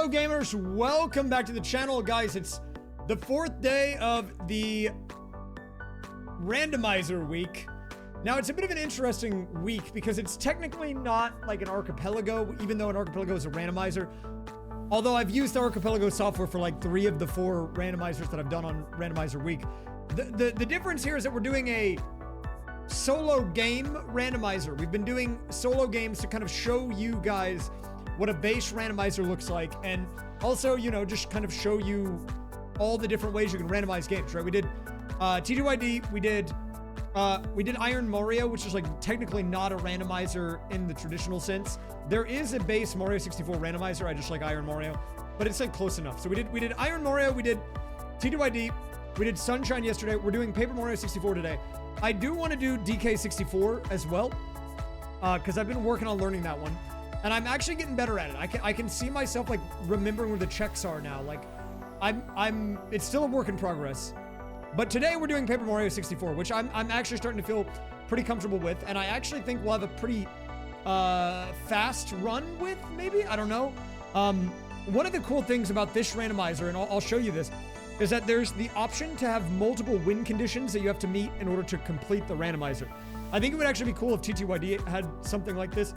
Hello gamers, welcome back to the channel. Guys, it's the 4th day of the randomizer week. Now it's a bit of an interesting week because it's technically not like an archipelago, even though an archipelago is a randomizer. Although I've used the archipelago software for like 3 of the 4 randomizers that I've done on randomizer week. The difference here is that we're doing a solo game randomizer. We've been doing solo games to kind of show you guys what a base randomizer looks like, and also, you know, just kind of show you all the different ways you can randomize games, right? We did T2ID, we did Iron Mario, which is like technically not a randomizer in the traditional sense. There is a base Mario 64 randomizer. I just like Iron Mario, but it's like close enough. So we did Iron Mario, we did T2ID, we did Sunshine yesterday. We're doing Paper Mario 64 today. I do want to do DK64 as well, because I've been working on learning that one. And I'm actually getting better at it. I can see myself like remembering where the checks are now. Like it's still a work in progress. But today we're doing Paper Mario 64, which I'm actually starting to feel pretty comfortable with. And I actually think we'll have a pretty fast run with, maybe, I don't know. One of the cool things about this randomizer, and I'll show you this, is that there's the option to have multiple win conditions that you have to meet in order to complete the randomizer. I think it would actually be cool if T2ID had something like this.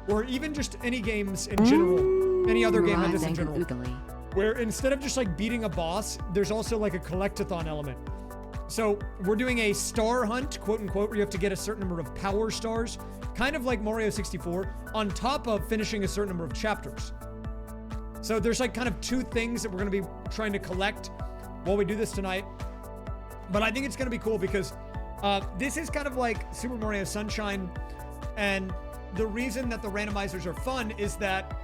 Or even just any games in general, any other game like this in general, where instead of just like beating a boss, there's also like a collectathon element. So we're doing a star hunt, quote unquote, where you have to get a certain number of power stars, kind of like Mario 64, on top of finishing a certain number of chapters. So there's like kind of 2 things that we're going to be trying to collect while we do this tonight. But I think it's going to be cool because this is kind of like Super Mario Sunshine, and the reason that the randomizers are fun is that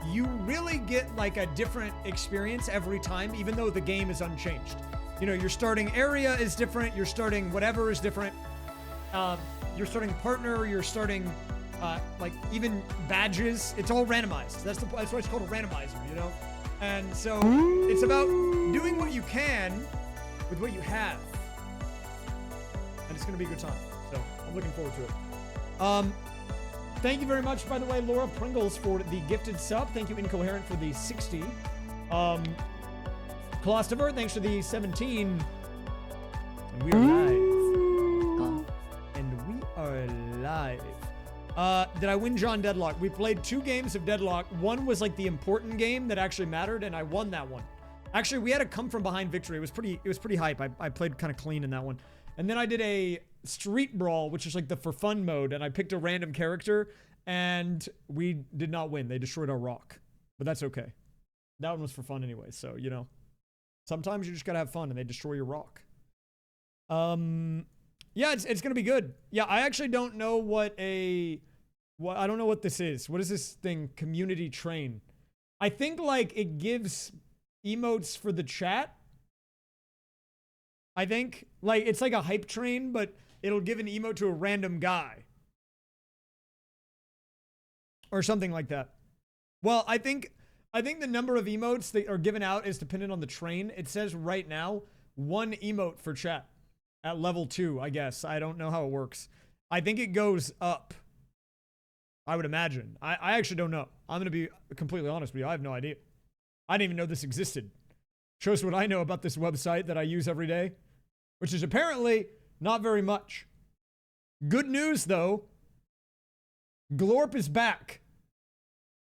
you really get like a different experience every time, even though the game is unchanged. You know, your starting area is different, your starting whatever is different, your starting partner, your starting like even badges, it's all randomized. That's why it's called a randomizer, you know? And so it's about doing what you can with what you have. And it's gonna be a good time. So I'm looking forward to it. Thank you very much, by the way, Laura Pringles, for the gifted sub. Thank you, Incoherent, for the 60. Colostover, thanks for the 17. And we are live. And we are live. Did I win John Deadlock? We played 2 games of Deadlock. One was like the important game that actually mattered, and I won that one. Actually, we had a come from behind victory. It was pretty hype. I played kind of clean in that one. And then I did a Street Brawl, which is like the for fun mode, and I picked a random character, and we did not win. They destroyed our rock, but that's okay. That one was for fun anyway, so, you know, sometimes you just gotta have fun, and they destroy your rock. Yeah, it's gonna be good. Yeah, I actually don't know I don't know what this is. What is this thing? Community train. I think like it gives emotes for the chat. I think like it's like a hype train, but it'll give an emote to a random guy or something like that. Well, I think the number of emotes that are given out is dependent on the train. It says right now 1 emote for chat at level 2, I guess. I don't know how it works. I think it goes up, I would imagine. I actually don't know. I'm going to be completely honest with you. I have no idea. I didn't even know this existed. Shows what I know about this website that I use every day, which is apparently not very much. Good news, though. Glorp is back.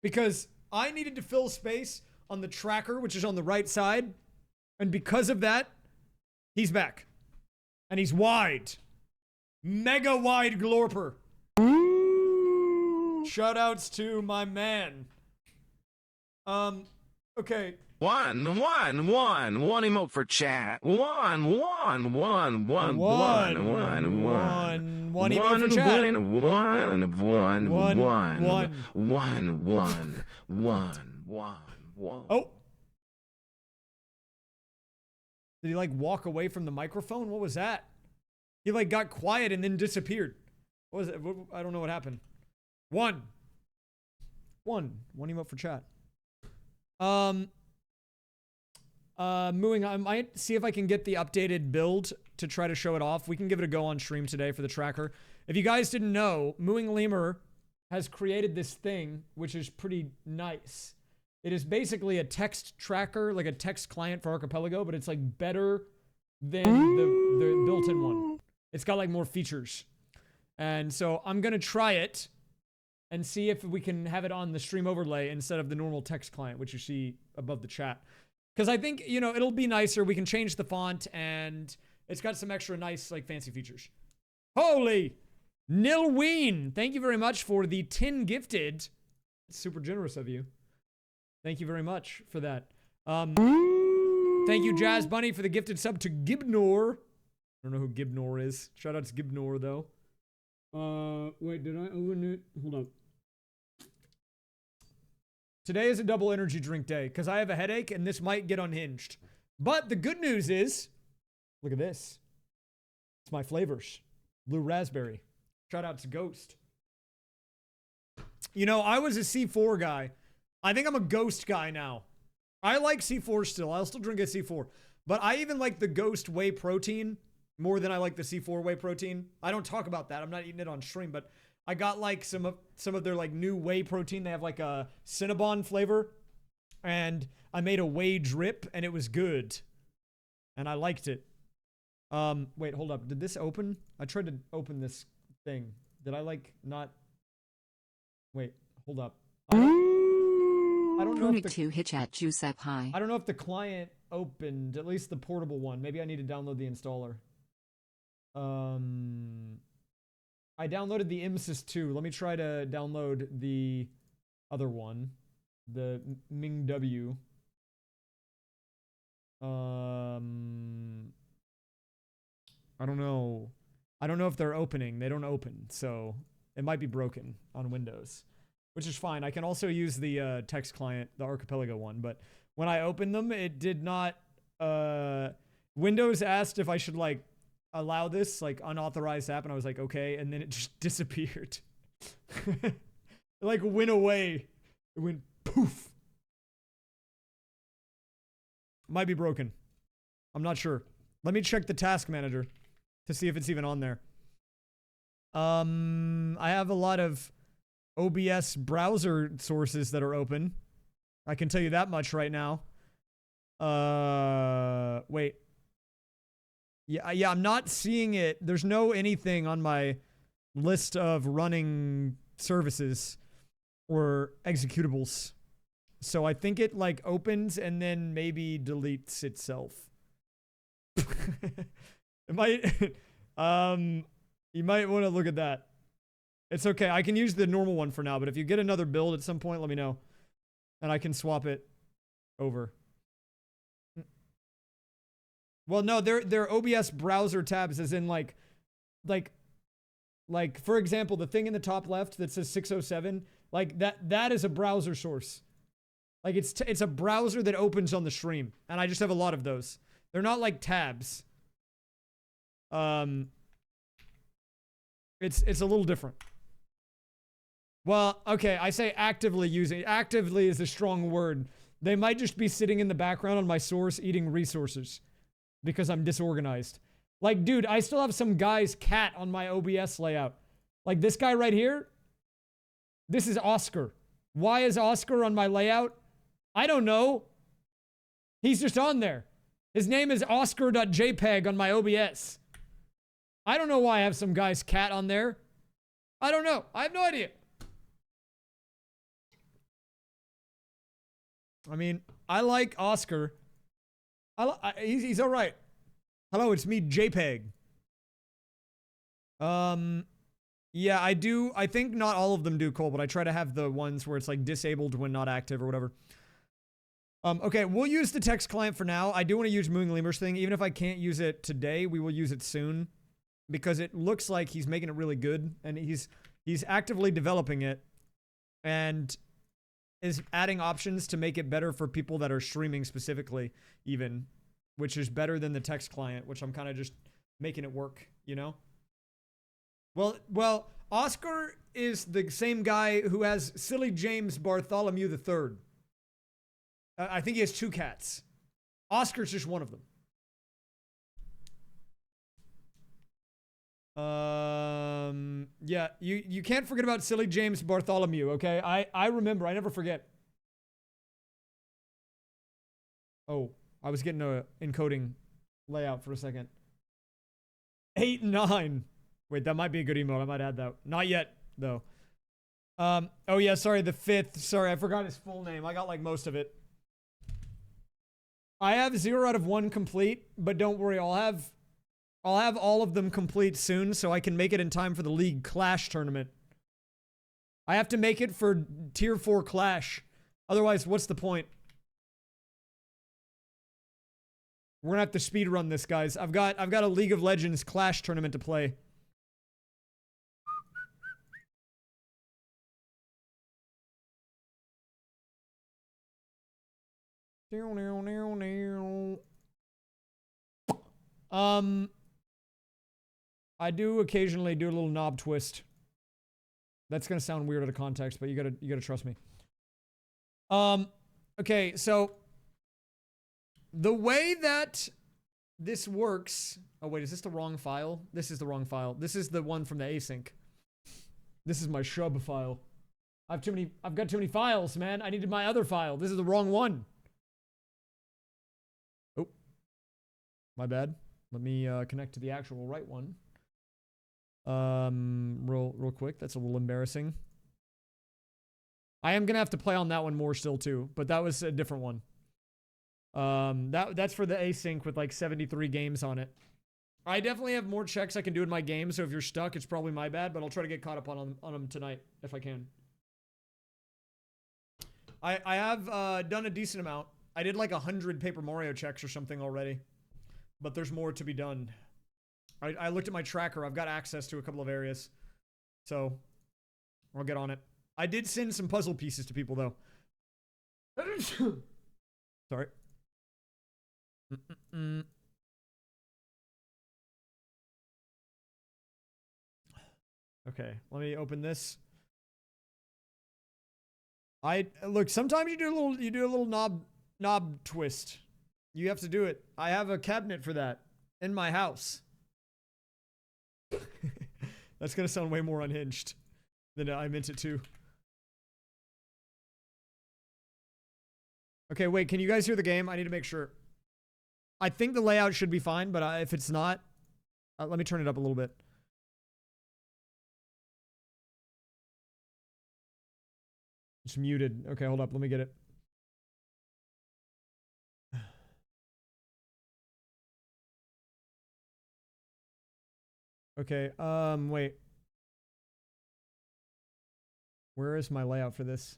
Because I needed to fill space on the tracker, which is on the right side. And because of that, he's back. And he's wide. Mega wide Glorper. Shoutouts to my man. Okay. One emote for chat. One emote for chat. One. Oh. Did he like walk away from the microphone? What was that? He like got quiet and then disappeared. What was it? I don't know what happened. One emote for chat. Mooing, I might see if I can get the updated build to try to show it off. We can give it a go on stream today for the tracker. If you guys didn't know, Mooing Lemur has created this thing, which is pretty nice. It is basically a text tracker, like a text client for Archipelago, but it's like better than the built-in one. It's got like more features. And so I'm going to try it and see if we can have it on the stream overlay instead of the normal text client, which you see above the chat. Because I think, you know, it'll be nicer. We can change the font and it's got some extra nice, like, fancy features. Holy! Nilween! Thank you very much for the 10 gifted. It's super generous of you. Thank you very much for that. Thank you, Jazz Bunny, for the gifted sub to Gibnor. I don't know who Gibnor is. Shout out to Gibnor, though. Wait, did I open it? Hold up. Today is a double energy drink day because I have a headache and this might get unhinged. But the good news is, look at this. It's my flavors. Blue raspberry. Shout out to Ghost. You know, I was a C4 guy. I think I'm a Ghost guy now. I like C4 still. I'll still drink a C4. But I even like the Ghost whey protein more than I like the C4 whey protein. I don't talk about that. I'm not eating it on stream, but I got like some of their like new whey protein. They have like a Cinnabon flavor. And I made a whey drip and it was good. And I liked it. Wait, hold up. Did this open? I tried to open this thing. Did I like not? Wait, hold up. I don't know if the, Hitchat Giuseppe High. I don't know if the client opened, at least the portable one. Maybe I need to download the installer. I downloaded the IMSys 2. Let me try to download the other one. The Ming W. I don't know. I don't know if they're opening. They don't open, so it might be broken on Windows, which is fine. I can also use the text client, the Archipelago one, but when I opened them, it did not. Windows asked if I should like allow this like unauthorized app, and I was like, okay, and then it just disappeared. It like went away. It went poof. Might be broken. I'm not sure. Let me check the task manager to see if it's even on there. I have a lot of OBS browser sources that are open. I can tell you that much right now. Wait. Yeah, I'm not seeing it. There's no anything on my list of running services or executables. So I think it like opens and then maybe deletes itself. It might, you might want to look at that. It's okay. I can use the normal one for now, but if you get another build at some point, let me know. And I can swap it over. Well, no, they're OBS browser tabs as in like, for example, the thing in the top left that says 607, like that is a browser source. Like it's a browser that opens on the stream. And I just have a lot of those. They're not like tabs. It's a little different. Well, okay, I say actively using. Actively is a strong word. They might just be sitting in the background on my source eating resources because I'm disorganized. Like, dude, I still have some guy's cat on my OBS layout. Like this guy right here. This is Oscar. Why is Oscar on my layout? I don't know. He's just on there. His name is oscar.jpg on my OBS. I don't know why I have some guy's cat on there. I don't know. I have no idea. I mean, I like Oscar. He's all right. Hello, it's me, JPEG. Yeah, I do. I think not all of them do, Cole, but I try to have the ones where it's like disabled when not active or whatever. Okay, we'll use the text client for now. I do want to use Mooing Lemur's thing. Even if I can't use it today, we will use it soon. Because it looks like he's making it really good. And he's actively developing it. And is adding options to make it better for people that are streaming specifically, even. Which is better than the text client, which I'm kind of just making it work, you know? Well, Oscar is the same guy who has Silly James Bartholomew III. I think he has 2 cats. Oscar's just one of them. Yeah, you can't forget about Silly James Bartholomew, okay? I remember, I never forget. Oh, I was getting a encoding layout for a second. 8 and 9. Wait, that might be a good emote. I might add that. Not yet, though. Oh yeah, sorry, the 5th. Sorry, I forgot his full name. I got like most of it. I have 0 out of 1 complete, but don't worry, I'll have all of them complete soon so I can make it in time for the League Clash tournament. I have to make it for Tier 4 Clash. Otherwise, what's the point? We're gonna have to speedrun this, guys. I've got a League of Legends Clash tournament to play. I do occasionally do a little knob twist. That's gonna sound weird out of context, but you gotta trust me. Okay, so the way that this works. Oh wait, is this the wrong file? This is the wrong file. This is the one from the async. This is my shub file. I've got too many files, man. I needed my other file. This is the wrong one. Oh, my bad. Let me connect to the actual right one. Real quick. That's a little embarrassing. I am gonna have to play on that one more still too, but that was a different one. That's for the async with like 73 games on it. I definitely have more checks I can do in my game, so if you're stuck, it's probably my bad, but I'll try to get caught up on them tonight if I can. I have done a decent amount. I did like 100 Paper Mario checks or something already, but there's more to be done. I looked at my tracker. I've got access to a couple of areas, so I'll get on it. I did send some puzzle pieces to people though. Sorry. Okay, let me open this. Look, sometimes you do a little knob twist. You have to do it. I have a cabinet for that in my house. That's gonna sound way more unhinged than I meant it to. Okay, wait, can you guys hear the game? I need to make sure. I think the layout should be fine, but if it's not, let me turn it up a little bit. It's muted. Okay, hold up. Let me get it. Okay, wait. Where is my layout for this?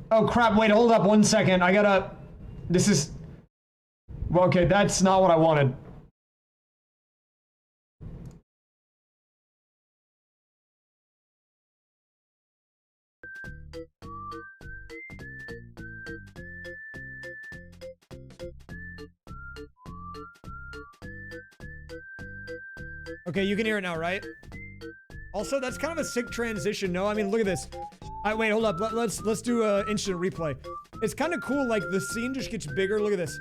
Oh crap, wait, hold up 1 second. This is... Well, okay, that's not what I wanted. Okay, you can hear it now, right? Also, that's kind of a sick transition, no? I mean, look at this. Wait, hold up. Let's do an instant replay. It's kind of cool, like, the scene just gets bigger. Look at this.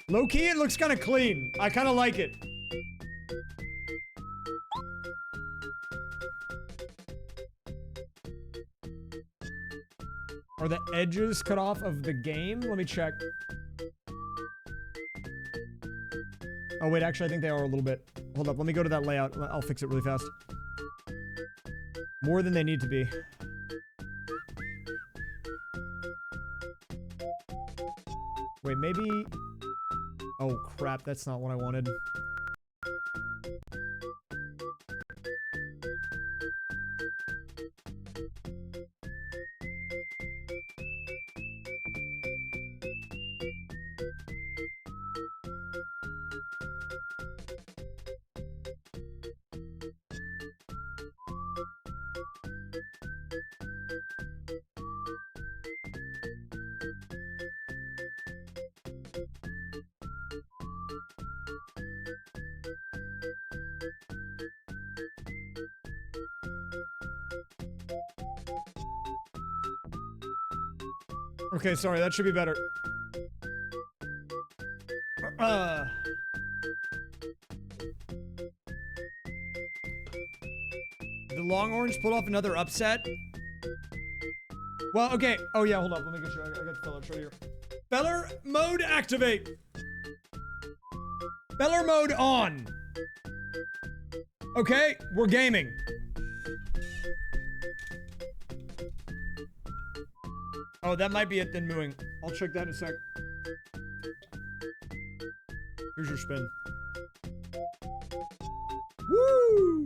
Low-key, it looks kind of clean. I kind of like it. Are the edges cut off of the game? Let me check. Oh, wait, actually, I think they are a little bit. Hold up, let me go to that layout. I'll fix it really fast. More than they need to be. Wait, maybe... Oh, crap, that's not what I wanted. Okay, sorry, that should be better. the long orange pulled off another upset? Well, okay. Oh, yeah, hold up. Let me get you. I got the feller right here. Feller mode activate. Feller mode on. Okay, we're gaming. Oh, that might be it then mooing. I'll check that in a sec. Here's your spin. Woo!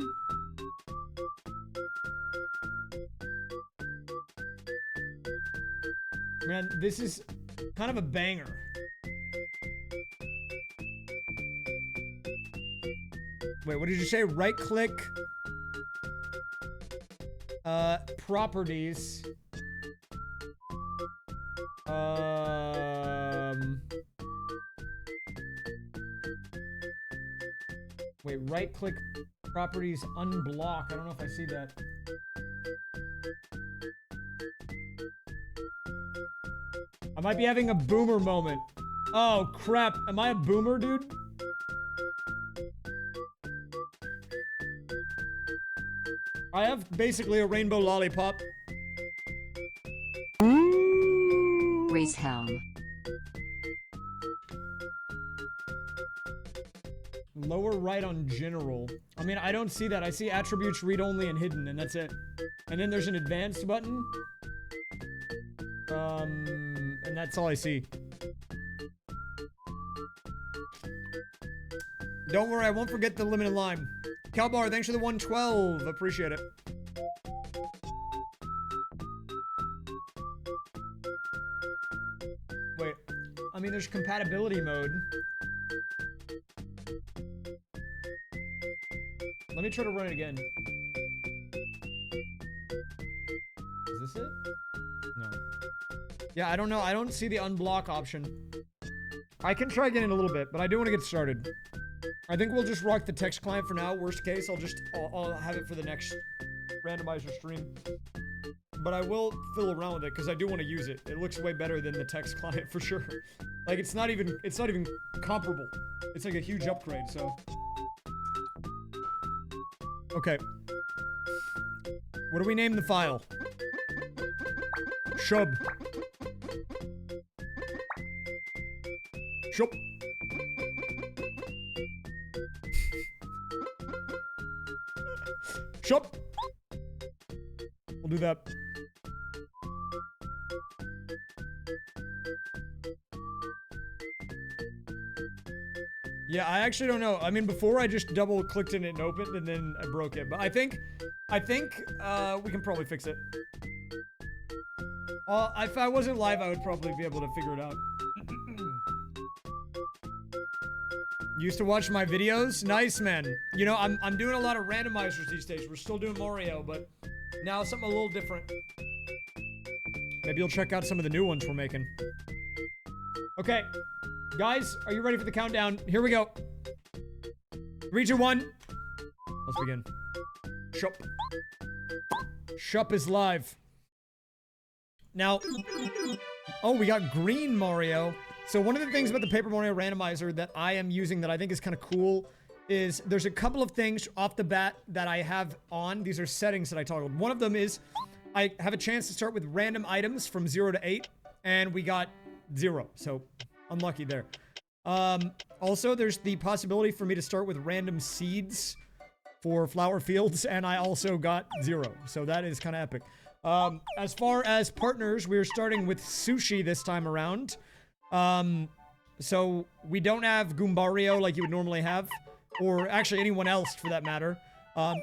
Man, this is kind of a banger. Wait, what did you say? Right click. Properties. Wait, right click properties unblock. I don't know if I see that. I might be having a boomer moment. Oh crap, am I a boomer, dude? I have basically a rainbow lollipop. Raise helm. Lower right on general. I mean, I don't see that. I see attributes, read only, and hidden, and that's it. And then there's an advanced button. And that's all I see. Don't worry, I won't forget the limited lime. Calbar, thanks for the 112. Appreciate it. Wait, I mean, there's compatibility mode. Let me try to run it again. Is this it? No. Yeah, I don't know. I don't see the unblock option. I can try again in a little bit, but I do want to get started. I think we'll just rock the text client for now. Worst case, I'll have it for the next randomizer stream. But I will fiddle around with it because I do want to use it. It looks way better than the text client for sure. Like it's not even comparable. It's like a huge upgrade, so. Okay. What do we name the file? Shub. Shub. Shub. We'll do that. Yeah, I actually don't know. I mean, before I just double clicked in it and opened and then I broke it. But I think we can probably fix it. If I wasn't live, I would probably be able to figure it out. Used to watch my videos? Nice, man. You know, I'm doing a lot of randomizers these days. We're still doing Mario, but now something a little different. Maybe you'll check out some of the new ones we're making. Okay. Guys, are you ready for the countdown? Here we go. 3, 2, 1. Let's begin. Shup. Shup is live. Now, oh, we got green Mario. So one of the things about the Paper Mario randomizer that I am using that I think is kind of cool is there's a couple of things off the bat that I have on. These are settings that I toggled. One of them is I have a chance to start with random items from 0 to 8, and we got 0. So unlucky there. Also, there's the possibility for me to start with random seeds for flower fields, and I also got 0. So that is kind of epic. As far as partners, we're starting with Sushi this time around. So we don't have Goombario like you would normally have, or actually anyone else for that matter.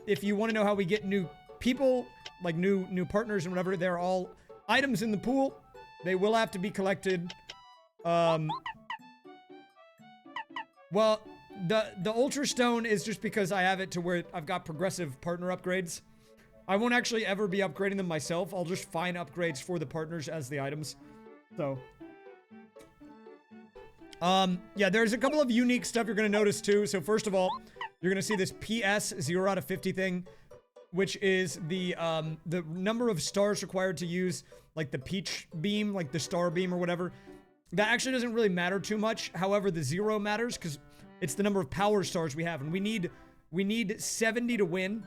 If you want to know how we get new people, like new partners and whatever, they're all items in the pool. They will have to be collected. Well, the Ultra Stone is just because I have it to where I've got progressive partner upgrades. I won't actually ever be upgrading them myself. I'll just find upgrades for the partners as the items. So, yeah, there's a couple of unique stuff you're going to notice too. So first of all, you're going to see this PS 0 out of 50 thing, which is the number of stars required to use like the peach beam, like the star beam or whatever. That actually doesn't really matter too much. However, the 0 matters because it's the number of power stars we have, and we need 70 to win.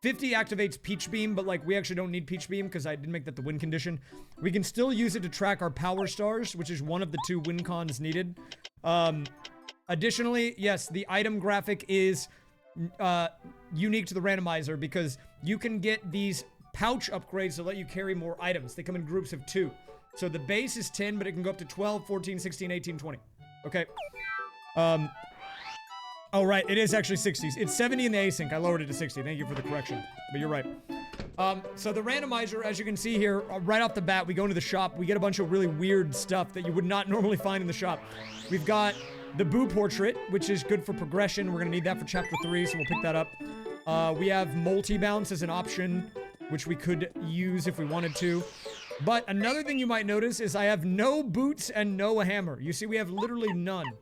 50 activates Peach Beam, but like we actually don't need Peach Beam because I didn't make that the win condition. We can still use it to track our power stars, which is one of the 2 win cons needed. Additionally, yes, the item graphic is unique to the randomizer because you can get these pouch upgrades to let you carry more items. They come in groups of 2. So the base is 10, but it can go up to 12, 14, 16, 18, 20. Okay. Oh, right. It is actually 60s. It's 70 in the async. I lowered it to 60. Thank you for the correction. But you're right. So the randomizer, as you can see here, right off the bat, we go into the shop. We get a bunch of really weird stuff that you would not normally find in the shop. We've got the Boo Portrait, which is good for progression. We're going to need that for Chapter 3, so we'll pick that up. We have Multi-Bounce as an option, which we could use if we wanted to. But another thing you might notice is I have no boots and no hammer. You see, we have literally none.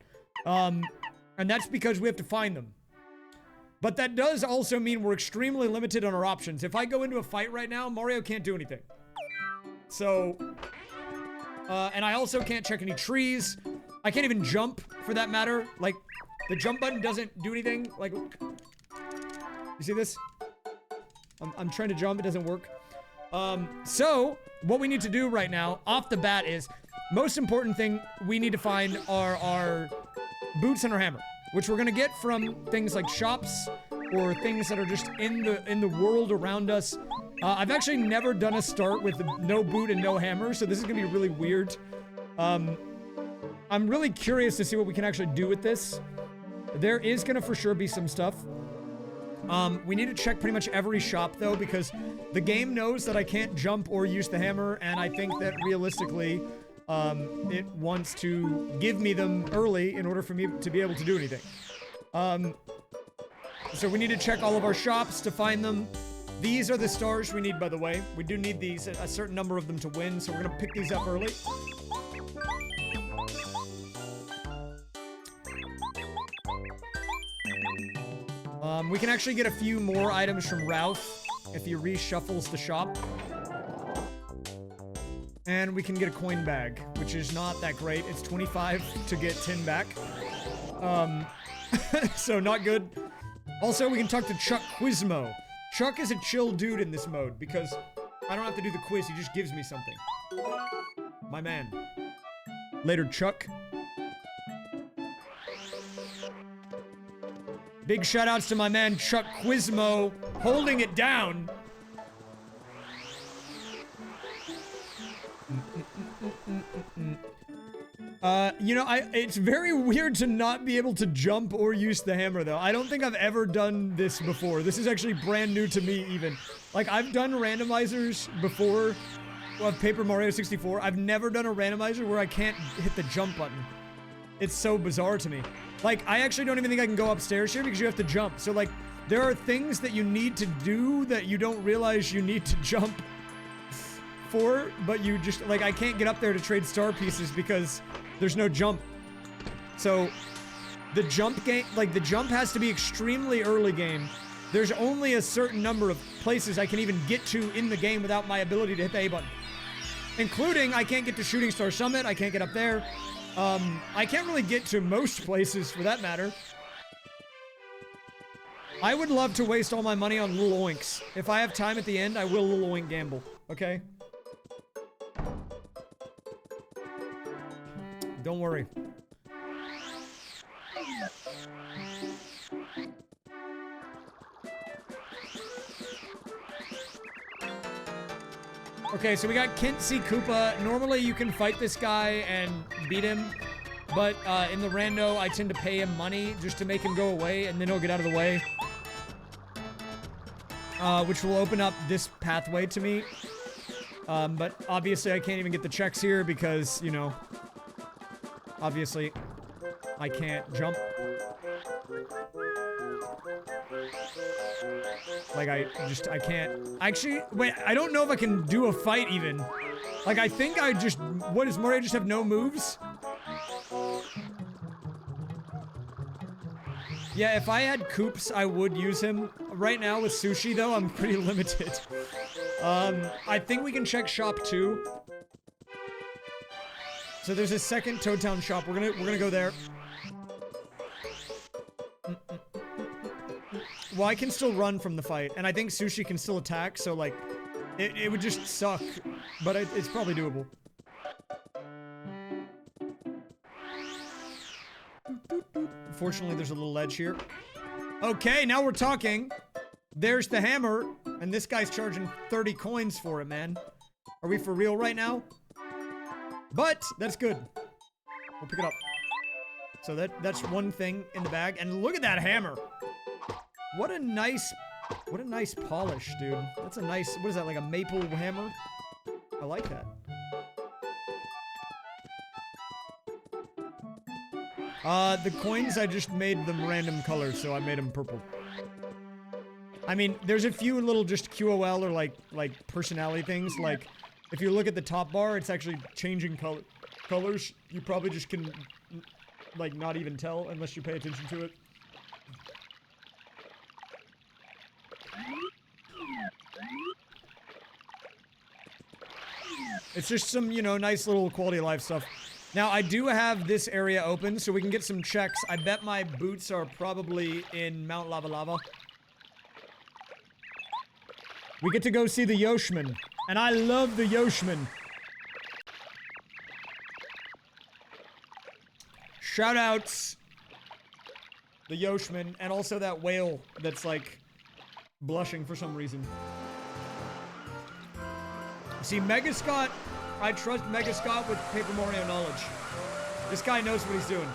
And that's because we have to find them. But that does also mean we're extremely limited on our options. If I go into a fight right now, Mario can't do anything. So, and I also can't check any trees. I can't even jump, for that matter. Like, the jump button doesn't do anything. Like, you see this? I'm trying to jump, it doesn't work. So, what we need to do right now, off the bat, is most important thing we need to find are our boots and our hammer, which we're gonna get from things like shops or things that are just in the world around us. I've actually never done a start with no boot and no hammer, so this is gonna be really weird. I'm really curious to see what we can actually do with this. There is gonna for sure be some stuff. We need to check pretty much every shop though, because the game knows that I can't jump or use the hammer, and I think that realistically, it wants to give me them early in order for me to be able to do anything. So we need to check all of our shops to find them. These are the stars we need, by the way. We do need these, a certain number of them to win, so we're gonna pick these up early. We can actually get a few more items from Ralph if he reshuffles the shop. And we can get a coin bag, which is not that great. It's 25 to get 10 back. So not good. Also, we can talk to Chuck Quizmo. Chuck is a chill dude in this mode because I don't have to do the quiz, he just gives me something. My man. Later, Chuck. Big shoutouts to my man Chuck Quizmo, holding it down. You know, it's very weird to not be able to jump or use the hammer, though. I don't think I've ever done this before. This is actually brand new to me, even. Like, I've done randomizers before of Paper Mario 64. I've never done a randomizer where I can't hit the jump button. It's so bizarre to me. Like, I actually don't even think I can go upstairs here because you have to jump. So, like, there are things that you need to do that you don't realize you need to jump for, but you just, like, I can't get up there to trade star pieces because there's no jump. So, the jump game, like, the jump has to be extremely early game. There's only a certain number of places I can even get to in the game without my ability to hit the A button. Including, I can't get to Shooting Star Summit, I can't get up there. I can't really get to most places, for that matter. I would love to waste all my money on Little Oinks. If I have time at the end, I will Little Oink gamble, okay? Don't worry. Okay, so we got Kent C. Koopa. Normally you can fight this guy and beat him, but in the rando I tend to pay him money just to make him go away, and then he'll get out of the way. Which will open up this pathway to me. But obviously I can't even get the checks here because, you know, obviously I can't jump. Like, I can't. Actually, wait, I don't know if I can do a fight even. Like, I think I just, what, does Mario just have no moves? Yeah, if I had Koops, I would use him. Right now with Sushi, though, I'm pretty limited. I think we can check Shop 2. So there's a second Toad Town shop. We're gonna go there. well, I can still run from the fight, and I think Sushi can still attack, so, like, it would just suck, but it's probably doable. Fortunately, there's a little ledge here. Okay, now we're talking. There's the hammer, and this guy's charging 30 coins for it, man. Are we for real right now? But, that's good. We'll pick it up. So that's one thing in the bag, and look at that hammer! What a nice polish, dude. That's a nice, what is that, like a maple hammer? I like that. The coins, I just made them random colors, so I made them purple. I mean, there's a few little just QOL or like personality things, like, if you look at the top bar, it's actually changing colors. You probably just can, like, not even tell unless you pay attention to it. It's just some, you know, nice little quality of life stuff. Now, I do have this area open, so we can get some checks. I bet my boots are probably in Mount Lava Lava. We get to go see the Yoshman. And I love the Yoshman. Shoutouts. The Yoshman, and also that whale that's, like, blushing for some reason. See, Mega Scott, I trust Mega Scott with Paper Mario knowledge. This guy knows what he's doing.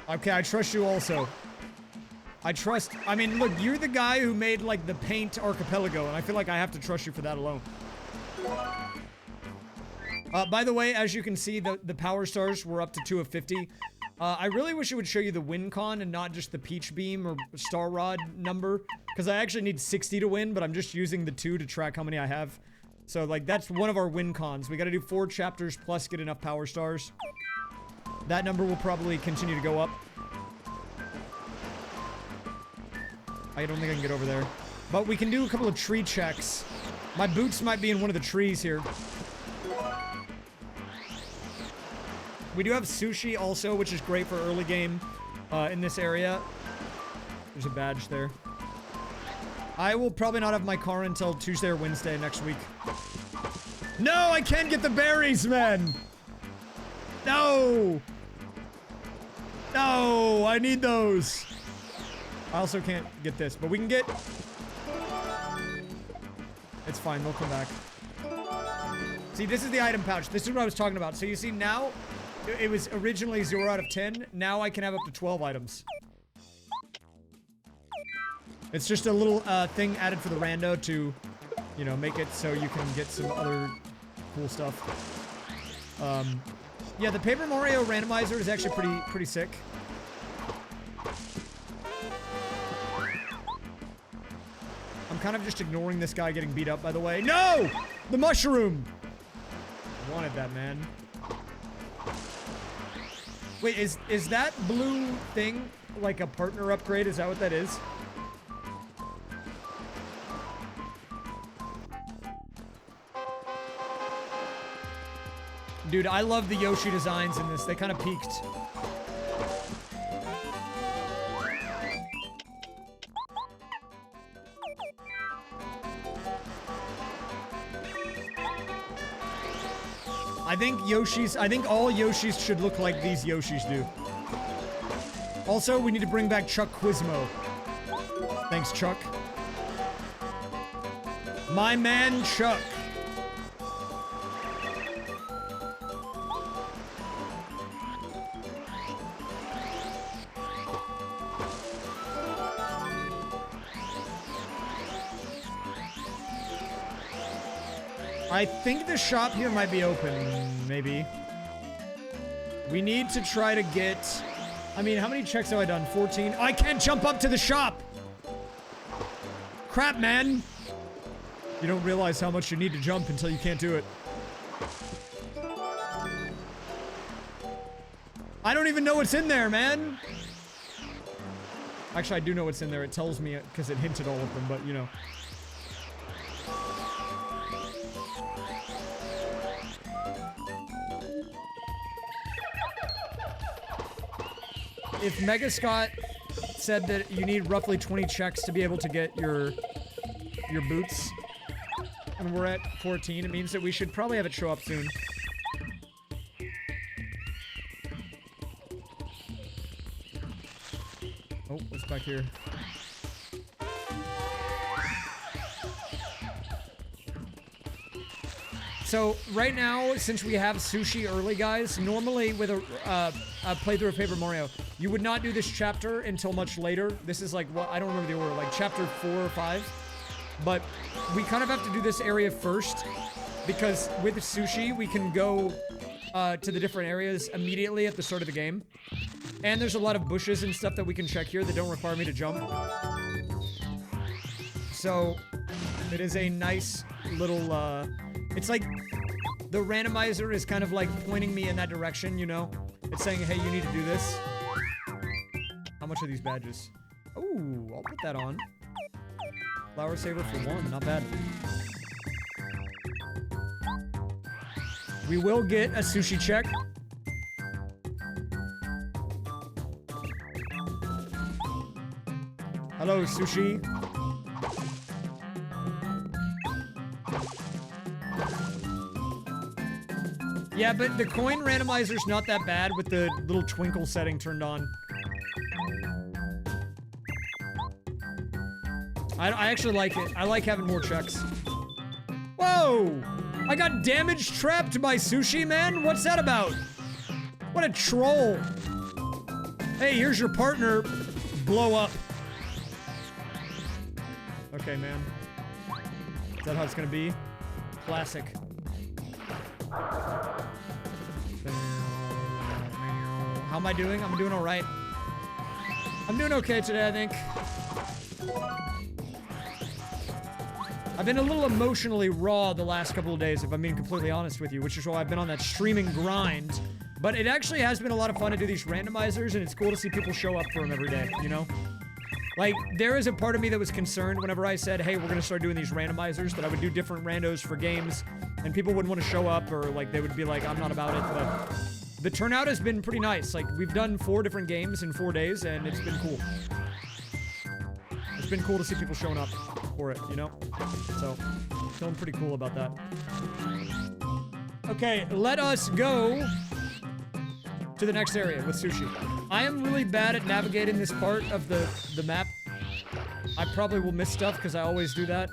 Okay, I trust you also. I mean, look, you're the guy who made, like, the paint archipelago, and I feel like I have to trust you for that alone. By the way, as you can see, the power stars were up to 2 of 50. I really wish it would show you the win con and not just the peach beam or star rod number, because I actually need 60 to win, but I'm just using the 2 to track how many I have. So, like, that's one of our win cons. We gotta do 4 chapters plus get enough power stars. That number will probably continue to go up. I don't think I can get over there. But we can do a couple of tree checks. My boots might be in one of the trees here. We do have sushi also, which is great for early game in this area. There's a badge there. I will probably not have my car until Tuesday or Wednesday next week. No, I can't get the berries, man! No! No, I need those. I also can't get this, but we can get... It's fine, they'll come back. See, this is the item pouch. This is what I was talking about. So you see now, it was originally 0 out of 10. Now I can have up to 12 items. It's just a little thing added for the rando to, you know, make it so you can get some other cool stuff. Yeah, the Paper Mario randomizer is actually pretty sick. I'm kind of just ignoring this guy getting beat up, by the way. No! The mushroom! I wanted that, man. Wait, is that blue thing like a partner upgrade? Is that what that is? Dude, I love the Yoshi designs in this. They kind of peaked. I think all Yoshis should look like these Yoshis do. Also, we need to bring back Chuck Quizmo. Thanks, Chuck. My man, Chuck. I think the shop here might be open, maybe. We need to try to get... I mean, how many checks have I done? 14? Oh, I can't jump up to the shop! Crap, man! You don't realize how much you need to jump until you can't do it. I don't even know what's in there, man! Actually, I do know what's in there. It tells me because it hinted all of them, but you know. If Mega Scott said that you need roughly 20 checks to be able to get your boots, and we're at 14, it means that we should probably have it show up soon. Oh, what's back here? So, right now, since we have sushi early, guys, normally with a playthrough of Paper Mario, you would not do this chapter until much later. This is like, well, I don't remember the order, like chapter 4 or 5. But we kind of have to do this area first, because with sushi, we can go to the different areas immediately at the start of the game. And there's a lot of bushes and stuff that we can check here that don't require me to jump. So, it is a nice little, it's like, the randomizer is kind of like pointing me in that direction, you know? It's saying, hey, you need to do this. How much are these badges? Ooh, I'll put that on. Flower saver for 1, not bad. We will get a sushi check. Hello, sushi. Yeah, but the coin randomizer's not that bad with the little twinkle setting turned on. I actually like it. I like having more checks. Whoa! I got damage trapped by sushi, man? What's that about? What a troll. Hey, here's your partner. Blow up. Okay, man. Is that how it's gonna be? Classic. How am I doing? I'm doing alright. I'm doing okay today, I think. I've been a little emotionally raw the last couple of days, if I'm being completely honest with you, which is why I've been on that streaming grind. But it actually has been a lot of fun to do these randomizers, and it's cool to see people show up for them every day, you know? Like, there is a part of me that was concerned whenever I said, hey, we're gonna start doing these randomizers, that I would do different randos for games, and people wouldn't want to show up, or, like, they would be like, I'm not about it, but the turnout has been pretty nice. Like, we've done 4 different games in 4 days, and it's been cool. It's been cool to see people showing up for it, you know? So, feeling pretty cool about that. Okay, let us go to the next area with sushi. I am really bad at navigating this part of the map. I probably will miss stuff because I always do that.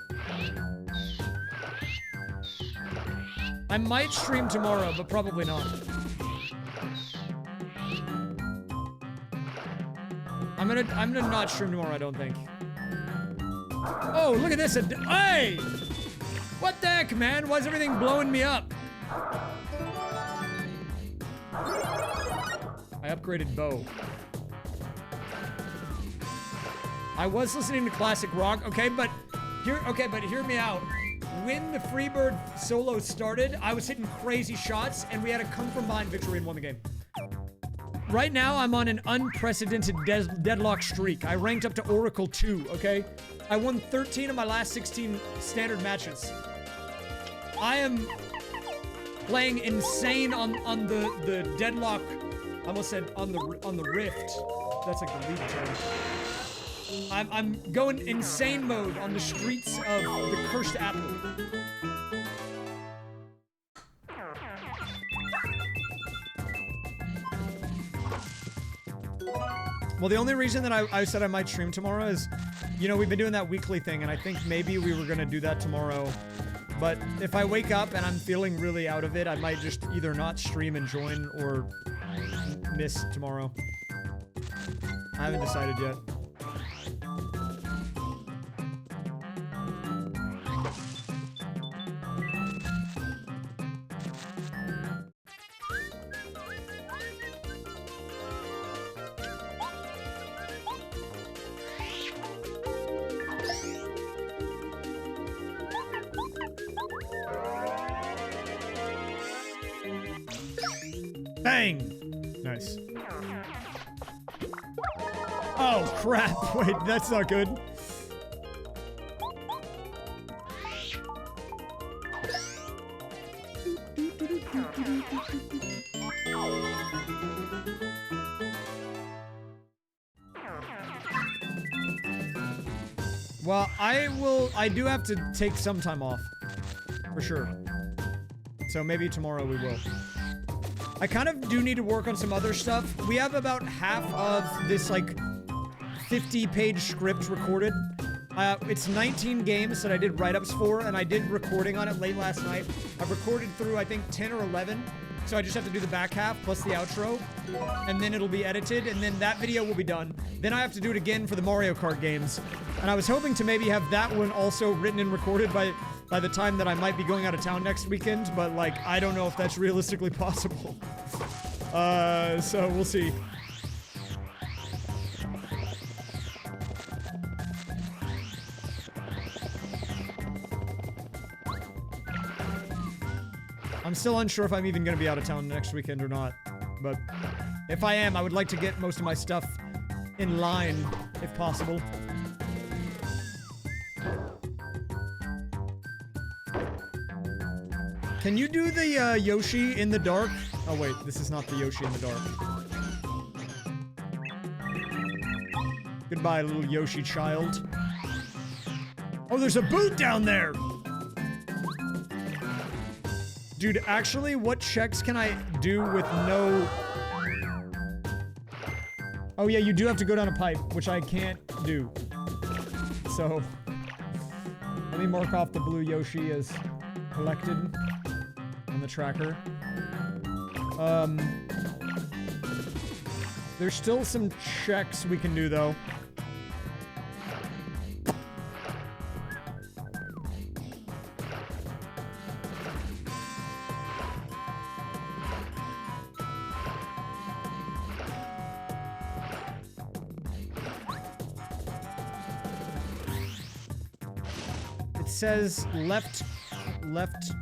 I might stream tomorrow, but probably not. I'm gonna not stream tomorrow, I don't think. Oh, look at this. Hey! What the heck, man? Why is everything blowing me up? I upgraded bow. I was listening to classic rock, okay, but hear me out. When the Freebird solo started, I was hitting crazy shots, and we had a come-from-behind victory and won the game. Right now, I'm on an unprecedented deadlock streak. I ranked up to Oracle 2, okay? I won 13 of my last 16 standard matches. I am playing insane on the deadlock. I almost said on the rift. That's like the lead term. I'm going insane mode on the streets of the Cursed Apple. Well, the only reason that I said I might stream tomorrow is, you know, we've been doing that weekly thing, and I think maybe we were gonna do that tomorrow. But if I wake up and I'm feeling really out of it, I might just either not stream and join or miss tomorrow. I haven't decided yet. Bang! Nice. Oh, crap. Wait, that's not good. Well, I do have to take some time off. For sure. So maybe tomorrow we will. I kind of do need to work on some other stuff. We have about half of this, like, 50-page script recorded. It's 19 games that I did write-ups for, and I did recording on it late last night. I've recorded through, I think, 10 or 11. So I just have to do the back half plus the outro, and then it'll be edited, and then that video will be done. Then I have to do it again for the Mario Kart games. And I was hoping to maybe have that one also written and recorded by the time that I might be going out of town next weekend, but, like, I don't know if that's realistically possible. So we'll see. I'm still unsure if I'm even going to be out of town next weekend or not, but if I am, I would like to get most of my stuff in line, if possible. Can you do the Yoshi in the dark? Oh wait, this is not the Yoshi in the dark. Goodbye, little Yoshi child. Oh, there's a boot down there! Dude, actually, what checks can I do with no... Oh yeah, you do have to go down a pipe, which I can't do. So, let me mark off the blue Yoshi as collected on the tracker. There's still some checks we can do, though. It says left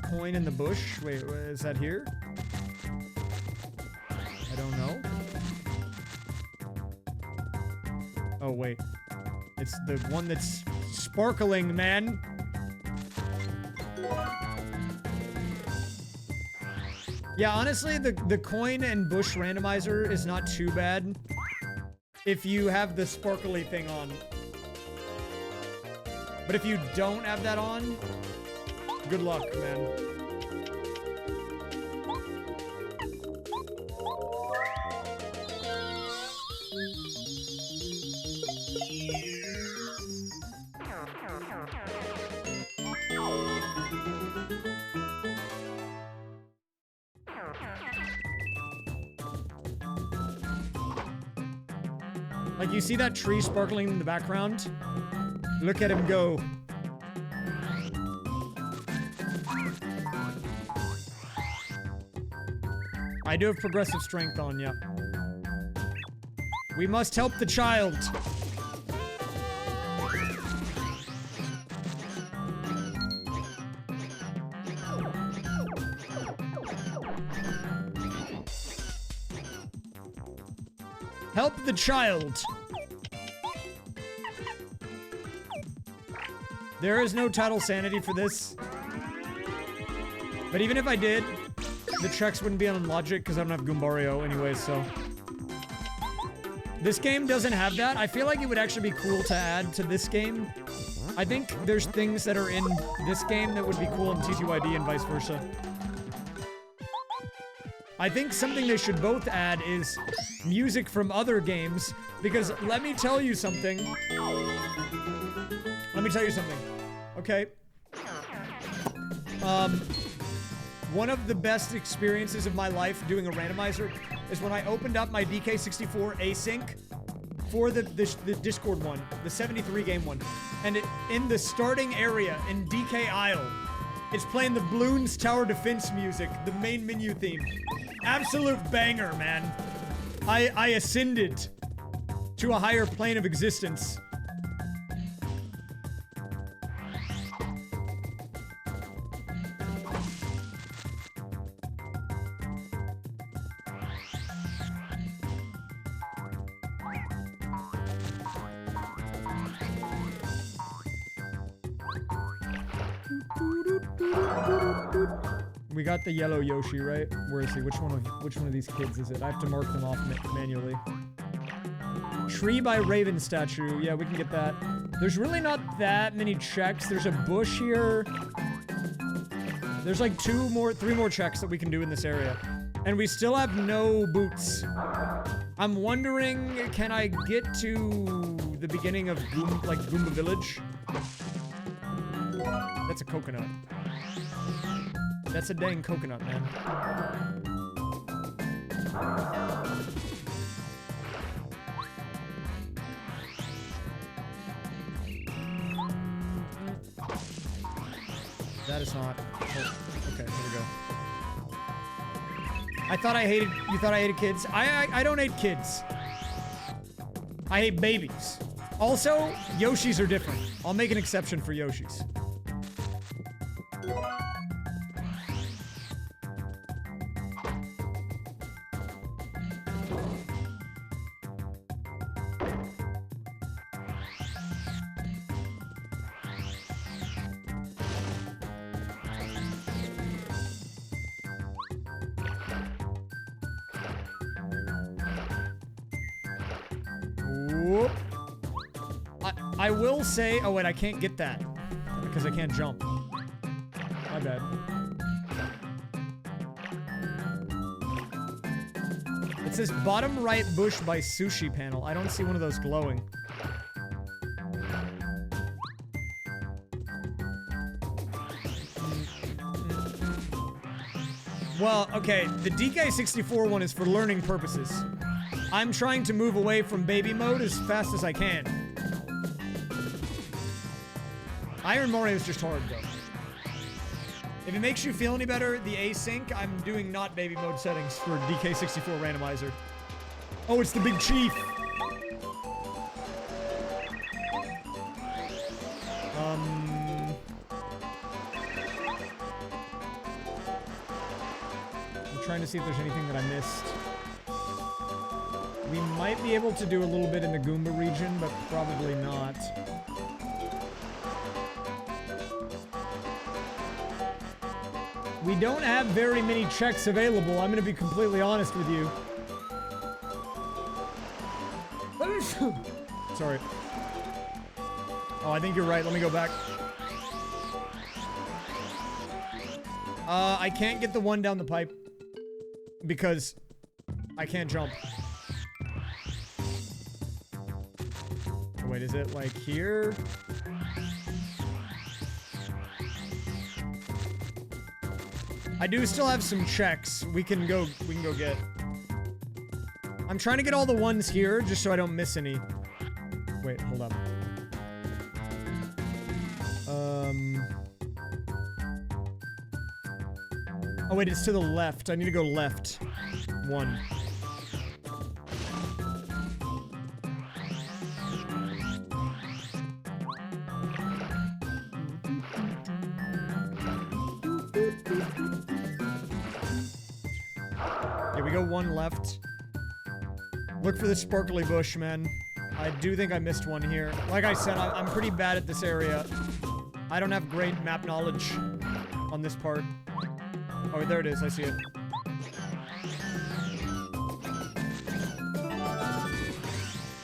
coin in the bush. Wait, is that here? I don't know. Oh, wait. It's the one that's sparkling, man. Yeah, honestly, the coin and bush randomizer is not too bad if you have the sparkly thing on. But if you don't have that on, good luck, man. Like, you see that tree sparkling in the background? Look at him go. I do have progressive strength on, yeah. We must help the child. Help the child. There is no title sanity for this. But even if I did, the checks wouldn't be on logic because I don't have Goombario anyway, so. This game doesn't have that. I feel like it would actually be cool to add to this game. I think there's things that are in this game that would be cool in TTYD and vice versa. I think something they should both add is music from other games, because let me tell you something. Let me tell you something. Okay. One of the best experiences of my life doing a randomizer is when I opened up my DK64 async for the Discord one, the 73 game one. And in the starting area in DK Isle, it's playing the Bloons Tower Defense music, the main menu theme. Absolute banger, man. I ascended to a higher plane of existence. We got the yellow Yoshi, right? Where is he? Which one of these kids is it? I have to mark them off manually. Tree by Raven statue. Yeah, we can get that. There's really not that many checks. There's a bush here. There's like 3 more checks that we can do in this area. And we still have no boots. I'm wondering, can I get to the beginning of Goomba Village? That's a coconut. That's a dang coconut, man. That is not. Oh, okay, here we go. You thought I hated kids? I don't hate kids. I hate babies. Also, Yoshis are different. I'll make an exception for Yoshis. I will say, oh wait, I can't get that because I can't jump. My bad. It says bottom right bush by sushi panel. I don't see one of those glowing. Well, okay, the DK64 one is for learning purposes. I'm trying to move away from baby mode as fast as I can. Iron Mario is just hard, though. If it makes you feel any better, the async, I'm doing not baby mode settings for DK64 randomizer. Oh, it's the big chief! I'm trying to see if there's anything that I missed. We might be able to do a little bit in the Goomba region, but probably not. We don't have very many checks available, I'm gonna be completely honest with you. Sorry. Oh, I think you're right, let me go back. I can't get the one down the pipe. Because I can't jump. Wait, is it like here? I do still have some checks we can go get. I'm trying to get all the ones here just so I don't miss any. Wait, hold up. Oh wait, it's to the left. I need to go left. 1. Here we go, 1 left. Look for the sparkly bush, man. I do think I missed one here. Like I said, I'm pretty bad at this area. I don't have great map knowledge on this part. Oh, there it is. I see it.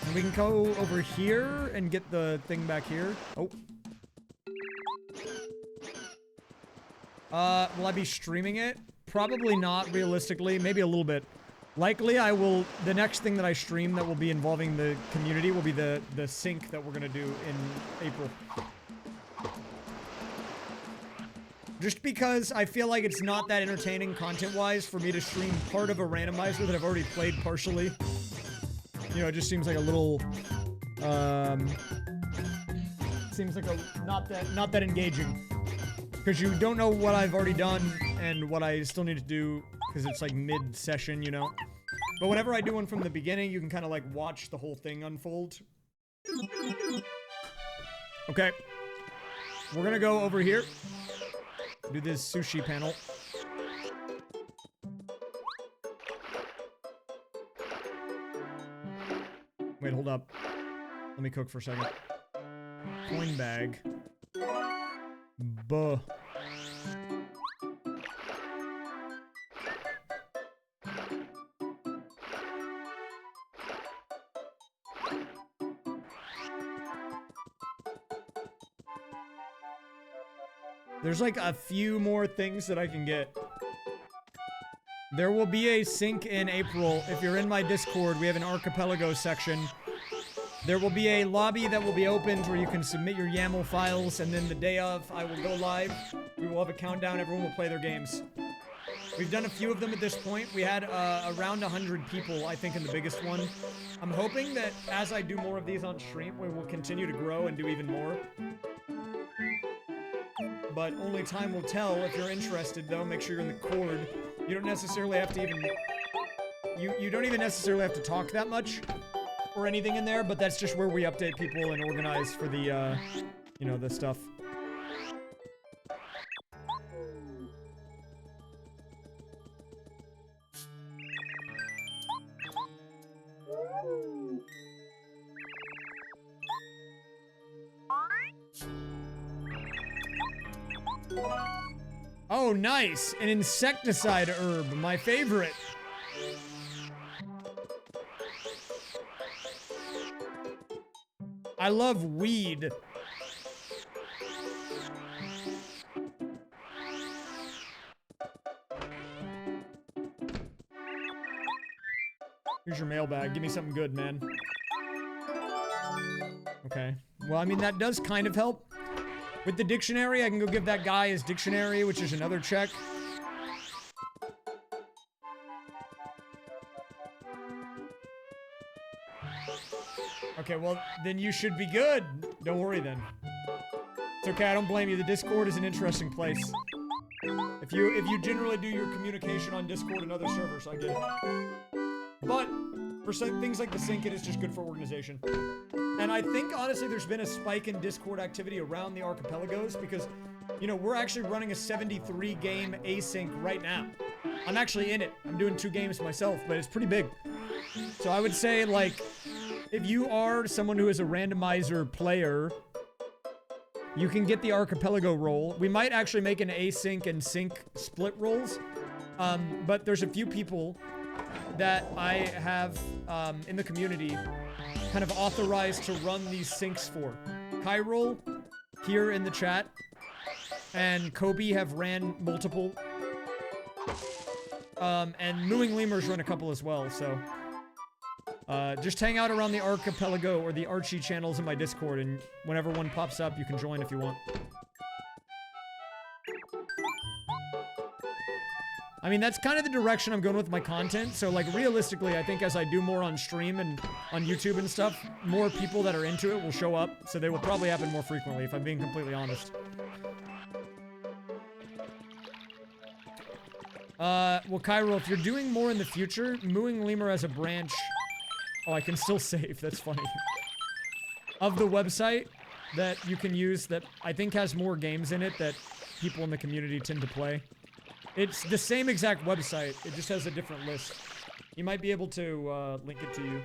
And we can go over here and get the thing back here. Oh. Will I be streaming it? Probably not, realistically. Maybe a little bit. Likely, I will... The next thing that I stream that will be involving the community will be the sync that we're gonna do in April. Just because I feel like it's not that entertaining content-wise for me to stream part of a randomizer that I've already played partially. You know, it just seems like a little... Seems like a... Not that engaging. Because you don't know what I've already done and what I still need to do, because it's like mid-session, you know? But whenever I do one from the beginning, you can kind of like watch the whole thing unfold. Okay. We're gonna go over here. Do this sushi panel. Wait, hold up. Let me cook for a second. Coin bag. Buh. There's like a few more things that I can get. There will be a sync in April. If you're in my Discord, we have an archipelago section. There will be a lobby that will be opened where you can submit your YAML files, and then the day of, I will go live. We will have a countdown. Everyone will play their games. We've done a few of them at this point. We had around 100 people, I think, in the biggest one. I'm hoping that as I do more of these on stream, we will continue to grow and do even more. But only time will tell. If you're interested, though, make sure you're in the Cord. You don't necessarily have to even... You don't even necessarily have to talk that much or anything in there, but that's just where we update people and organize for the, you know, the stuff. Oh, nice! An insecticide herb, my favorite. I love weed. Here's your mailbag. Give me something good, man. Okay. Well, I mean, that does kind of help. With the dictionary, I can go give that guy his dictionary, which is another check. Okay, well, then you should be good. Don't worry, then. It's okay, I don't blame you. The Discord is an interesting place. If you generally do your communication on Discord and other servers, I get it. But, for things like the sync, it is just good for organization. And I think, honestly, there's been a spike in Discord activity around the archipelagos because, you know, we're actually running a 73-game async right now. I'm actually in it. I'm doing 2 games myself, but it's pretty big. So I would say, like, if you are someone who is a randomizer player, you can get the archipelago role. We might actually make an async and sync split roles. But there's a few people that I have in the community kind of authorized to run these syncs for. Kyrol, here in the chat, and Kobe have ran multiple. And Mooing Lemurs run a couple as well, so. Just hang out around the archipelago or the Archie channels in my Discord, and whenever one pops up, you can join if you want. I mean, that's kind of the direction I'm going with my content, so, like, realistically, I think as I do more on stream and on YouTube and stuff, more people that are into it will show up, so they will probably happen more frequently, if I'm being completely honest. Well, Cairo, if you're doing more in the future, Mooing Lemur as a branch... Oh, I can still save, that's funny. Of the website that you can use that I think has more games in it that people in the community tend to play. It's the same exact website, it just has a different list. You might be able to link it to you.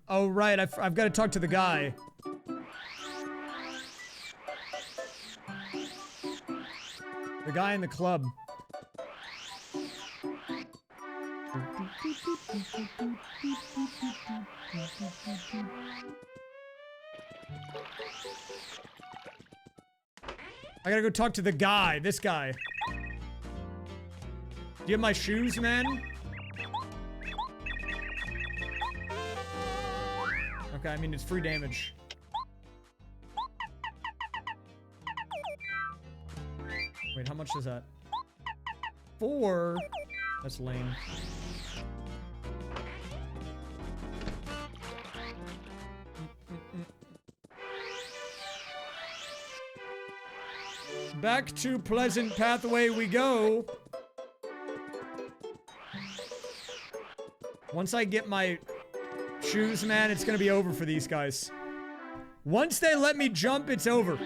Oh right, I've got to talk to the guy. The guy in the club. I gotta go talk to the guy, this guy. Do you have my shoes, man? Okay, I mean, it's free damage. Wait, how much is that? 4? That's lame. Back to Pleasant Pathway we go. Once I get my shoes, man, it's gonna be over for these guys. Once they let me jump, it's over.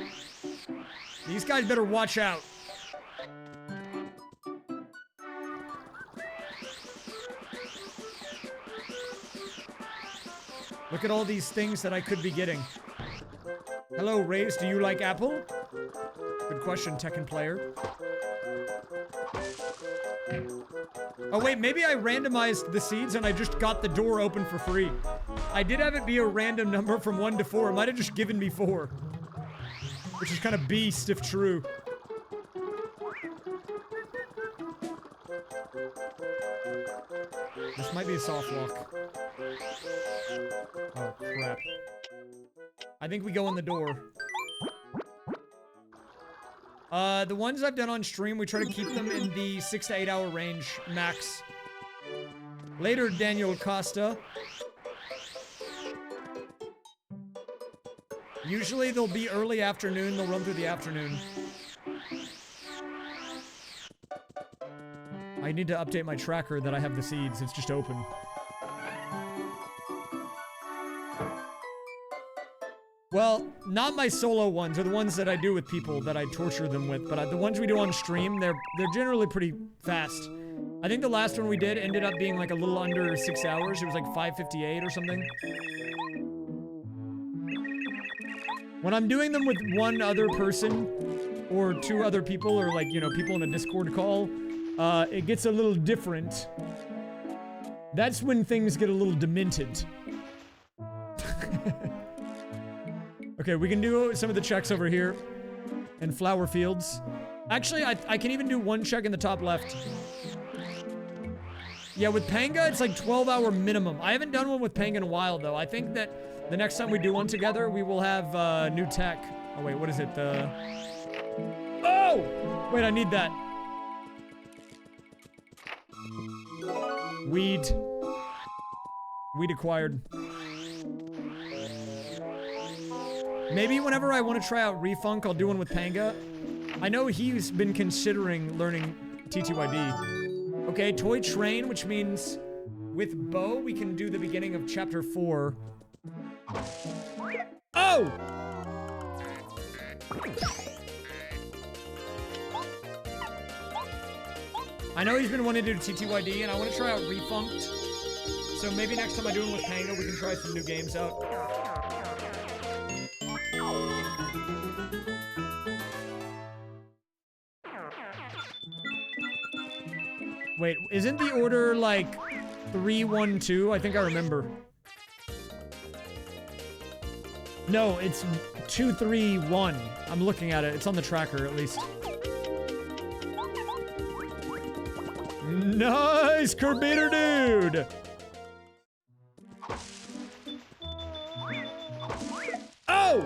These guys better watch out. Look at all these things that I could be getting. Hello, Rays. Do you like Apple? Good question, Tekken player. Oh, wait. Maybe I randomized the seeds and I just got the door open for free. I did have it be a random number from 1 to 4. It might have just given me 4. Which is kind of beast if true. This might be a soft lock. Oh, crap. I think we go in the door. The ones I've done on stream, we try to keep them in the 6 to 8 hour range, max. Later, Daniel Costa. Usually they'll be early afternoon, they'll run through the afternoon. I need to update my tracker that I have the seeds, it's just open. Well, not my solo ones, or the ones that I do with people that I torture them with, but the ones we do on stream, they're generally pretty fast. I think the last one we did ended up being like a little under 6 hours. It was like 5:58 or something. When I'm doing them with one other person, or 2 other people, or like, you know, people in a Discord call, it gets a little different. That's when things get a little demented. Okay, we can do some of the checks over here. In flower fields. Actually, I can even do one check in the top left. Yeah, with Panga, it's like 12-hour minimum. I haven't done one with Panga in a while, though. I think that the next time we do one together, we will have new tech. Oh, wait, what is it? Oh! Wait, I need that. Weed. Weed acquired. Maybe whenever I want to try out Refunk, I'll do one with Panga. I know he's been considering learning TTYD. Okay, Toy Train, which means with Bo, we can do the beginning of Chapter 4. Oh! I know he's been wanting to do TTYD, and I want to try out Refunked. So maybe next time I do one with Panga, we can try some new games out. Wait, isn't the order like 3, 1, 2? I think I remember. No, it's 2, 3, 1. I'm looking at it. It's on the tracker, at least. Nice, Kerbeater dude! Oh!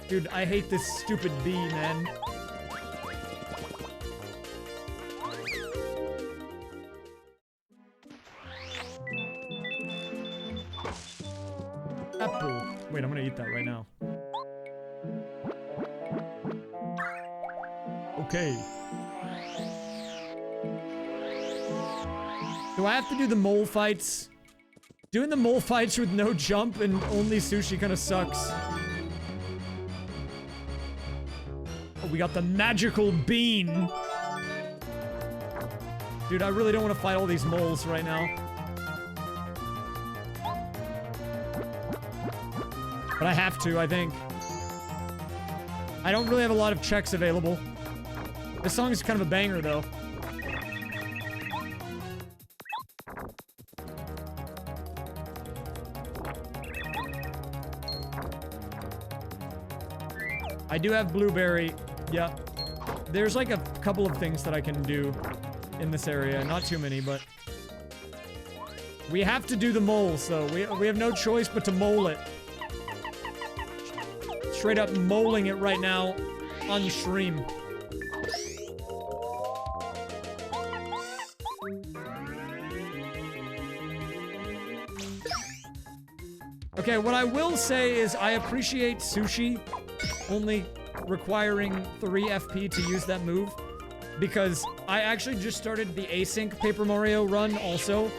Dude, I hate this stupid bee, man. Apple. Wait, I'm gonna eat that right now. Okay. Do I have to do the mole fights? Doing the mole fights with no jump and only sushi kind of sucks. Oh, we got the magical bean. Dude, I really don't want to fight all these moles right now. But I have to, I think. I don't really have a lot of checks available. This song is kind of a banger, though. I do have blueberry. Yeah. There's like a couple of things that I can do in this area. Not too many, but... we have to do the moles, though. We have no choice but to mole it. Straight up moling it right now on stream. Okay, what I will say is I appreciate sushi only requiring 3 FP to use that move, because I actually just started the async Paper Mario run also.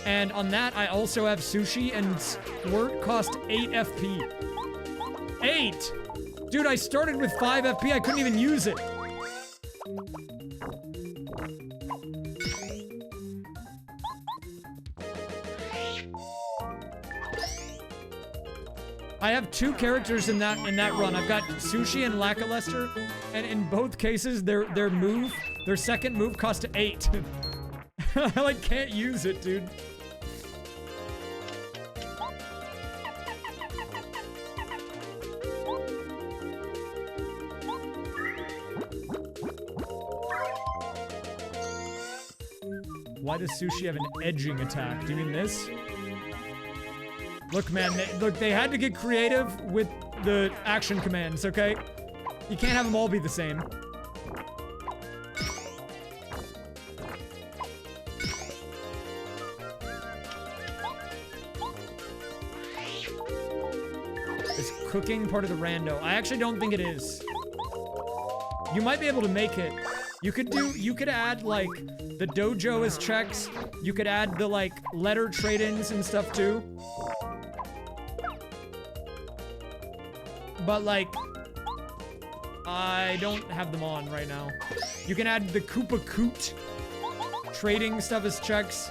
And on that, I also have sushi, and Squirt cost 8 FP. 8! Dude, I started with 5 FP, I couldn't even use it. I have 2 characters in that run. I've got Sushi and Lackluster, and in both cases, their second move cost 8. I like can't use it, dude. Why does Sushi have an edging attack? Do you mean this? Look, man, they had to get creative with the action commands, okay? You can't have them all be the same. Is cooking part of the rando? I actually don't think it is. You might be able to make it. You could add, like, the dojo as checks. You could add the, like, letter trade-ins and stuff, too. But, like, I don't have them on right now. You can add the Koopa Koot trading stuff as checks.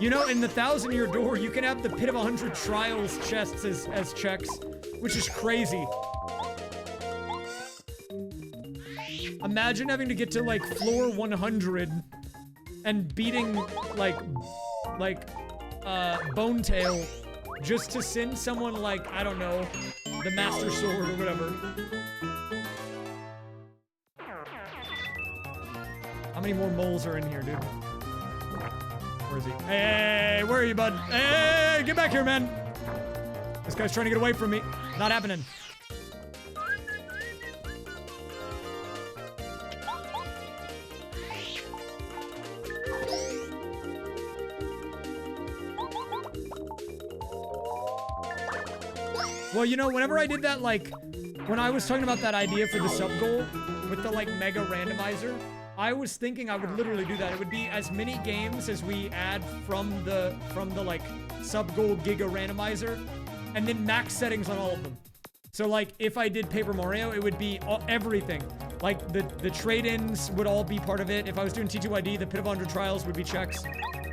You know, in the 1,000-Year Door, you can have the Pit of 100 Trials chests as checks, which is crazy. Imagine having to get to, like, floor 100 and beating, like, Bonetail just to send someone, like, I don't know, the Master Sword or whatever. How many more moles are in here, dude? Where is he? Hey, where are you, bud? Hey, get back here, man! This guy's trying to get away from me. Not happening. Well, you know, whenever I did that, like, when I was talking about that idea for the sub-goal with the, like, mega randomizer, I was thinking I would literally do that. It would be as many games as we add from the like, sub-goal giga randomizer, and then max settings on all of them. So, like, if I did Paper Mario, it would be everything. Like, the trade-ins would all be part of it. If I was doing T2ID, the Pit of 100 Trials would be checks.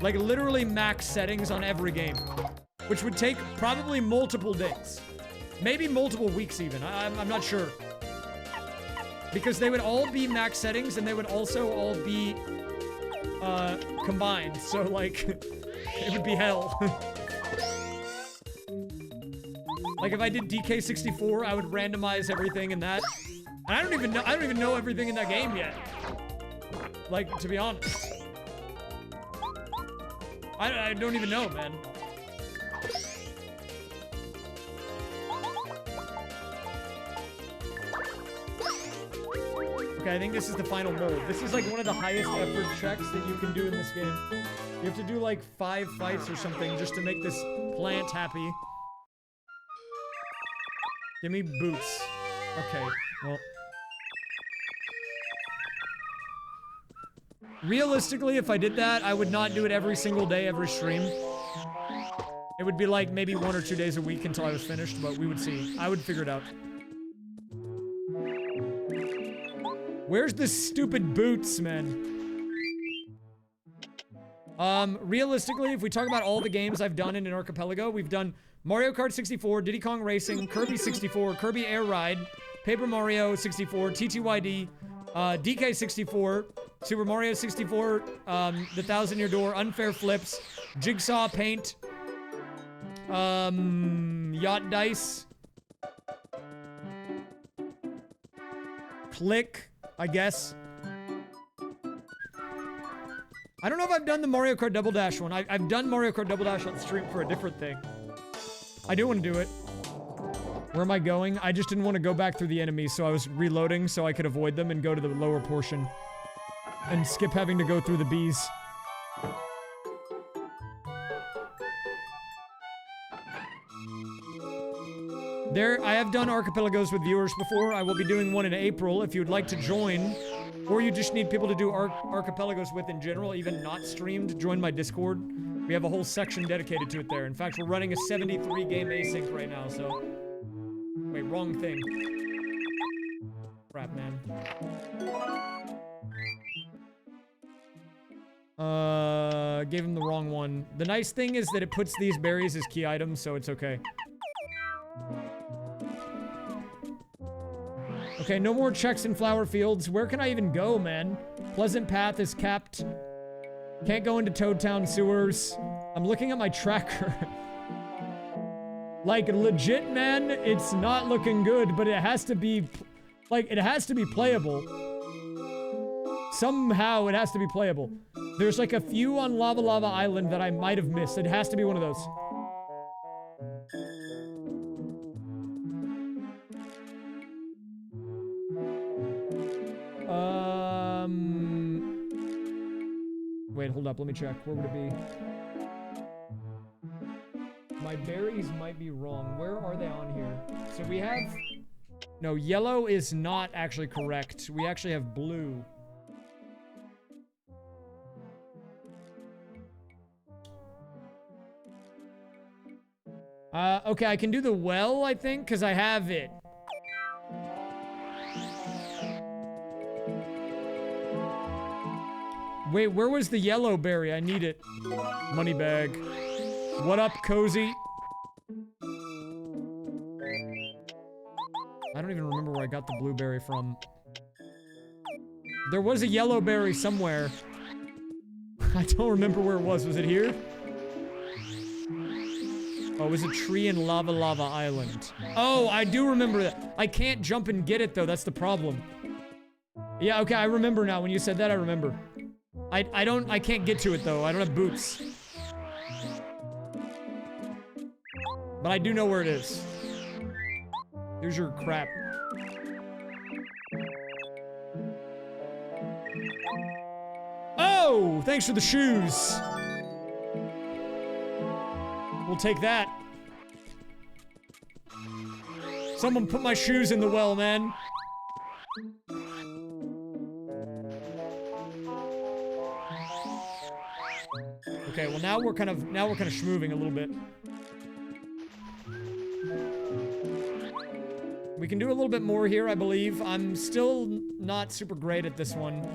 Like, literally max settings on every game, which would take probably multiple days. Maybe multiple weeks even, I'm not sure. Because they would all be max settings and they would also all be combined. So like, it would be hell. Like if I did DK64, I would randomize everything in that. And I don't even know everything in that game yet. Like, to be honest. I don't even know, man. Okay, I think this is the final mold. This is like one of the highest effort checks that you can do in this game. You have to do like 5 fights or something just to make this plant happy. Give me boots. Okay, well. Realistically, if I did that, I would not do it every single day, every stream. It would be like maybe 1 or 2 days a week until I was finished, but we would see. I would figure it out. Where's the stupid boots, man? Realistically, if we talk about all the games I've done in an archipelago, we've done Mario Kart 64, Diddy Kong Racing, Kirby 64, Kirby Air Ride, Paper Mario 64, TTYD, DK 64, Super Mario 64, The 1,000-Year Door, Unfair Flips, Jigsaw Paint, Yacht Dice, Click, I guess. I don't know if I've done the Mario Kart Double Dash one. I've done Mario Kart Double Dash on stream for a different thing. I do want to do it. Where am I going? I just didn't want to go back through the enemies, so I was reloading so I could avoid them and go to the lower portion. And skip having to go through the bees. I have done archipelagos with viewers before. I will be doing one in April if you would like to join. Or you just need people to do archipelagos with in general, even not streamed. Join my Discord. We have a whole section dedicated to it there. In fact, we're running a 73 game async right now, so. Wait, wrong thing. Crap, man. Gave him the wrong one. The nice thing is that it puts these berries as key items, so it's okay. Okay, no more checks in flower fields. Where can I even go, man? Pleasant Path is capped. Can't go into Toad Town sewers. I'm looking at my tracker. Like, legit, man, it's not looking good, but it has to be, like, it has to be playable. Somehow, it has to be playable. There's, like, a few on Lava Lava Island that I might have missed. It has to be one of those. Wait, hold up, let me check. Where would it be? My berries might be wrong. Where are they on here? So we have... No, yellow is not actually correct. We actually have blue. Okay, I can do the well, I think, because I have it. Wait, where was the yellow berry? I need it. Money bag. What up, Cozy? I don't even remember where I got the blueberry from. There was a yellow berry somewhere. I don't remember where it was. Was it here? Oh, it was a tree in Lava Lava Island. Oh, I do remember that. I can't jump and get it, though. That's the problem. Yeah, okay, I remember now. When you said that, I remember. I can't get to it, though. I don't have boots. But I do know where it is. Here's your crap. Oh! Thanks for the shoes! We'll take that. Someone put my shoes in the well, man. Okay, well now we're kind of schmooving a little bit. We can do a little bit more here, I believe. I'm still not super great at this one.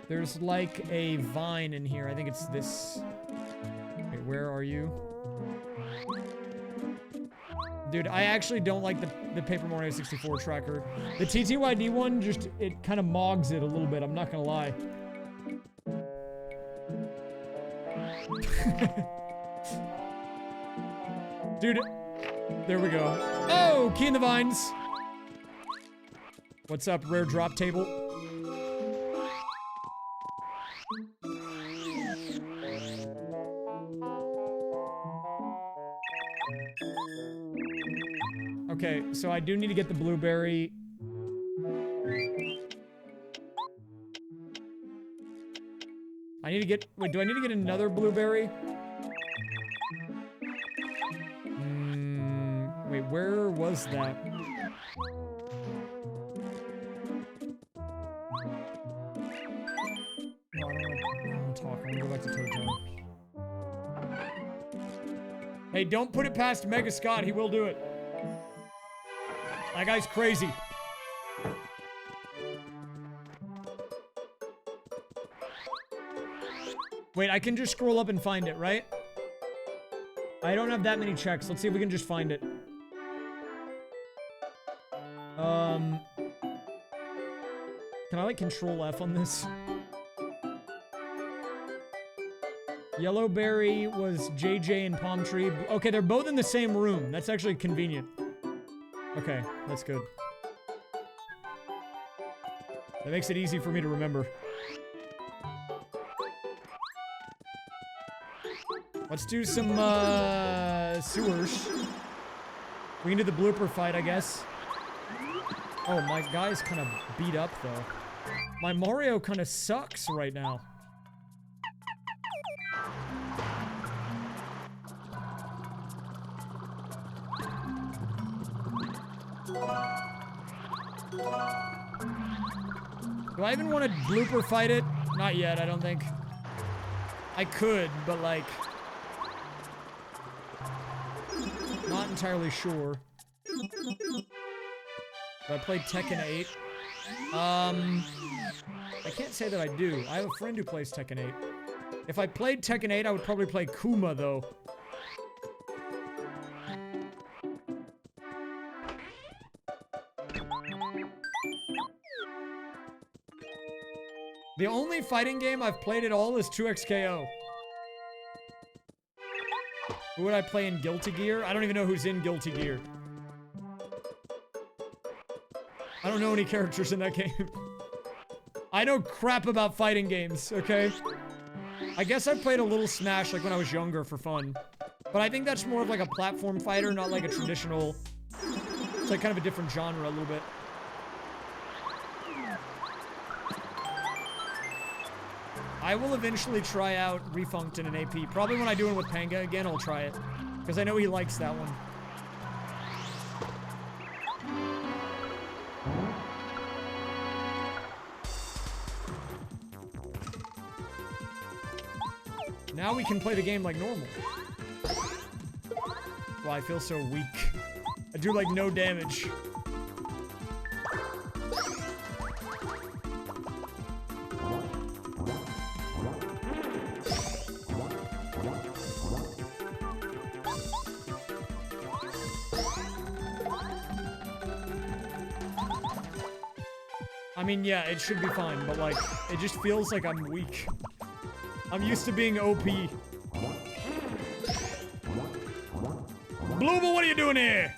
There's like a vine in here. I think it's this. Okay, where are you? Dude, I actually don't like the Paper Mario 64 tracker. The TTYD one, just, it kind of mogs it a little bit, I'm not gonna lie. Dude, there we go. Oh, key in the vines. What's up, rare drop table? Okay, so I do need to get the blueberry. I need to get... Wait, do I need to get another blueberry? Wait, where was that? No, I don't want to talk. I'm gonna go back to Toad Town. Hey, don't put it past Mega Scott. He will do it. That guy's crazy. Wait, I can just scroll up and find it, right? I don't have that many checks. Let's see if we can just find it. Can I, like, Control F on this? Yellowberry was JJ and Palm Tree. Okay, they're both in the same room. That's actually convenient. Okay, that's good. That makes it easy for me to remember. Let's do some, sewers. We can do the blooper fight, I guess. Oh, my guy's kind of beat up, though. My Mario kind of sucks right now. Do I even want to blooper fight it? Not yet, I don't think. I could, but like... Not entirely sure. But I played Tekken 8. I can't say that I do. I have a friend who plays Tekken 8. If I played Tekken 8, I would probably play Kuma, though. The only fighting game I've played at all is 2XKO. Who would I play in Guilty Gear? I don't even know who's in Guilty Gear. I don't know any characters in that game. I know crap about fighting games, okay? I guess I played a little Smash like when I was younger for fun. But I think that's more of like a platform fighter, not like a traditional... It's like kind of a different genre a little bit. I will eventually try out Refunked in an AP. Probably when I do it with Panga again, I'll try it. Because I know he likes that one. Now we can play the game like normal. Wow, I feel so weak. I do like no damage. I mean, yeah, it should be fine, but like, it just feels like I'm weak. I'm used to being OP. Bloober, what are you doing here?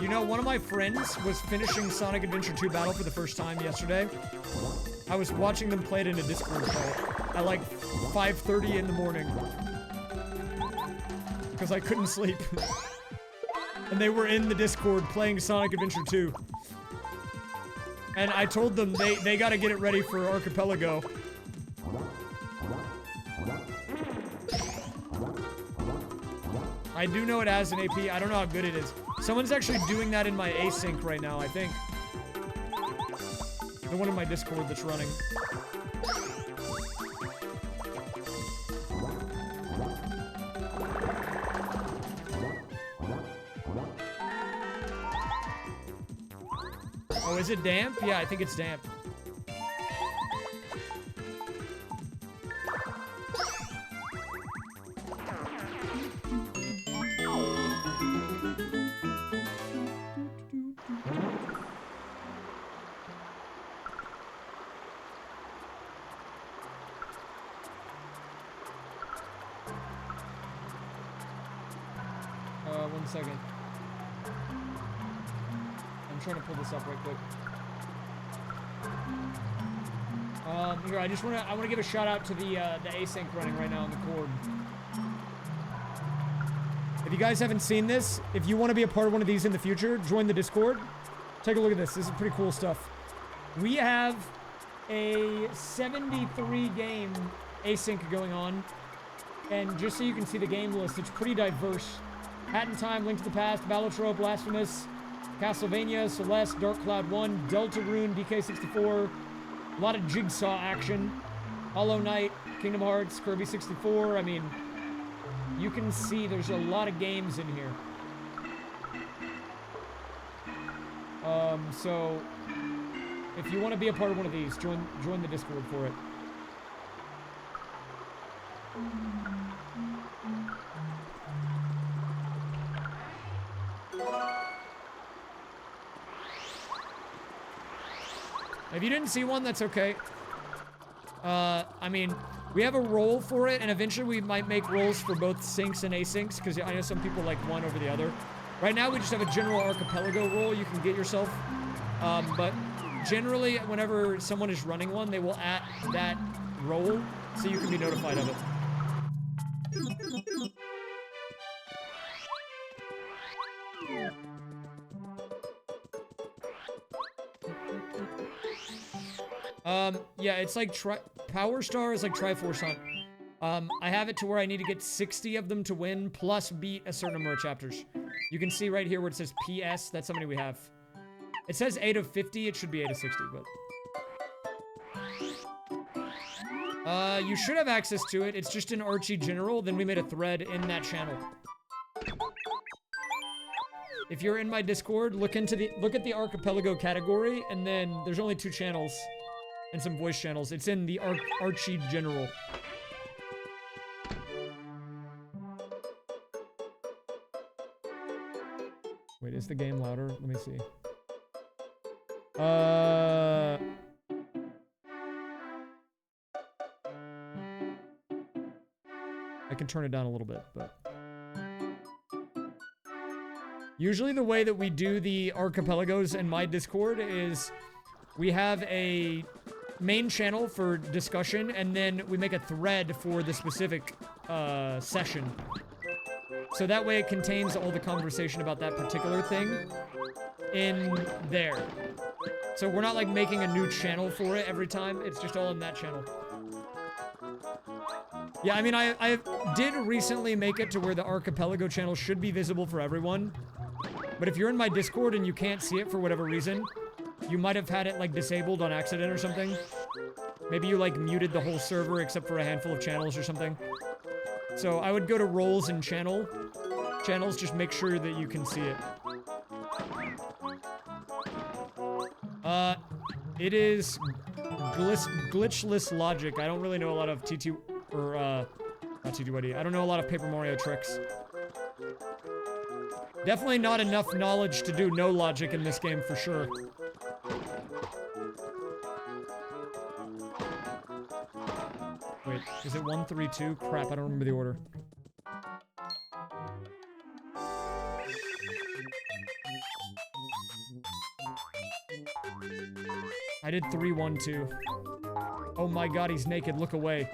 You know, one of my friends was finishing Sonic Adventure 2 Battle for the first time yesterday. I was watching them play it in a Discord call at like 5:30 in the morning. Because I couldn't sleep. And they were in the Discord playing Sonic Adventure 2. And I told them they gotta get it ready for Archipelago. I do know it has an AP. I don't know how good it is. Someone's actually doing that in my async right now, I think. The one in my Discord that's running. Oh, is it damp? Yeah, I think it's damp. One second. I'm trying to pull this up right quick. Here, I wanna give a shout out to the async running right now on the cord. If you guys haven't seen this, if you want to be a part of one of these in the future, join the Discord. Take a look at this. This is pretty cool stuff. We have a 73 game async going on, and just so you can see the game list, it's pretty diverse. Hat in Time, Link to the Past, Balatro, Blasphemous, Castlevania, Celeste, Dark Cloud 1, Deltarune, DK64, a lot of Jigsaw action, Hollow Knight, Kingdom Hearts, Kirby 64. I mean, you can see there's a lot of games in here. So if you want to be a part of one of these, join the Discord for it. If you didn't see one, that's okay. I mean, we have a role for it, and eventually we might make roles for both syncs and asyncs, because I know some people like one over the other. Right now, we just have a general archipelago role you can get yourself. But generally, whenever someone is running one, they will add that role, so you can be notified of it. Yeah, it's like Power Star is like Triforce Hunt. I have it to where I need to get 60 of them to win, plus beat a certain number of chapters. You can see right here where it says PS, that's how many we have. It says 8 of 50, it should be 8 of 60, but... You should have access to it. It's just in Archie General. Then we made a thread in that channel. If you're in my Discord, look at the archipelago category, and then there's only 2 channels and some voice channels. It's in the Archie General. Wait, is the game louder? Let me see. I can turn it down a little bit, but... Usually the way that we do the archipelagos in my Discord is we have a main channel for discussion, and then we make a thread for the specific session. So that way it contains all the conversation about that particular thing in there. So we're not like making a new channel for it every time, it's just all in that channel. Yeah, I mean, I did recently make it to where the archipelago channel should be visible for everyone. But if you're in my Discord and you can't see it for whatever reason, you might have had it like disabled on accident or something. Maybe you like muted the whole server except for a handful of channels or something. So I would go to roles and channels, just make sure that you can see it. It is glitchless logic. I don't really know a lot of TT, or not TTYD. I don't know a lot of Paper Mario tricks. Definitely not enough knowledge to do no logic in this game for sure. Wait, is it 1, 3, 2? Crap, I don't remember the order. I did 3, 1, 2. Oh my god, he's naked. Look away.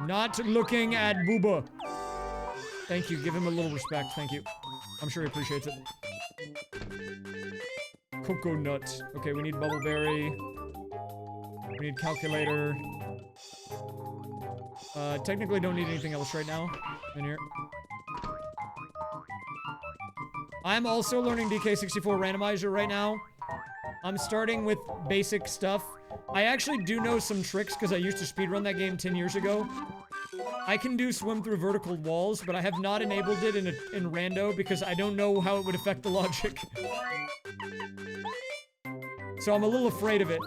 Not looking at Booba. Thank you. Give him a little respect. Thank you. I'm sure he appreciates it. Coconut. Okay, we need Bubbleberry. We need Calculator. Technically don't need anything else right now in here. I'm also learning DK64 randomizer right now. I'm starting with basic stuff. I actually do know some tricks because I used to speedrun that game 10 years ago. I can do swim through vertical walls, but I have not enabled it in rando because I don't know how it would affect the logic. So I'm a little afraid of it.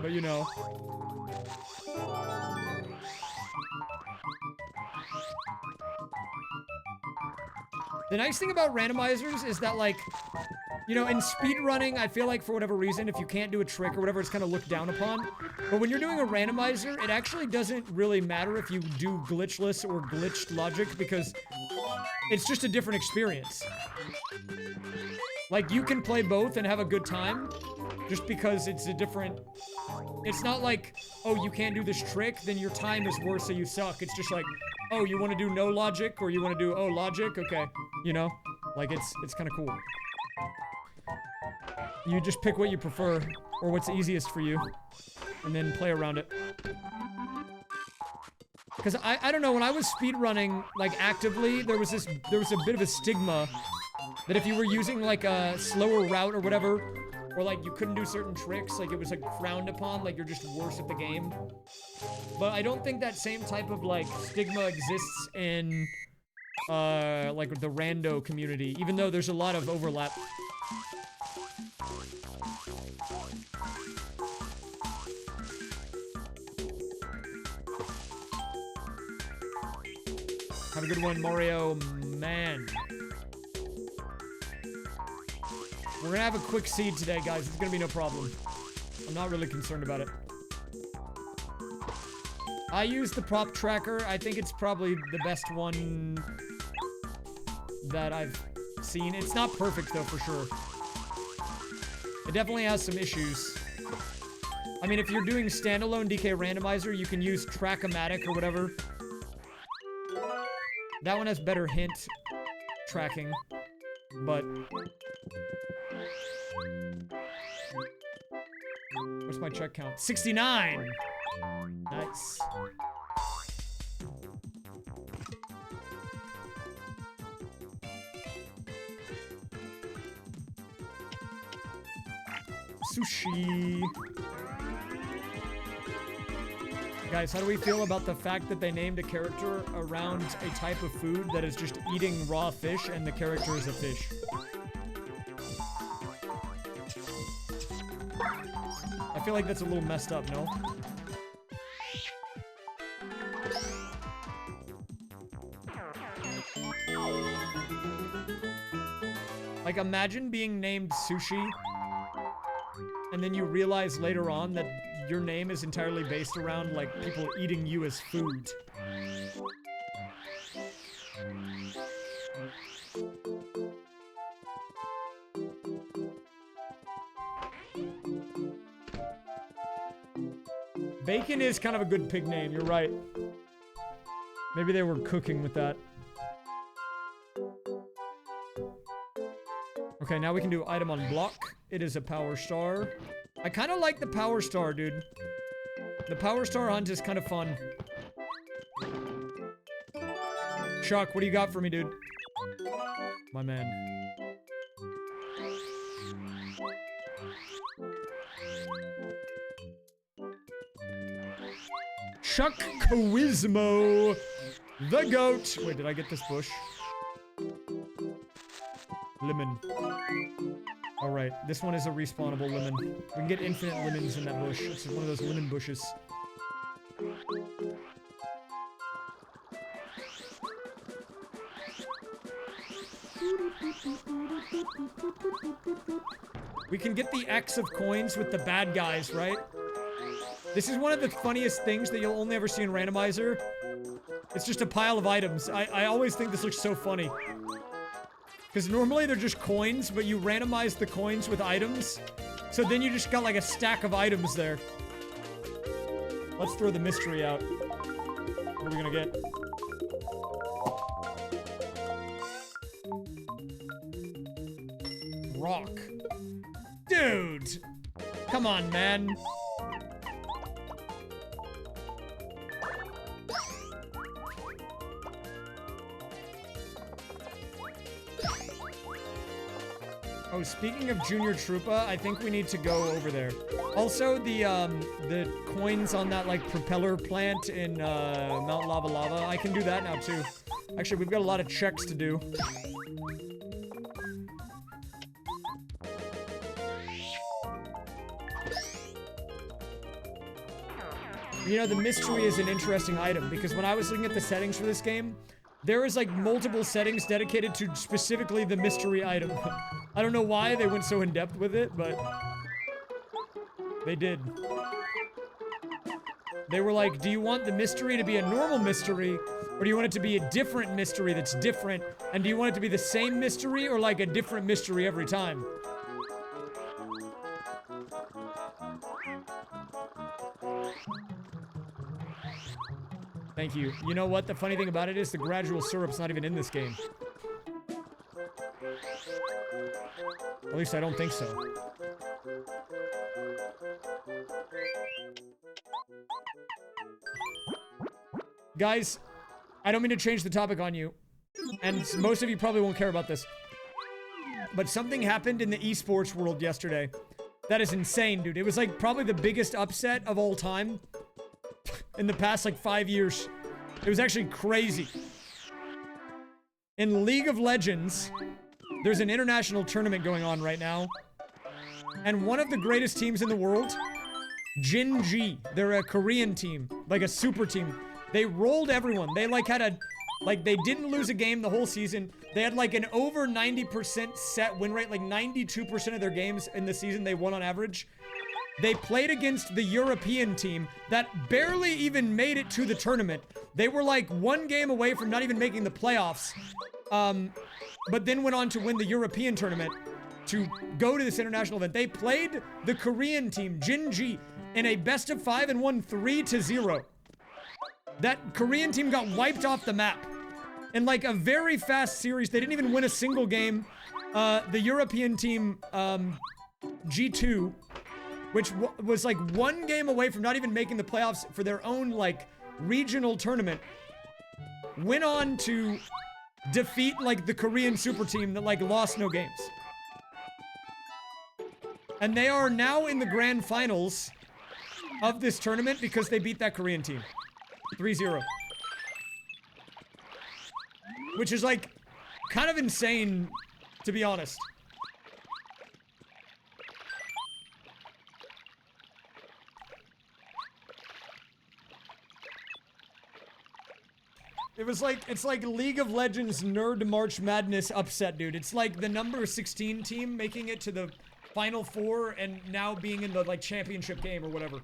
But you know. The nice thing about randomizers is that, like, you know, in speedrunning, I feel like for whatever reason, if you can't do a trick or whatever, it's kind of looked down upon. But when you're doing a randomizer, it actually doesn't really matter if you do glitchless or glitched logic because it's just a different experience. Like, you can play both and have a good time just because it's a different... It's not like, oh, you can't do this trick, then your time is worse, so you suck. It's just like, oh, you want to do no logic, or you want to do, oh, logic? Okay. You know? Like, it's kind of cool. You just pick what you prefer, or what's easiest for you, and then play around it. Because I don't know, when I was speedrunning, like, actively, there was a bit of a stigma that if you were using, like, a slower route or whatever, or, like, you couldn't do certain tricks, like, it was, like, frowned upon, like, you're just worse at the game. But I don't think that same type of, like, stigma exists in, like, the rando community, even though there's a lot of overlap. Have a good one, Mario. Man. We're gonna have a quick seed today, guys. It's gonna be no problem. I'm not really concerned about it. I use the prop tracker. I think it's probably the best one that I've seen. It's not perfect, though, for sure. It definitely has some issues. I mean, if you're doing standalone DK randomizer, you can use Track-O-Matic or whatever. That one has better hint tracking, but... What's my check count? 69! Nice. sushi. Guys, how do we feel about the fact that they named a character around a type of food that is just eating raw fish and the character is a fish? I feel like that's a little messed up, no? Like, imagine being named Sushi, and then you realize later on that your name is entirely based around, like, people eating you as food. Bacon is kind of a good pig name, you're right. Maybe they were cooking with that. Okay, now we can do item on block. It is a power star. I kind of like the power star, dude. The power star hunt is kind of fun. Chuck, what do you got for me, dude? My man. Chuck Quizmo, the goat. Wait, did I get this bush? Lemon. Alright, this one is a respawnable lemon. We can get infinite lemons in that bush. It's one of those lemon bushes. We can get the X of coins with the bad guys, right? This is one of the funniest things that you'll only ever see in Randomizer. It's just a pile of items. I always think this looks so funny. Because normally they're just coins, but you randomize the coins with items. So then you just got like a stack of items there. Let's throw the mystery out. What are we gonna get? Rock. Dude! Come on, man. Oh, speaking of Junior Troopa, I think we need to go over there. Also, the coins on that, like, propeller plant in, Mount Lava Lava, I can do that now, too. Actually, we've got a lot of checks to do. You know, the mystery is an interesting item, because when I was looking at the settings for this game, there is, like, multiple settings dedicated to specifically the mystery item. I don't know why they went so in-depth with it, but they did. They were like, do you want the mystery to be a normal mystery, or do you want it to be a different mystery that's different? And do you want it to be the same mystery, or like a different mystery every time? Thank you. You know what? The funny thing about it is the gradual syrup's not even in this game. At least I don't think so. Guys, I don't mean to change the topic on you, and most of you probably won't care about this, but something happened in the esports world yesterday. That is insane, dude. It was like probably the biggest upset of all time in the past like 5 years. It was actually crazy. In League of Legends, there's an international tournament going on right now, and one of the greatest teams in the world, Jin-Ji, they're a Korean team, like a super team. They rolled everyone. They like had a, like they didn't lose a game the whole season. They had like an over 90% set win rate, like 92% of their games in the season they won on average. They played against the European team that barely even made it to the tournament. They were like one game away from not even making the playoffs. But then went on to win the European tournament to go to this international event. They played the Korean team, Jin-Ji, in a best of 5 and won 3-0. That Korean team got wiped off the map. In like a very fast series, they didn't even win a single game. The European team, G2, which was like one game away from not even making the playoffs for their own like regional tournament, went on to defeat like the Korean super team that like lost no games. And they are now in the grand finals of this tournament because they beat that Korean team. 3-0. Which is like kind of insane, to be honest. It was like, it's like League of Legends Nerd March Madness upset, dude. It's like the number 16 team making it to the Final Four and now being in the, like, championship game or whatever.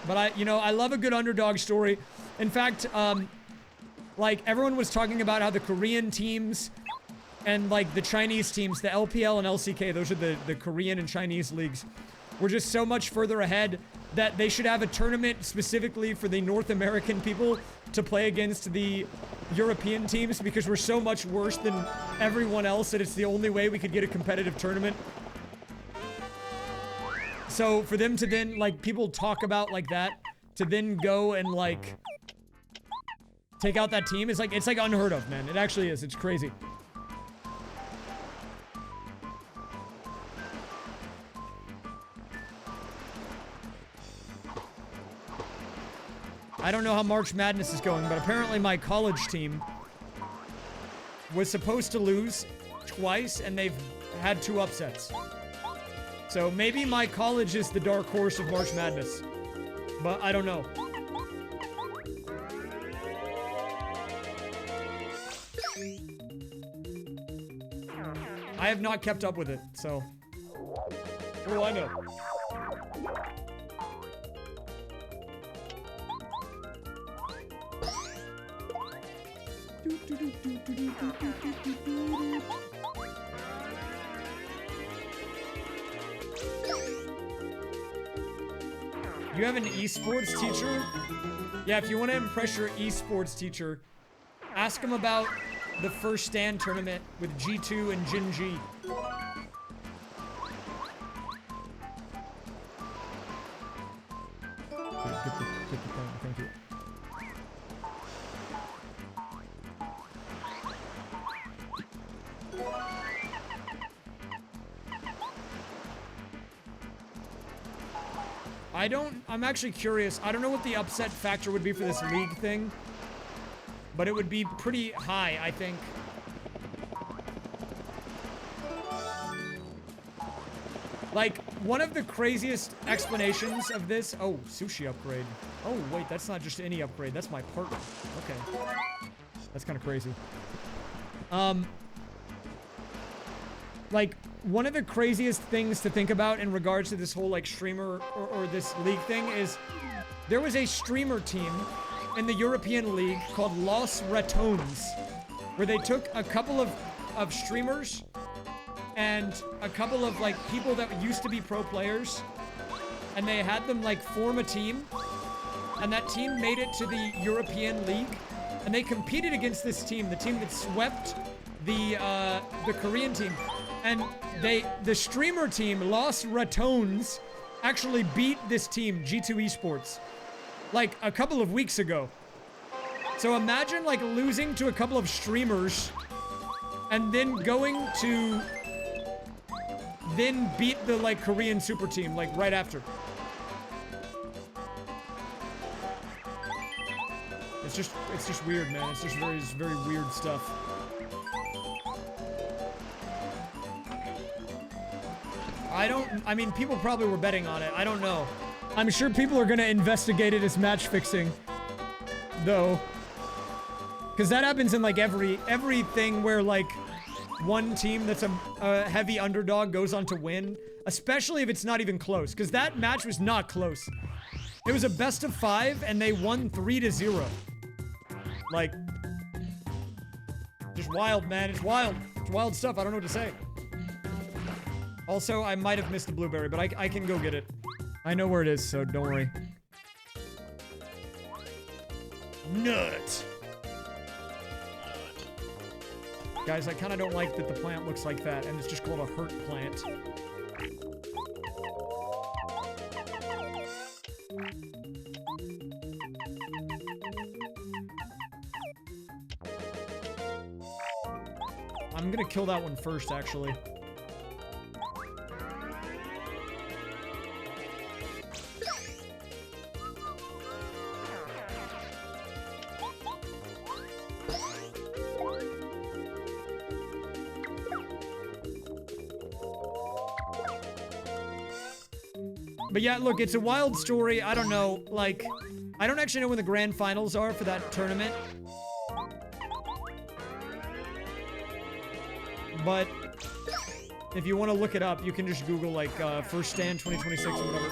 But I love a good underdog story. In fact, like, everyone was talking about how the Korean teams and, like, the Chinese teams, the LPL and LCK, those are the Korean and Chinese leagues, were just so much further ahead that they should have a tournament specifically for the North American people to play against the European teams because we're so much worse than everyone else that it's the only way we could get a competitive tournament. So for them to then, like, people talk about like that, to then go and, like, take out that team, it's like unheard of, man. It actually is. It's crazy. I don't know how March Madness is going, but apparently my college team was supposed to lose twice, and they've had 2 upsets. So maybe my college is the dark horse of March Madness, but I don't know. I have not kept up with it, so what do I know? You have an esports teacher? Yeah, if you want to impress your esports teacher, ask him about the first stand tournament with G2 and Jin G. Get the thing, thank you. I'm actually curious. I don't know what the upset factor would be for this league thing, but it would be pretty high, I think. Like, one of the craziest explanations of this... Oh, sushi upgrade. Oh, wait, that's not just any upgrade. That's my partner. Okay. That's kind of crazy. Like, one of the craziest things to think about in regards to this whole, like, streamer or this league thing is there was a streamer team in the European League called Los Ratones, where they took a couple of streamers and a couple of, like, people that used to be pro players, and they had them, like, form a team, and that team made it to the European League, and they competed against this team, the team that swept the Korean team. And the streamer team, Los Ratones, actually beat this team, G2 Esports, like a couple of weeks ago. So imagine, like, losing to a couple of streamers and then going to then beat the, like, Korean super team, like, right after. It's just weird, man. It's just very weird stuff. I mean, people probably were betting on it. I don't know. I'm sure people are gonna investigate it as match fixing, though. Because that happens in, like, everything where, like, one team that's a heavy underdog goes on to win. Especially if it's not even close. Because that match was not close. It was a best of 5, and they won 3-0. Like, just wild, man. It's wild. It's wild stuff. I don't know what to say. Also, I might have missed the blueberry, but I can go get it. I know where it is, so don't worry. Nut! Guys, I kind of don't like that the plant looks like that, and it's just called a hurt plant. I'm gonna kill that one first, actually. But yeah, look, it's a wild story. I don't know, like, I don't actually know when the grand finals are for that tournament. But if you want to look it up, you can just Google, like, First Stand 2026 or whatever.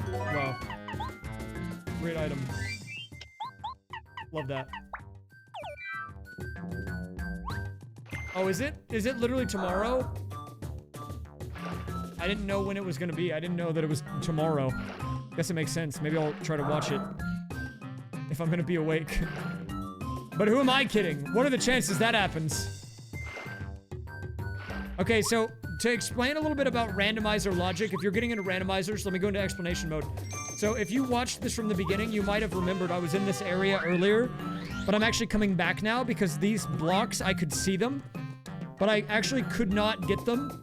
Wow. Great item. Love that. Oh, is it? Is it literally tomorrow? I didn't know when it was gonna be. I didn't know that it was tomorrow. Guess it makes sense. Maybe I'll try to watch it if I'm gonna be awake. But who am I kidding? What are the chances that happens? Okay, so to explain a little bit about randomizer logic, if you're getting into randomizers, let me go into explanation mode. So if you watched this from the beginning, you might have remembered I was in this area earlier, but I'm actually coming back now because these blocks, I could see them, but I actually could not get them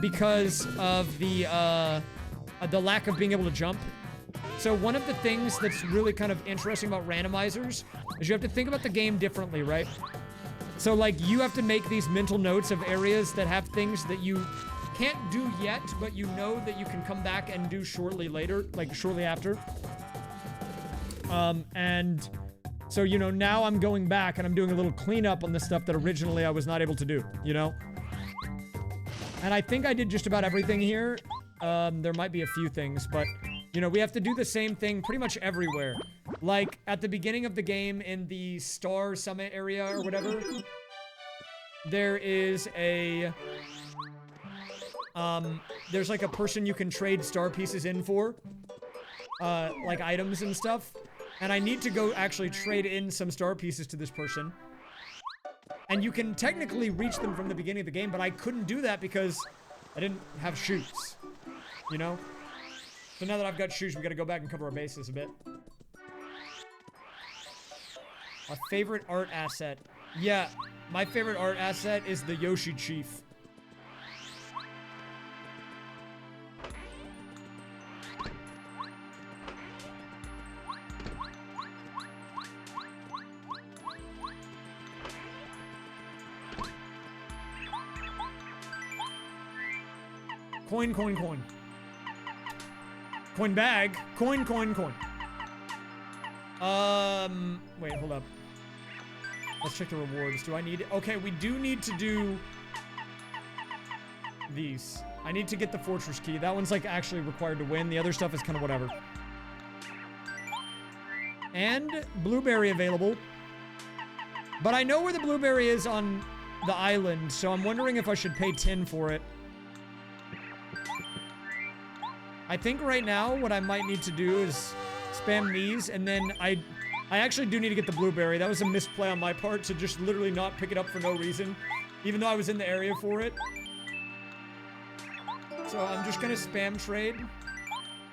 because of the lack of being able to jump. So one of the things that's really kind of interesting about randomizers is you have to think about the game differently, right? So like you have to make these mental notes of areas that have things that you can't do yet, but you know that you can come back and do shortly later, like shortly after. And so, you know, now I'm going back and I'm doing a little cleanup on the stuff that originally I was not able to do, you know? And I think I did just about everything here. There might be a few things, but, you know, we have to do the same thing pretty much everywhere. Like, at the beginning of the game in the Star Summit area or whatever, there is a... there's like a person you can trade star pieces in for. Like items and stuff. And I need to go actually trade in some star pieces to this person. And you can technically reach them from the beginning of the game, but I couldn't do that because I didn't have shoes. You know? So now that I've got shoes, we gotta go back and cover our bases a bit. My favorite art asset. Yeah, my favorite art asset is the Yoshi Chief. Coin, coin, coin. Coin bag. Coin, coin, coin. Wait, hold up. Let's check the rewards. Do I need... Okay, we do need to do... these. I need to get the fortress key. That one's, like, actually required to win. The other stuff is kind of whatever. And blueberry available. But I know where the blueberry is on the island, so I'm wondering if I should pay 10 for it. I think right now what I might need to do is spam these, and then I actually do need to get the blueberry. That was a misplay on my part to just literally not pick it up for no reason, even though I was in the area for it. So I'm just gonna spam trade.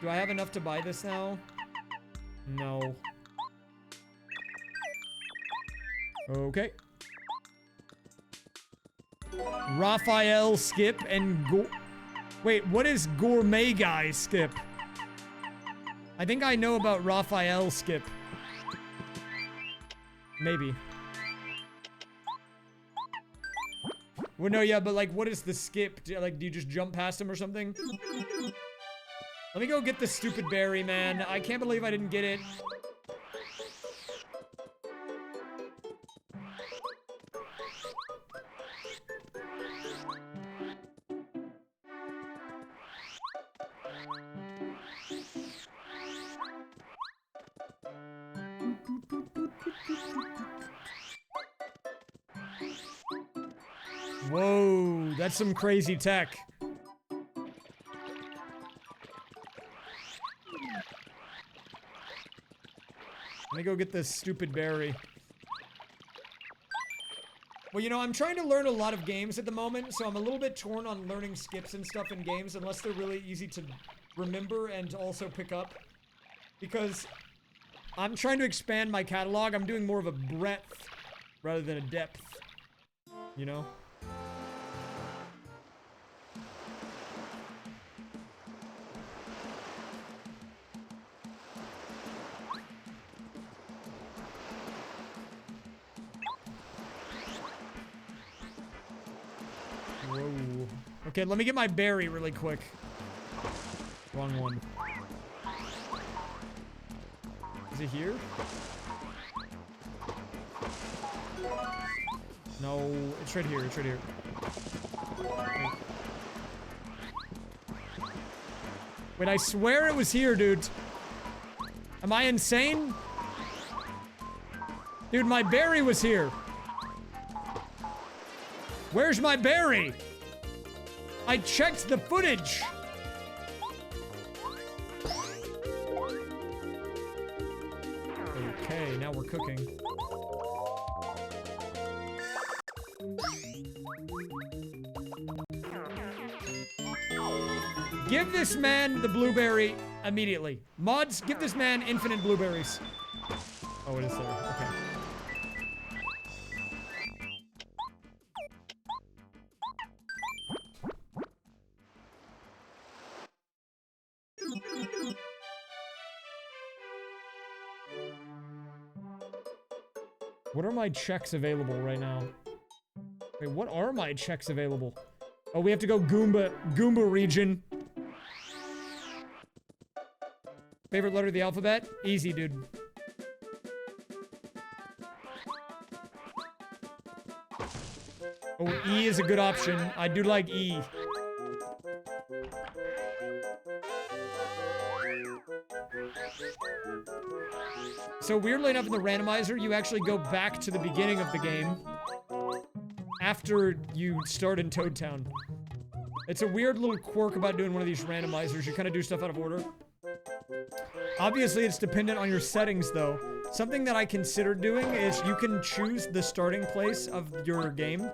Do I have enough to buy this now? No. Okay. Raphael skip and wait, what is gourmet guy skip? I think I know about Raphael skip. Maybe. Well, no, yeah, but like, what is the skip? Do you just jump past him or something? Let me go get this stupid berry, man. I can't believe I didn't get it. Whoa, that's some crazy tech. Let me go get this stupid berry. Well, you know, I'm trying to learn a lot of games at the moment, so I'm a little bit torn on learning skips and stuff in games, unless they're really easy to remember and also pick up. because I'm trying to expand my catalog. I'm doing more of a breadth rather than a depth, you know? Whoa. Okay, let me get my berry really quick. Wrong one. Is it here? No, it's right here. It's right here. Wait, I swear it was here, dude. Am I insane? Dude, my berry was here. Where's my berry? I checked the footage. Okay, now we're cooking. Give this man the blueberry immediately. Mods, give this man infinite blueberries. Oh, it is there. Okay. What are my checks available right now? Wait, what are my checks available? Oh, we have to go Goomba region. Favorite letter of the alphabet? Easy, dude. Oh, E is a good option. I do like E. So weirdly enough, in the randomizer, you actually go back to the beginning of the game after you start in Toad Town. It's a weird little quirk about doing one of these randomizers. You kind of do stuff out of order. Obviously, it's dependent on your settings, though. Something that I considered doing is you can choose the starting place of your game.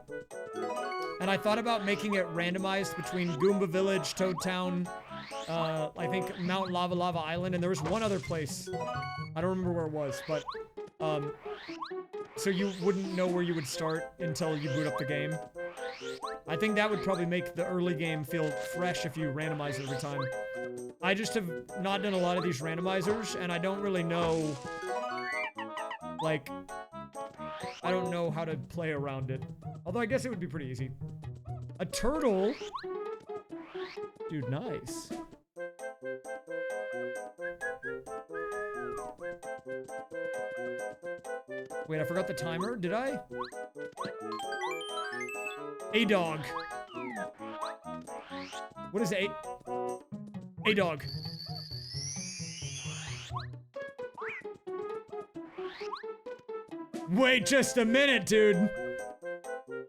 And I thought about making it randomized between Goomba Village, Toad Town, I think Mount Lava Lava Island, and there was one other place. I don't remember where it was, but, so you wouldn't know where you would start until you boot up the game. I think that would probably make the early game feel fresh if you randomize it every time. I just have not done a lot of these randomizers, and I don't really know, like, I don't know how to play around it. Although I guess it would be pretty easy. A turtle? Dude, nice. Wait, I forgot the timer, did I? A dog. What is a dog? Wait just a minute, dude.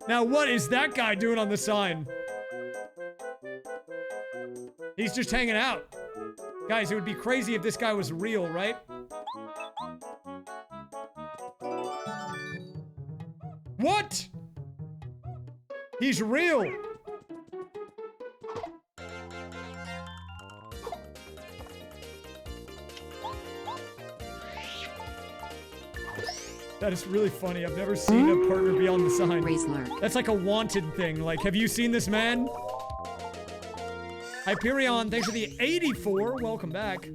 Now what is that guy doing on the sign? He's just hanging out. Guys, it would be crazy if this guy was real, right? What? He's real. That is really funny. I've never seen a partner be on the sign. That's like a wanted thing. Like, have you seen this man? Hyperion, thanks for the 84. Welcome back.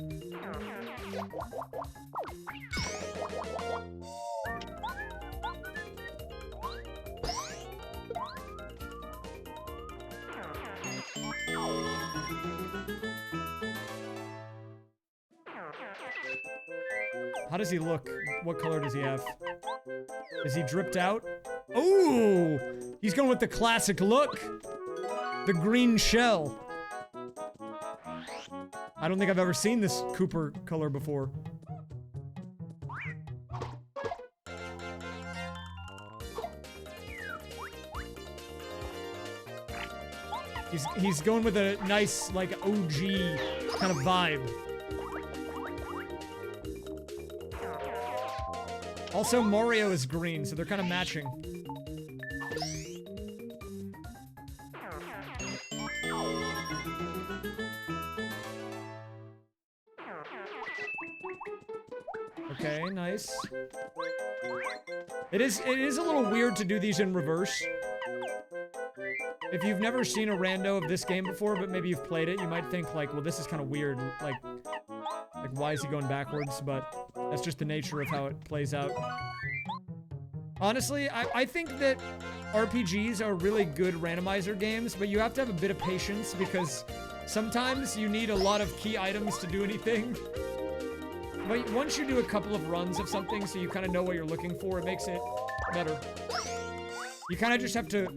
How does he look? What color does he have? Is he dripped out? Ooh! He's going with the classic look. The green shell. I don't think I've ever seen this Cooper color before. He's going with a nice, like, OG kind of vibe. Also, Mario is green, so they're kind of matching. Okay, nice. It is a little weird to do these in reverse. If you've never seen a rando of this game before, but maybe you've played it, you might think like, well, this is kind of weird. Like why is he going backwards? But that's just the nature of how it plays out. Honestly, I think that RPGs are really good randomizer games, but you have to have a bit of patience because sometimes you need a lot of key items to do anything. But once you do a couple of runs of something so you kind of know what you're looking for, it makes it better. You kind of just have to,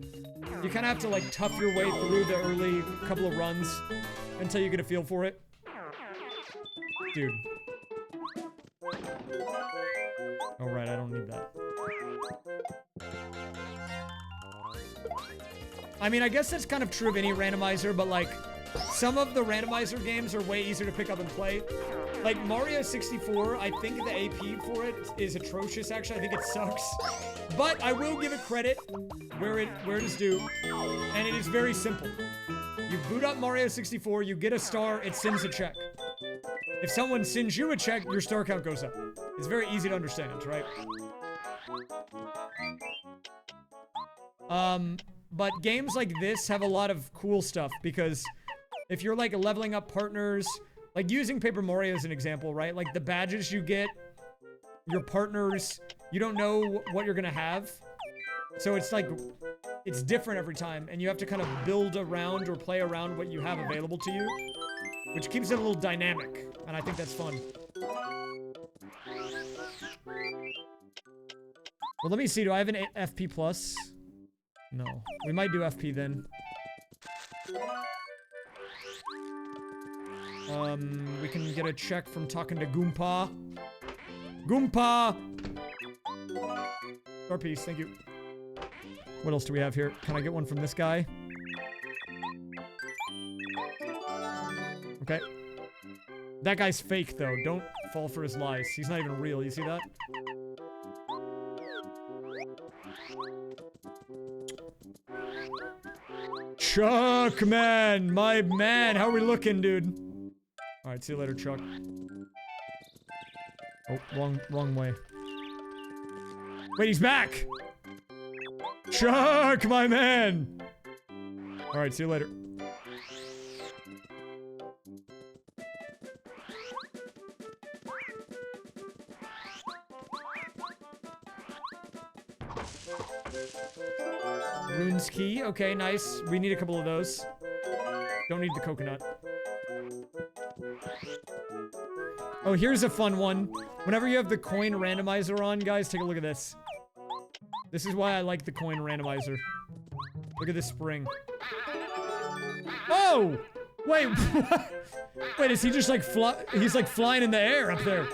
like tough your way through the early couple of runs until you get a feel for it. Dude. Oh, right, I don't need that. I mean, I guess that's kind of true of any randomizer, but like, some of the randomizer games are way easier to pick up and play. Like Mario 64, I think the AP for it is atrocious, actually. I think it sucks. But I will give it credit where it is due. And it is very simple. You boot up Mario 64, you get a star, it sends a check. If someone sends you a check, your star count goes up. It's very easy to understand, right? But games like this have a lot of cool stuff because if you're like leveling up partners, like using Paper Mario as an example, right? Like the badges you get, your partners, you don't know what you're gonna have. So it's like, it's different every time and you have to kind of build around or play around what you have available to you, which keeps it a little dynamic. And I think that's fun. Well, let me see. Do I have an FP plus? No. We might do FP then. We can get a check from talking to Goompa. Goompa! Star piece, thank you. What else do we have here? Can I get one from this guy? Okay. That guy's fake, though. Don't fall for his lies. He's not even real. You see that? Chuck, man! My man! How are we looking, dude? Alright, see you later, Chuck. Oh, wrong way. Wait, he's back! Chuck, my man! Alright, see you later. Rune's key. Okay, nice. We need a couple of those. Don't need the coconut. Oh, here's a fun one. Whenever you have the coin randomizer on, guys, take a look at this. This is why I like the coin randomizer. Look at this spring. Oh! Wait, what? Wait, is he just like he's like flying in the air up there.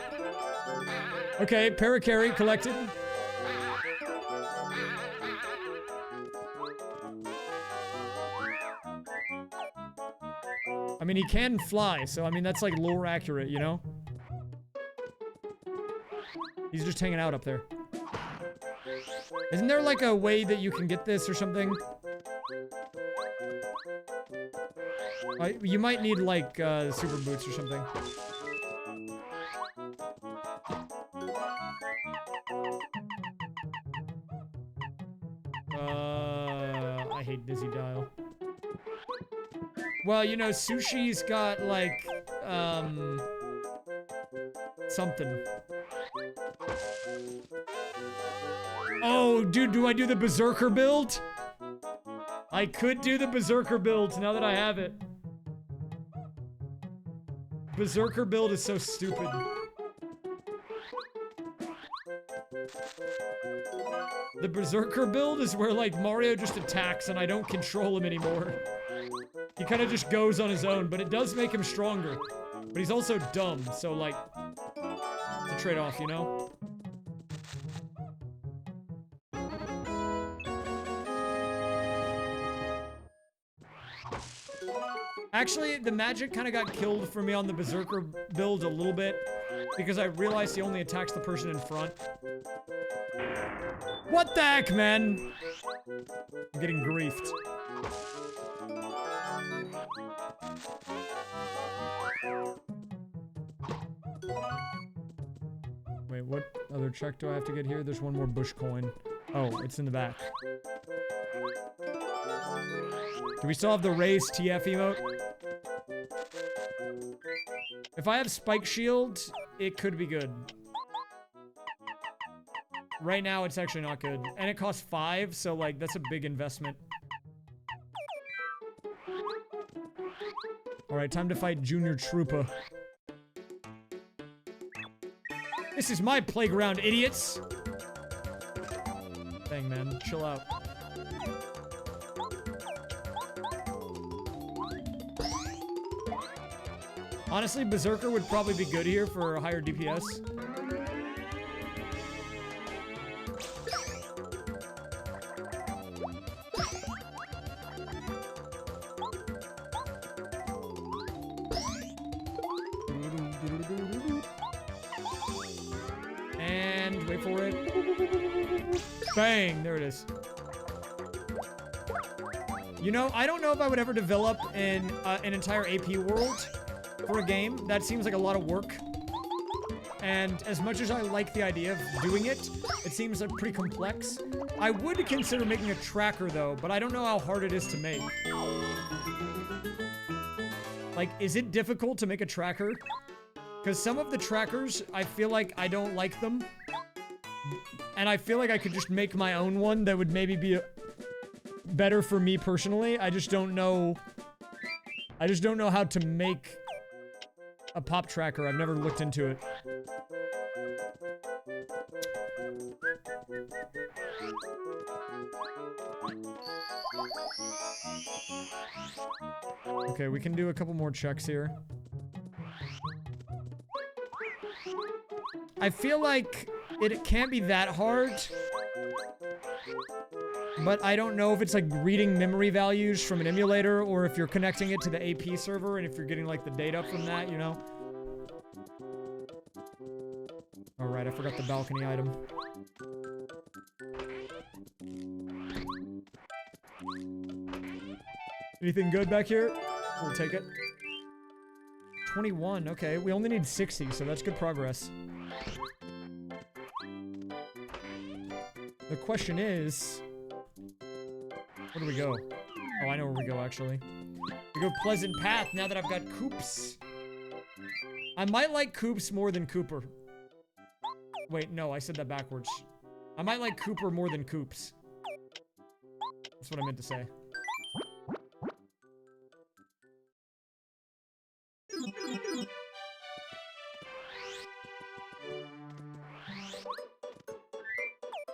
Okay, Paracarry collected. I mean, he can fly, so I mean, that's like lore accurate, you know? He's just hanging out up there. Isn't there like a way that you can get this or something? You might need like super boots or something. I hate Dizzy Dial. Well, you know, Sushi's got like something. Oh, dude, do I do the Berserker build? I could do the Berserker build now that I have it. Berserker build is so stupid. The Berserker build is where, like, Mario just attacks and I don't control him anymore. He kind of just goes on his own, but it does make him stronger. But he's also dumb, so, like, it's a trade-off, you know? Actually, the magic kind of got killed for me on the Berserker build a little bit, because I realized he only attacks the person in front. What the heck, man? I'm getting griefed. Wait, what other check do I have to get here? There's one more bush coin. Oh, it's in the back. Do we still have the raised TF emote? If I have Spike Shield, it could be good. Right now, it's actually not good. And it costs 5, so, like, that's a big investment. Alright, time to fight Junior Troopa. This is my playground, idiots! Dang, man. Chill out. Honestly, Berserker would probably be good here for a higher DPS. And wait for it. Bang! There it is. You know, I don't know if I would ever develop an entire AP world for a game. That seems like a lot of work. And as much as I like the idea of doing it, it seems like pretty complex. I would consider making a tracker though, but I don't know how hard it is to make. Like, is it difficult to make a tracker? Because some of the trackers, I feel like I don't like them. And I feel like I could just make my own one that would maybe be better for me personally. I just don't know. I just don't know how to make a pop tracker. I've never looked into it. Okay, we can do a couple more checks here. I feel like it can't be that hard. But I don't know if it's like reading memory values from an emulator or if you're connecting it to the AP server and if you're getting like the data from that, you know? Alright, I forgot the balcony item. Anything good back here? We'll take it. 21, okay. We only need 60, so that's good progress. The question is... where do we go? Oh, I know where we go, actually. We go Pleasant Path now that I've got Coops. I might like Coops more than Cooper. Wait, no, I said that backwards. I might like Cooper more than Coops. That's what I meant to say.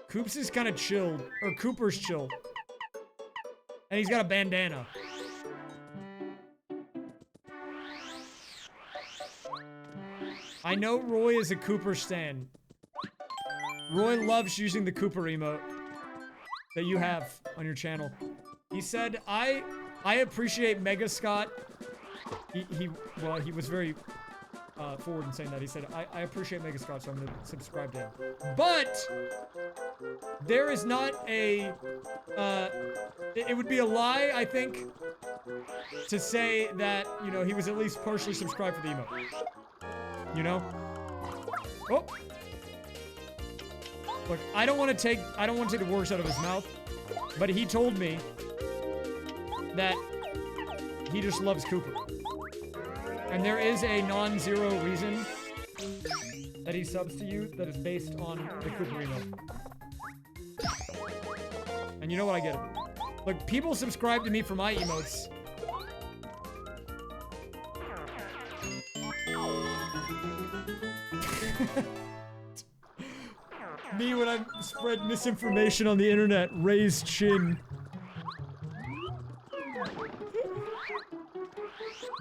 Coops is kind of chill. Or Cooper's chill. And he's got a bandana. I know Roy is a Cooper stan. Roy loves using the Cooper emote that you have on your channel. He said, I appreciate Mega Scott. He was very forward in saying that. He said, I appreciate Mega Scott, so I'm gonna subscribe to him. But there is not a it would be a lie, I think, to say that, you know, he was at least partially subscribed for the emote. You know? Oh! Look, I don't want to take the words out of his mouth, but he told me that he just loves Cooper. And there is a non-zero reason that he subs to you that is based on the Cooper emote. And you know what? I get it. Look, people subscribe to me for my emotes. Me when I spread misinformation on the internet, raised chin.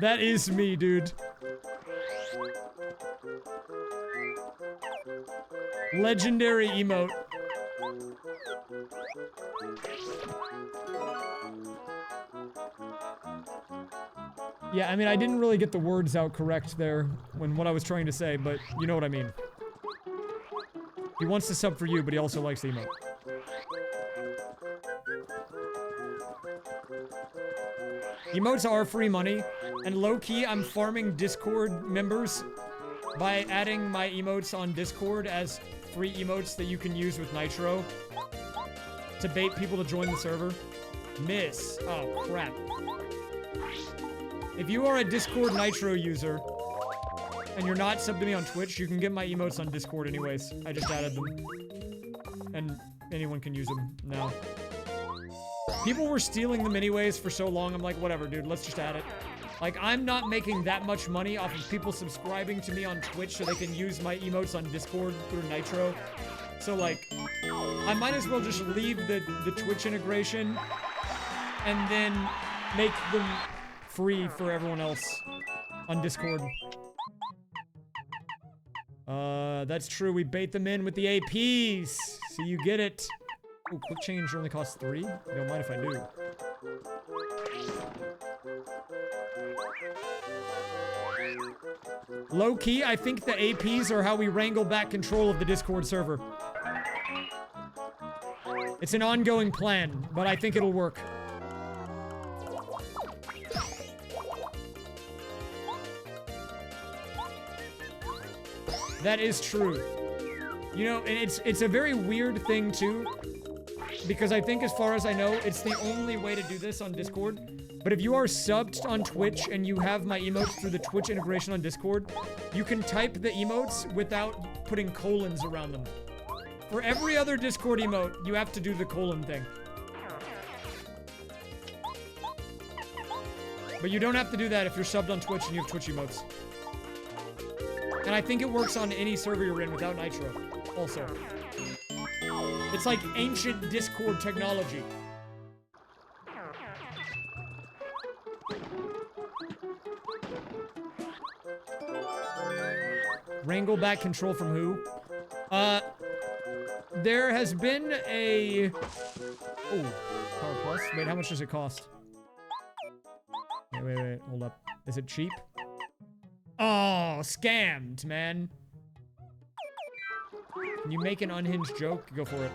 That is me, dude. Legendary emote. Yeah, I mean, I didn't really get the words out correct there when what I was trying to say, but you know what I mean. He wants to sub for you, but he also likes the emote. Emotes are free money, and low-key, I'm farming Discord members by adding my emotes on Discord as free emotes that you can use with Nitro to bait people to join the server. Miss. Oh, crap. If you are a Discord Nitro user and you're not subbed to me on Twitch, you can get my emotes on Discord anyways. I just added them. And anyone can use them now. People were stealing them anyways for so long, I'm like, whatever, dude, let's just add it. Like, I'm not making that much money off of people subscribing to me on Twitch so they can use my emotes on Discord through Nitro. So, like, I might as well just leave the Twitch integration and then make them free for everyone else on Discord. That's true. We bait them in with the APs. So you get it. Oh, quick change only costs 3? Don't mind if I do. Low key, I think the APs are how we wrangle back control of the Discord server. It's an ongoing plan, but I think it'll work. That is true. You know, and it's a very weird thing too, because I think as far as I know, it's the only way to do this on Discord. But if you are subbed on Twitch and you have my emotes through the Twitch integration on Discord, you can type the emotes without putting colons around them. For every other Discord emote, you have to do the colon thing. But you don't have to do that if you're subbed on Twitch and you have Twitch emotes. And I think it works on any server you're in without Nitro, also. It's like ancient Discord technology. Wrangle back control from who? There has been a... Oh, Power Plus? Wait, how much does it cost? Wait, hold up. Is it cheap? Oh, scammed, man. Can you make an unhinged joke? Go for it.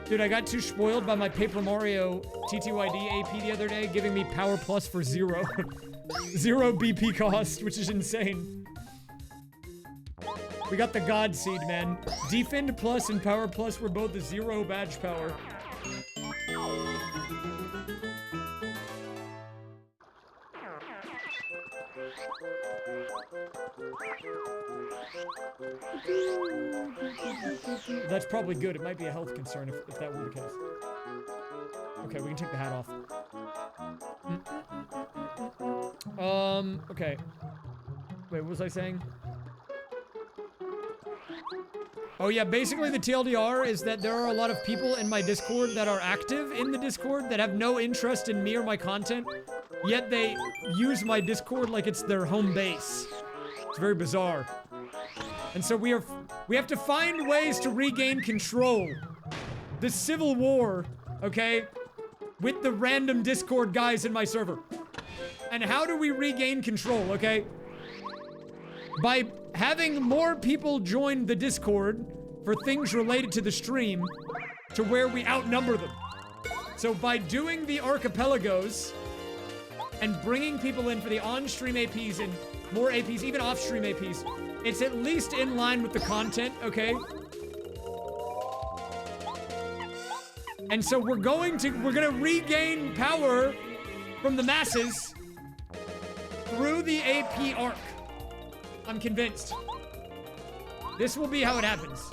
Dude, I got too spoiled by my Paper Mario TTYD AP the other day, giving me Power Plus for 0. 0 BP cost, which is insane. We got the God Seed, man. Defend Plus and Power Plus were both the 0 badge power. That's probably good. It might be a health concern if that were the case. Okay, we can take the hat off. Okay. Wait, what was I saying? Oh yeah, basically the TLDR is that there are a lot of people in my Discord that are active in the Discord that have no interest in me or my content, yet they use my Discord like it's their home base. It's very bizarre. And so we have to find ways to regain control. The civil war, okay, with the random Discord guys in my server. And how do we regain control, okay? By having more people join the Discord for things related to the stream to where we outnumber them. So by doing the archipelagos and bringing people in for the on-stream APs and more APs, even off-stream APs, it's at least in line with the content, okay? And so we're gonna regain power from the masses through the AP arc. I'm convinced. This will be how it happens.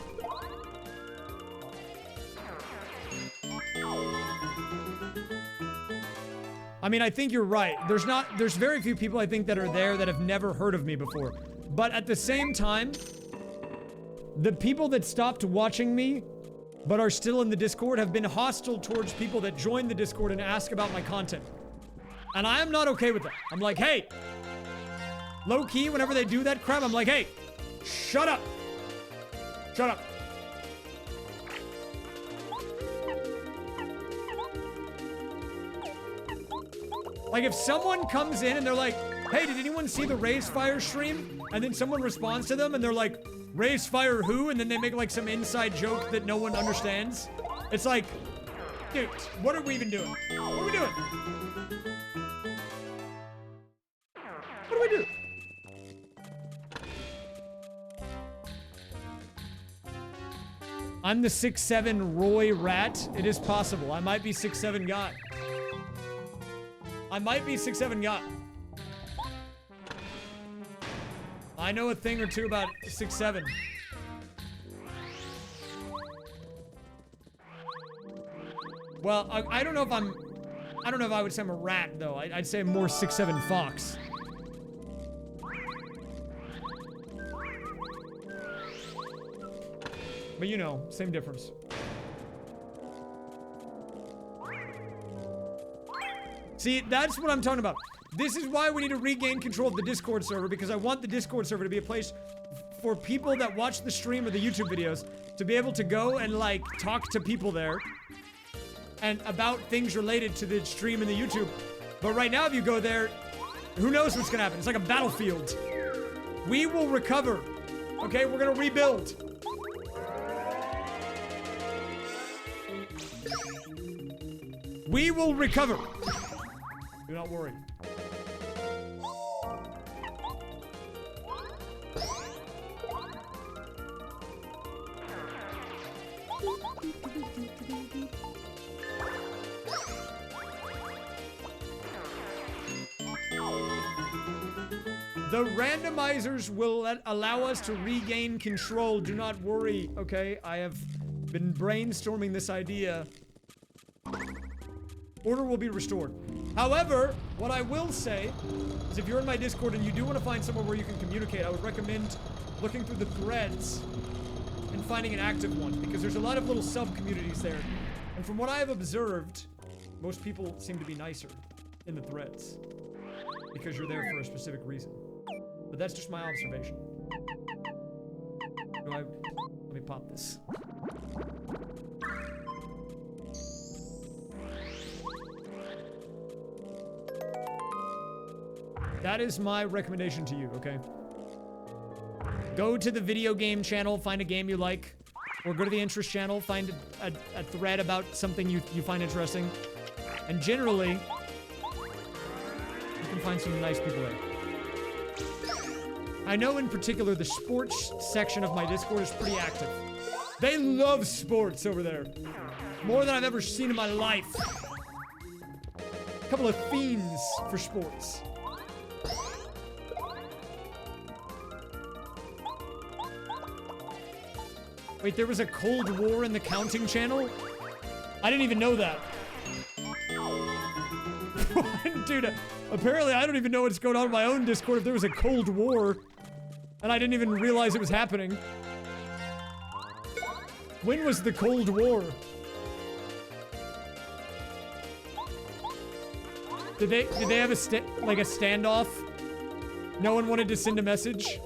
I mean, I think you're right. There's very few people I think that are there that have never heard of me before. But at the same time, the people that stopped watching me but are still in the Discord have been hostile towards people that join the Discord and ask about my content. And I am not okay with that. I'm like, hey, low key, whenever they do that crap, I'm like, hey, shut up. Shut up. Like, if someone comes in and they're like, hey, did anyone see the raysfire stream? And then someone responds to them and they're like, raysfire who? And then they make like some inside joke that no one understands. It's like, dude, what are we even doing? What are we doing? What do we do? I'm the 6'7" Roy Rat. It is possible. I might be 6'7" guy. I might be 6'7" guy. I know a thing or two about 6'7". Well, I don't know if I'm... I don't know if I would say I'm a rat, though. I'd say I'm more 6'7" fox. But you know, same difference. See, that's what I'm talking about. This is why we need to regain control of the Discord server, because I want the Discord server to be a place for people that watch the stream or the YouTube videos to be able to go and, like, talk to people there and about things related to the stream and the YouTube. But right now, if you go there, who knows what's gonna happen? It's like a battlefield. We will recover. Okay, we're gonna rebuild. We will recover. Do not worry. The randomizers will allow us to regain control. Do not worry, okay? I have been brainstorming this idea. Order will be restored. However, what I will say is if you're in my Discord and you do want to find somewhere where you can communicate, I would recommend looking through the threads and finding an active one, because there's a lot of little sub-communities there. And from what I have observed, most people seem to be nicer in the threads because you're there for a specific reason. But that's just my observation. Let me pop this. That is my recommendation to you, okay? Go to the video game channel, find a game you like, or go to the interest channel, find a thread about something you find interesting, and generally, you can find some nice people there. I know in particular the sports section of my Discord is pretty active. They love sports over there. More than I've ever seen in my life. A couple of fiends for sports. Wait, there was a Cold War in the counting channel? I didn't even know that. Dude, apparently I don't even know what's going on in my own Discord if there was a Cold War. And I didn't even realize it was happening. When was the Cold War? Did they have a standoff? No one wanted to send a message?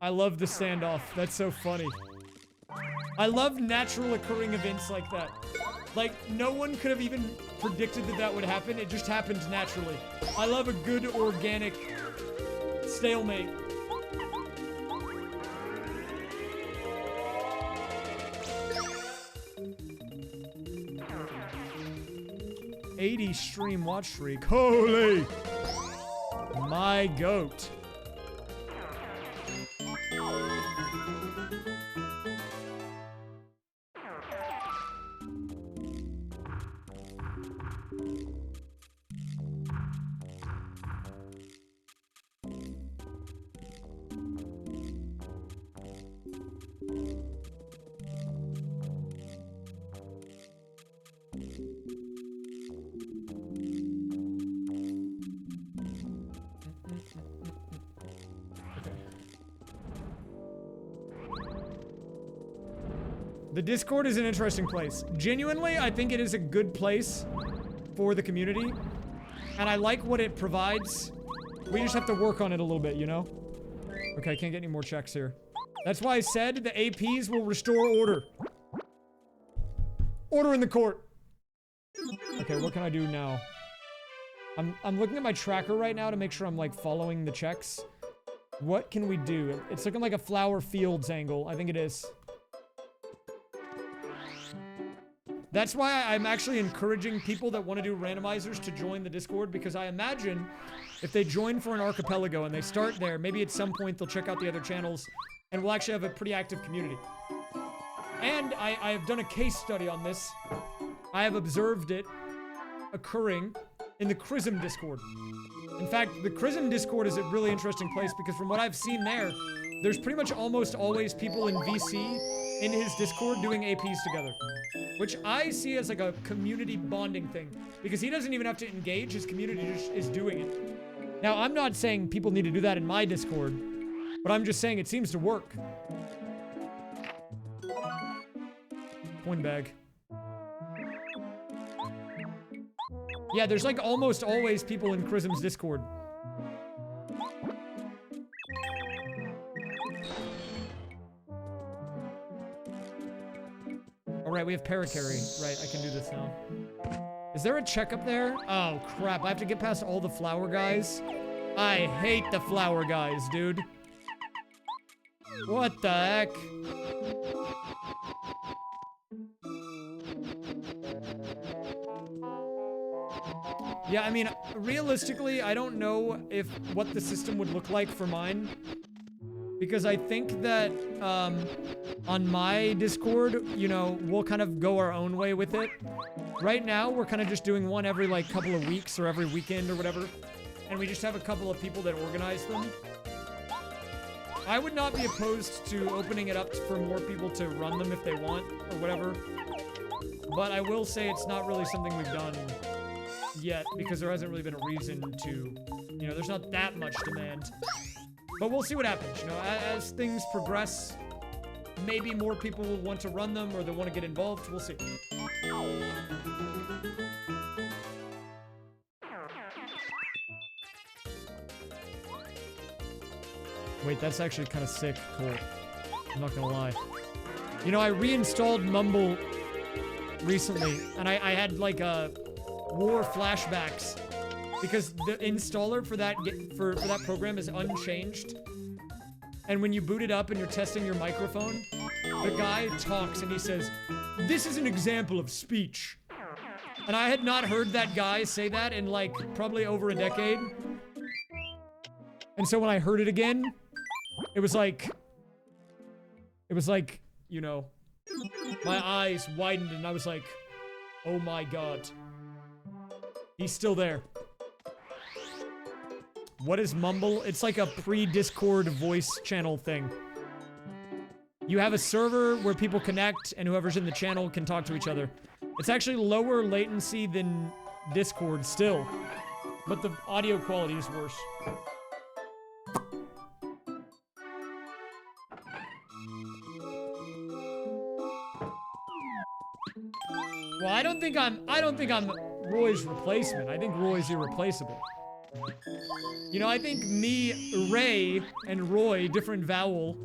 I love the standoff. That's so funny. I love natural occurring events like that. Like, no one could have even predicted that that would happen. It just happened naturally. I love a good organic stalemate. '80 stream watch streak. Holy! My goat. The Discord is an interesting place. Genuinely, I think it is a good place for the community. And I like what it provides. We just have to work on it a little bit, you know? Okay, I can't get any more checks here. That's why I said the APs will restore order. Order in the court. Okay, what can I do now? I'm looking at my tracker right now to make sure I'm like following the checks. What can we do? It's looking like a flower fields angle. I think it is. That's why I'm actually encouraging people that want to do randomizers to join the Discord, because I imagine if they join for an archipelago and they start there, maybe at some point they'll check out the other channels and we'll actually have a pretty active community. And I have done a case study on this. I have observed it occurring in the Chrism Discord. In fact, the Chrism Discord is a really interesting place because from what I've seen there, there's pretty much almost always people in VC in his Discord doing APs together. Which I see as like a community bonding thing. Because he doesn't even have to engage, his community just is doing it. Now, I'm not saying people need to do that in my Discord, but I'm just saying it seems to work. Coin bag. Yeah, there's like almost always people in Chrism's Discord. Alright, we have paracarry. Right, I can do this now. Is there a check up there? Oh, crap. I have to get past all the flower guys. I hate the flower guys, dude. What the heck? Yeah, I mean, realistically, I don't know what the system would look like for mine. Because I think that, on my Discord, you know, we'll kind of go our own way with it. Right now, we're kind of just doing one every, like, couple of weeks or every weekend or whatever. And we just have a couple of people that organize them. I would not be opposed to opening it up for more people to run them if they want, or whatever. But I will say it's not really something we've done yet, because there hasn't really been a reason to, you know, there's not that much demand. But we'll see what happens, you know, as things progress, maybe more people will want to run them or they'll want to get involved, we'll see. Wait, that's actually kind of sick, cool. I'm not gonna lie. You know, I reinstalled Mumble recently, and I had like war flashbacks because the installer for that for that program is unchanged. And when you boot it up and you're testing your microphone, the guy talks and he says, "This is an example of speech." And I had not heard that guy say that in like probably over a decade. And so when I heard it again, it was like, you know, my eyes widened and I was like, oh my god. He's still there. What is Mumble? It's like a pre-Discord voice channel thing. You have a server where people connect and whoever's in the channel can talk to each other. It's actually lower latency than Discord still, but the audio quality is worse. Well, I don't think I'm Roy's replacement. I think Roy's irreplaceable. You know, I think me, Ray, and Roy, different vowel,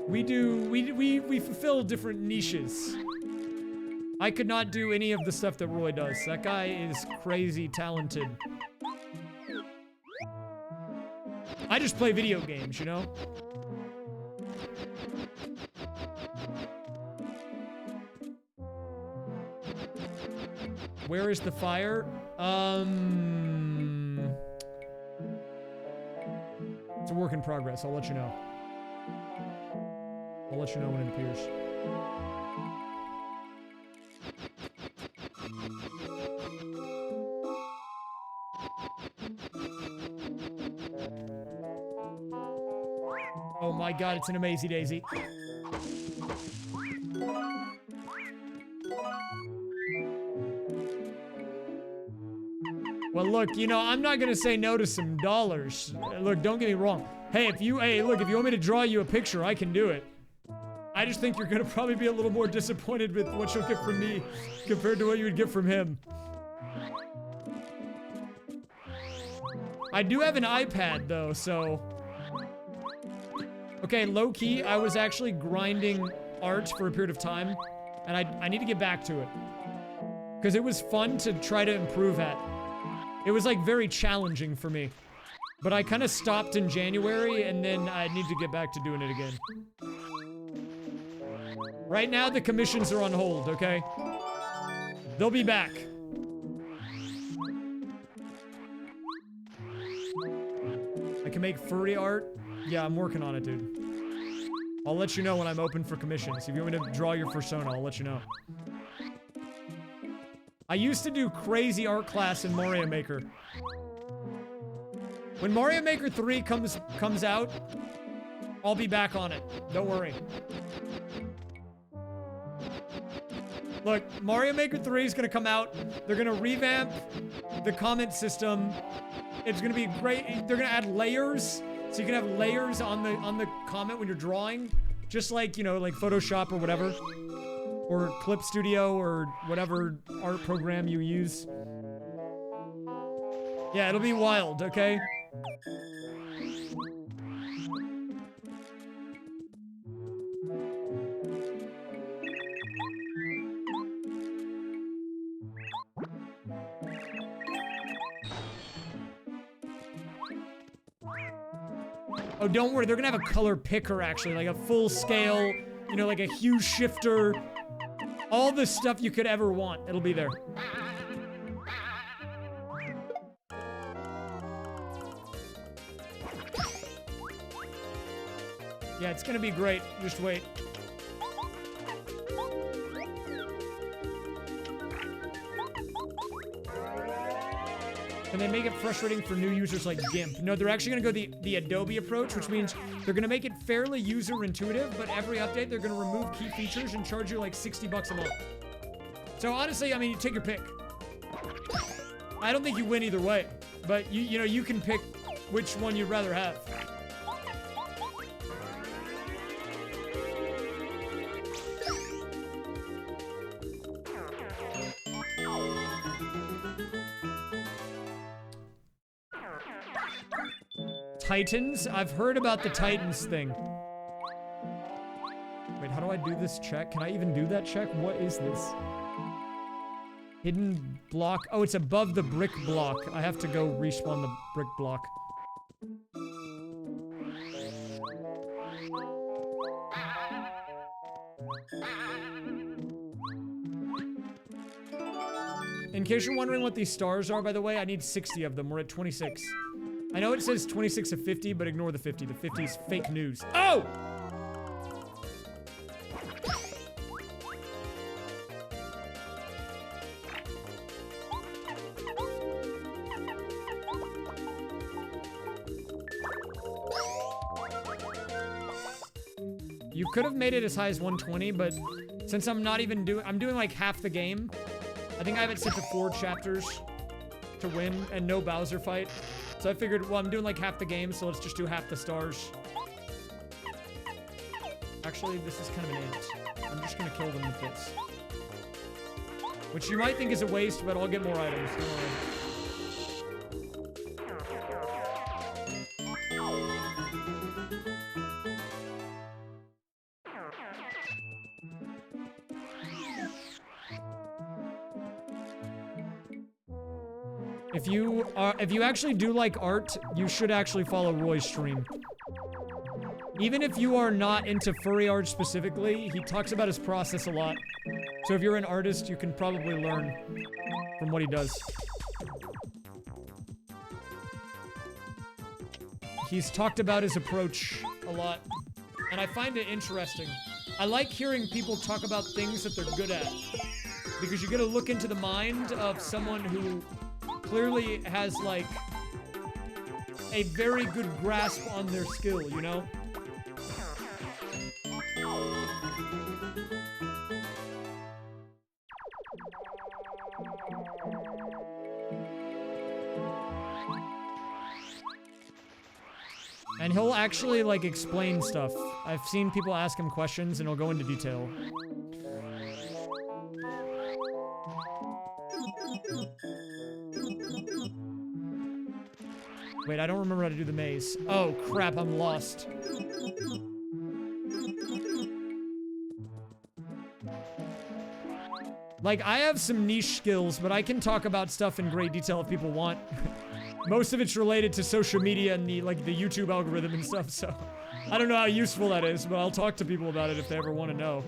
we fulfill different niches. I could not do any of the stuff that Roy does. That guy is crazy talented. I just play video games, you know? Where is the fire? It's a work in progress. I'll let you know. I'll let you know when it appears. Oh my god, it's an Amazy Daisy. Well, look, you know, I'm not gonna say no to some dollars. Look, don't get me wrong. Hey, look, if you want me to draw you a picture, I can do it. I just think you're gonna probably be a little more disappointed with what you'll get from me compared to what you would get from him. I do have an iPad, though, so... Okay, low-key, I was actually grinding art for a period of time, and I need to get back to it. Because it was fun to try to improve at. It was like very challenging for me. But I kind of stopped in January and then I need to get back to doing it again. Right now the commissions are on hold, okay? They'll be back. I can make furry art. Yeah, I'm working on it, dude. I'll let you know when I'm open for commissions. If you want me to draw your persona, I'll let you know. I used to do crazy art class in Mario Maker. When Mario Maker 3 comes out, I'll be back on it. Don't worry. Look, Mario Maker 3 is gonna come out. They're gonna revamp the comment system. It's gonna be great. They're gonna add layers, so you can have layers on the comment when you're drawing, just like, you know, like Photoshop or whatever, or Clip Studio or whatever art program you use. Yeah, it'll be wild, okay? Oh, don't worry, they're gonna have a color picker, actually, like a full scale, you know, like a hue shifter. All the stuff you could ever want, it'll be there. Yeah, it's gonna be great. Just wait. And they make it frustrating for new users like GIMP. No, they're actually gonna go the Adobe approach, which means they're gonna make it fairly user intuitive, but every update they're gonna remove key features and charge you like 60 bucks a month. So honestly, I mean, you take your pick. I don't think you win either way, but you know, you can pick which one you'd rather have. Titans? I've heard about the Titans thing. Wait, how do I do this check? Can I even do that check? What is this? Hidden block. Oh, it's above the brick block. I have to go respawn the brick block. In case you're wondering what these stars are, by the way, I need 60 of them. We're at 26. I know it says 26 of 50, but ignore the 50. The 50 is fake news. Oh! You could have made it as high as 120, but since I'm not even doing... I'm doing like half the game. I think I have it set to 4 chapters to win and no Bowser fight. So I figured, well, I'm doing like half the game, so let's just do half the stars. Actually, this is kind of an ant. I'm just gonna kill them with this. Which you might think is a waste, but I'll get more items. Don't worry. If you actually do like art, you should actually follow Roy's stream. Even if you are not into furry art specifically, he talks about his process a lot. So if you're an artist, you can probably learn from what he does. He's talked about his approach a lot, and I find it interesting. I like hearing people talk about things that they're good at, because you get to look into the mind of someone who clearly has, like, a very good grasp on their skill, you know? And he'll actually, like, explain stuff. I've seen people ask him questions, and he'll go into detail. Wait, I don't remember how to do the maze. Oh, crap, I'm lost. Like, I have some niche skills, but I can talk about stuff in great detail if people want. Most of it's related to social media and the YouTube algorithm and stuff, so I don't know how useful that is, but I'll talk to people about it if they ever want to know.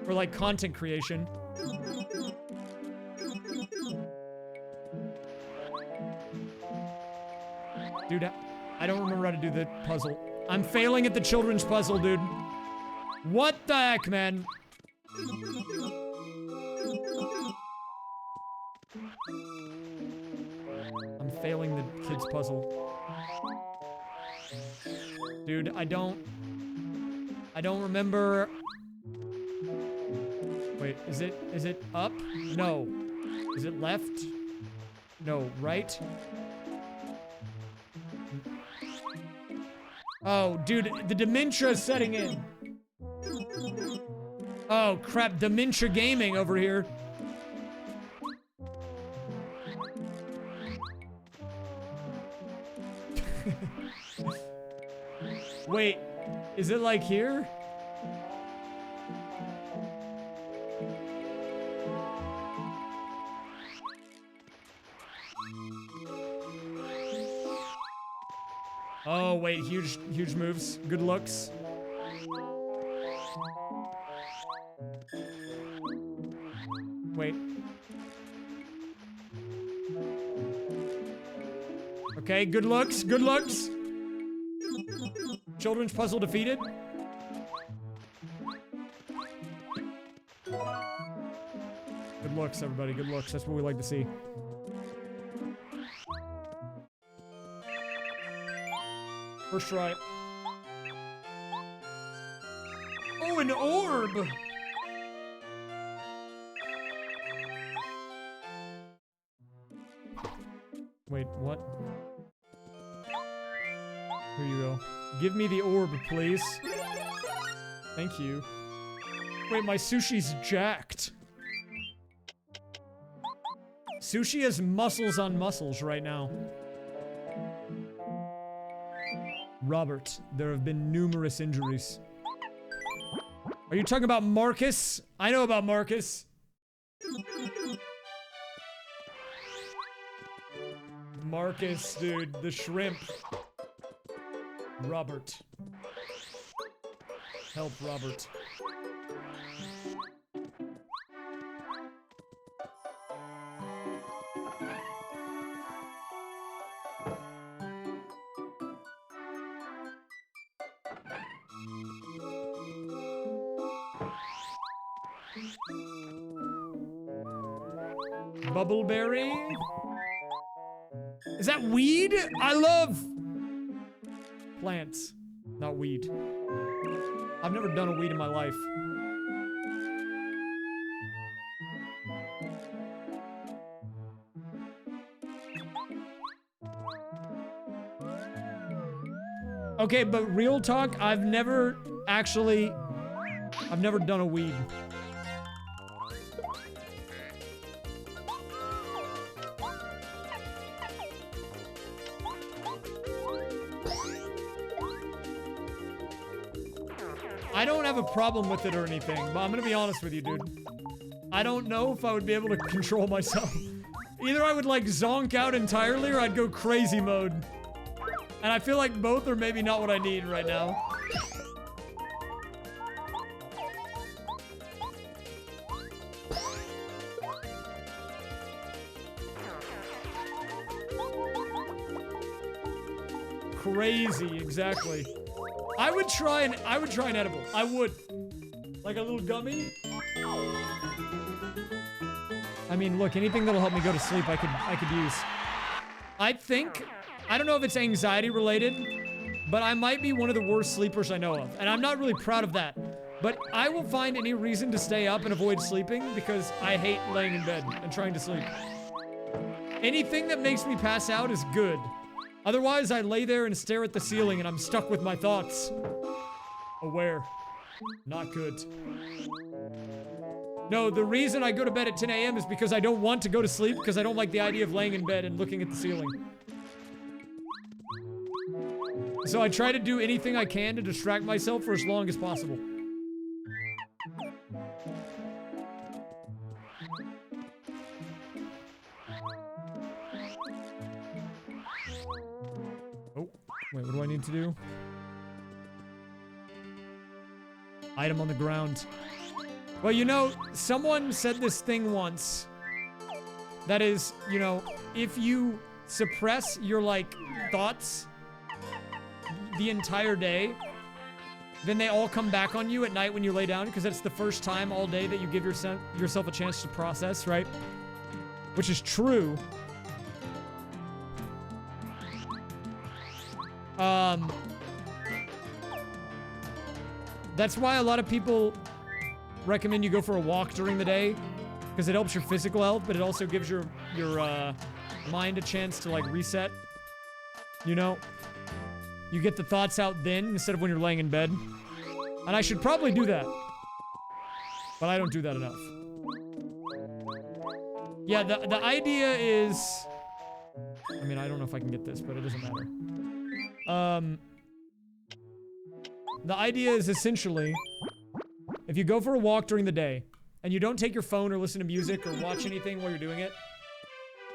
Or like content creation. Dude, I don't remember how to do the puzzle. I'm failing at the children's puzzle, dude. What the heck, man? I'm failing the kids' puzzle. Dude, I don't remember. Wait, is it up? No. Is it left? No, right? Oh, dude, the dementia is setting in. Oh, crap, dementia gaming over here. Wait, is it like here? Oh, wait, huge moves. Good looks. Wait. Okay, good looks, good looks. Children's puzzle defeated. Good looks, everybody, good looks. That's what we like to see. First try. Oh, an orb! Wait, what? Here you go. Give me the orb, please. Thank you. Wait, my sushi's jacked. Sushi has muscles on muscles right now. Robert, there have been numerous injuries. Are you talking about Marcus? I know about Marcus. Marcus, dude, the shrimp. Robert. Help, Robert. Bubbleberry? Is that weed? I love plants, not weed. I've never done a weed in my life. Okay, but real talk, I've never done a weed. I don't have a problem with it or anything, but I'm gonna be honest with you, dude. I don't know if I would be able to control myself. Either I would like zonk out entirely or I'd go crazy mode. And I feel like both are maybe not what I need right now. Crazy, exactly. I would try an edible. I would. Like a little gummy. I mean, look, anything that'll help me go to sleep I could use. I don't know if it's anxiety related, but I might be one of the worst sleepers I know of. And I'm not really proud of that. But I will find any reason to stay up and avoid sleeping because I hate laying in bed and trying to sleep. Anything that makes me pass out is good. Otherwise, I lay there and stare at the ceiling and I'm stuck with my thoughts. Aware. Not good. No, the reason I go to bed at 10 a.m. is because I don't want to go to sleep because I don't like the idea of laying in bed and looking at the ceiling. So I try to do anything I can to distract myself for as long as possible. Wait, what do I need to do? Item on the ground. Well, you know, someone said this thing once. That is, you know, if you suppress your, like, thoughts the entire day, then they all come back on you at night when you lay down, because that's the first time all day that you give yourself a chance to process, right? Which is true. That's why a lot of people recommend you go for a walk during the day, because it helps your physical health, but it also gives your mind a chance to, like, reset. You know? You get the thoughts out then, instead of when you're laying in bed. And I should probably do that. But I don't do that enough. Yeah, the idea is... I mean, I don't know if I can get this, but it doesn't matter. The idea is essentially, if you go for a walk during the day, and you don't take your phone or listen to music or watch anything while you're doing it,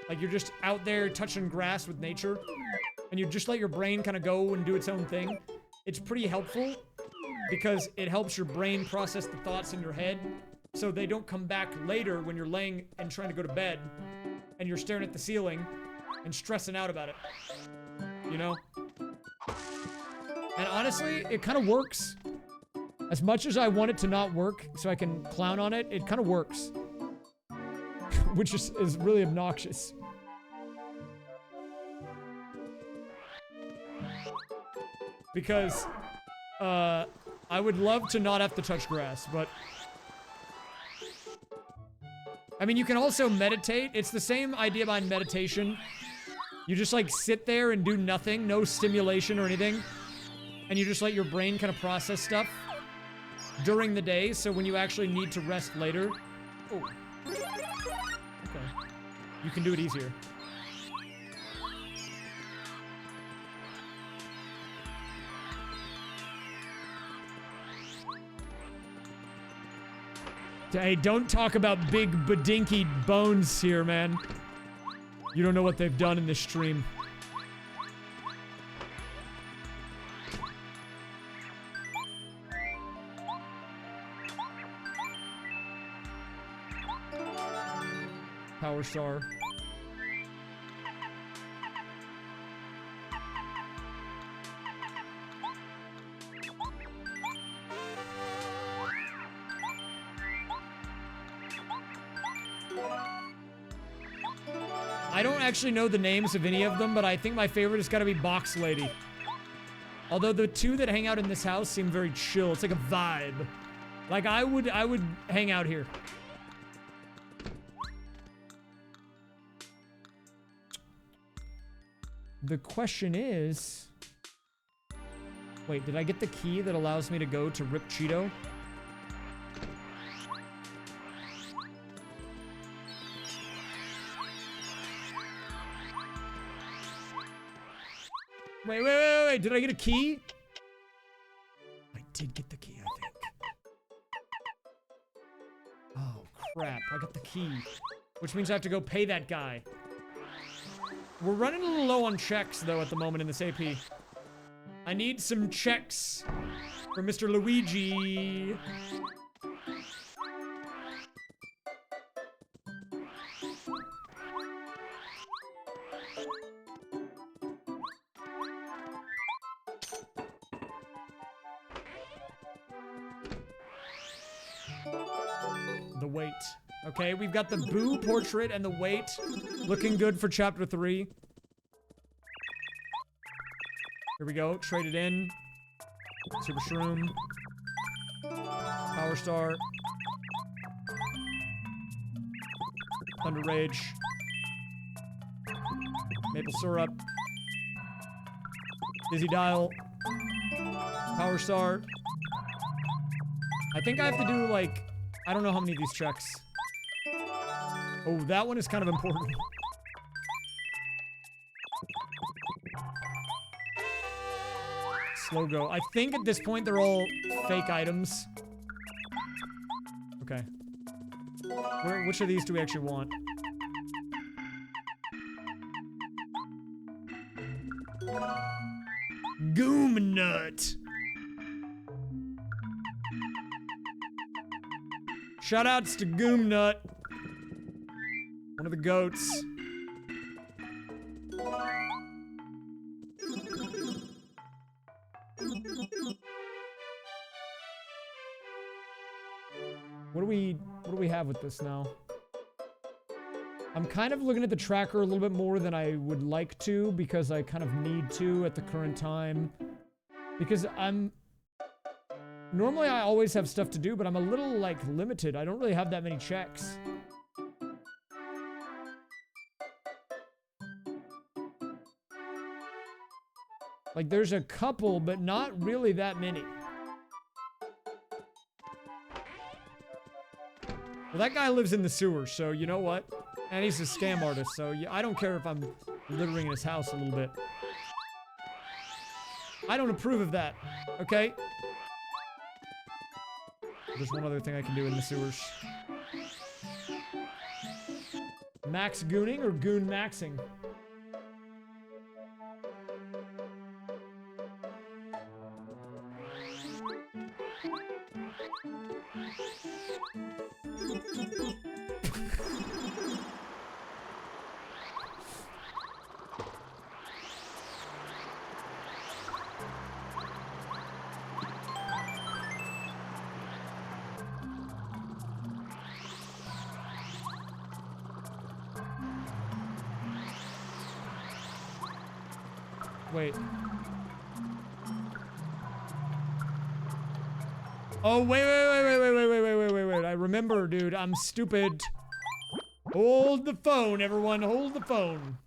like you're just out there touching grass with nature, and you just let your brain kind of go and do its own thing, it's pretty helpful because it helps your brain process the thoughts in your head so they don't come back later when you're laying and trying to go to bed and you're staring at the ceiling and stressing out about it. You know? And honestly, it kind of works. As much as I want it to not work so I can clown on it, it kind of works. Which is really obnoxious. Because, I would love to not have to touch grass, but... I mean, you can also meditate. It's the same idea behind meditation. You just, like, sit there and do nothing, no stimulation or anything. And you just let your brain kind of process stuff during the day, so when you actually need to rest later... Oh. Okay. You can do it easier. Hey, don't talk about big badinky bones here, man. You don't know what they've done in this stream. Power Star. I don't actually know the names of any of them, but I think my favorite has got to be Box Lady. Although the two that hang out in this house seem very chill. It's like a vibe. Like I would hang out here. The question is... Wait, did I get the key that allows me to go to Rip Cheeto? Wait, did I get a key? I did get the key, I think. Oh, crap, I got the key. Which means I have to go pay that guy. We're running a little low on checks, though, at the moment in this AP. I need some checks for Mr. Luigi. The weight. Okay, we've got the Boo portrait and the weight looking good for chapter 3. Here we go. Trade it in. Super Shroom. Power Star. Thunder Rage. Maple Syrup. Dizzy Dial. Power Star. I think I have to do, like... I don't know how many of these checks. Oh, that one is kind of important. Slow go. I think at this point they're all fake items. Okay. Which of these do we actually want? Goom Nut. Shoutouts to Goom Nut. One of the goats. What do we have with this now? I'm kind of looking at the tracker a little bit more than I would like to because I kind of need to at the current time. Because normally I always have stuff to do, but I'm a little, like, limited. I don't really have that many checks. Like, there's a couple, but not really that many. Well, that guy lives in the sewers, so you know what? And he's a scam artist, so I don't care if I'm littering in his house a little bit. I don't approve of that, okay? There's one other thing I can do in the sewers. Max gooning or goon maxing? Wait. Oh, wait. I remember, dude. I'm stupid. Hold the phone, everyone. Hold the phone.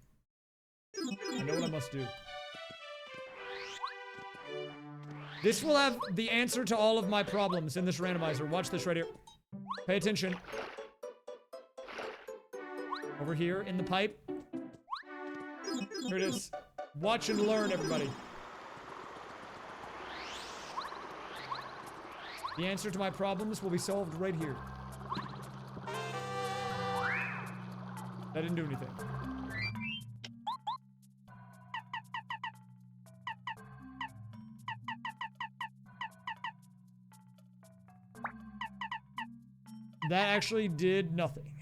I know what I must do. This will have the answer to all of my problems in this randomizer. Watch this right here. Pay attention. Over here in the pipe. Here it is. Watch and learn, everybody. The answer to my problems will be solved right here. That didn't do anything. That actually did nothing.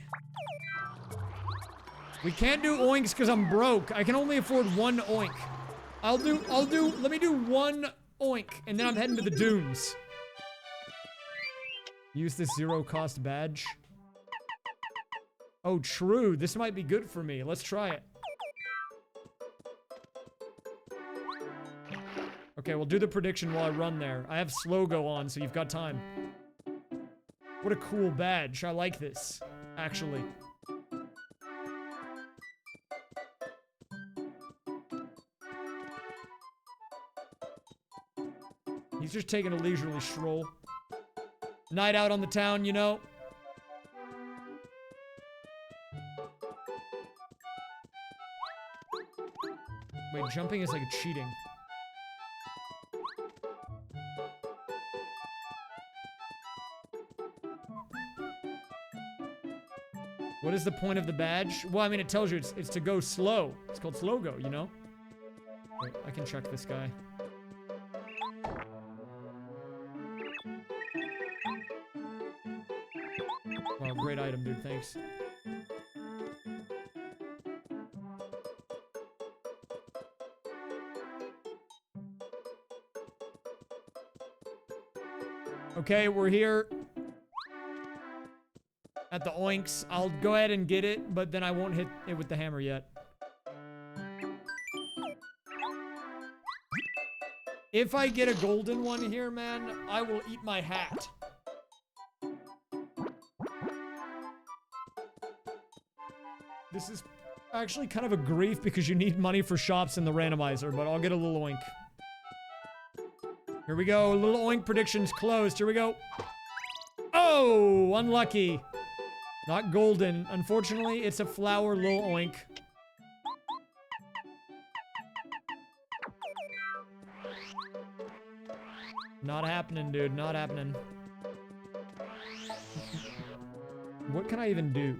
We can't do oinks because I'm broke. I can only afford one oink. Let me do one oink, and then I'm heading to the dunes. Use this zero-cost badge. Oh, true. This might be good for me. Let's try it. Okay, we'll do the prediction while I run there. I have slow go on, so you've got time. What a cool badge. I like this, actually. He's just taking a leisurely stroll. Night out on the town, you know? Wait, jumping is like cheating. What is the point of the badge? Well, I mean, it tells you it's to go slow. It's called slow go, you know? Wait, I can check this guy. Wow, great item, dude. Thanks. Okay, we're here at the oinks. I'll go ahead and get it, but then I won't hit it with the hammer yet. If I get a golden one here, man, I will eat my hat. This is actually kind of a grief because you need money for shops in the randomizer, but I'll get a little oink. Here we go. Little oink predictions closed. Here we go. Oh, unlucky. Not golden. Unfortunately, it's a flower little oink. Not happening, dude. Not happening. What can I even do?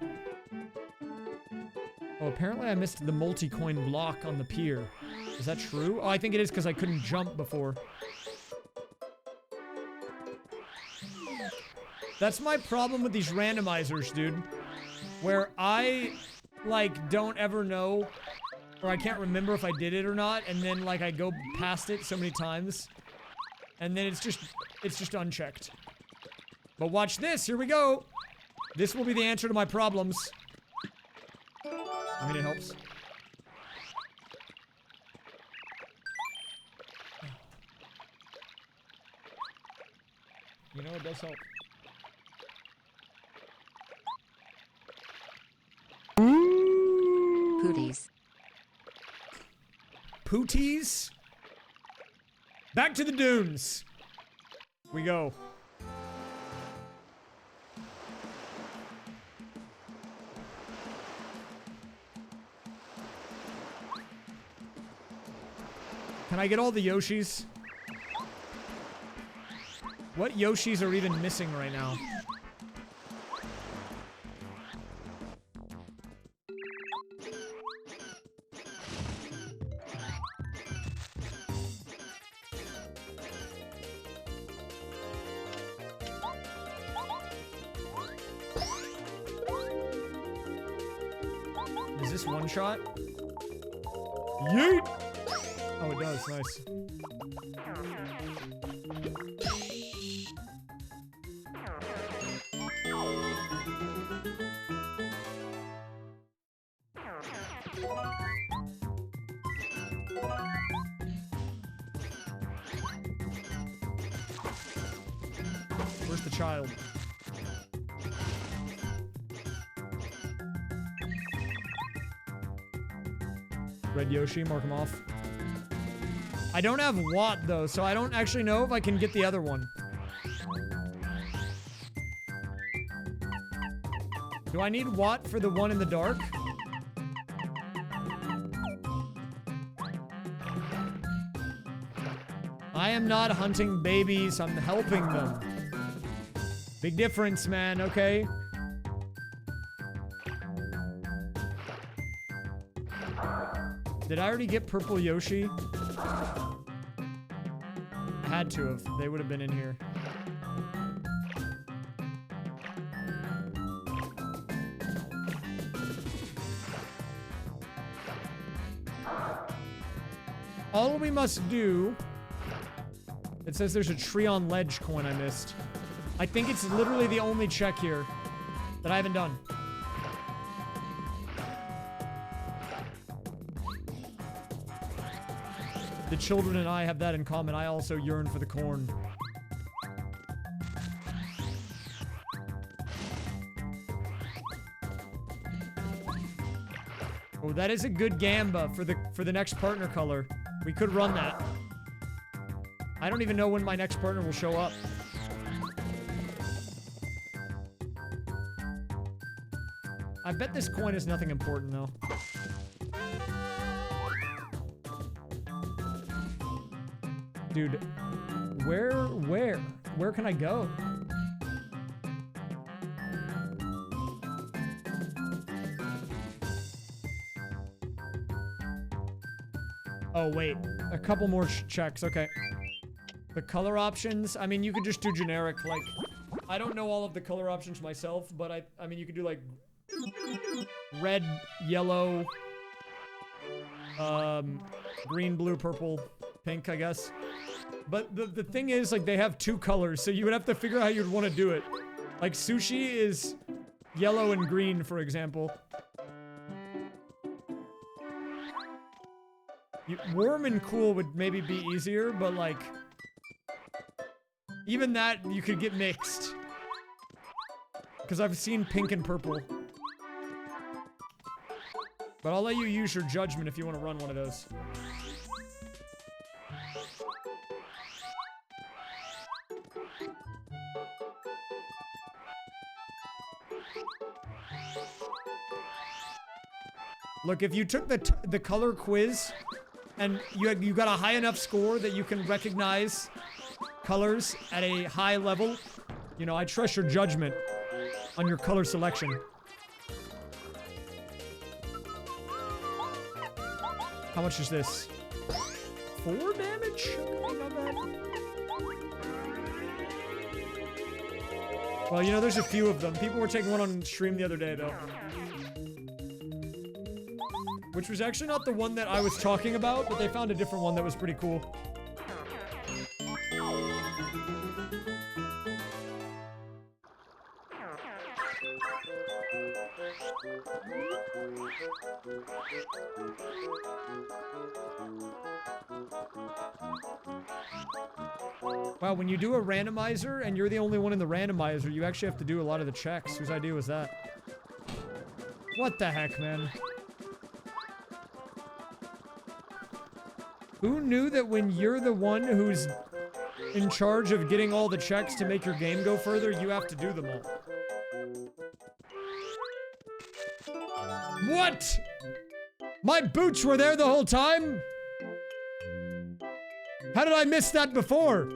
Oh, apparently I missed the multi-coin block on the pier. Is that true? Oh, I think it is because I couldn't jump before. That's my problem with these randomizers, dude. Where I, like, don't ever know, or I can't remember if I did it or not, and then, like, I go past it so many times, and then it's just unchecked. But watch this, here we go! This will be the answer to my problems. I mean, it helps. You know, it does help. Pooties. Pooties? Back to the dunes. We go. Can I get all the Yoshis? What Yoshis are even missing right now? Is this one shot? Yeet! Oh, it does. Nice. Where's the child? Red Yoshi, mark him off. I don't have Watt, though, so I don't actually know if I can get the other one. Do I need Watt for the one in the dark? I am not hunting babies, I'm helping them. Big difference, man, okay? Did I already get Purple Yoshi? I had to have. They would have been in here. All we must do... It says there's a tree on ledge coin I missed. I think it's literally the only check here that I haven't done. The children and I have that in common. I also yearn for the corn. Oh, that is a good gamba for the next partner color. We could run that. I don't even know when my next partner will show up. I bet this coin is nothing important though. Dude, where can I go? Oh, wait. A couple more checks. Okay. The color options. I mean, you could just do generic, like... I don't know all of the color options myself, but I mean, you could do, like... red, yellow... green, blue, purple, pink, I guess. But the thing is, like, they have two colors, so you would have to figure out how you'd want to do it. Like, sushi is yellow and green, for example. Warm and cool would maybe be easier, but, like... even that, you could get mixed. Because I've seen pink and purple. But I'll let you use your judgment if you want to run one of those. Look, if you took the color quiz and you got a high enough score that you can recognize colors at a high level, you know, I trust your judgment on your color selection. How much is this? 4 damage? Okay, not bad. Well, you know, there's a few of them. People were taking one on stream the other day, though. Which was actually not the one that I was talking about, but they found a different one that was pretty cool. Wow, when you do a randomizer and you're the only one in the randomizer, you actually have to do a lot of the checks. Whose idea was that? What the heck, man? Who knew that when you're the one who's in charge of getting all the checks to make your game go further, you have to do them all? What? My boots were there the whole time? How did I miss that before?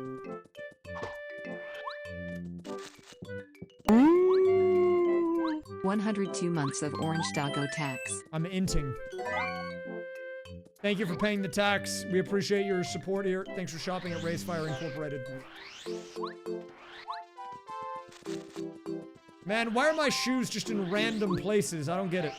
102 months of orange doggo tax. I'm inting. Thank you for paying the tax. We appreciate your support here. Thanks for shopping at Raysfire Incorporated. Man, why are my shoes just in random places? I don't get it.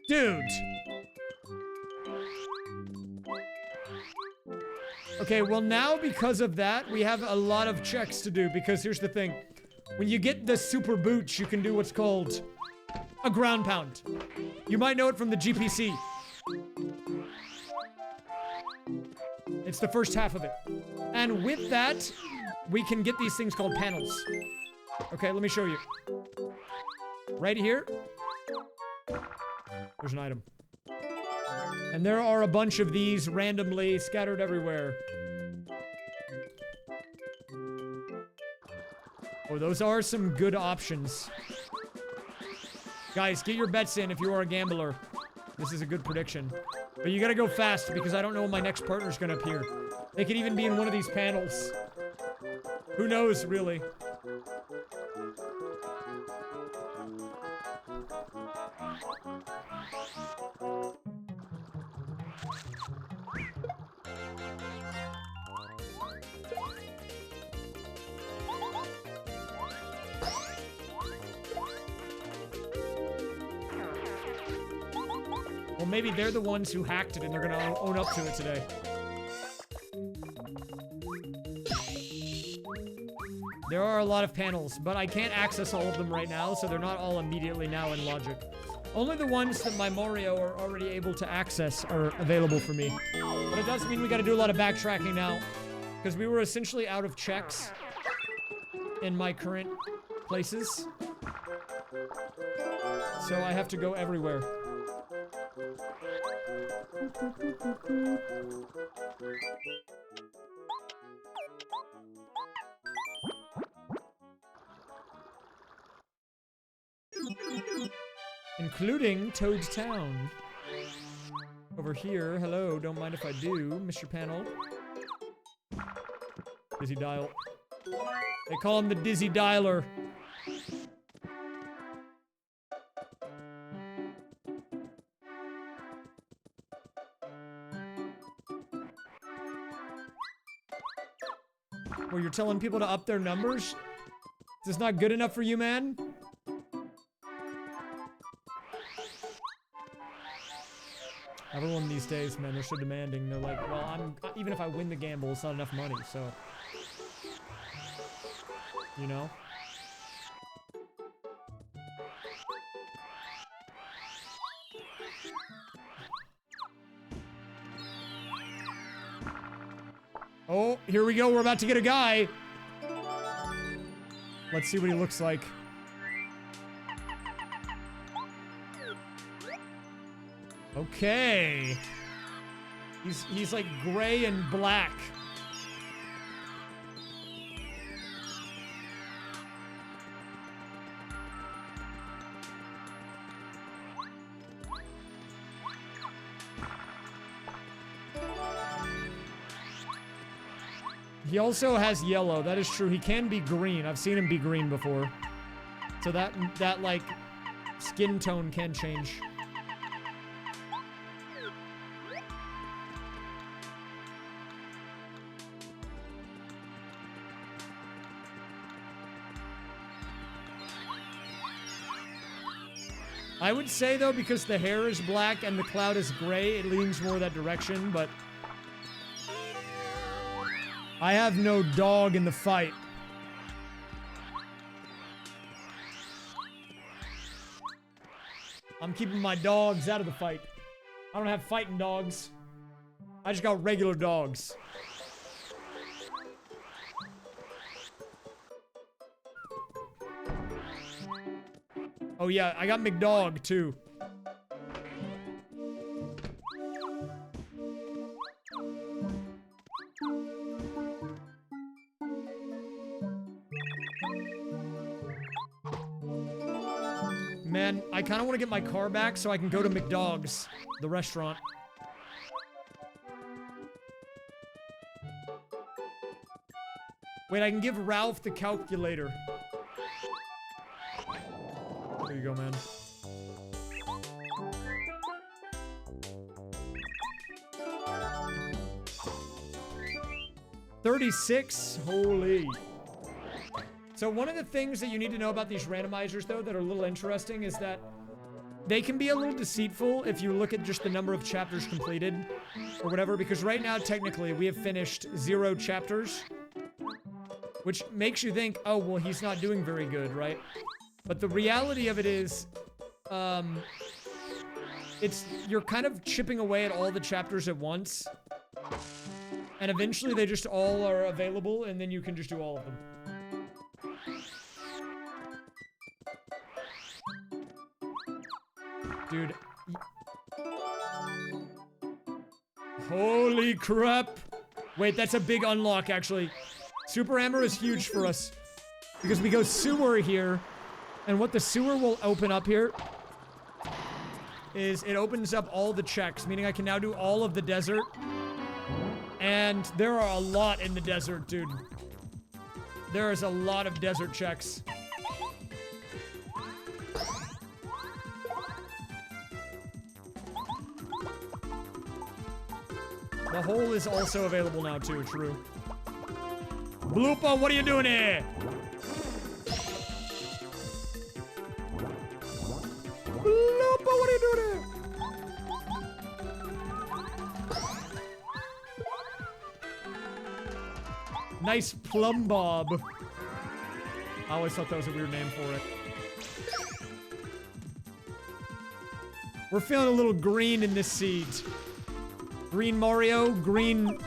Dude. Okay, well now because of that, we have a lot of checks to do because here's the thing. When you get the super boots, you can do what's called a ground pound. You might know it from the GPC. It's the first half of it. And with that, we can get these things called panels. Okay, let me show you. Right here, there's an item. And there are a bunch of these randomly scattered everywhere. Oh, those are some good options. Guys, get your bets in if you are a gambler. This is a good prediction. But you gotta go fast because I don't know when my next partner's gonna appear. They could even be in one of these panels. Who knows, really? Well, maybe they're the ones who hacked it and they're gonna own up to it today. There are a lot of panels, but I can't access all of them right now, so they're not all immediately now in Logic. Only the ones that my Mario are already able to access are available for me. But it does mean we gotta do a lot of backtracking now, because we were essentially out of checks in my current places. So I have to go everywhere. Including Toad's Town. Over here, hello, don't mind if I do, Mr. Panel. Dizzy Dial. They call him the Dizzy Dialer. Well, you're telling people to up their numbers? Is this not good enough for you, man? Everyone these days, man, they're so demanding. They're like, well, even if I win the gamble, it's not enough money, so. You know? Oh, here we go. We're about to get a guy. Let's see what he looks like. Okay. He's like gray and black. He also has yellow. That is true. He can be green. I've seen him be green before. So that like, skin tone can change. I would say, though, because the hair is black and the cloud is gray, it leans more that direction, but... I have no dog in the fight. I'm keeping my dogs out of the fight. I don't have fighting dogs. I just got regular dogs. Oh yeah, I got McDog too. Man, I kind of want to get my car back so I can go to McDog's, the restaurant. Wait, I can give Ralph the calculator. There you go, man. $36? Holy. So one of the things that you need to know about these randomizers, though, that are a little interesting is that they can be a little deceitful if you look at just the number of chapters completed or whatever, because right now, technically, we have finished 0 chapters, which makes you think, oh, well, he's not doing very good, right? But the reality of it is, you're kind of chipping away at all the chapters at once, and eventually they just all are available, and then you can just do all of them. Dude. Holy crap. Wait, that's a big unlock, actually. Super Hammer is huge for us. Because we go sewer here. And what the sewer will open up here is it opens up all the checks, meaning I can now do all of the desert. And there are a lot in the desert, dude. There is a lot of desert checks. The hole is also available now, too. True. Bloopa, what are you doing here? Bloopa, what are you doing here? Nice plum bob. I always thought that was a weird name for it. We're feeling a little green in this seed. Green Mario, green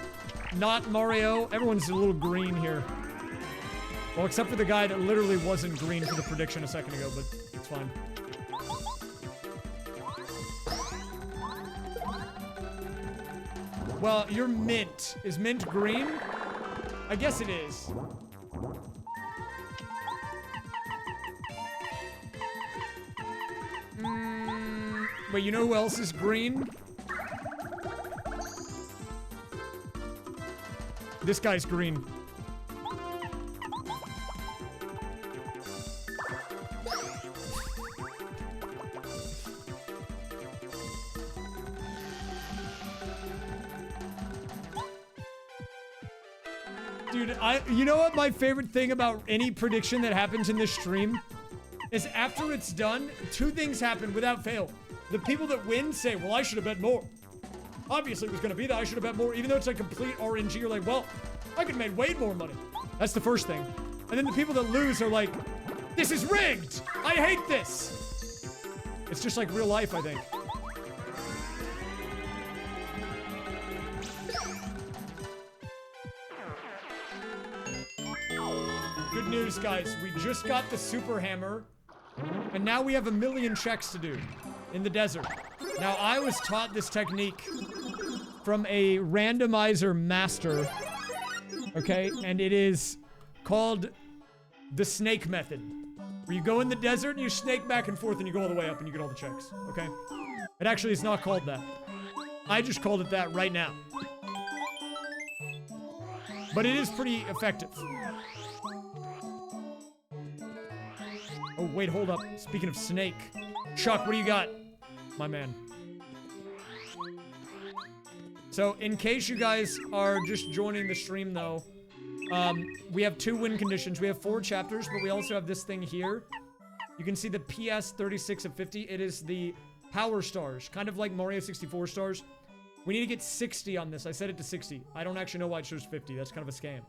not Mario. Everyone's a little green here. Well, except for the guy that literally wasn't green for the prediction a second ago, but it's fine. Well, you're mint. Is mint green? I guess it is. Wait, you know who else is green? This guy's green. Dude, you know what my favorite thing about any prediction that happens in this stream is after it's done, 2 things happen without fail. The people that win say, well, I should have bet more. Obviously it was going to be that. I should have bet more. Even though it's like complete RNG, you're like, well, I could have made way more money. That's the first thing. And then the people that lose are like, this is rigged. I hate this. It's just like real life, I think. Good news, guys. We just got the super hammer. And now we have 1 million checks to do in the desert. Now, I was taught this technique from a randomizer master, okay? And it is called the snake method, where you go in the desert and you snake back and forth and you go all the way up and you get all the checks, okay? It actually is not called that. I just called it that right now. But it is pretty effective. Oh, wait, hold up. Speaking of snake. Chuck, what do you got? My man. So, in case you guys are just joining the stream, though, we have 2 win conditions. We have 4 chapters, but we also have this thing here. You can see the PS 36 of 50. It is the power stars, kind of like Mario 64 stars. We need to get 60 on this. I set it to 60. I don't actually know why it shows 50. That's kind of a scam.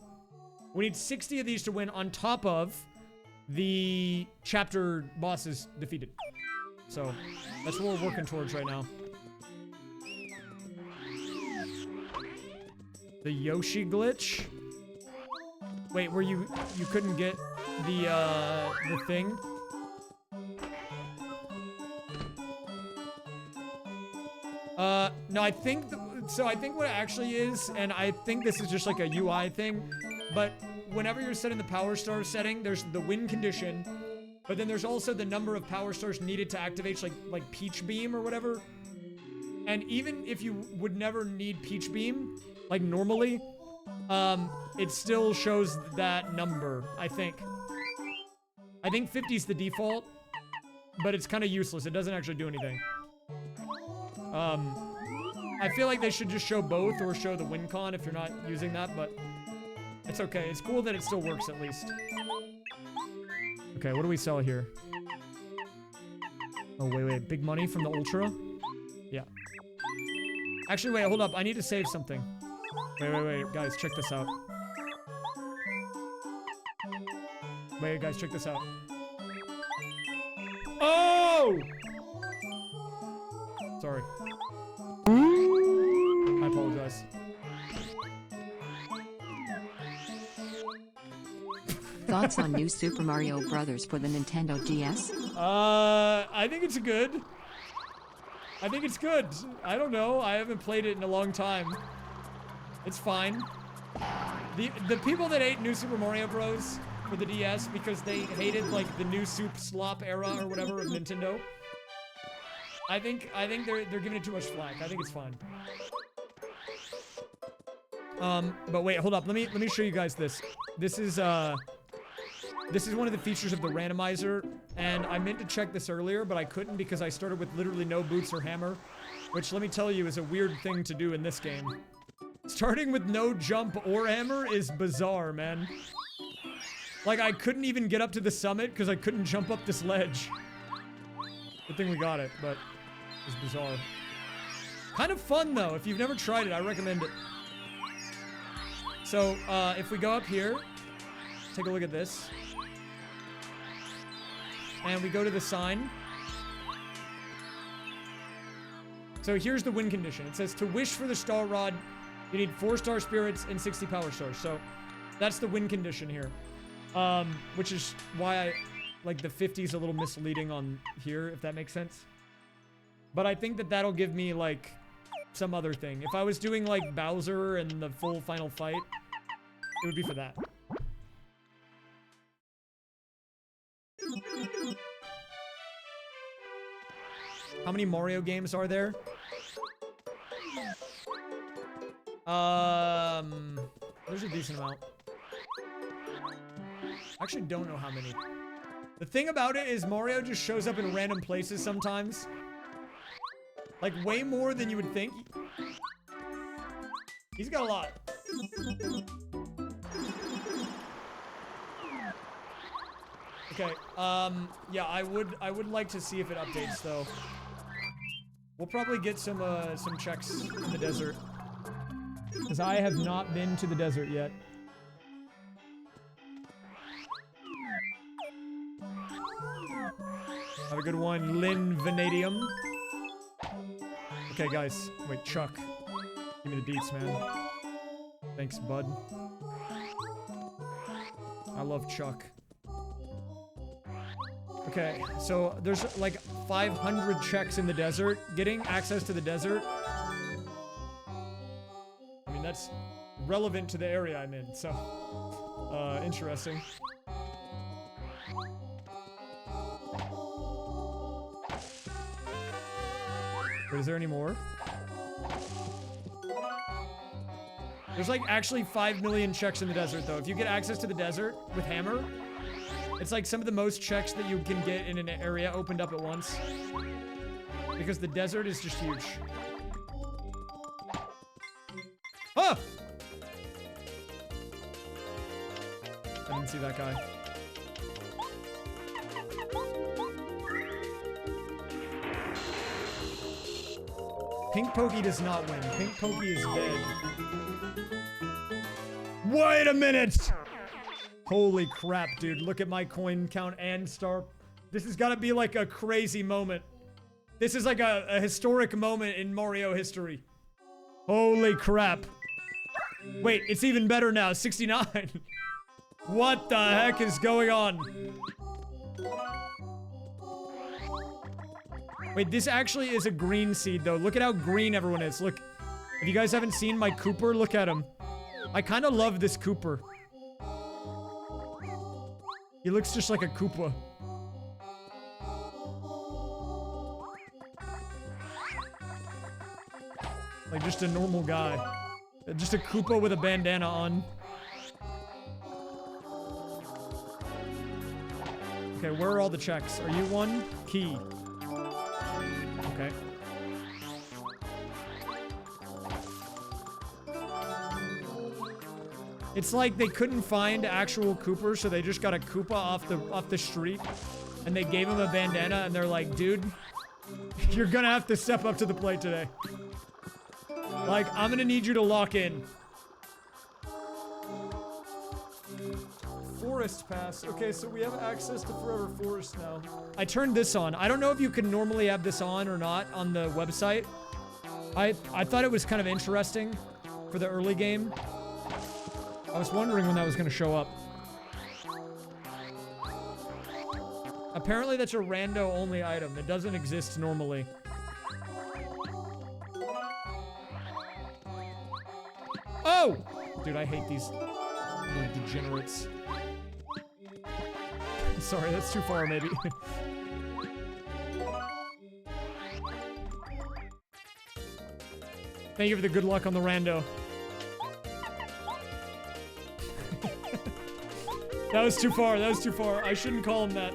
We need 60 of these to win on top of the chapter bosses defeated. So, that's what we're working towards right now. The Yoshi glitch? Wait, where you couldn't get the thing? No, I think, so I think what it actually is, and I think this is just like a UI thing, but whenever you're setting the power star setting, there's the win condition, but then there's also the number of power stars needed to activate, like Peach Beam or whatever. And even if you would never need Peach Beam, like normally, it still shows that number, I think. I think 50 is the default, but it's kind of useless. It doesn't actually do anything. I feel like they should just show both or show the win con if you're not using that, but it's okay. It's cool that it still works at least. Okay, what do we sell here? Oh, wait. Big money from the Ultra? Yeah. Actually, wait, hold up. I need to save something. Wait. Guys, check this out. Wait, guys, check this out. Oh! Sorry. I apologize. Thoughts on new Super Mario Brothers for the Nintendo DS? I think it's good. I think it's good. I don't know. I haven't played it in a long time. It's fine. The people that hate New Super Mario Bros. For the DS because they hated like the new soup slop era or whatever of Nintendo. I think they're giving it too much flack. I think it's fine. But wait, hold up. Let me show you guys this. This is one of the features of the randomizer, and I meant to check this earlier, but I couldn't because I started with literally no boots or hammer, which let me tell you is a weird thing to do in this game. Starting with no jump or hammer is bizarre, man. Like, I couldn't even get up to the summit because I couldn't jump up this ledge. Good thing we got it, but it's bizarre. Kind of fun, though. If you've never tried it, I recommend it. So, if we go up here, take a look at this. And we go to the sign. So here's the win condition. It says, to wish for the star rod, you need 4 star spirits and 60 power stars. So, that's the win condition here. Which is why I, like, the 50 is a little misleading on here, if that makes sense. But I think that that'll give me, like, some other thing. If I was doing, like, Bowser and the full final fight, it would be for that. How many Mario games are there? There's a decent amount. I actually don't know how many. The thing about it is Mario just shows up in random places sometimes. Like, way more than you would think. He's got a lot. Okay, yeah, I would like to see if it updates, though. We'll probably get some checks in the desert. Because I have not been to the desert yet. Have a good one, Lynn Vanadium. Okay, guys. Wait, Chuck. Give me the deets, man. Thanks, bud. I love Chuck. Okay, so there's like 500 checks in the desert. Getting access to the desert, I mean, that's relevant to the area I'm in, so interesting. Wait, is there any more? There's like actually 5 million checks in the desert though. If you get access to the desert with Hammer, it's like some of the most checks that you can get in an area opened up at once. Because the desert is just huge. Ah! I didn't see that guy. Pink Pokey does not win. Pink Pokey is dead. Wait a minute! Holy crap, dude. Look at my coin count and star. This has got to be like a crazy moment. This is like a historic moment in Mario history. Holy crap. Wait, it's even better now. 69. What the heck is going on? Wait, this actually is a green seed, though. Look at how green everyone is. Look, if you guys haven't seen my Cooper, look at him. I kind of love this Cooper. He looks just like a Koopa. Like just a normal guy. Just a Koopa with a bandana on. Okay, where are all the checks? Are you one? Key. Okay. It's like they couldn't find actual Kooper, so they just got a Koopa off the street, and they gave him a bandana, and they're like, dude, you're gonna have to step up to the plate today. Like, I'm gonna need you to lock in. Forest pass. Okay, so we have access to Forever Forest now. I turned this on. I don't know if you can normally have this on or not on the website. I thought it was kind of interesting for the early game. I was wondering when that was gonna show up. Apparently that's a rando only item. It doesn't exist normally. Oh! Dude, I hate these little degenerates. Sorry, that's too far, maybe. Thank you for the good luck on the rando. That was too far, that was too far. I shouldn't call him that.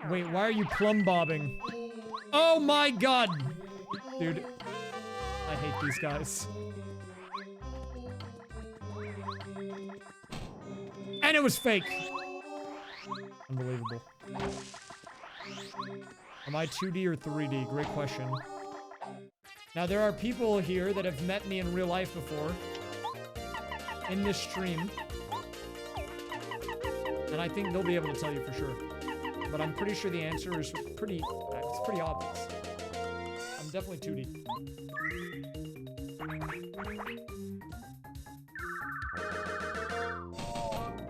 Wait, why are you plumb bobbing? Oh my god! Dude, I hate these guys. And it was fake! Unbelievable. Am I 2D or 3D? Great question. Now, there are people here that have met me in real life before. In this stream. And I think they'll be able to tell you for sure. But I'm pretty sure the answer is pretty obvious. I'm definitely 2D.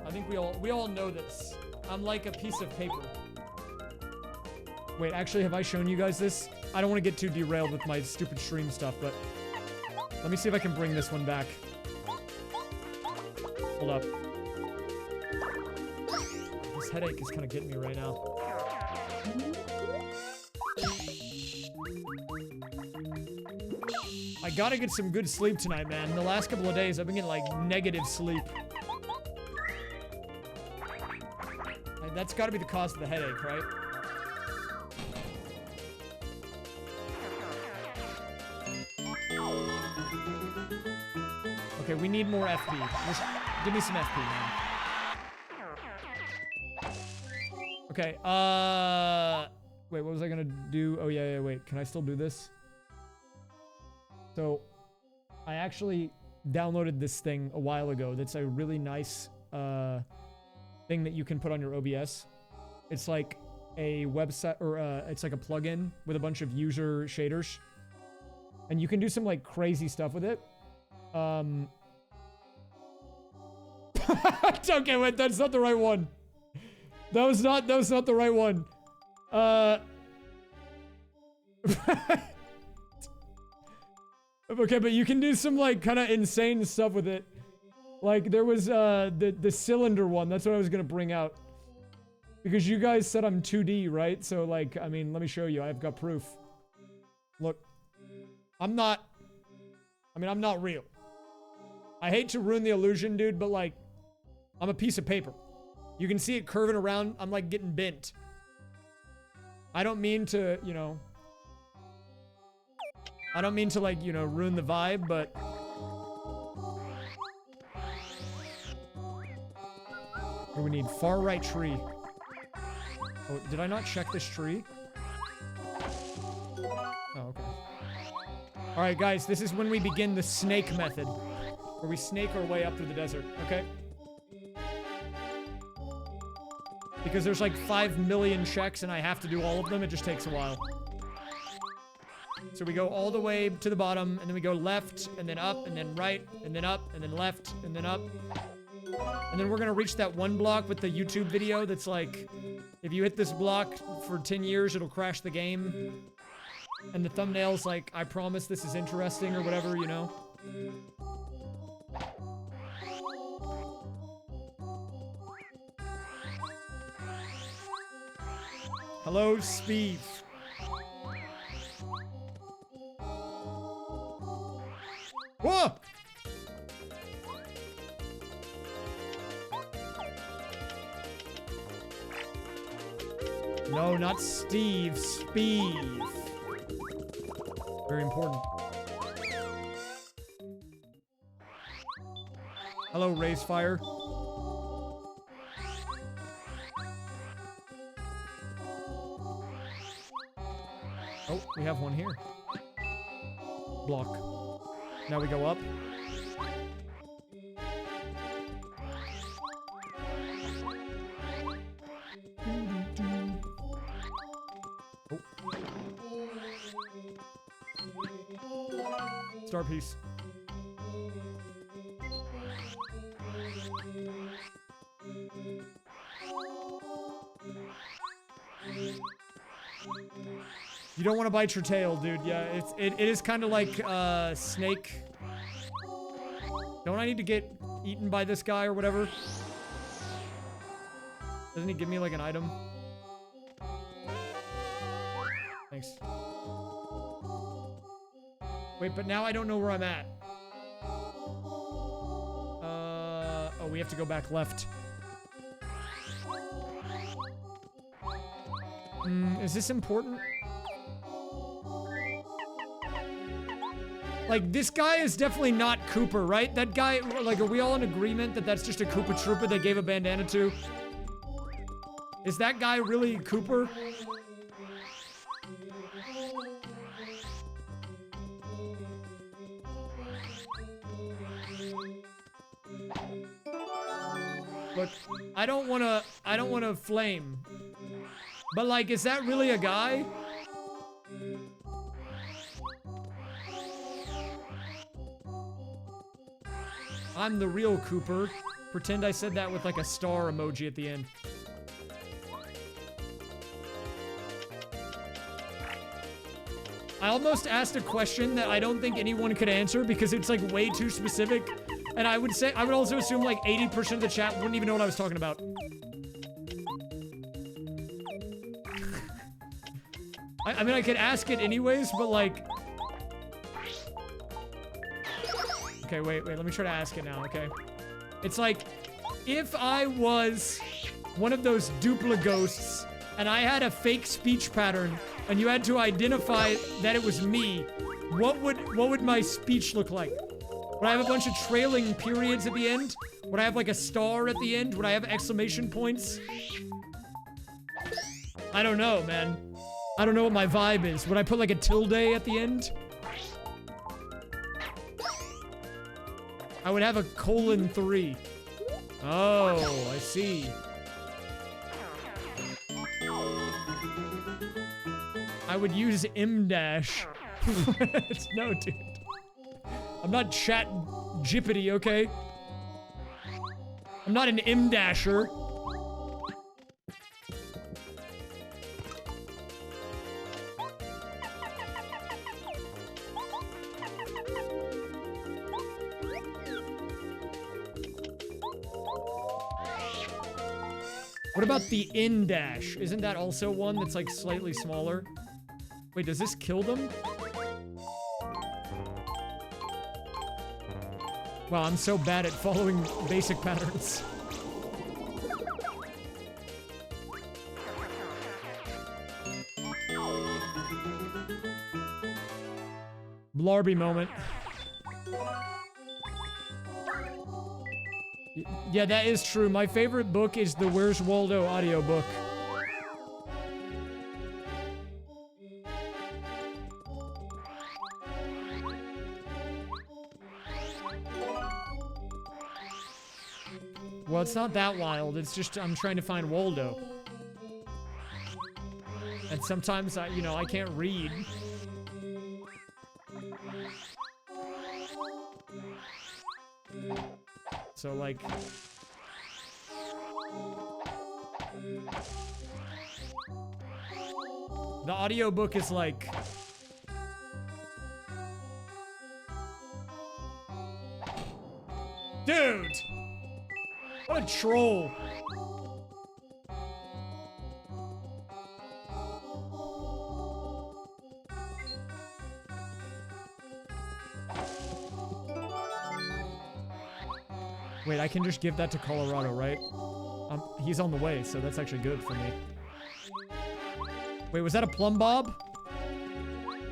I think we all know this. I'm like a piece of paper. Wait, actually, have I shown you guys this? I don't want to get too derailed with my stupid stream stuff, but let me see if I can bring this one back. Hold up. This headache is kind of getting me right now. I gotta get some good sleep tonight, man. The last couple of days, I've been getting, like, negative sleep. That's gotta be the cause of the headache, right? Okay, we need more FP. Give me some FP, man. Okay, wait, what was I gonna do? Oh, yeah, wait. Can I still do this? So, I actually downloaded this thing a while ago that's a really nice, thing that you can put on your OBS. It's like a website, or, it's like a plugin with a bunch of user shaders. And you can do some, like, crazy stuff with it. Okay, wait, that's not the right one. That was not the right one. Okay, but you can do some like kind of insane stuff with it. Like there was the cylinder one. That's what I was gonna bring out. Because you guys said I'm 2D, right? So like, I mean, let me show you. I've got proof. Look. I'm not real. I hate to ruin the illusion, dude, but like, I'm a piece of paper. You can see it curving around. I'm like getting bent. I don't mean to, you know, like, you know, ruin the vibe, but what do we need? Far right tree. Oh, did I not check this tree? Oh, okay. All right, guys, this is when we begin the snake method, where we snake our way up through the desert, okay? Because there's like 5 million checks and I have to do all of them, it just takes a while. So we go all the way to the bottom, and then we go left, and then up, and then right, and then up, and then left, and then up. And then we're gonna reach that one block with the YouTube video that's like, if you hit this block for 10 years, it'll crash the game. And the thumbnail's like, I promise this is interesting, or whatever, you know? Hello, Speed. Whoa! No, not Steve. Speed. Very important. Hello, raysfire. Oh, we have one here. Block. Now we go up. Oh. Star piece. You don't want to bite your tail, dude. Yeah, it is kind of like snake. Don't I need to get eaten by this guy or whatever? Doesn't he give me like an item? Thanks. Wait, but now I don't know where I'm at. Oh, we have to go back left. Is this important? Like, this guy is definitely not Cooper, right? That guy, like, are we all in agreement that that's just a Koopa Troopa they gave a bandana to? Is that guy really Cooper? Look, I don't wanna flame. But like, is that really a guy? I'm the real Cooper. Pretend I said that with like a star emoji at the end. I almost asked a question that I don't think anyone could answer because it's like way too specific. And I would also assume like 80% of the chat wouldn't even know what I was talking about. I mean, I could ask it anyways, but like... Okay, wait, let me try to ask it now, okay? It's like, if I was one of those dupla ghosts and I had a fake speech pattern and you had to identify that it was me, what would my speech look like? Would I have a bunch of trailing periods at the end? Would I have like a star at the end? Would I have exclamation points? I don't know, man. I don't know what my vibe is. Would I put like a tilde at the end? I would have a :3. Oh, I see. I would use M dash. No, dude. I'm not chat jippity, okay? I'm not an M dasher. What about the in-dash? Isn't that also one that's like slightly smaller? Wait, does this kill them? Wow, I'm so bad at following basic patterns. Blarby moment. Yeah, that is true. My favorite book is the Where's Waldo audiobook. Well, it's not that wild. It's just I'm trying to find Waldo. And sometimes I can't read. So, like... The audiobook is like... Dude! What a troll! Wait, I can just give that to Colorado, right? He's on the way, so that's actually good for me. Wait, was that a plumb bob?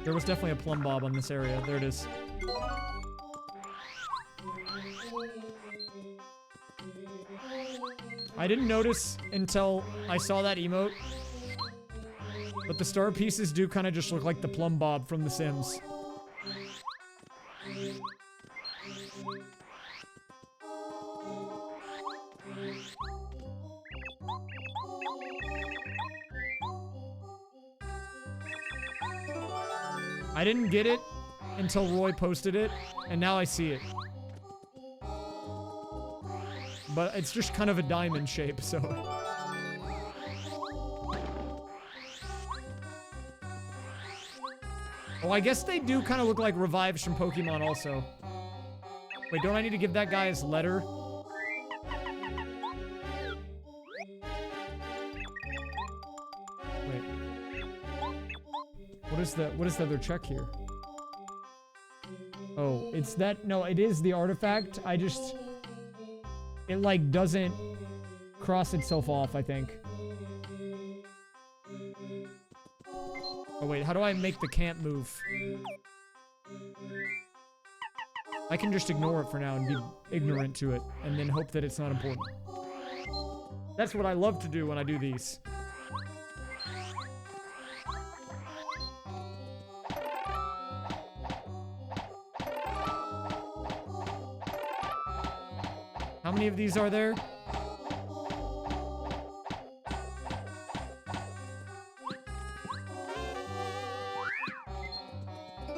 There was definitely a plumb bob on this area. There it is. I didn't notice until I saw that emote, but the star pieces do kind of just look like the plumb bob from The Sims. I didn't get it until Roy posted it, and now I see it. But it's just kind of a diamond shape, so... Oh, I guess they do kind of look like revives from Pokemon also. Wait, don't I need to give that guy his letter? Wait. What is the other check here? Oh, it's that... No, it is the artifact. I just... It, like, doesn't cross itself off, I think. Oh, wait, how do I make the can't move? I can just ignore it for now and be ignorant to it, and then hope that it's not important. That's what I love to do when I do these. How many of these are there?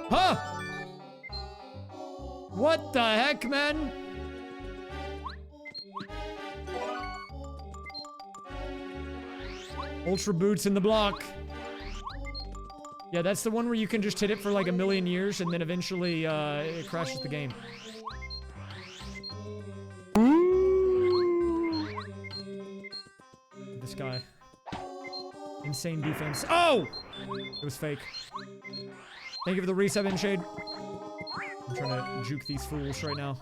Huh! What the heck, man? Ultra boots in the block. Yeah, that's the one where you can just hit it for like a million years and then eventually it crashes the game. This guy. Insane defense. Oh! It was fake. Thank you for the resub in shade. I'm trying to juke these fools right now.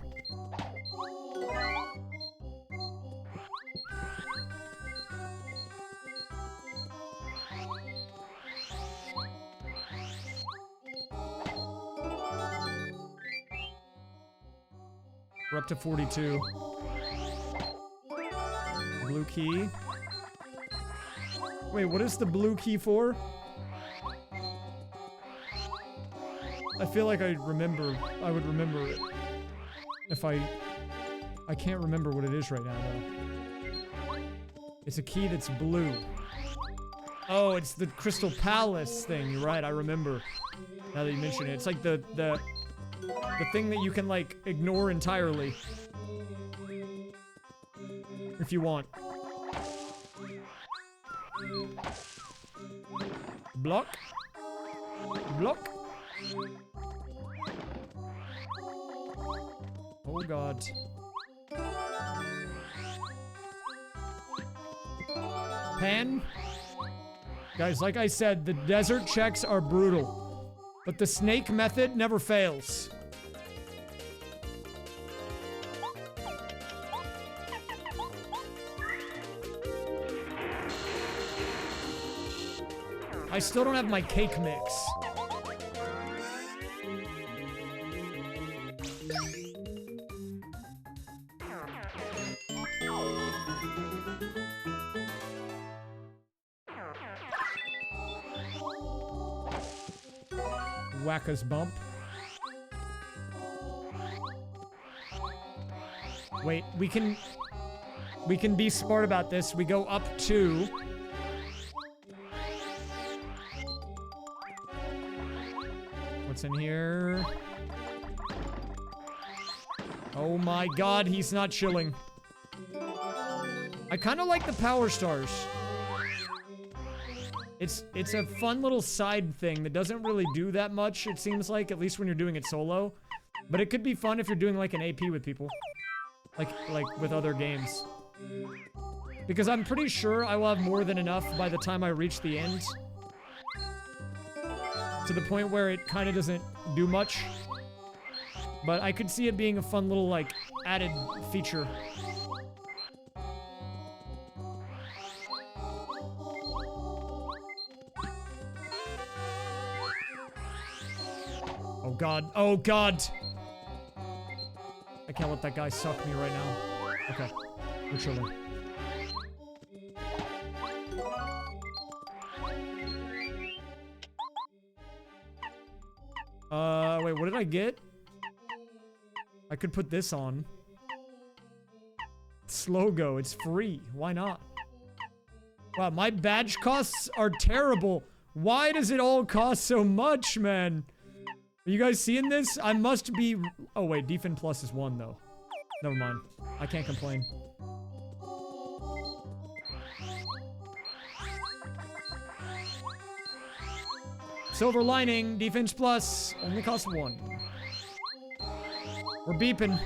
We're up to 42. Blue key. Wait, what is the blue key for? I feel like I would remember it. If I can't remember what it is right now, though. It's a key that's blue. Oh, it's the Crystal Palace thing. You're right, I remember. Now that you mention it. It's like the thing that you can, like, ignore entirely. If you want. Block. Block. Oh god. Pan? Guys, like I said, the desert checks are brutal. But the snake method never fails. I still don't have my cake mix. Wacka's bump. Wait, we can be smart about this. We go up 2. What's in here? Oh my god, he's not chilling. I kind of like the power stars. It's a fun little side thing that doesn't really do that much, it seems like, at least when you're doing it solo. But it could be fun if you're doing like an AP with people. Like with other games. Because I'm pretty sure I will have more than enough by the time I reach the end. To the point where it kind of doesn't do much. But I could see it being a fun little, like, added feature. Oh god. Oh god! I can't let that guy suck me right now. Okay. We're chilling. Wait, what did I get? I could put this on. Slow go, it's free. Why not? Wow, my badge costs are terrible. Why does it all cost so much, man? Are you guys seeing this? I must be... Oh, wait. Defend plus is 1, though. Never mind. I can't complain. Silver lining. Defense plus. Only costs 1. We're beeping.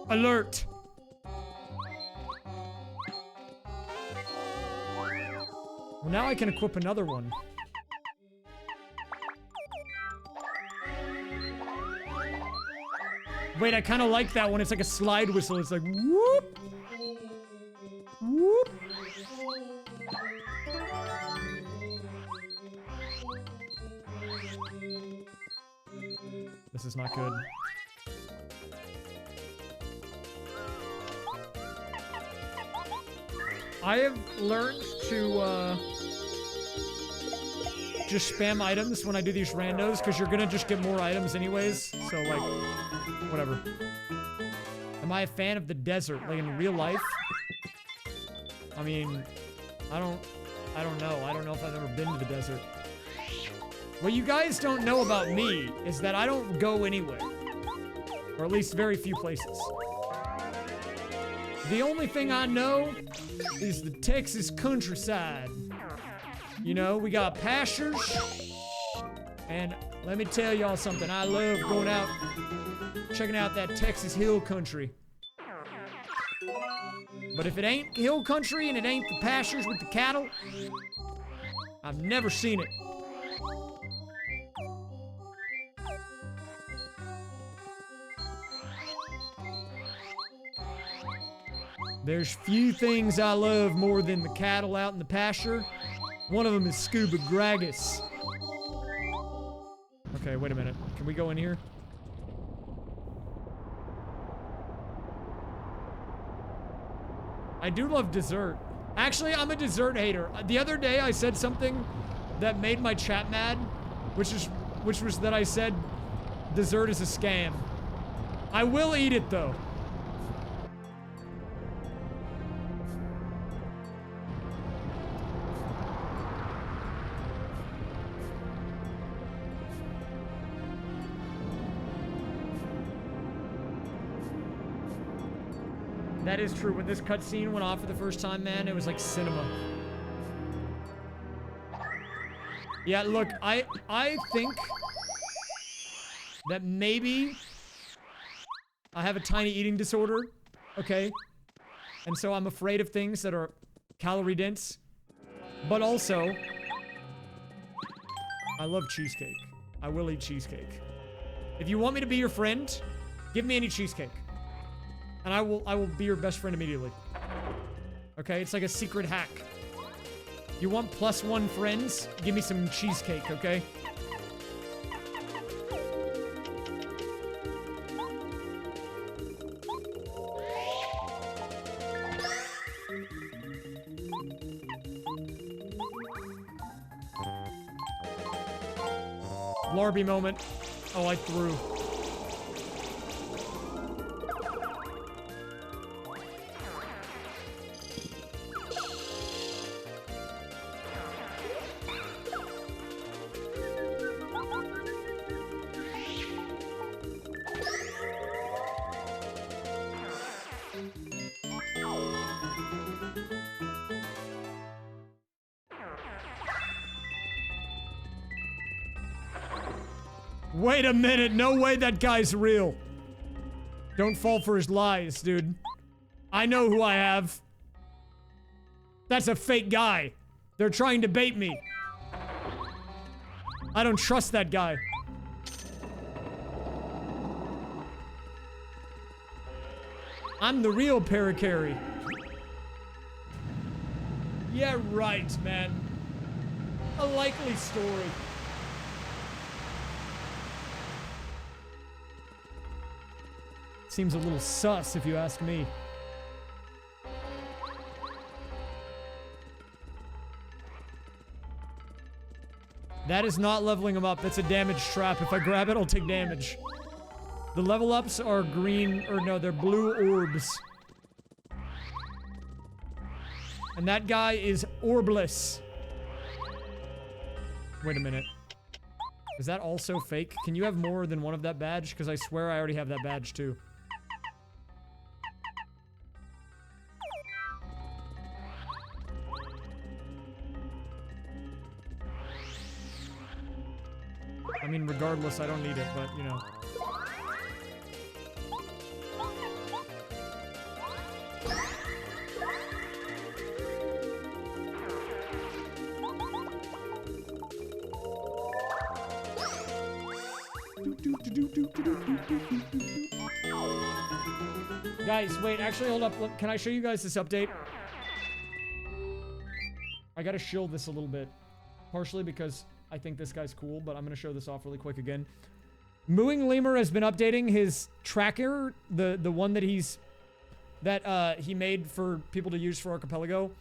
Alert. Well, now I can equip another one. Wait, I kind of like that one. It's like a slide whistle. It's like, whoop! Whoop! This is not good. I have learned to, just spam items when I do these randos, because you're gonna just get more items anyways, so, like, whatever. Am I a fan of the desert, like, in real life? I mean, I don't know. I don't know if I've ever been to the desert. What you guys don't know about me is that I don't go anywhere. Or at least very few places. The only thing I know is the Texas countryside. You know, we got pastures. And let me tell y'all something. I love going out, checking out that Texas hill country. But if it ain't hill country and it ain't the pastures with the cattle, I've never seen it. There's few things I love more than the cattle out in the pasture. One of them is scuba gragus. Okay, wait a minute. Can we go in here? I do love dessert. Actually, I'm a dessert hater. The other day I said something that made my chat mad, which was that I said dessert is a scam. I will eat it though. That is true. When this cutscene went off for the first time, man, it was like cinema. Yeah, look, I think that maybe I have a tiny eating disorder, okay? And so I'm afraid of things that are calorie dense. But also, I love cheesecake. I will eat cheesecake. If you want me to be your friend, give me any cheesecake. And I will be your best friend immediately. Okay, it's like a secret hack. You want +1 friends? Give me some cheesecake, okay? Larby moment. Oh, I threw. Wait a minute, no way that guy's real. Don't fall for his lies, dude. I know who I have. That's a fake guy. They're trying to bait me. I don't trust that guy. I'm the real Parakarry. Yeah, right, man. A likely story. Seems a little sus, if you ask me. That is not leveling him up. That's a damage trap. If I grab it, I'll take damage. The level ups are green, or no, they're blue orbs. And that guy is orbless. Wait a minute. Is that also fake? Can you have more than one of that badge? Because I swear I already have that badge too. I mean, regardless, I don't need it, but, you know. Guys, wait, actually, hold up. Look, can I show you guys this update? I gotta shield this a little bit. Partially because I think this guy's cool, but I'm gonna show this off really quick again. Mooing Lemur has been updating his tracker, the one that he made for people to use for Archipelago.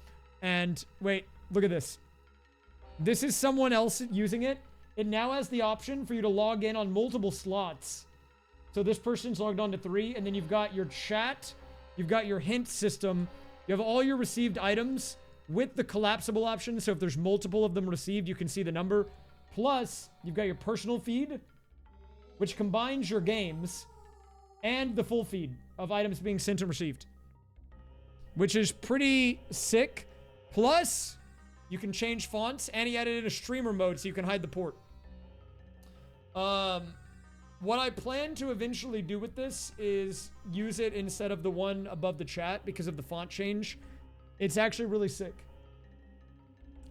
And wait, look at this. This is someone else using it. It now has the option for you to log in on multiple slots. So this person's logged on to 3, and then you've got your chat, you've got your hint system, you have all your received items with the collapsible option. So if there's multiple of them received, you can see the number. Plus, you've got your personal feed, which combines your games, and the full feed of items being sent and received, which is pretty sick. Plus, you can change fonts, and he added in a streamer mode so you can hide the port. What I plan to eventually do with this is use it instead of the one above the chat because of the font change. It's actually really sick.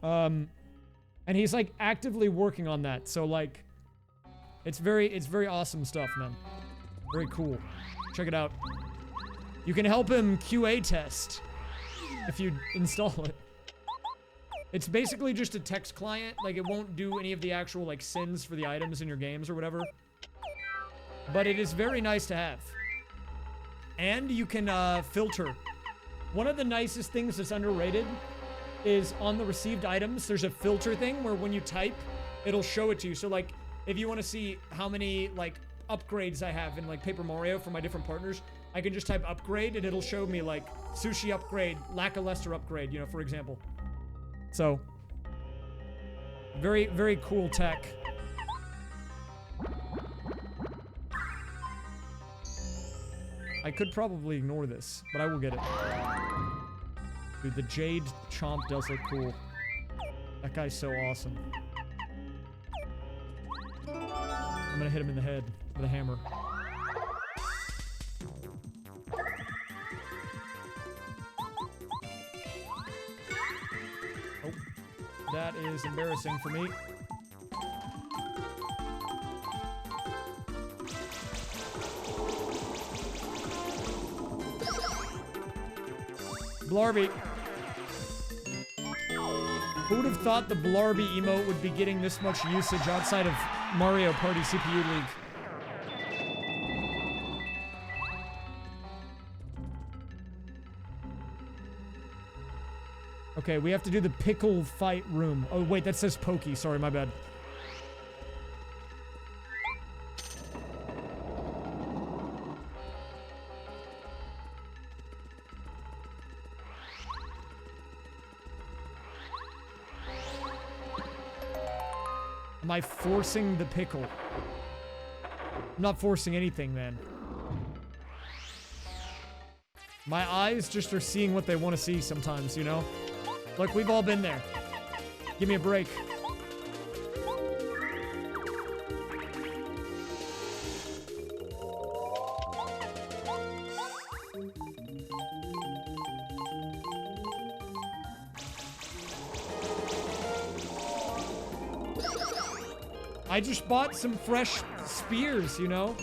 And he's like actively working on that. So like, it's very awesome stuff, man. Very cool. Check it out. You can help him QA test if you install it. It's basically just a text client. Like, it won't do any of the actual like sends for the items in your games or whatever. But it is very nice to have. And you can filter. One of the nicest things that's underrated is on the received items, there's a filter thing where when you type, it'll show it to you. So like, if you want to see how many like upgrades I have in like Paper Mario for my different partners, I can just type upgrade and it'll show me like sushi upgrade, lackluster upgrade, you know, for example. So, very, very cool tech. I could probably ignore this, but I will get it. Dude, the Jade Chomp does look cool. That guy's so awesome. I'm gonna hit him in the head. with a hammer. Oh, that is embarrassing for me. Blarby. Who would have thought the Blarby emote would be getting this much usage outside of Mario Party CPU League? Okay, we have to do the pickle fight room. Oh, wait, that says Pokey. Sorry, my bad. Am I forcing the pickle? I'm not forcing anything, man. My eyes just are seeing what they want to see sometimes, you know? Look, we've all been there. Give me a break. I just bought some fresh spears, you know?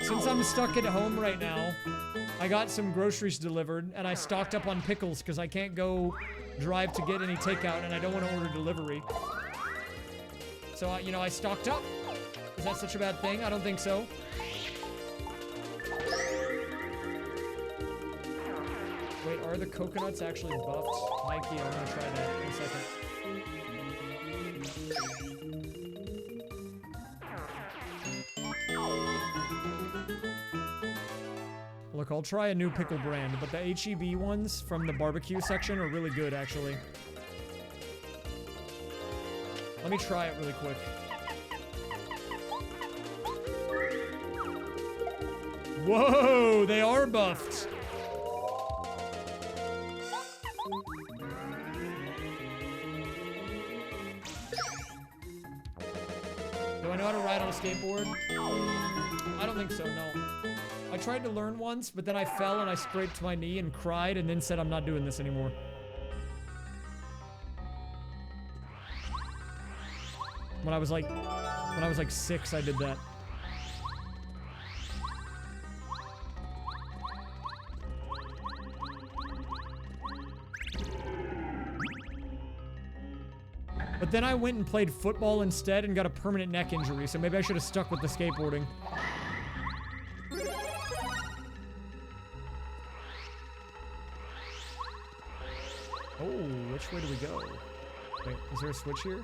Since I'm stuck at home right now, I got some groceries delivered, and I stocked up on pickles because I can't go drive to get any takeout, and I don't want to order delivery. So, you know, I stocked up. Is that such a bad thing? I don't think so. Wait, are the coconuts actually buffed? Mikey, I'm gonna try that in a second. Look, I'll try a new pickle brand, but the HEB ones from the barbecue section are really good, actually. Let me try it really quick. Whoa, they are buffed. Do I know how to ride on a skateboard? I don't think so, no. I tried to learn once, but then I fell and I scraped my knee and cried and then said I'm not doing this anymore. When I was like 6, I did that. But then I went and played football instead and got a permanent neck injury, so maybe I should have stuck with the skateboarding. Oh, which way do we go? Wait, is there a switch here?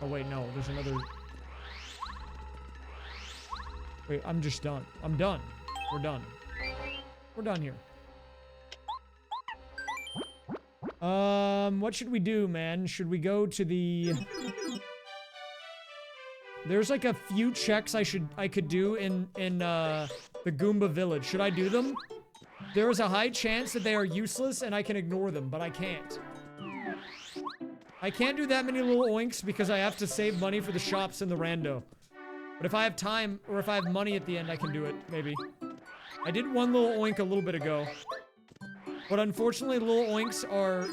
Oh wait, no, there's another... Wait, I'm just done. I'm done. We're done. We're done here. What should we do, man? Should we go to the... There's like a few checks I could do in the Goomba village. Should I do them? There is a high chance that they are useless and I can ignore them, but I can't. I can't do that many little oinks because I have to save money for the shops and the rando. But if I have time, or if I have money at the end, I can do it, maybe. I did one little oink a little bit ago. But unfortunately, little oinks are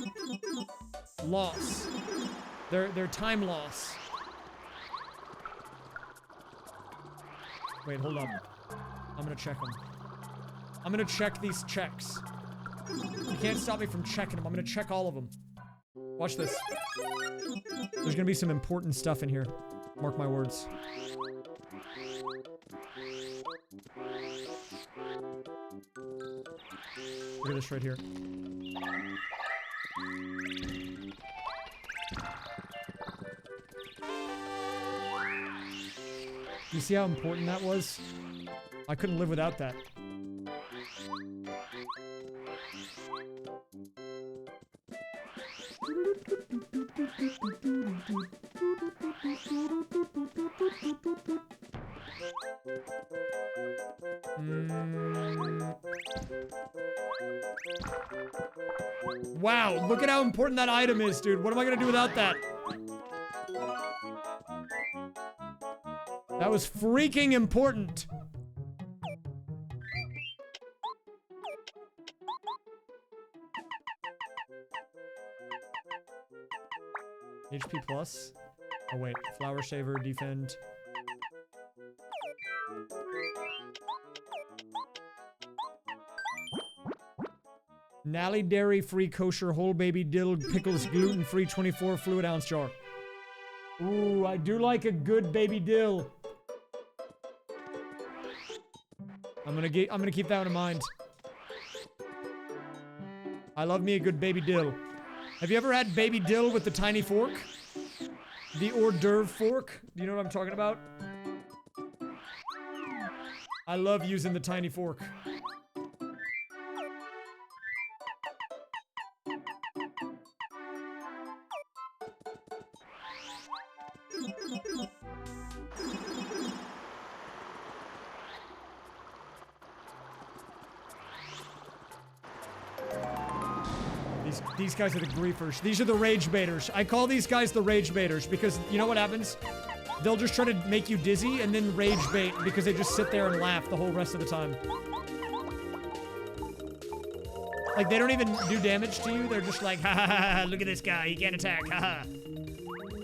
loss. They're time loss. Wait, hold up. I'm gonna check them. I'm gonna check these checks. You can't stop me from checking them. I'm gonna check all of them. Watch this. There's gonna be some important stuff in here. Mark my words. Look at this right here. You see how important that was? I couldn't live without that. Wow, look at how important that item is, dude. What am I gonna do without that? That was freaking important. HP plus. Oh wait, flower saver, defend. Nally dairy free kosher whole baby dill pickles gluten free 24 fluid ounce jar. Ooh, I do like a good baby dill. I'm gonna keep that one in mind. I love me a good baby dill. Have you ever had baby dill with the tiny fork? The hors d'oeuvre fork? Do you know what I'm talking about? I love using the tiny fork. These guys are the griefers. These are the rage baiters. I call these guys the rage baiters because you know what happens? They'll just try to make you dizzy and then rage bait because they just sit there and laugh the whole rest of the time. Like, they don't even do damage to you. They're just like, ha ha ha, ha, look at this guy. He can't attack. Ha ha.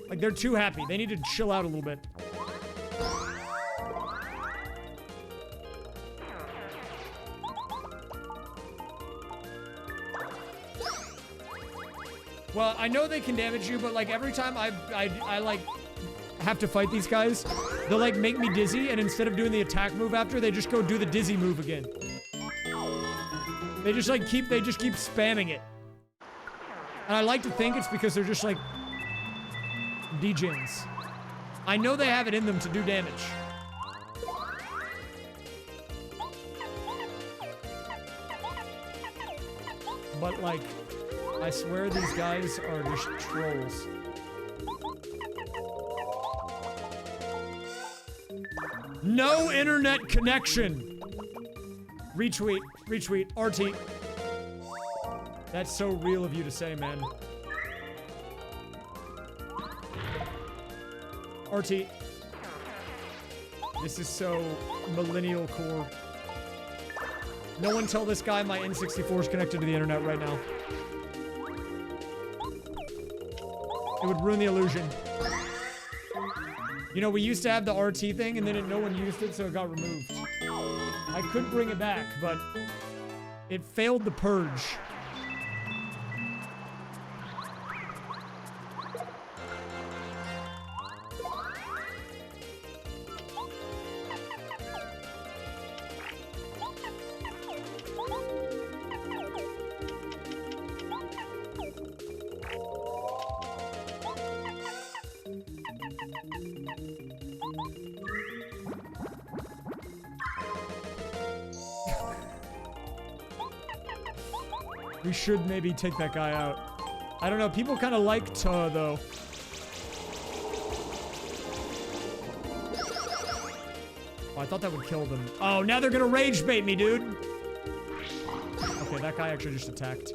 Like, they're too happy. They need to chill out a little bit. Well, I know they can damage you, but like every time I like have to fight these guys, they'll like make me dizzy, and instead of doing the attack move after, they just go do the dizzy move again. They just keep spamming it. And I like to think it's because they're just like degens. I know they have it in them to do damage. But like, I swear these guys are just trolls. No internet connection! Retweet, retweet, RT. That's so real of you to say, man. RT. This is so millennial core. No one tell this guy my N64 is connected to the internet right now. It would ruin the illusion. You know, we used to have the RT thing, and then no one used it, so it got removed. I could bring it back, but it failed the purge. We should maybe take that guy out. I don't know, people kind of like Tuh, though. Oh, I thought that would kill them. Oh, now they're gonna rage bait me, dude! Okay, that guy actually just attacked.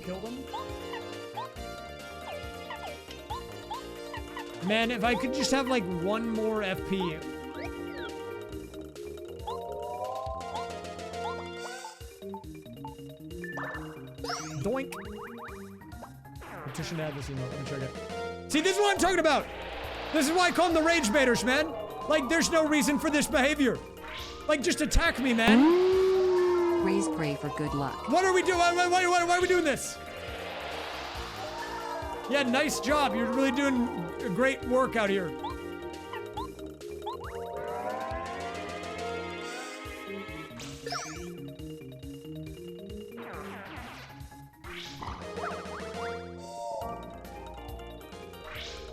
Kill them? Man, if I could just have like one more FP. Doink. Petition to add this email. Let me check it. See, this is what I'm talking about. This is why I call them the rage baiters, man. Like, there's no reason for this behavior. Like, just attack me, man. Raise pray for good luck. What are we doing? Why are we doing this? Yeah, nice job. You're really doing great work out here.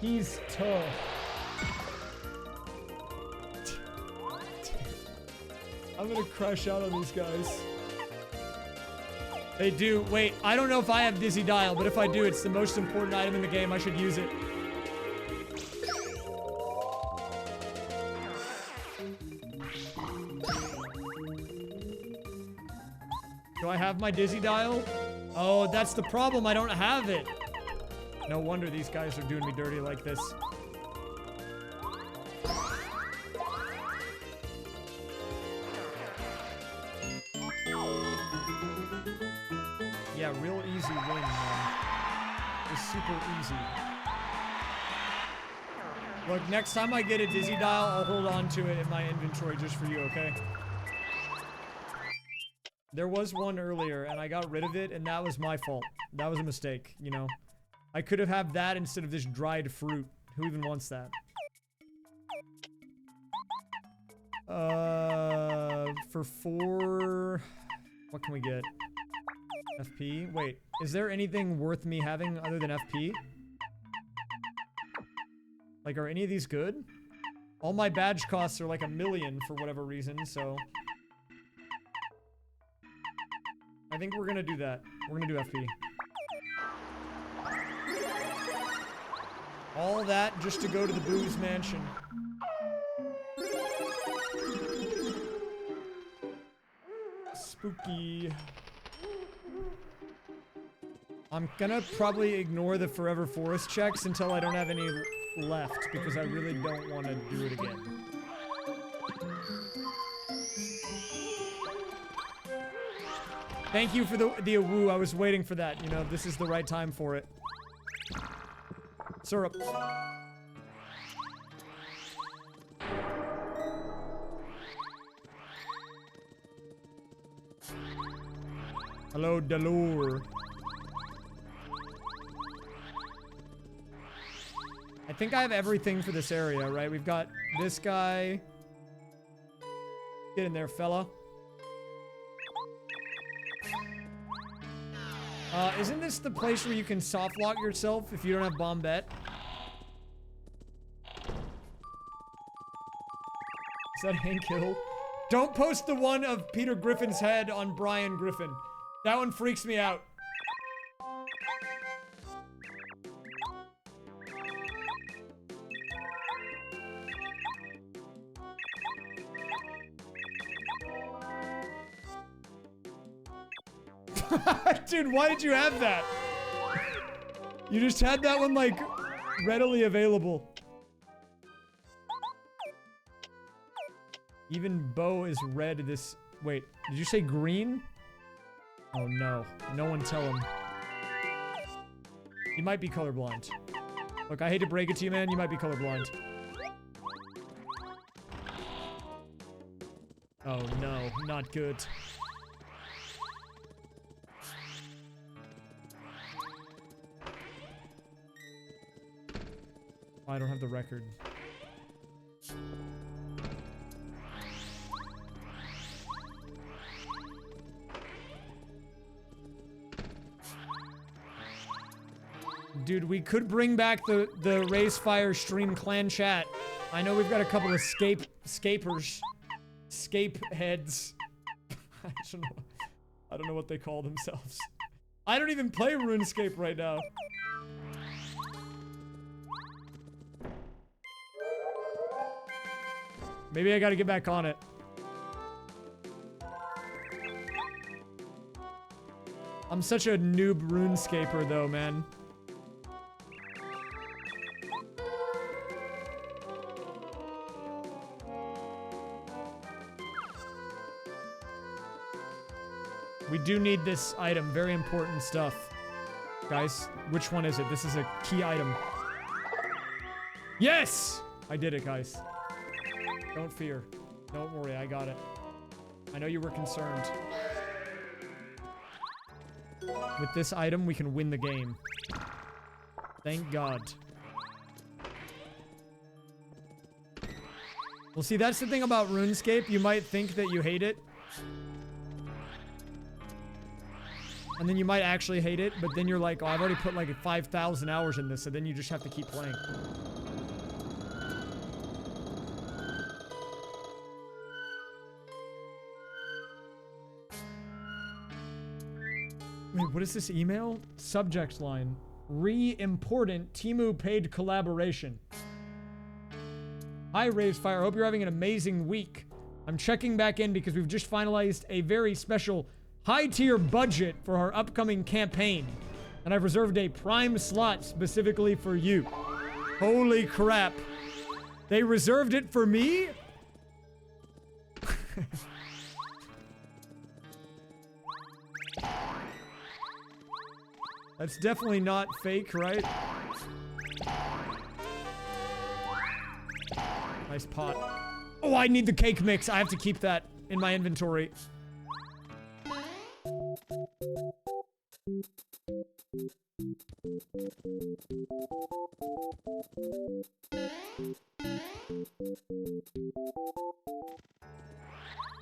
He's tough. I'm gonna crash out on these guys. They do. Wait, I don't know if I have Dizzy Dial, but if I do, it's the most important item in the game. I should use it. have my dizzy dial? Oh, that's the problem. I don't have it. No wonder these guys are doing me dirty like this. Yeah, real easy win, man. It's super easy. Look, next time I get a dizzy dial, I'll hold on to it in my inventory just for you, okay? There was one earlier, and I got rid of it, and that was my fault. That was a mistake, you know? I could have had that instead of this dried fruit. Who even wants that? For 4... What can we get? FP? Wait, is there anything worth me having other than FP? Like, are any of these good? All my badge costs are like 1 million for whatever reason, so... I think we're gonna do that. We're gonna do FP. All that just to go to the Booze Mansion. Spooky. I'm gonna probably ignore the Forever Forest checks until I don't have any left, because I really don't want to do it again. Thank you for the woo. I was waiting for that. You know, this is the right time for it. Syrup. Hello, Delure. I think I have everything for this area, right? We've got this guy. Get in there, fella. Isn't this the place where you can soft lock yourself if you don't have Bombette? Is that Hank Hill? Don't post the one of Peter Griffin's head on Brian Griffin. That one freaks me out. Dude, why did you have that? You just had that one, like, readily available. Even Bo is red this... Wait, did you say green? Oh no. No one tell him. He might be colorblind. Look, I hate to break it to you, man. You might be colorblind. Oh no, not good. I don't have the record. Dude, we could bring back the raysfire stream clan chat. I know we've got a couple of scapers. Scape heads. I don't know what they call themselves. I don't even play RuneScape right now. Maybe I gotta get back on it. I'm such a noob RuneScaper though, man. We do need this item. Very important stuff. Guys, which one is it? This is a key item. Yes! I did it, guys. Don't fear. Don't worry, I got it. I know you were concerned. With this item, we can win the game. Thank God. Well, see, that's the thing about RuneScape. You might think that you hate it. And then you might actually hate it, but then you're like, oh, I've already put like 5,000 hours in this, so then you just have to keep playing. Wait, what is this email? Subject line. Re-important Temu paid collaboration. Hi, raysfire. I hope you're having an amazing week. I'm checking back in because we've just finalized a very special high-tier budget for our upcoming campaign, and I've reserved a prime slot specifically for you. Holy crap. They reserved it for me? That's definitely not fake, right? Nice pot. Oh, I need the cake mix. I have to keep that in my inventory.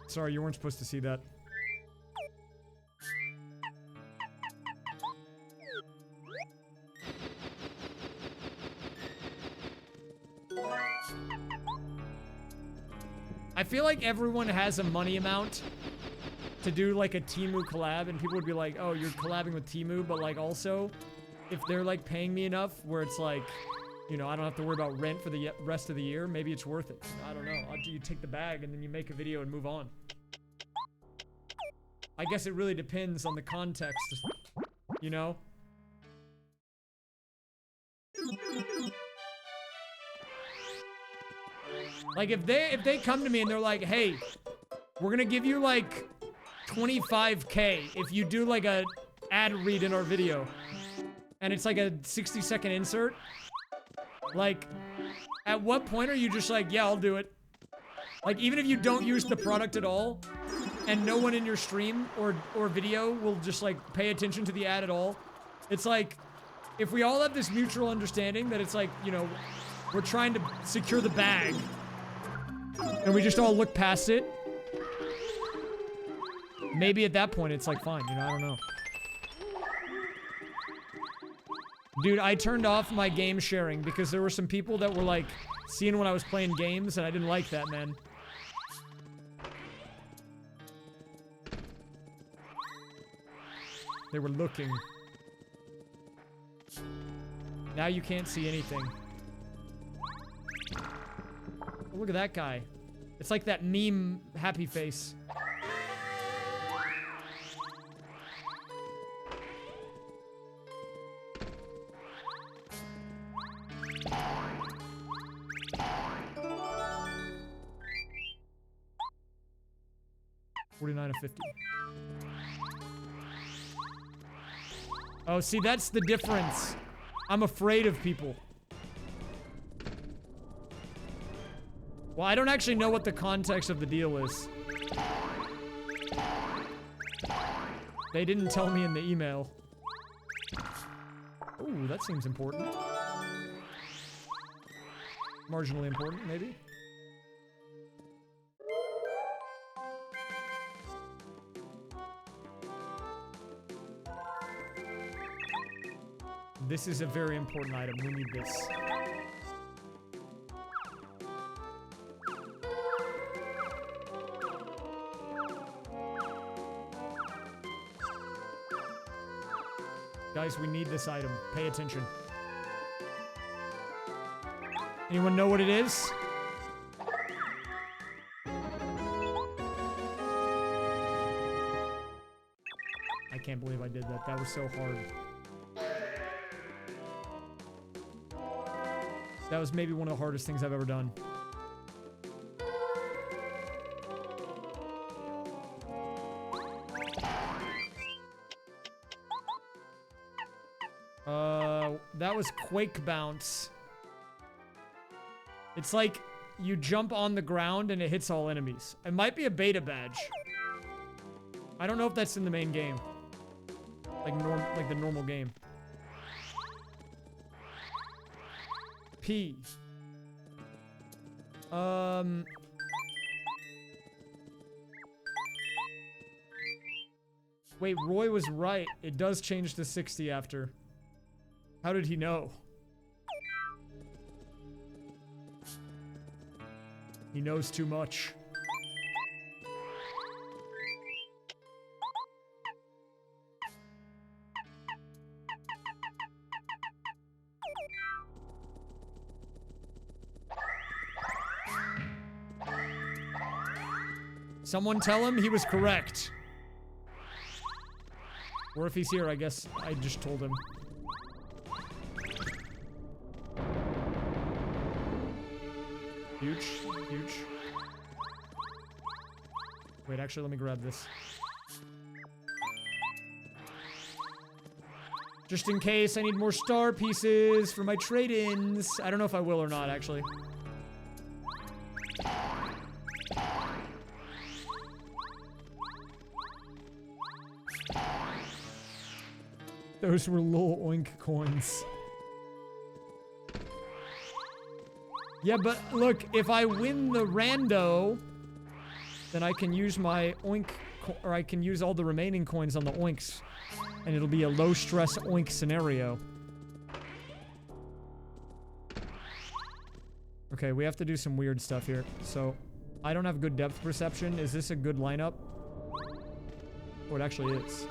Sorry, you weren't supposed to see that. I feel like everyone has a money amount to do like a Temu collab, and people would be like, oh, you're collabing with Temu, but like also, if they're like paying me enough where it's like, you know, I don't have to worry about rent for the rest of the year, maybe it's worth it. I don't know. You take the bag and then you make a video and move on. I guess it really depends on the context, you know? Like if they come to me and they're like, hey, we're gonna give you like 25K if you do like a ad read in our video, and it's like a 60-second insert, like at what point are you just like, yeah, I'll do it? Like even if you don't use the product at all and no one in your stream or video will just like pay attention to the ad at all, it's like if we all have this mutual understanding that it's like, you know, we're trying to secure the bag and we just all look past it, maybe at that point it's like fine, you know, I don't know. Dude, I turned off my game sharing because there were some people that were like seeing when I was playing games and I didn't like that, man. They were looking. Now you can't see anything. Oh, look at that guy. It's like that meme happy face. $49 of 50. Oh, see, that's the difference. I'm afraid of people. Well, I don't actually know what the context of the deal is. They didn't tell me in the email. Ooh, that seems important. Marginally important, maybe. This is a very important item. We need this. Guys, we need this item. Pay attention. Anyone know what it is? I can't believe I did that. That was so hard. That was maybe one of the hardest things I've ever done. That was Quake Bounce. It's like you jump on the ground and it hits all enemies. It might be a beta badge. I don't know if that's in the main game. Like the normal game. P. Wait, Roy was right. It does change to 60 after. How did he know? He knows too much. Someone tell him he was correct. Or if he's here, I guess I just told him. Huge, huge. Wait, actually, let me grab this. Just in case I need more star pieces for my trade-ins. I don't know if I will or not, actually. Those were little oink coins. Yeah, but look, if I win the rando, then I can use my oink, or I can use all the remaining coins on the oinks, and it'll be a low-stress oink scenario. Okay, we have to do some weird stuff here. So, I don't have good depth perception. Is this a good lineup? Oh, it actually is.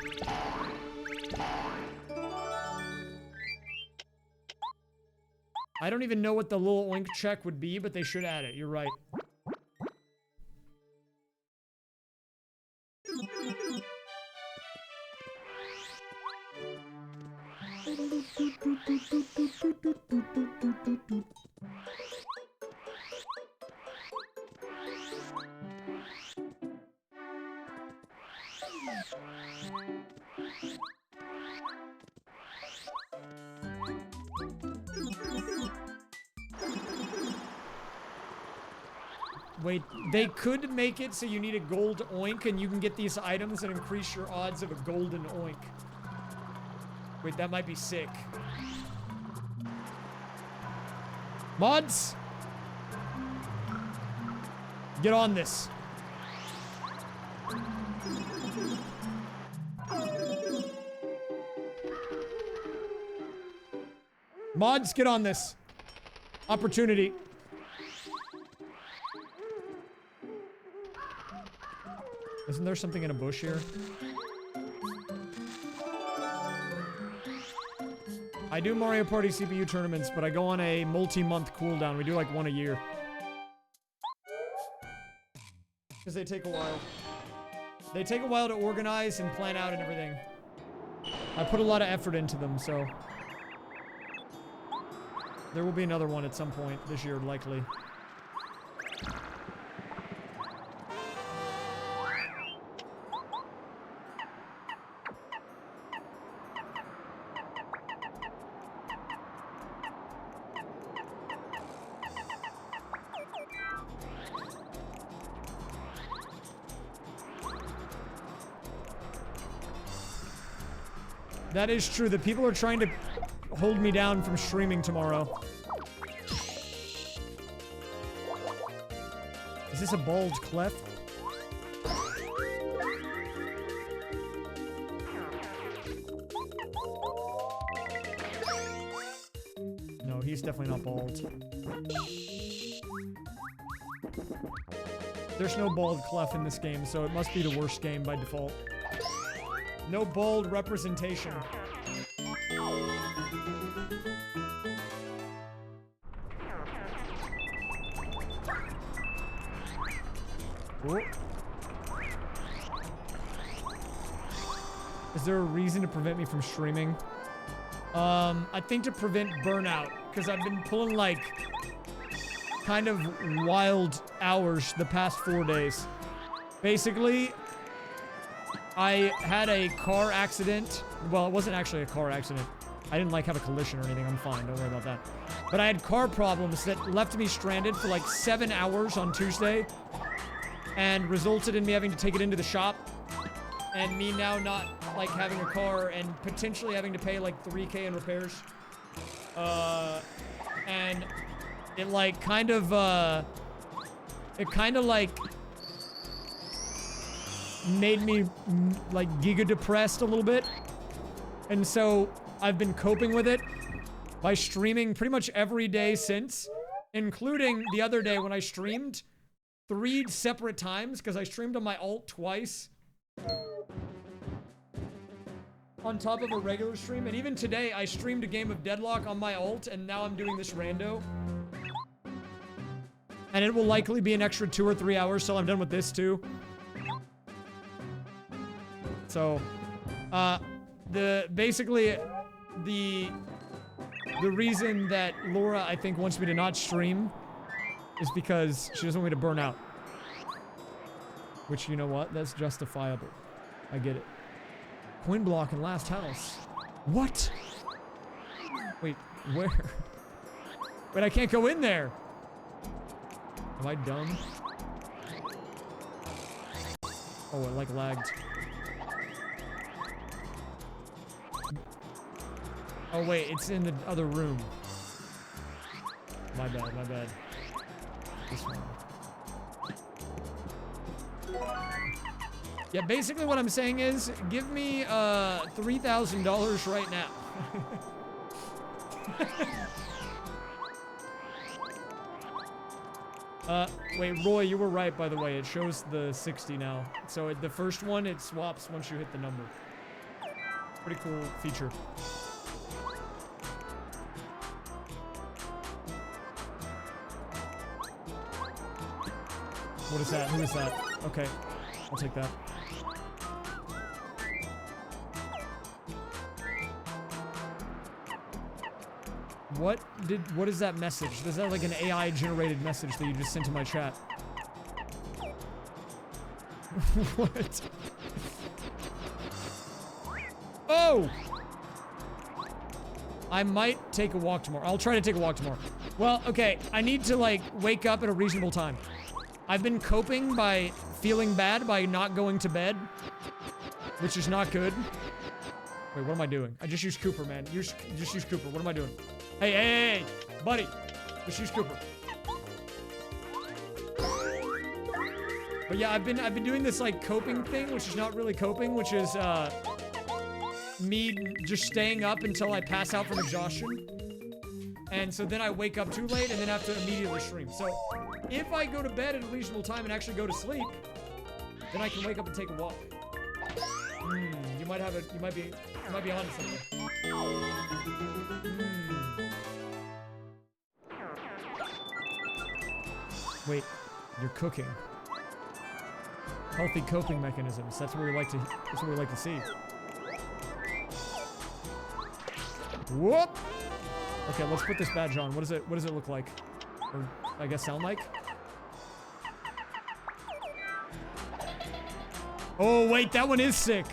I don't even know what the little oink check would be, but they should add it. You're right. Wait, they could make it so you need a gold oink and you can get these items and increase your odds of a golden oink. Wait, that might be sick. Mods? Get on this. Mods, get on this. Opportunity. Isn't there something in a bush here? I do Mario Party CPU tournaments, but I go on a multi-month cooldown. We do like one a year. Because they take a while. They take a while to organize and plan out and everything. I put a lot of effort into them, so... There will be another one at some point this year, likely. That is true. The people are trying to hold me down from streaming tomorrow. Is this a bald clef? No, he's definitely not bald. There's no bald clef in this game, so it must be the worst game by default. No bold representation. Ooh. Is there a reason to prevent me from streaming? I think to prevent burnout, because I've been pulling like kind of wild hours the past 4 days. Basically, I had a car accident. Well, it wasn't actually a car accident. I didn't like have a collision or anything. I'm fine. Don't worry about that. But I had car problems that left me stranded for like 7 hours on Tuesday and resulted in me having to take it into the shop and me now not like having a car and potentially having to pay like $3K in repairs. And it like kind of like made me like giga depressed a little bit. And so I've been coping with it by streaming pretty much every day since, including the other day when I streamed 3 separate times because I streamed on my alt twice on top of a regular stream. And even today I streamed a game of Deadlock on my alt and now I'm doing this rando. And it will likely be an extra 2 or 3 hours till I'm done with this too. So, basically the reason that Laura, I think, wants me to not stream is because she doesn't want me to burn out. Which, you know what? That's justifiable. I get it. Coin block in last house. What? Wait, where? Wait, I can't go in there. Am I dumb? Oh, it like lagged. Oh wait, it's in the other room. My bad, my bad. This one. Yeah, basically what I'm saying is, give me $3,000 right now. Wait, Roy, you were right, by the way. It shows the 60 now. So the first one, it swaps once you hit the number. Pretty cool feature. What is that? Who is that? Okay, I'll take that. What is that message? Is that like an AI generated message that you just sent to my chat? What? Oh! I might take a walk tomorrow. I'll try to take a walk tomorrow. Well, okay, I need to like wake up at a reasonable time. I've been coping by feeling bad by not going to bed, which is not good. Wait, what am I doing? I just used Cooper, man. Just use Cooper. What am I doing? Hey, hey, hey, hey, buddy. Just use Cooper. But yeah, I've been doing this like coping thing, which is not really coping, which is me just staying up until I pass out from exhaustion. And so then I wake up too late and then have to immediately stream. So if I go to bed at a reasonable time and actually go to sleep, then I can wake up and take a walk. You might be onto something. Wait, you're cooking. Healthy coping mechanisms. That's what we like to see. Whoop! Okay, let's put this badge on. What does it look like? Or I guess sound like? Oh wait, that one is sick.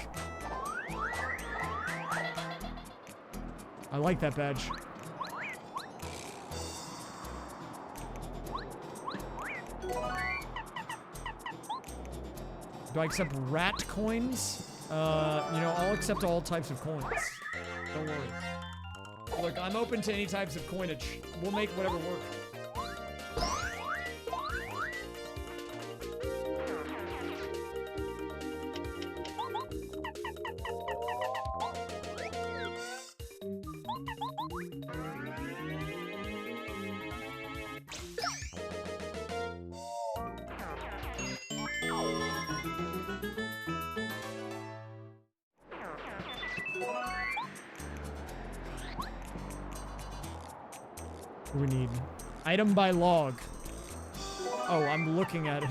I like that badge. Do I accept rat coins? You know, I'll accept all types of coins. Don't worry. Look, I'm open to any types of coinage. We'll make whatever work. We need item by log. Oh, I'm looking at it.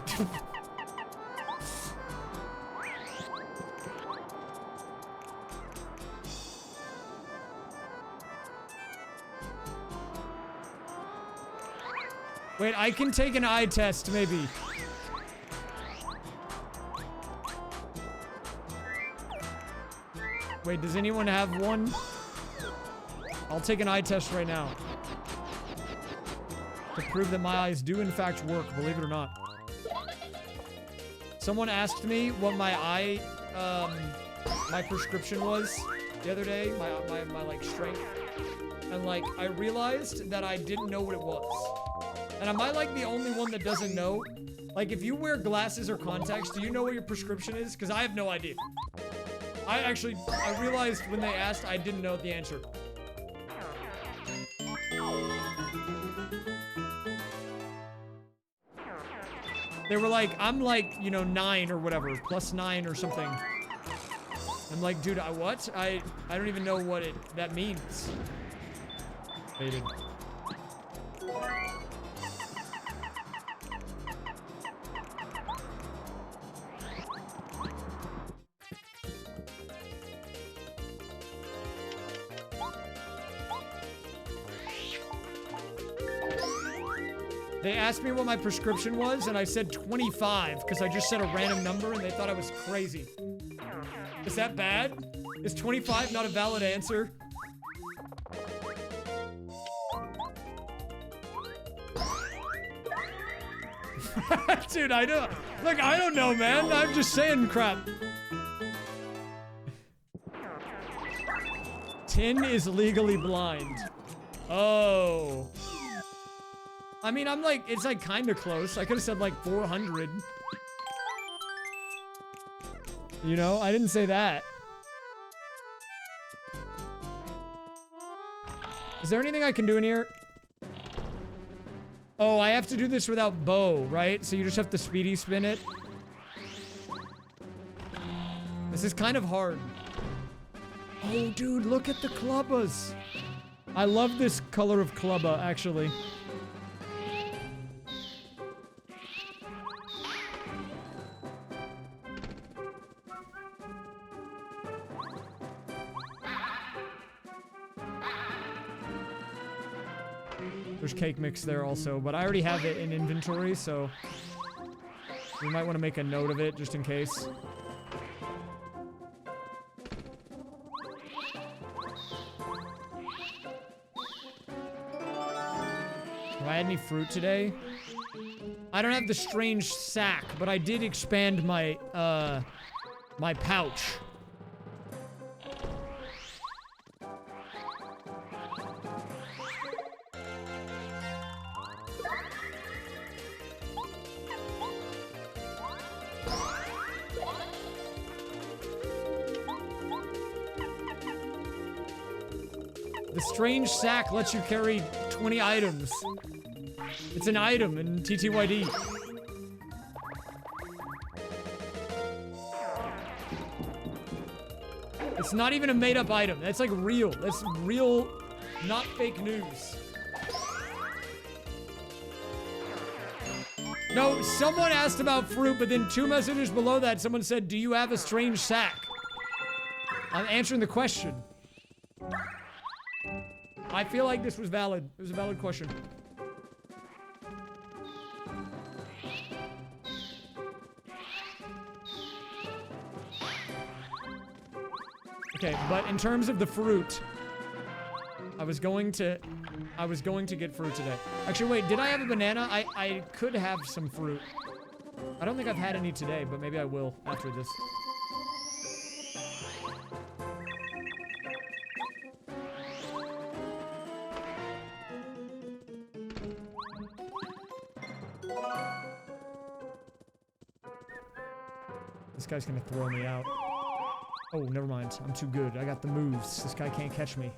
Wait, I can take an eye test, maybe. Wait, does anyone have one? I'll take an eye test right now. To prove that my eyes do in fact work, believe it or not. Someone asked me what my eye, my prescription was the other day, my like strength. And like, I realized that I didn't know what it was. And am I like the only one that doesn't know? Like, if you wear glasses or contacts, do you know what your prescription is? Because I have no idea. I realized when they asked, I didn't know the answer. They were like, I'm like, you know, 9 or whatever, +9 or something. I'm like, dude, what? I don't even know what that means. Faded. They asked me what my prescription was, and I said 25, because I just said a random number, and they thought I was crazy. Is that bad? Is 25 not a valid answer? Dude, I don't... Look, I don't know, man. I'm just saying crap. Tin is legally blind. Oh. I mean, I'm like, it's like kind of close. I could have said like 400. You know, I didn't say that. Is there anything I can do in here? Oh, I have to do this without bow, right? So you just have to speedy spin it. This is kind of hard. Oh, dude, look at the clubbas. I love this color of clubba, actually. There's cake mix there also, but I already have it in inventory, so we might want to make a note of it just in case. Have I had any fruit today? I don't have the strange sack, but I did expand my, my pouch. The strange sack lets you carry 20 items. It's an item in TTYD. It's not even a made-up item. That's like real. That's real, not fake news. No, someone asked about fruit, but then 2 messages below that, someone said, "Do you have a strange sack?" I'm answering the question. I feel like this was valid. It was a valid question. Okay, but in terms of the fruit, I was going to get fruit today. Actually, wait, did I have a banana? I could have some fruit. I don't think I've had any today, but maybe I will after this. This guy's gonna throw me out. Oh, never mind. I'm too good. I got the moves. This guy can't catch me.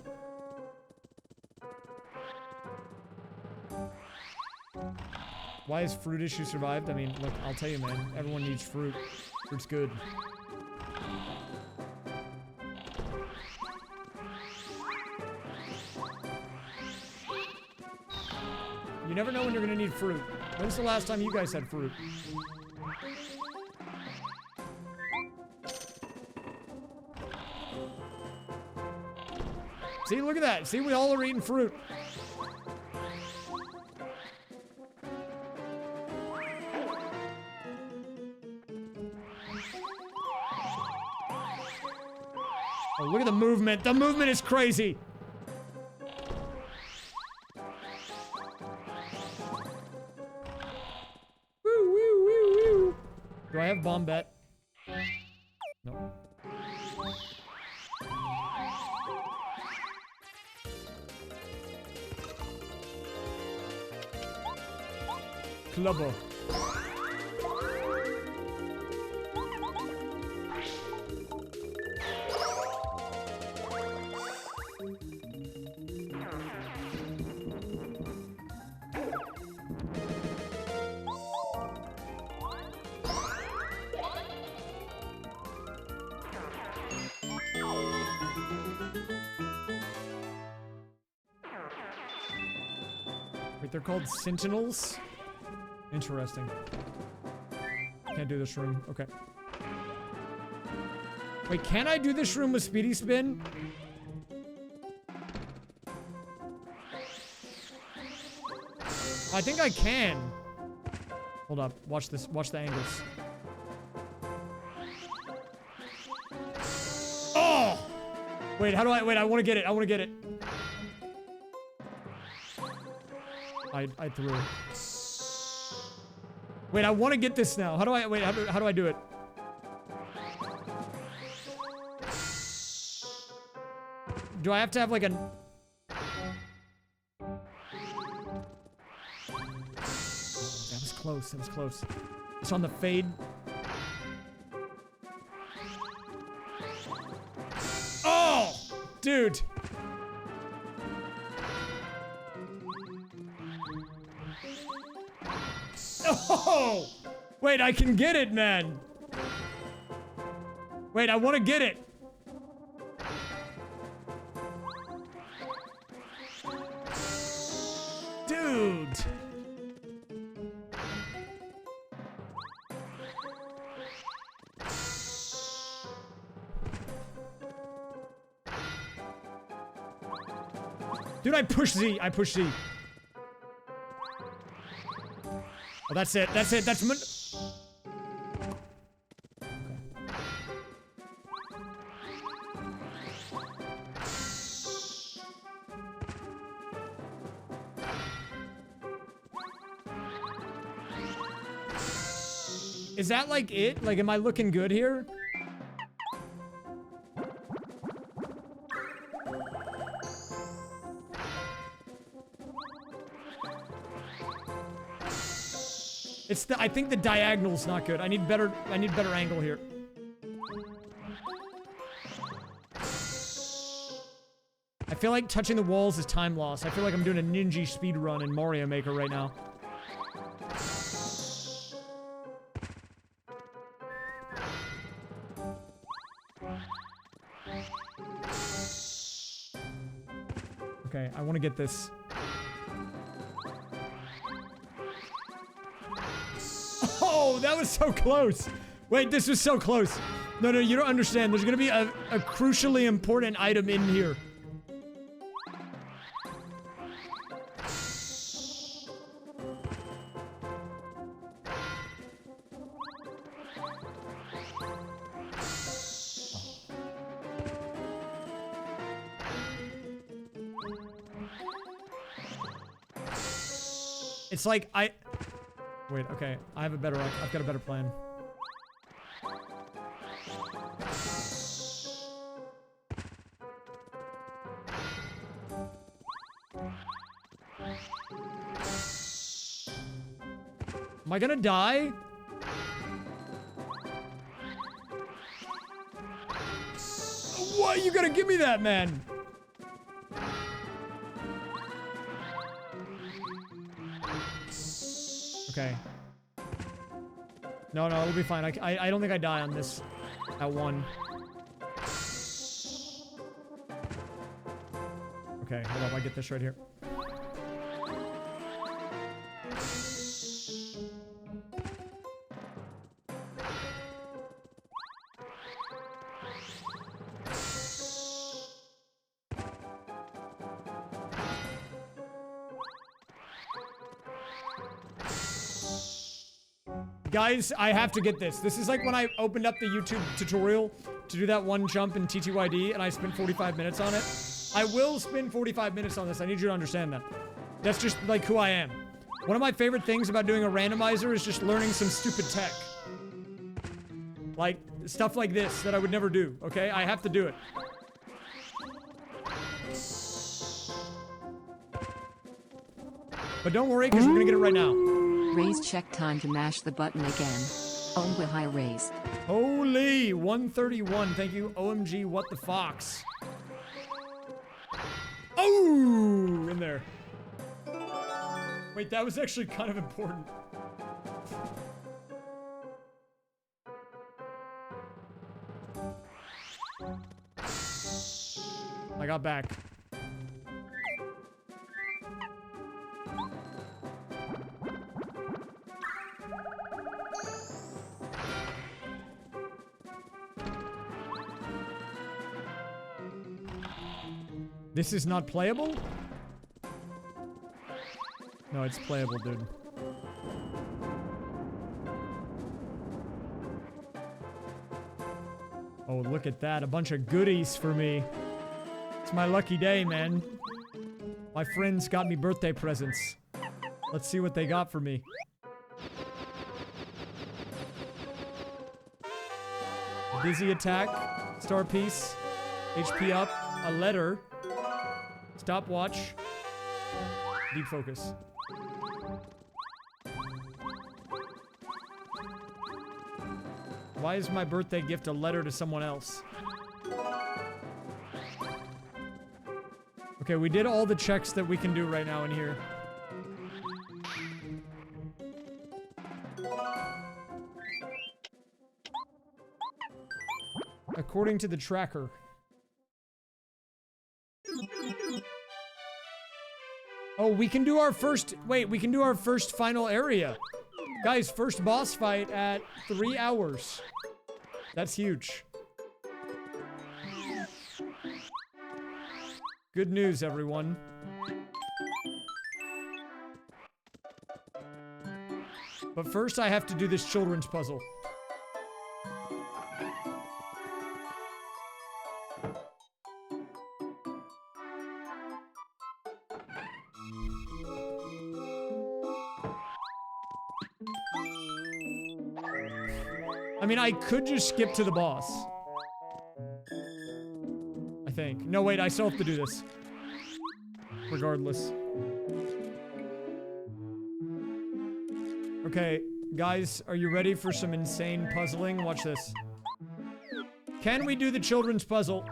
Why has fruit issue survived? I mean, look, I'll tell you, man. Everyone needs fruit. Fruit's good. You never know when you're gonna need fruit. When's the last time you guys had fruit? See, look at that. See, we all are eating fruit. Oh, look at the movement. The movement is crazy. Woo, woo, woo, woo. Do I have bomb bet? No. Clubber. Wait, they're called sentinels? Interesting. Can't do this room. Okay. Wait, can I do this room with speedy spin? I think I can. Hold up. Watch this. Watch the angles. Oh! Wait, how do I... Wait, I want to get it. I want to get it. I threw it. Wait, I want to get this now. How do I... Wait, how do I do it? Do I have to have like a... That was close. That was close. It's on the fade. Oh! Dude. Oh! Wait, I can get it, man. Wait, I want to get it. Dude. Dude, I push Z. I push Z. Oh, that's it. That's it. That's... Is that like it? Like, am I looking good here? It's the... I think the diagonal's not good. I need better angle here. I feel like touching the walls is time loss. I feel like I'm doing a ninja speed run in Mario Maker right now. Okay, I want to get this. Oh, that was so close. Wait, this was so close. No, no, you don't understand. There's going to be a crucially important item in here. It's like wait, okay. I've got a better plan. Am I gonna die? What? You gotta give me that, man. Okay. No, it'll be fine. I don't think I die on this. At one. Okay, hold on. I get this right here. Guys, I have to get this. This is like when I opened up the YouTube tutorial to do that one jump in TTYD and I spent 45 minutes on it. I will spend 45 minutes on this. I need you to understand that. That's just like who I am. One of my favorite things about doing a randomizer is just learning some stupid tech. Like, stuff like this that I would never do, okay? I have to do it. But don't worry, because we're gonna get it right now. Raise check time to mash the button again. OMG, hi Raise. Holy 131. Thank you, OMG, what the fox. Oh, in there. Wait, that was actually kind of important. I got back. This is not playable? No, it's playable, dude. Oh, look at that. A bunch of goodies for me. It's my lucky day, man. My friends got me birthday presents. Let's see what they got for me. Dizzy attack, star piece, HP up, a letter, stopwatch, deep focus. Why is my birthday gift a letter to someone else? Okay, we did all the checks that we can do right now in here. According to the tracker. Oh, we can do our first... Wait, we can do our first final area. Guys, first boss fight at 3 hours. That's huge. Good news, everyone. But first, I have to do this children's puzzle. I mean, I could just skip to the boss. I think. No, wait, I still have to do this. Regardless. Okay, guys, are you ready for some insane puzzling? Watch this. Can we do the children's puzzle?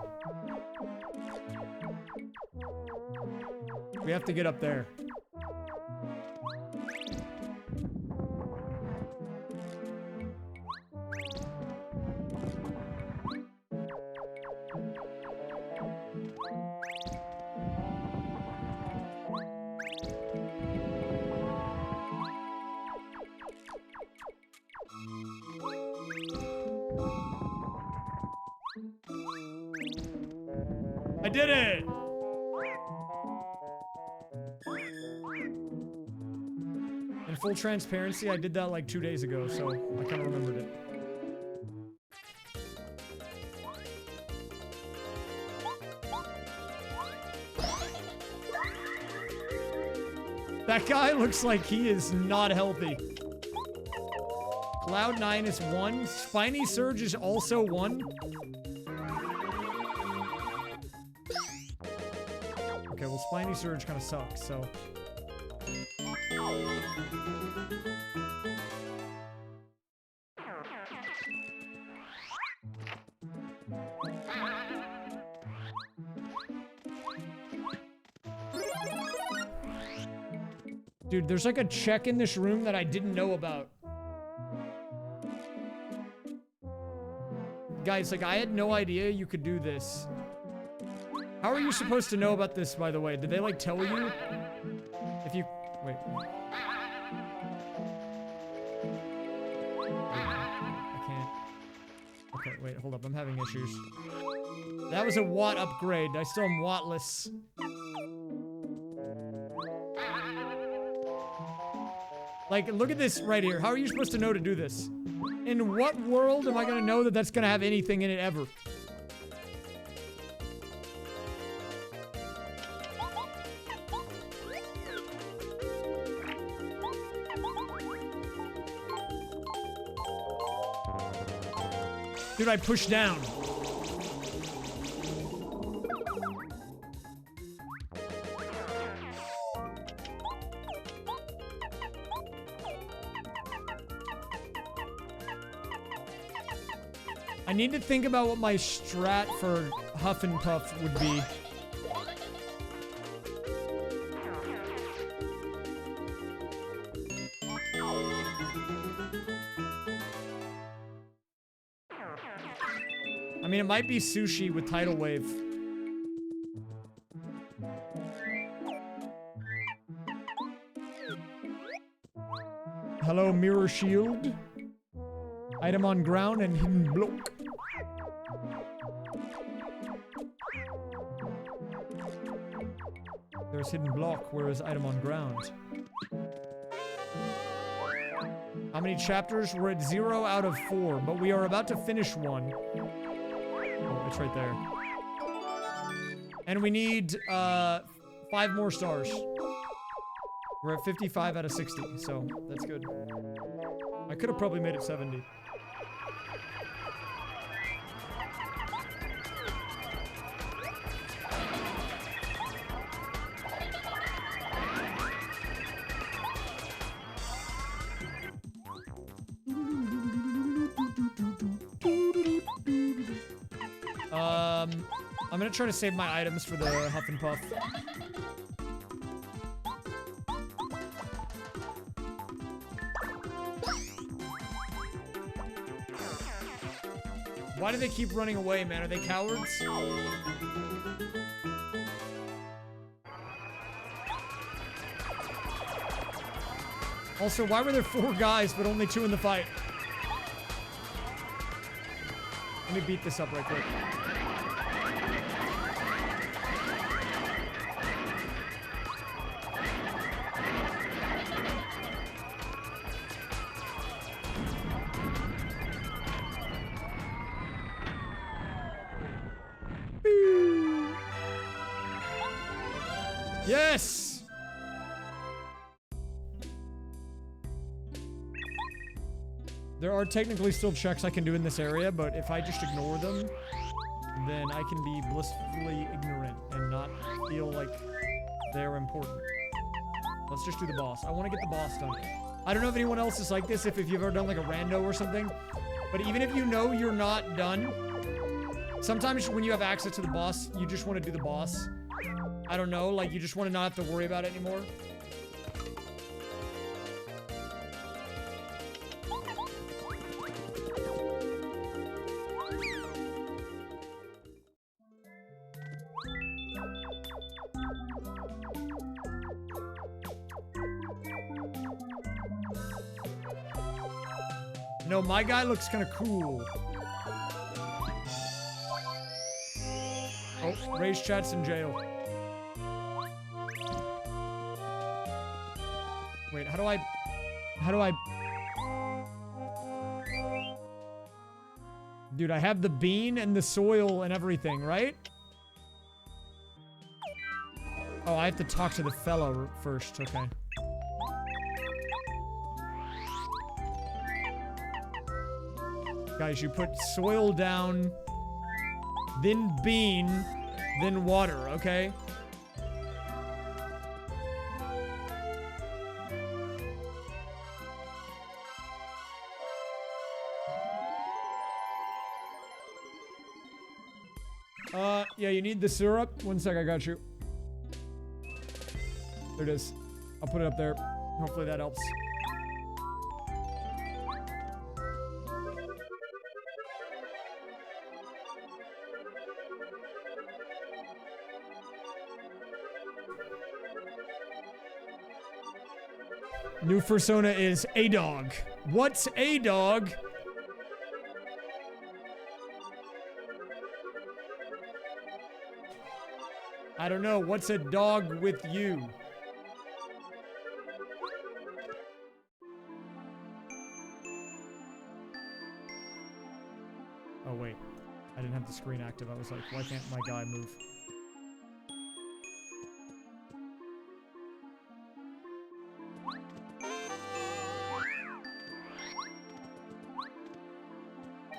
We have to get up there. I did it! In full transparency, I did that like 2 days ago, so I kind of remembered it. That guy looks like he is not healthy. Cloud9 is 1. Spiny Surge is also 1. Okay, well, Spiny Surge kind of sucks, so... Dude, there's like a check in this room that I didn't know about. Guys, like, I had no idea you could do this. How are you supposed to know about this, by the way? Did they, like, tell you? If you... Wait. I can't... Okay, wait, hold up. I'm having issues. That was a Watt upgrade. I still am Wattless. Like, look at this right here. How are you supposed to know to do this? In what world am I gonna know that that's gonna have anything in it ever? Dude, I pushed down. I need to think about what my strat for Huff and Puff would be. I mean, it might be sushi with Tidal Wave. Hello, Mirror Shield. Item on ground and hidden block. There's hidden block, whereas item on ground. How many chapters? We're at 0 out of 4, but we are about to finish one. Oh, it's right there. And we need 5 more stars. We're at 55 out of 60, so that's good. I could have probably made it 70. I'm gonna try to save my items for the Huff and Puff. Why do they keep running away, man? Are they cowards? Also, why were there 4 guys but only 2 in the fight? Let me beat this up right quick. Yes! There are technically still checks I can do in this area, but if I just ignore them, then I can be blissfully ignorant and not feel like they're important. Let's just do the boss. I want to get the boss done. I don't know if anyone else is like this, if you've ever done like a rando or something, but even if you know you're not done, sometimes when you have access to the boss, you just want to do the boss. I don't know, like you just want to not have to worry about it anymore. No, my guy looks kind of cool. Oh, Ray's chat's in jail. Wait, how do I... Dude, I have the bean and the soil and everything, right? Oh, I have to talk to the fellow first, okay. Guys, you put soil down, then bean, then water, okay? Yeah, you need the syrup. One sec, I got you. There it is. I'll put it up there. Hopefully that helps. New persona is a dog. What's a dog? I don't know. What's a dog with you? Oh, wait. I didn't have the screen active. I was like, why can't my guy move?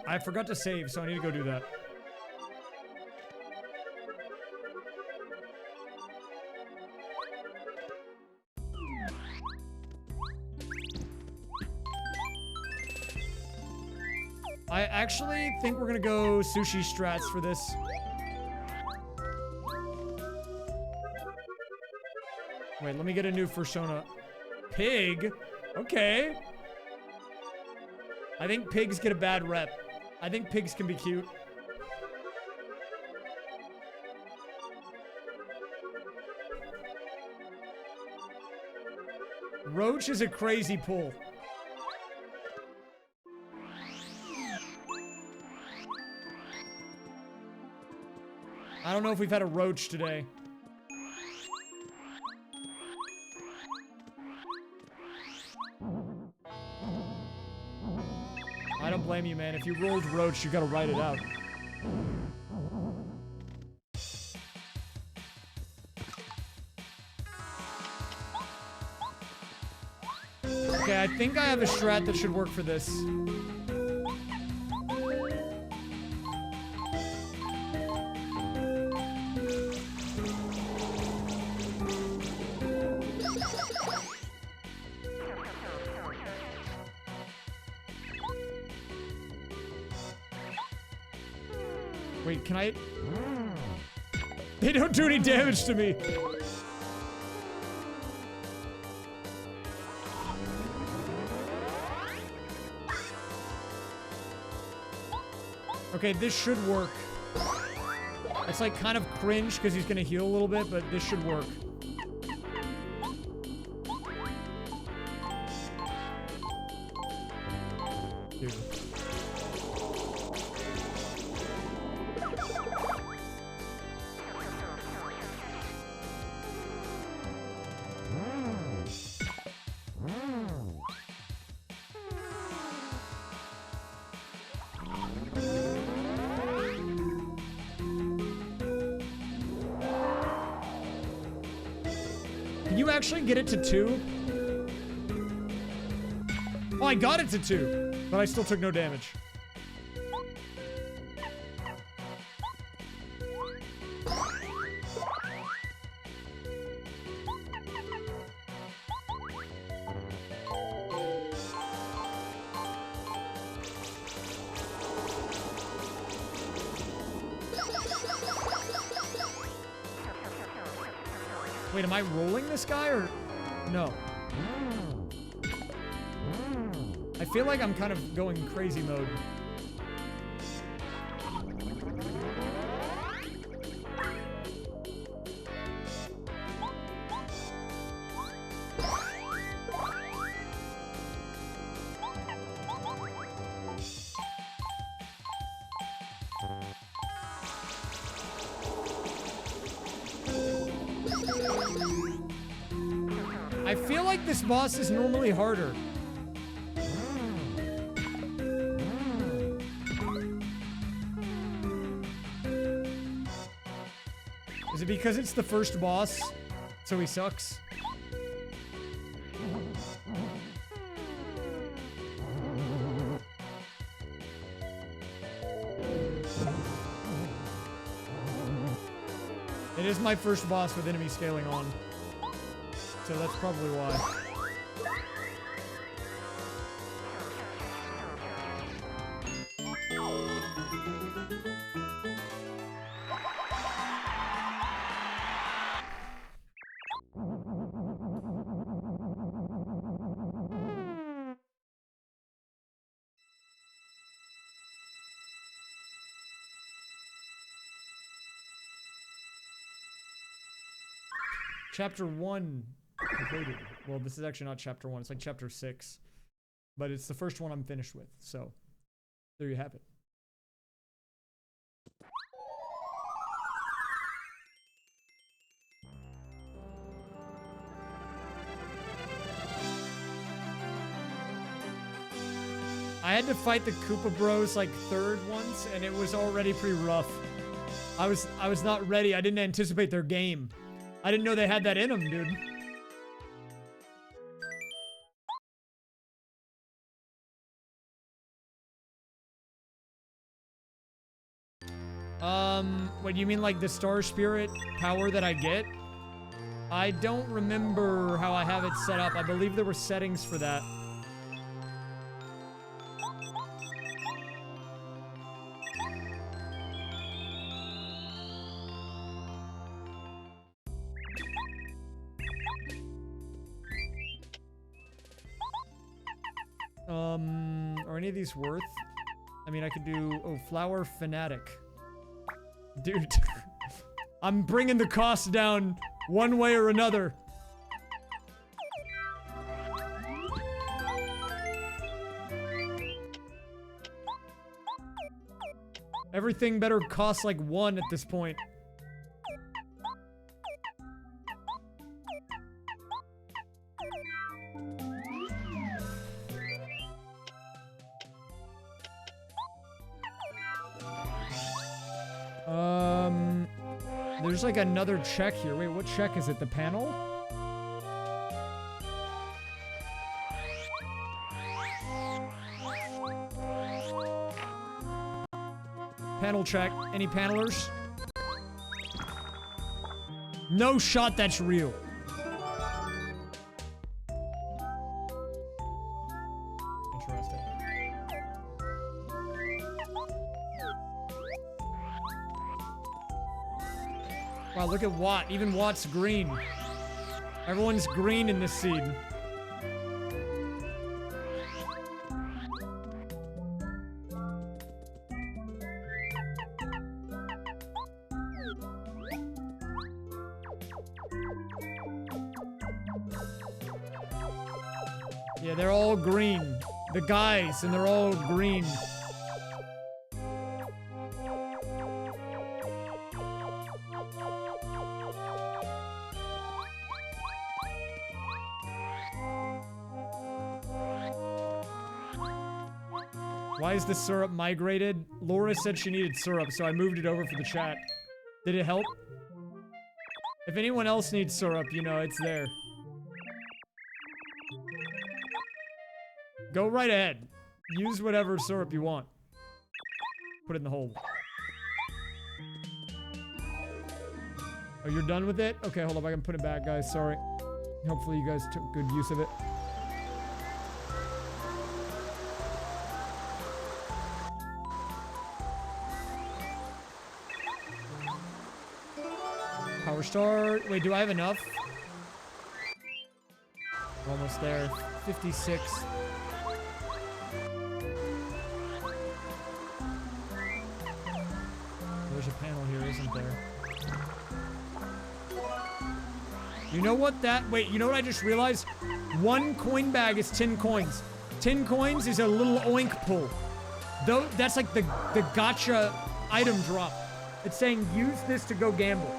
I forgot to save, so I need to go do that. I actually think we're gonna go sushi strats for this. Wait, let me get a new persona. Pig? Okay. I think pigs get a bad rep. I think pigs can be cute. Roach is a crazy pull. I don't know if we've had a roach today. I don't blame you, man. If you rolled roach, you gotta write it out. Okay, I think I have a strat that should work for this. Wait, can I? They don't do any damage to me. Okay, this should work. It's like kind of cringe because he's gonna heal a little bit, but this should work. Dude. Can you actually get it to 2? Oh, I got it to 2, but I still took no damage. Wait, am I rolling this guy or no? I feel like I'm kind of going crazy mode. I feel like this boss is normally harder. Is it because it's the first boss, so he sucks? It is my first boss with enemy scaling on. So that's probably why. Chapter 1 completed. Well, this is actually not chapter 1, it's like chapter 6. But it's the first one I'm finished with, so there you have it. I had to fight the Koopa Bros like third once, and it was already pretty rough. I was not ready. I didn't anticipate their game. I didn't know they had that in them, dude. What do you mean, like the Star Spirit power that I get? I don't remember how I have it set up. I believe there were settings for that. Are any of these worth? I mean, I could do... Oh, Flower Fanatic. Dude. I'm bringing the cost down one way or another. Everything better cost like 1 at this point. There's like another check here. Wait, what check is it? The panel? Panel check. Any panelers? No shot that's real. Interesting. Wow, look at Watt. Even Watt's green. Everyone's green in this scene. Yeah, they're all green. The guys, and they're all green. Why is the syrup migrated? Laura said she needed syrup, so I moved it over for the chat. Did it help? If anyone else needs syrup, you know, it's there. Go right ahead. Use whatever syrup you want. Put it in the hole. Oh, you're done with it? Okay, hold up. I can put it back, guys. Sorry. Hopefully you guys took good use of it. Power start. Wait, do I have enough? We're almost there. 56. There's a panel here, isn't there? You know what that... Wait, you know what I just realized? One coin bag is 10 coins. 10 coins is a little oink pull. Though, that's like the gotcha item drop. It's saying, use this to go gamble.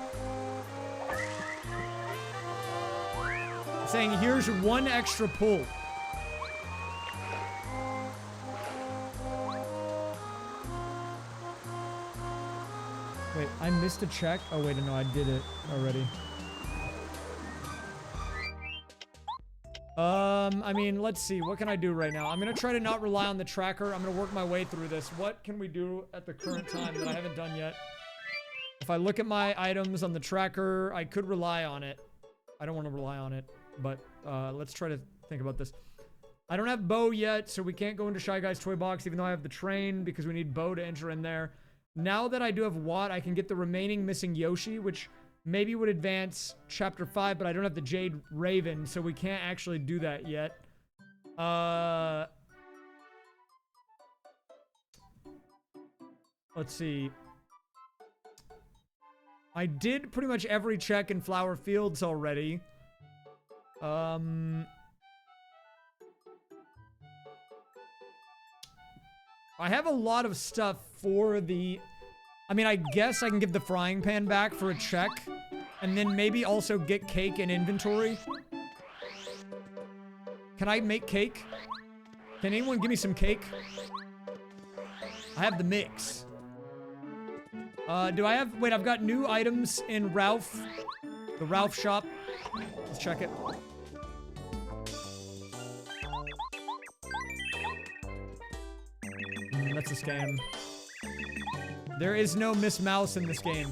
It's saying, here's one extra pull. Wait, I missed a check? Oh, wait, no, I did it already. I mean, let's see. What can I do right now? I'm gonna try to not rely on the tracker. I'm gonna work my way through this. What can we do at the current time that I haven't done yet? If I look at my items on the tracker, I could rely on it. I don't want to rely on it, but let's try to think about this. I don't have Bo yet, so we can't go into Shy Guy's toy box, even though I have the train, because we need Bo to enter in there. Now that I do have Watt, I can get the remaining missing Yoshi, which maybe would advance Chapter 5, but I don't have the Jade Raven, so we can't actually do that yet. Let's see. I did pretty much every check in Flower Fields already. I have a lot of stuff for the... I mean, I guess I can give the frying pan back for a check. And then maybe also get cake in inventory. Can I make cake? Can anyone give me some cake? I have the mix. Do I have... Wait, I've got new items in Ralph. The Ralph shop. Let's check it. That's a scam. There is no Miss Mouse in this game.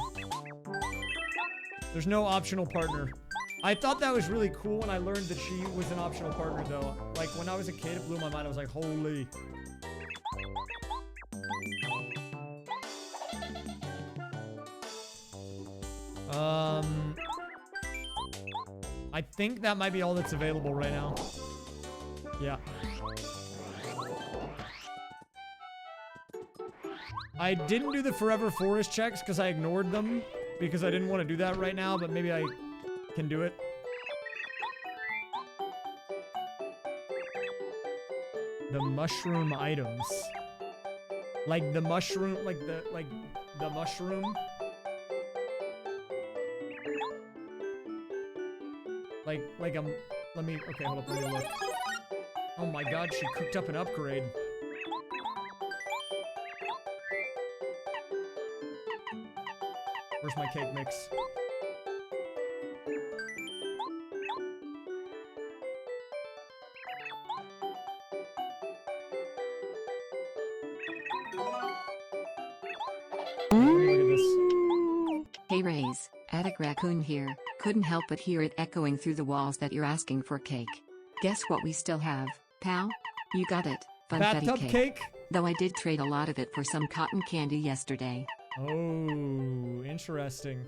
There's no optional partner. I thought that was really cool when I learned that she was an optional partner, though. Like, when I was a kid, it blew my mind. I was like, holy. I think that might be all that's available right now. Yeah. I didn't do the Forever Forest checks because I ignored them because I didn't want to do that right now, but maybe I can do it. The mushroom items. Like the mushroom, like the mushroom. Like let me, okay, hold up, let me look. Oh my god, she cooked up an upgrade. Where's my cake mix? Look at this. Hey Rays, Attic Raccoon here. Couldn't help but hear it echoing through the walls that you're asking for cake. Guess what we still have, pal? You got it, funfetti Bathtub cake. cake? Though I did trade a lot of it for some cotton candy yesterday. Oh, interesting.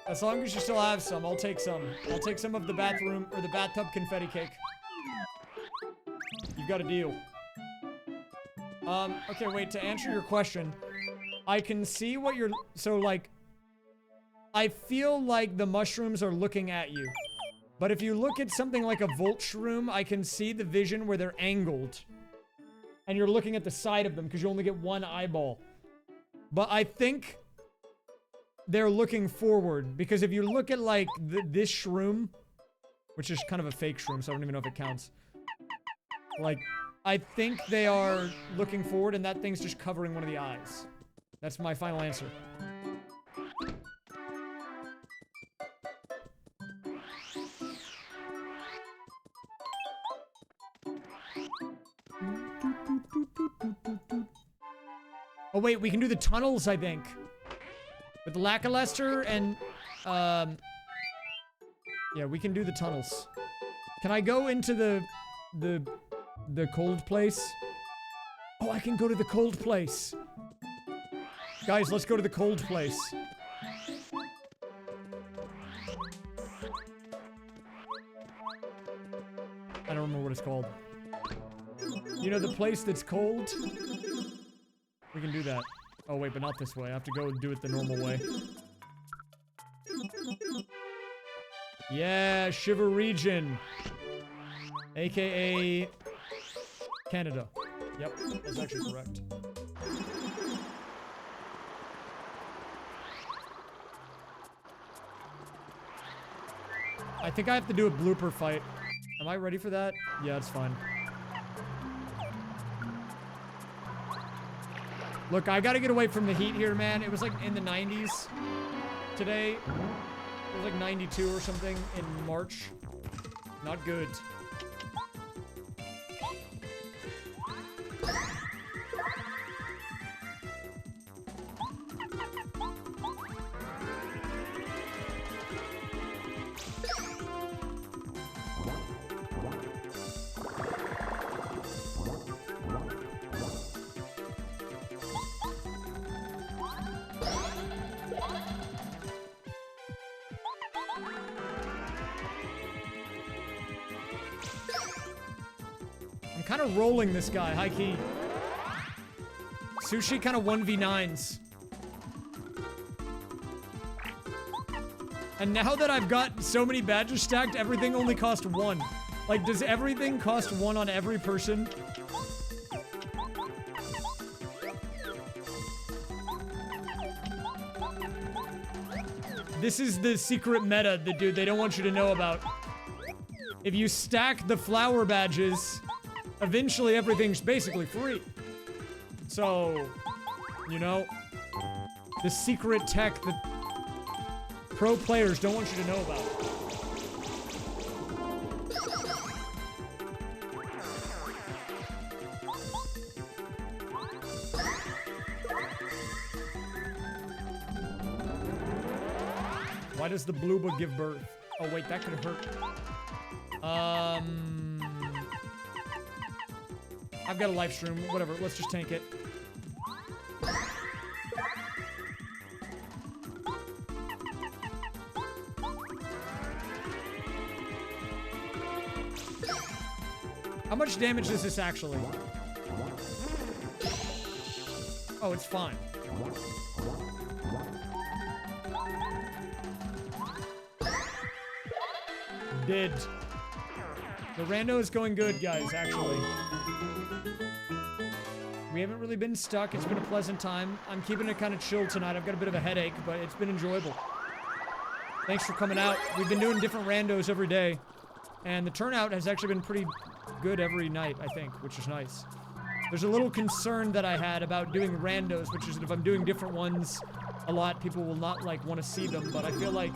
As long as you still have some, I'll take some. I'll take some of the bathroom or the bathtub confetti cake. You've got a deal. Okay, wait, to answer your question, I can see what you're, so like, I feel like the mushrooms are looking at you. But if you look at something like a Volt shroom, I can see the vision where they're angled. And you're looking at the side of them because you only get one eyeball. But I think they're looking forward because if you look at like this shroom, which is kind of a fake shroom, so I don't even know if it counts. Like, I think they are looking forward and that thing's just covering one of the eyes. That's my final answer. Oh wait, we can do the tunnels, I think. With the lackluster and, yeah, we can do the tunnels. Can I go into the cold place? Oh, I can go to the cold place. Guys, let's go to the cold place. I don't remember what it's called. You know the place that's cold? We can do that. Oh wait, but not this way. I have to go and do it the normal way. Yeah, Shiver Region. AKA Canada. Yep, that's actually correct. I think I have to do a blooper fight. Am I ready for that? Yeah, it's fine. Look, I gotta get away from the heat here, man. It was like in the 90s today. It was like 92 or something in March. Not good. Kind of rolling this guy, high key. Sushi kind of 1v9s. And now that I've got so many badges stacked, everything only cost 1. Like, does everything cost 1 on every person? This is the secret meta that, dude, they don't want you to know about. If you stack the flower badges, eventually everything's basically free. So, you know, the secret tech that pro players don't want you to know about. Why does the blue book give birth? Oh wait, that could hurt. I've got a life stream, whatever, let's just tank it. How much damage is this actually? Oh, it's fine. Did. The rando is going good, guys, actually. We haven't really been stuck. It's been a pleasant time. I'm keeping it kind of chill tonight. I've got a bit of a headache, but it's been enjoyable. Thanks for coming out. We've been doing different randos every day. And the turnout has actually been pretty good every night, I think, which is nice. There's a little concern that I had about doing randos, which is that if I'm doing different ones a lot, people will not, like, want to see them, but I feel like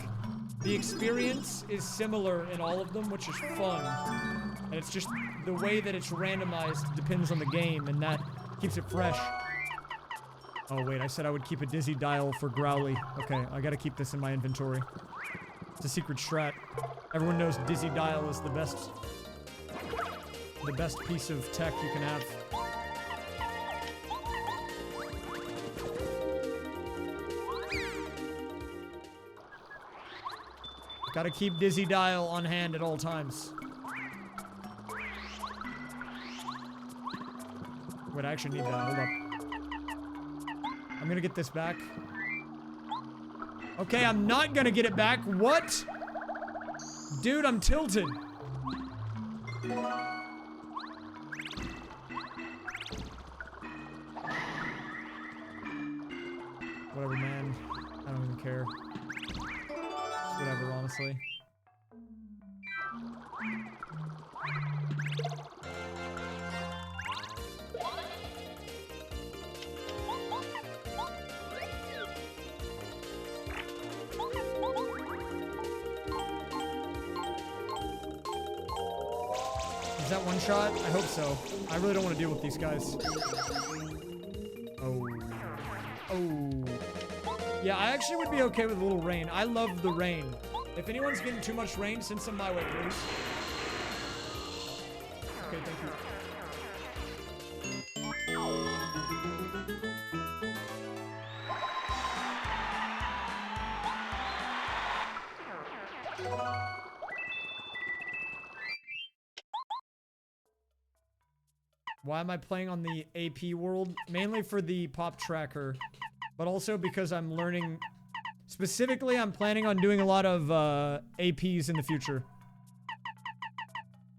the experience is similar in all of them, which is fun. And it's just the way that it's randomized depends on the game, and that keeps it fresh. Oh, wait, I said I would keep a dizzy dial for Growly. Okay, I gotta keep this in my inventory. It's a secret strat. Everyone knows dizzy dial is the best piece of tech you can have. Gotta keep dizzy dial on hand at all times. Wait, I actually need that. Hold up. I'm gonna get this back. Okay, I'm not gonna get it back. What? Dude, I'm tilted. Whatever, man. I don't even care. It's whatever, honestly. Is that one shot? I hope so. I really don't want to deal with these guys. Oh. Oh. Yeah, I actually would be okay with a little rain. I love the rain. If anyone's getting too much rain, send some my way, please. Okay, thank you. Why am I playing on the AP world? Mainly for the pop tracker, but also because I'm learning. Specifically, I'm planning on doing a lot of APs in the future.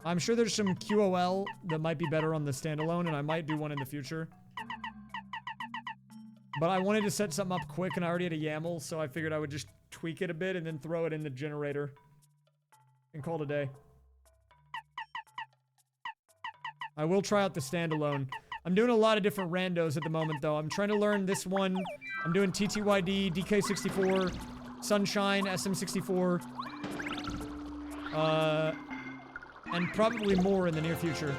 I'm sure there's some QOL that might be better on the standalone, and I might do one in the future. But I wanted to set something up quick, and I already had a YAML, so I figured I would just tweak it a bit and then throw it in the generator and call it a day. I will try out the standalone. I'm doing a lot of different randos at the moment, though. I'm trying to learn this one. I'm doing TTYD, DK64, Sunshine, SM64. And probably more in the near future.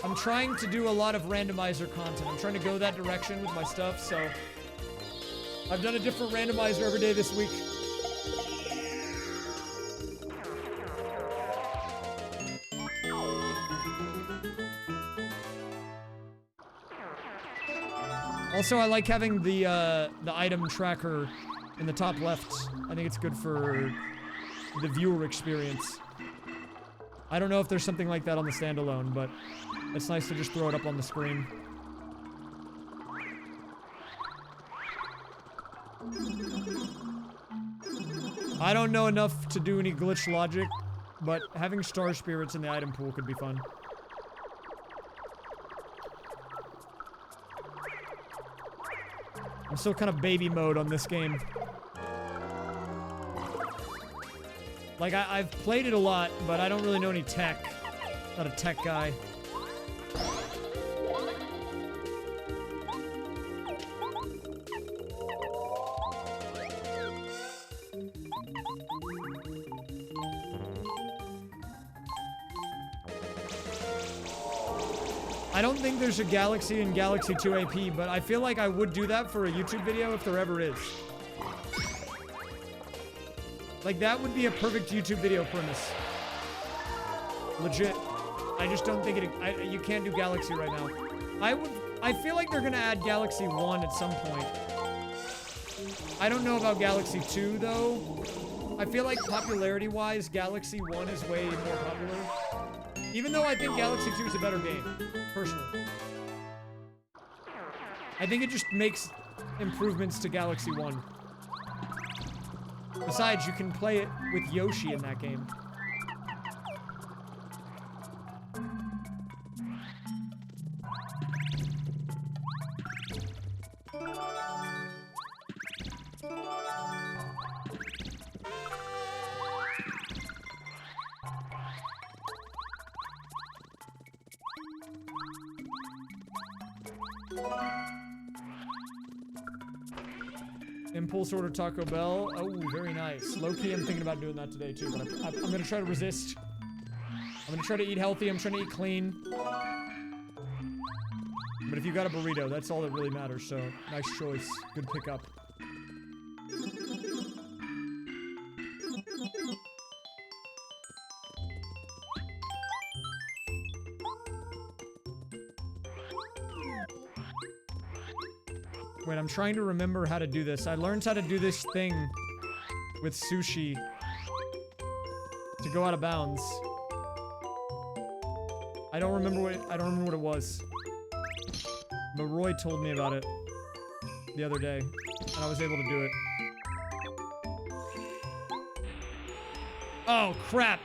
I'm trying to do a lot of randomizer content. I'm trying to go that direction with my stuff, so... I've done a different randomizer every day this week. Also, I like having the item tracker in the top left. I think it's good for the viewer experience. I don't know if there's something like that on the standalone, but it's nice to just throw it up on the screen. I don't know enough to do any glitch logic, but having star spirits in the item pool could be fun. I'm still kind of baby mode on this game. Like, I've played it a lot, but I don't really know any tech. Not a tech guy. I don't think there's a Galaxy in Galaxy 2 AP, but I feel like I would do that for a YouTube video if there ever is. Like, that would be a perfect YouTube video premise. Legit. I just don't think you can't do Galaxy right now. I feel like they're gonna add Galaxy 1 at some point. I don't know about Galaxy 2, though. I feel like popularity-wise, Galaxy 1 is way more popular. Even though I think Galaxy 2 is a better game, personally. I think it just makes improvements to Galaxy 1. Besides, you can play it with Yoshi in that game. Impulse order Taco Bell. Oh, very nice. Low-key, I'm thinking about doing that today too, but I'm gonna try to resist. I'm gonna try to eat healthy. I'm trying to eat clean. But if you got a burrito, that's all that really matters, so nice choice. Good pickup. Wait, I'm trying to remember how to do this. I learned how to do this thing with sushi to go out of bounds. I don't remember what it was. But Roy told me about it the other day, and I was able to do it. Oh, crap!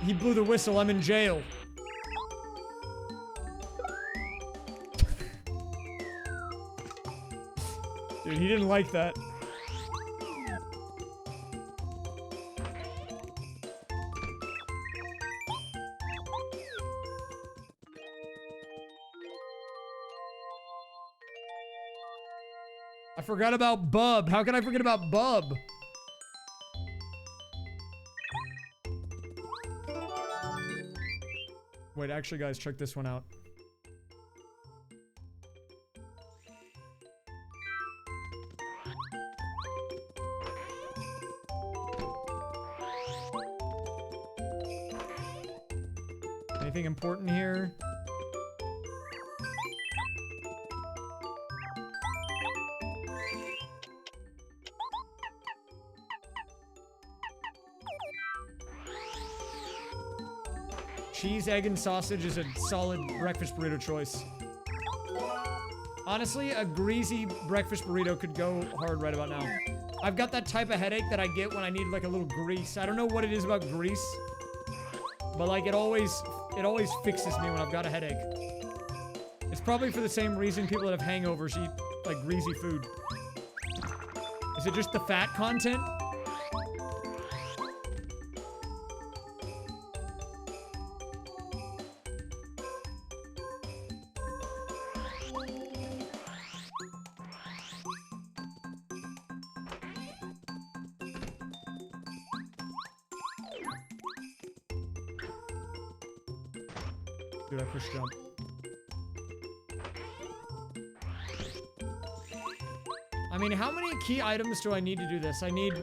He blew the whistle. I'm in jail. Dude, he didn't like that. I forgot about Bub. How can I forget about Bub? Wait, actually, guys, check this one out. Anything important here? Cheese, egg, and sausage is a solid breakfast burrito choice. Honestly, a greasy breakfast burrito could go hard right about now. I've got that type of headache that I get when I need like a little grease. I don't know what it is about grease, but like it always fixes me when I've got a headache. It's probably for the same reason people that have hangovers eat like greasy food. Is it just the fat content? Dude, I push jump. I mean, how many key items do I need to do this? I need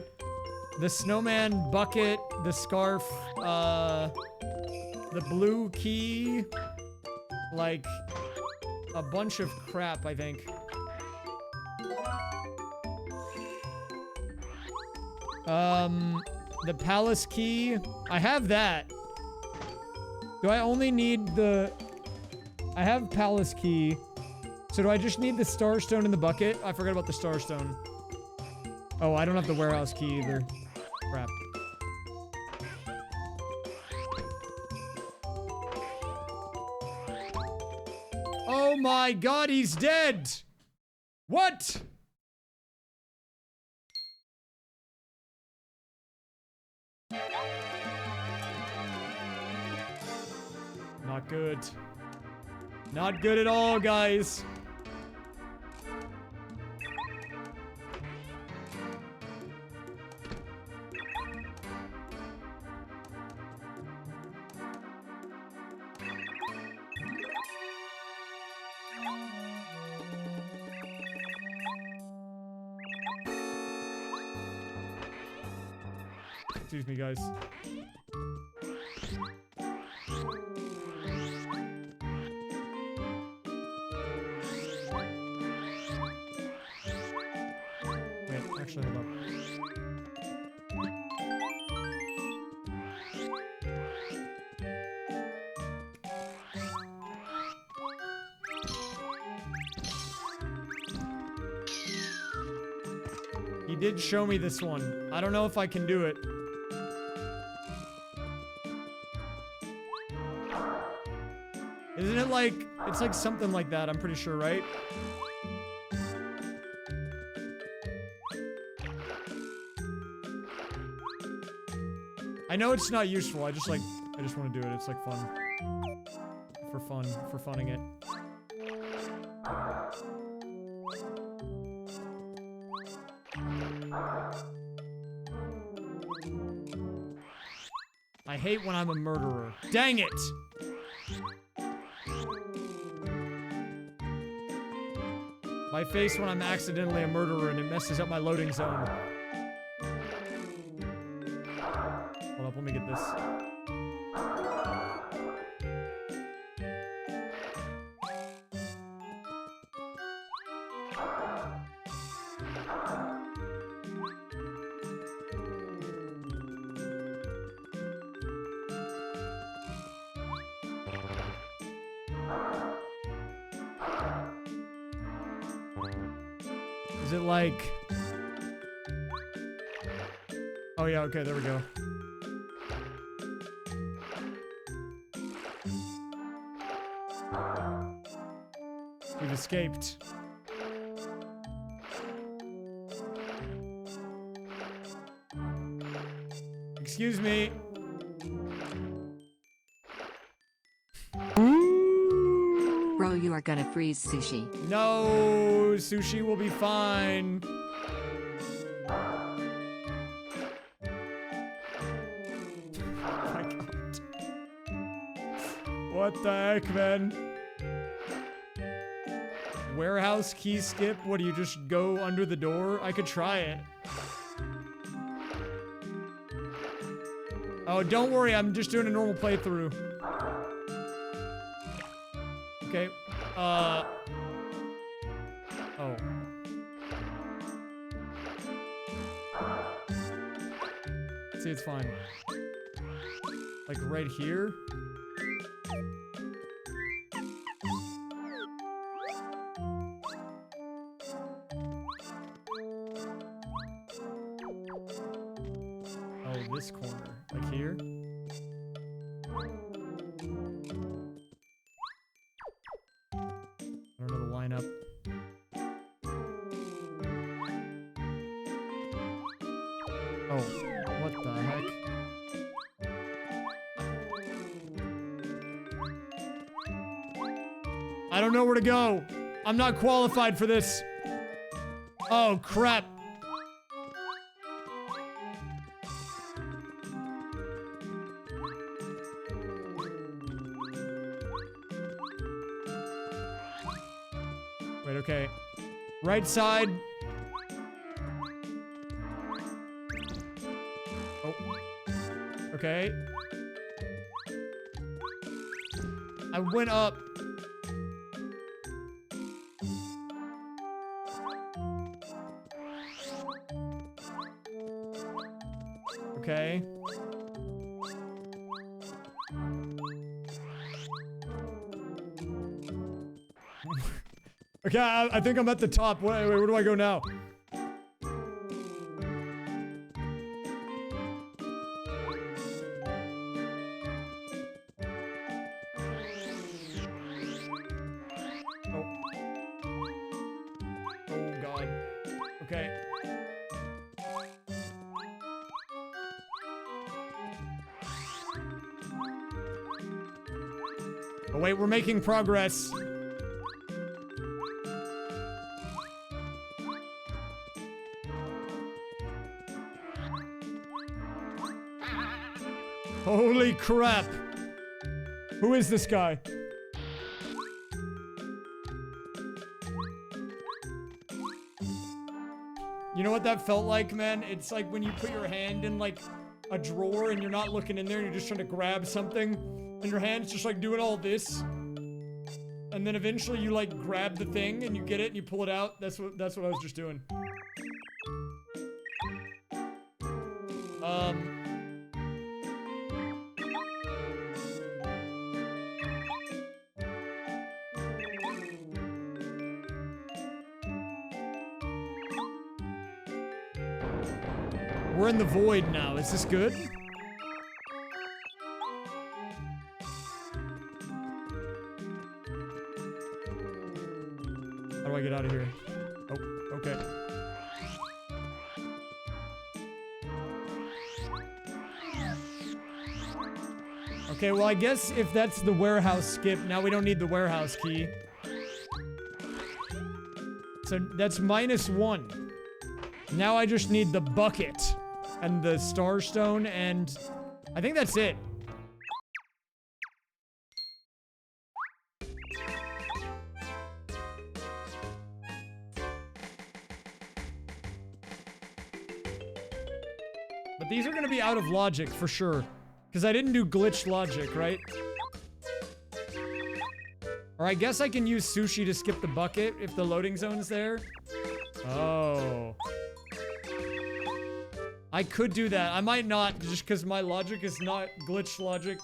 the snowman bucket, the scarf, the blue key, like a bunch of crap, I think. The palace key. I have that. Do I only need the... I have palace key. So do I just need the star stone in the bucket? I forgot about the star stone. Oh, I don't have the warehouse key either. Crap. Oh my god, he's dead! What? Not good. Not good at all, guys. Excuse me, guys. Wait, actually, hold up. He did show me this one. I don't know if I can do it. Isn't it like, it's like something like that, I'm pretty sure, right? I know it's not useful, I just want to do it, it's like fun. For funning it. I hate when I'm a murderer. Dang it! My face when I'm accidentally a murderer and it messes up my loading zone. Hold up, let me get this. Is it like... Oh yeah, okay, there we go. We've escaped. Excuse me. Bro, you are gonna freeze sushi. No, sushi will be fine. Oh my god. What the heck, man? Warehouse key skip? What, do you just go under the door? I could try it. Oh, don't worry, I'm just doing a normal playthrough. Okay, oh. See, it's fine. Like right here? Oh, this corner. Like here? I don't know the lineup. Oh, what the heck? I don't know where to go. I'm not qualified for this. Oh, crap. Wait, okay. Right side. Oh. Okay. I went up. Okay. Okay, I think I'm at the top. Wait, where do I go now? Oh. Oh, God. Okay. Oh, wait, we're making progress. Holy crap! Who is this guy? You know what that felt like, man? It's like when you put your hand in, like, a drawer and you're not looking in there and you're just trying to grab something and your hand's just, like, doing all this. And then eventually you, like, grab the thing and you get it and you pull it out. That's what I was just doing. We're in the void now. Is this good? How do I get out of here? Oh, okay. Okay, well, I guess if that's the warehouse skip, now we don't need the warehouse key. So that's -1. Now I just need the bucket and the star stone and I think that's it. But these are gonna be out of logic for sure. Because I didn't do glitch logic, right? Or I guess I can use sushi to skip the bucket if the loading zone's there. Oh. I could do that. I might not, just because my logic is not glitch logic.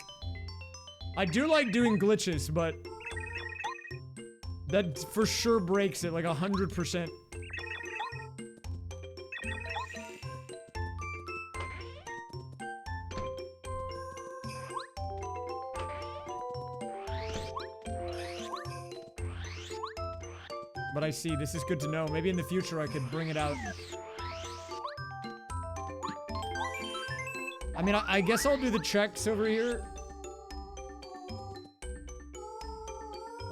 I do like doing glitches, but that for sure breaks it, like 100%. But I see, this is good to know. Maybe in the future I could bring it out. I mean, I guess I'll do the checks over here.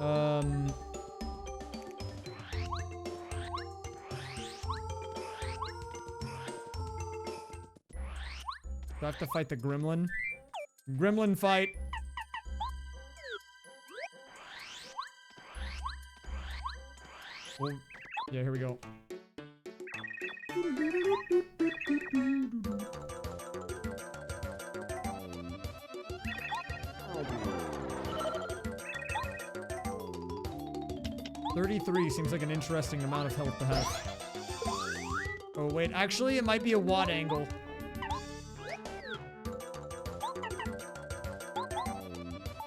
Do I have to fight the gremlin? Gremlin fight. Well, yeah, here we go. $33 seems like an interesting amount of health to have. Oh, wait. Actually, it might be a WOD angle.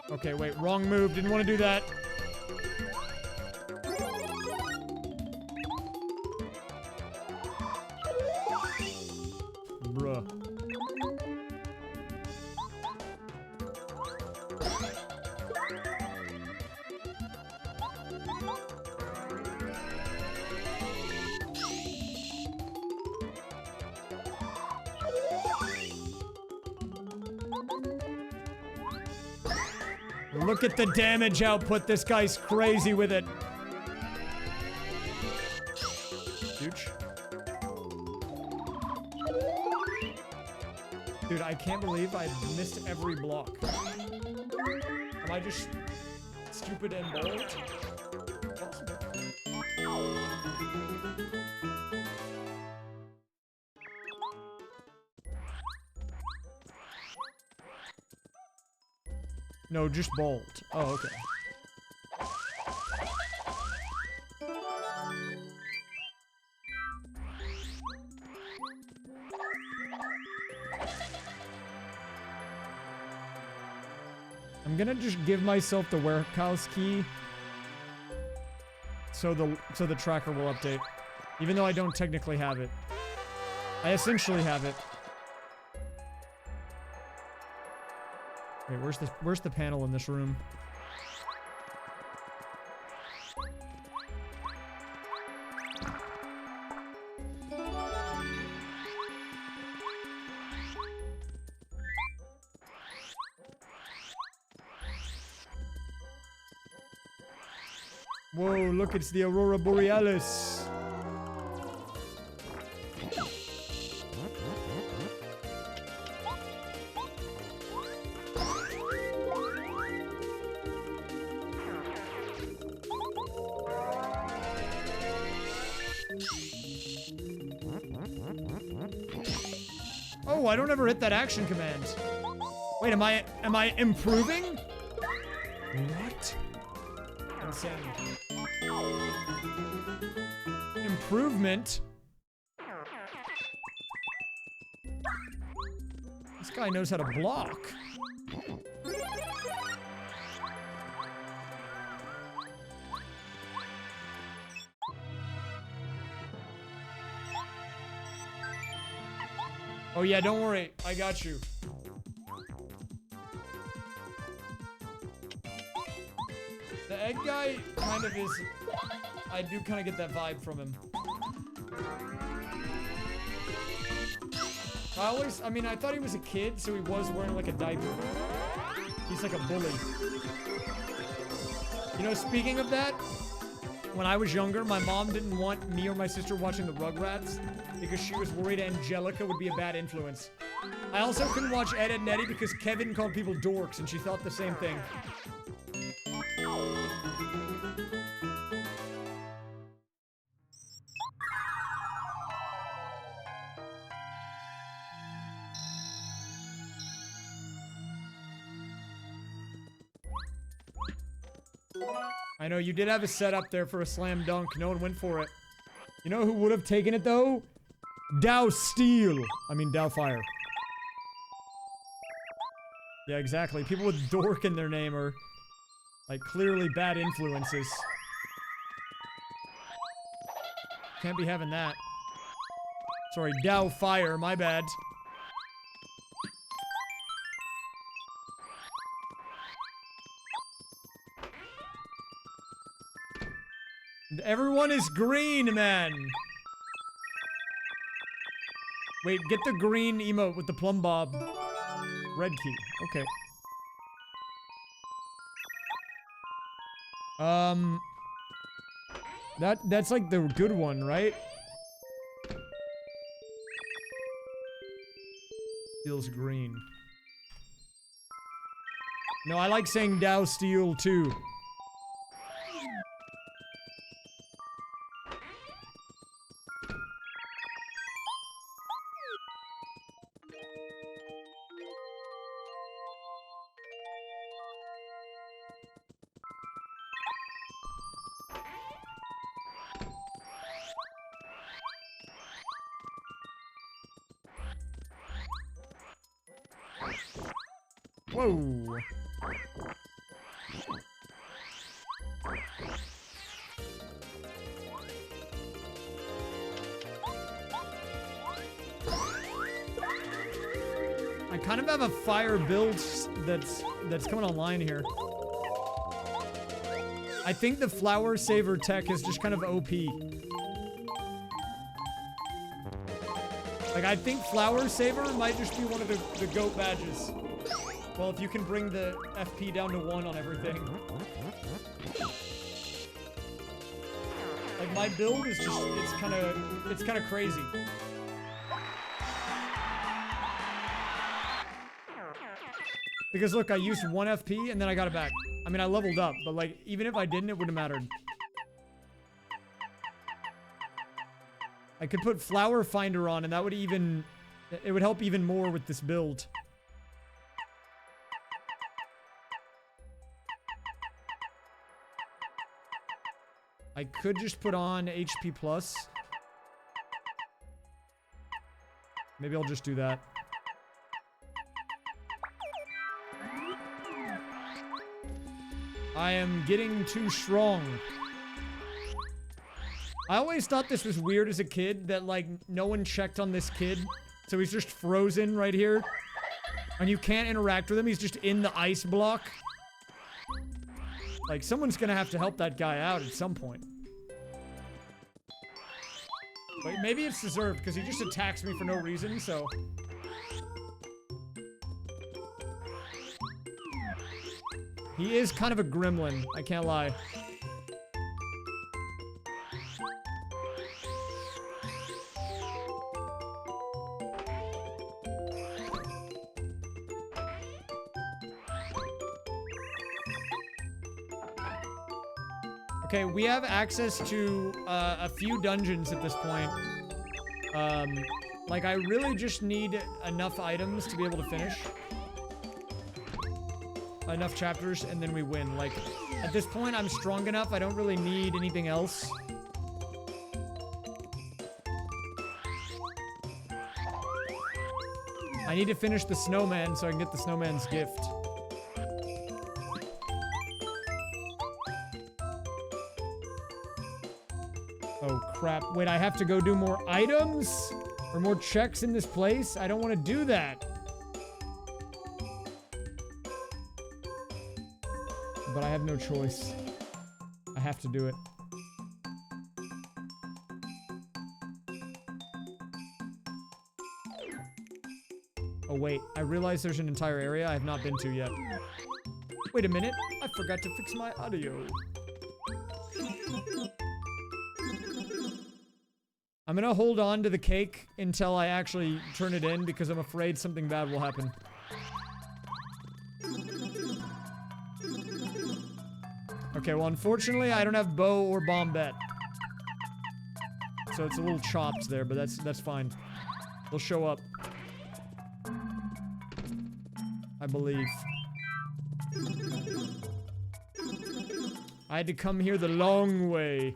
Okay, wait. Wrong move. Didn't want to do that. Bruh. Look at the damage output. This guy's crazy with it. Huge. Dude, I can't believe I missed every block. Am I just stupid and bold? Possible. No, just bold. Oh, okay. I'm gonna just give myself the warehouse key so the tracker will update. Even though I don't technically have it. I essentially have it. Wait, where's the panel in this room? Whoa, look, it's the Aurora Borealis. Oh, I don't ever hit that action command. Wait, am I improving? What? Insane. Improvement? This guy knows how to block. Oh yeah, don't worry. I got you. The egg guy kind of is... I do kind of get that vibe from him. I mean, I thought he was a kid, so he was wearing like a diaper. He's like a bully. You know, speaking of that, when I was younger, my mom didn't want me or my sister watching the Rugrats because she was worried Angelica would be a bad influence. I also couldn't watch Ed, Edd n Eddy because Kevin called people dorks and she thought the same thing. I know, you did have a setup there for a slam dunk. No one went for it. You know who would have taken it, though? Dow Steel. I mean, Dow Fire. Yeah, exactly. People with dork in their name are, like, clearly bad influences. Can't be having that. Sorry, Dow Fire. My bad. Everyone is green, man. Wait, get the green emote with the plumb bob. Red key. Okay. That's like the good one, right? Feels green. No, I like saying Dow Steel too. Whoa. I kind of have a fire build that's coming online here. I think the flower saver tech is just kind of OP. Like, I think flower saver might just be one of the GOAT badges. Well, if you can bring the FP down to 1 on everything. Like, my build is just, it's kind of crazy. Because look, I used 1 FP and then I got it back. I mean, I leveled up, but like, even if I didn't, it wouldn't have mattered. I could put Flower Finder on and that would even, it would help even more with this build. I could just put on HP plus. Maybe I'll just do that. I am getting too strong. I always thought this was weird as a kid, that like no one checked on this kid. So he's just frozen right here. And you can't interact with him, he's just in the ice block. Like, someone's gonna have to help that guy out at some point. But maybe it's deserved, because he just attacks me for no reason, so... He is kind of a gremlin, I can't lie. Okay, we have access to a few dungeons at this point. Like, I really just need enough items to be able to finish. Enough chapters, and then we win. Like, at this point, I'm strong enough, I don't really need anything else. I need to finish the snowman so I can get the snowman's gift. Oh, crap. Wait, I have to go do more items? Or more checks in this place? I don't want to do that. But I have no choice. I have to do it. Oh, wait. I realize there's an entire area I have not been to yet. Wait a minute. I forgot to fix my audio. I'm gonna hold on to the cake until I actually turn it in because I'm afraid something bad will happen. Okay, well, unfortunately, I don't have bow or bombette. So it's a little chopped there, but that's fine. They'll show up. I believe. I had to come here the long way.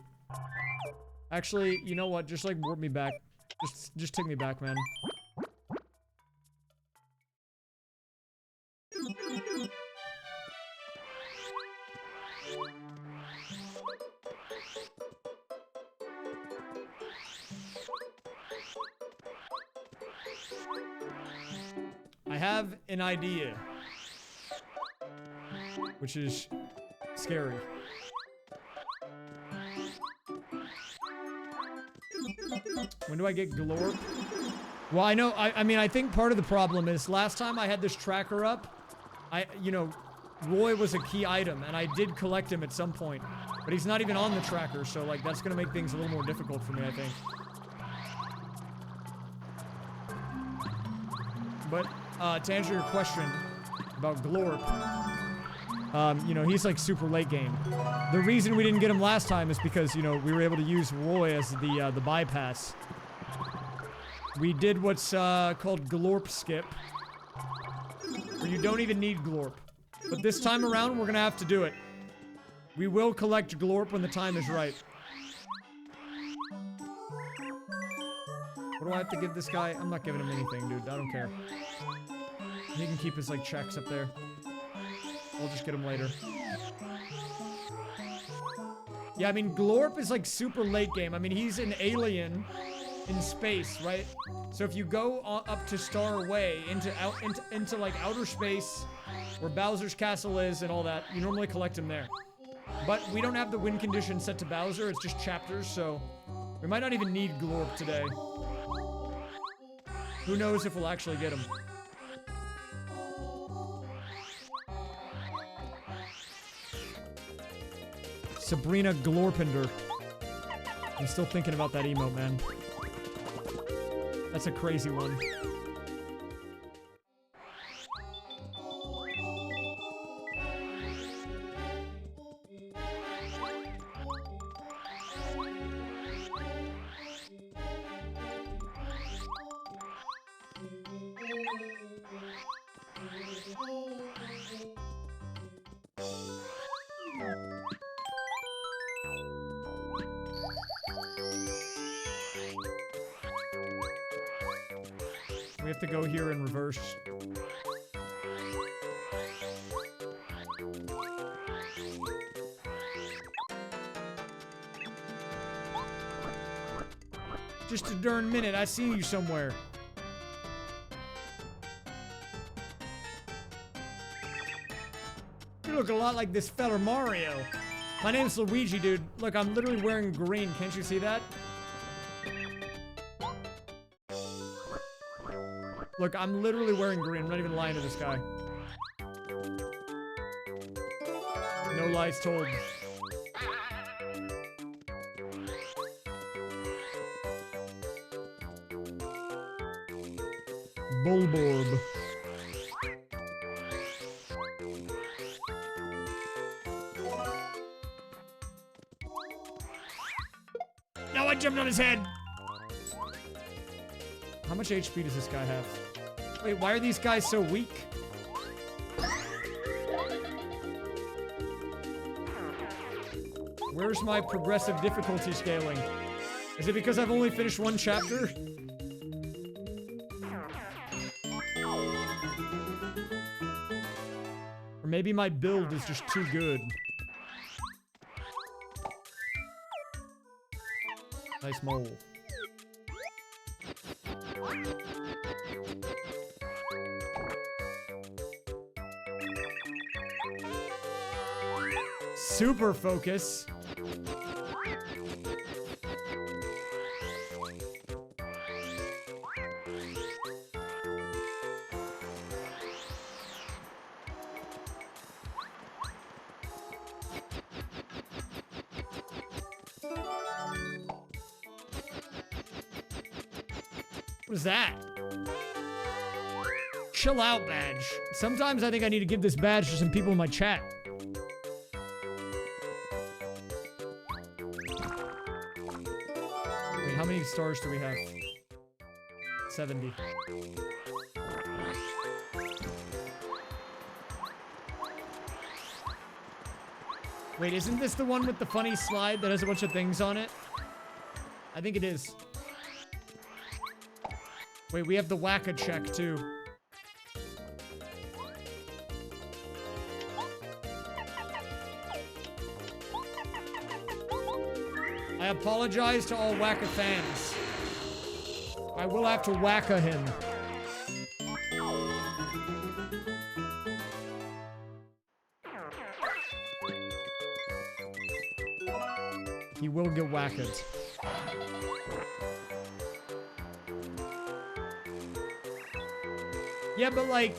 Actually, you know what? Just like warp me back. Just take me back, man. I have an idea, which is scary. When do I get Glorp? Well, I know, I mean, I think part of the problem is last time I had this tracker up, you know, Roy was a key item, and I did collect him at some point, but he's not even on the tracker, so, like, that's gonna make things a little more difficult for me, I think. But, to answer your question about Glorp, you know, he's like super late game. The reason we didn't get him last time is because, you know, we were able to use Roy as the bypass. We did what's called Glorp skip, where you don't even need Glorp. But this time around, we're gonna have to do it. We will collect Glorp when the time is right. What do I have to give this guy? I'm not giving him anything, dude. I don't care. He can keep his, like, checks up there. I'll just get him later. Yeah, I mean, Glorp is, like, super late game. I mean, he's an alien in space, right? So if you go up to Star Way, into like, outer space, where Bowser's castle is and all that, you normally collect him there. But we don't have the win condition set to Bowser. It's just chapters, so we might not even need Glorp today. Who knows if we'll actually get him. Sabrina Glorpinder. I'm still thinking about that emote, man. That's a crazy one. We have to go here in reverse. Just a darn minute, I see you somewhere. You look a lot like this fella Mario. My name's Luigi, dude. Look, I'm literally wearing green. Can't you see that? Look, I'm literally wearing green. I'm not even lying to this guy. No lies told. Bulborb. No, I jumped on his head! How much HP does this guy have? Wait, why are these guys so weak? Where's my progressive difficulty scaling? Is it because I've only finished one chapter? Or maybe my build is just too good. Nice mole. Super focus. What is that? Chill out badge. Sometimes I think I need to give this badge to some people in my chat. Wait, how many stars do we have? 70. Wait, isn't this the one with the funny slide that has a bunch of things on it? I think it is. Wait, we have the whack-a-check too. I apologize to all Wacka fans. I will have to Wacka him. He will get whacked. Yeah, but like,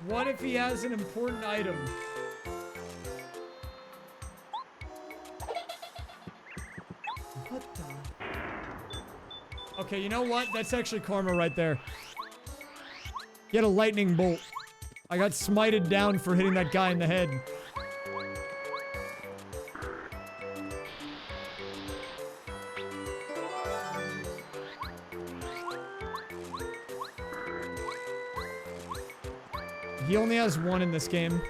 what if he has an important item? What the? Okay, you know what? That's actually karma right there. He had a lightning bolt. I got smited down for hitting that guy in the head. He only has one in this game.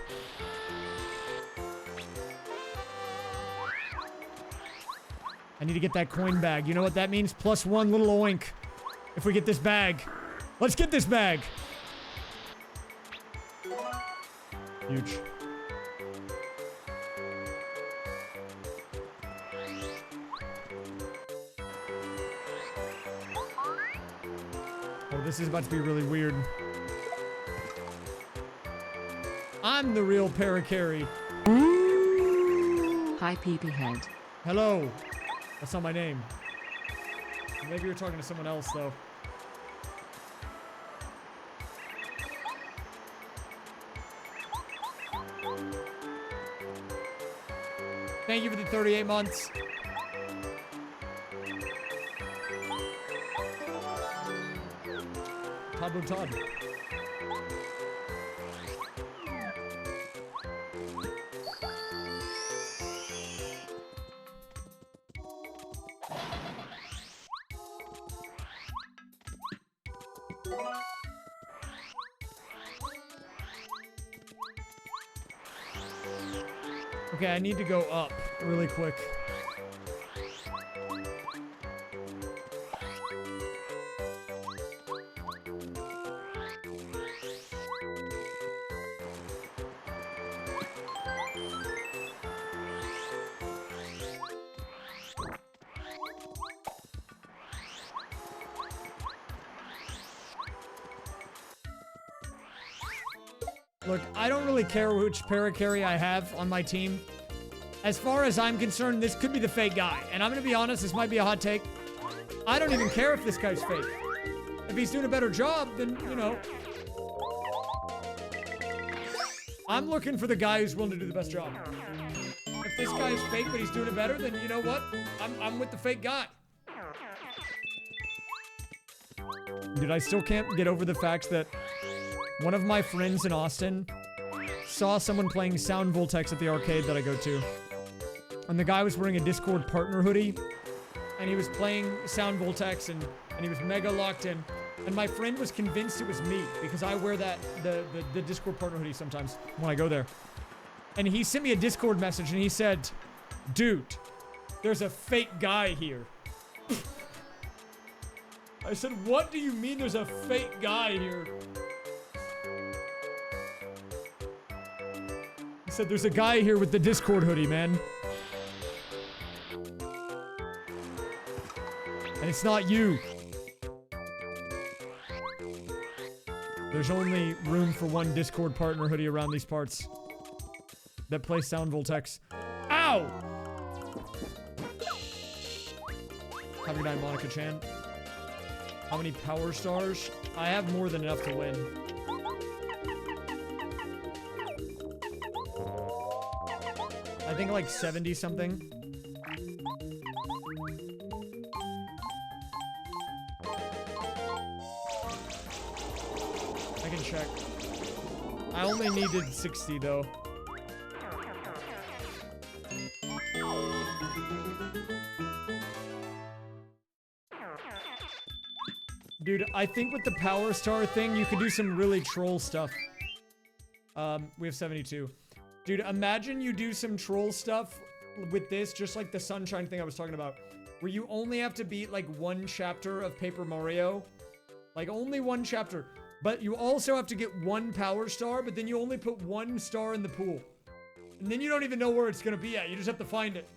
I need to get that coin bag. You know what that means? +1 little oink. If we get this bag. Let's get this bag. Huge. Oh, this is about to be really weird. I'm the real Parakarry. Hi, peepee head. Hello. That's not my name. Maybe you're talking to someone else, though. Thank you for the 38 months. Todd Todd. Okay, I need to go up really quick. Look, I don't really care which Parakarry I have on my team. As far as I'm concerned, this could be the fake guy. And I'm gonna be honest, this might be a hot take. I don't even care if this guy's fake. If he's doing a better job, then, you know. I'm looking for the guy who's willing to do the best job. If this guy's fake but he's doing it better, then you know what? I'm with the fake guy. Dude, I still can't get over the fact that one of my friends in Austin saw someone playing Sound Voltex at the arcade that I go to. And the guy was wearing a Discord partner hoodie. And he was playing Sound Voltex and he was mega locked in. And my friend was convinced it was me because I wear the Discord partner hoodie sometimes when I go there. And he sent me a Discord message and he said, "Dude, there's a fake guy here." I said, "What do you mean there's a fake guy here?" He said, "There's a guy here with the Discord hoodie, man. And it's not you. There's only room for one Discord partner hoodie around these parts that plays Sound Voltex." Ow! Have a good night, Monica Chan. How many power stars? I have more than enough to win. I think like 70 something. I can check. I only needed 60 though. Dude, I think with the power star thing, you could do some really troll stuff. We have 72. Dude, imagine you do some troll stuff with this, just like the sunshine thing I was talking about, where you only have to beat like one chapter of Paper Mario. Like only one chapter. But you also have to get one power star, but then you only put one star in the pool. And then you don't even know where it's gonna be at. You just have to find it.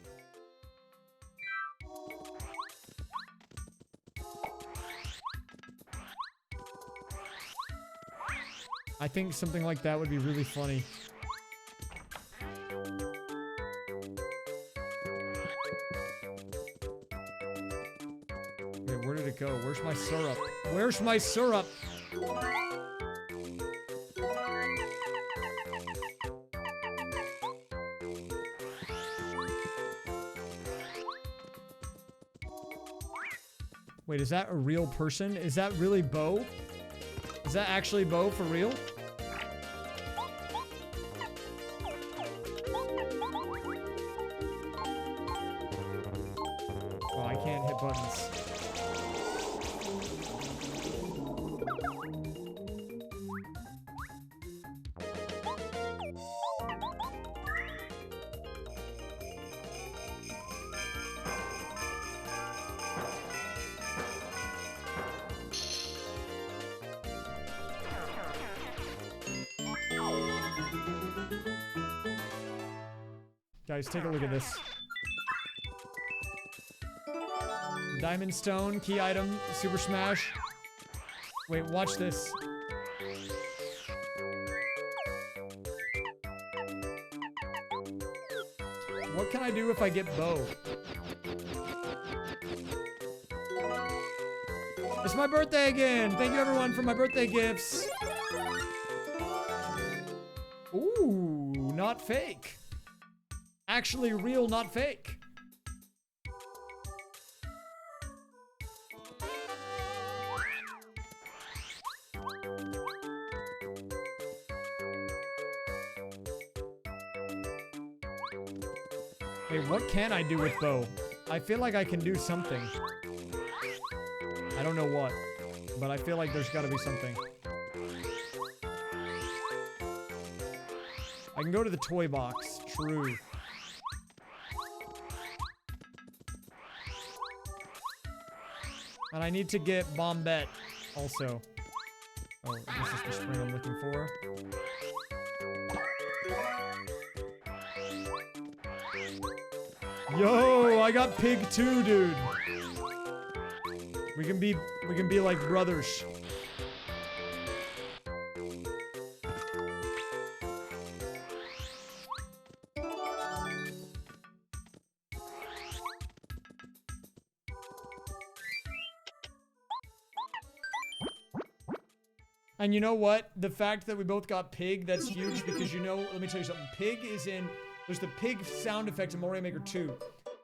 I think something like that would be really funny. Wait, where did it go? Where's my syrup? Where's my syrup? Wait, is that a real person? Is that really Bo? Is that actually Bo for real? Oh, I can't hit buttons. Guys, take a look at this. Diamond Stone, key item, Super Smash. Wait, watch this. What can I do if I get Bo? It's my birthday again! Thank you everyone for my birthday gifts! Ooh, not fake. Actually real, not fake. Wait, what can I do with Bo? I feel like I can do something. I don't know what, but I feel like there's gotta be something. I can go to the toy box. True. And I need to get Bombette also. Oh, this is the spring I'm looking for. Yo, I got Pig too, dude. We can be like brothers. And you know what? The fact that we both got Pig, that's huge because you know, let me tell you something. Pig is in, there's the Pig sound effect in Mario Maker 2.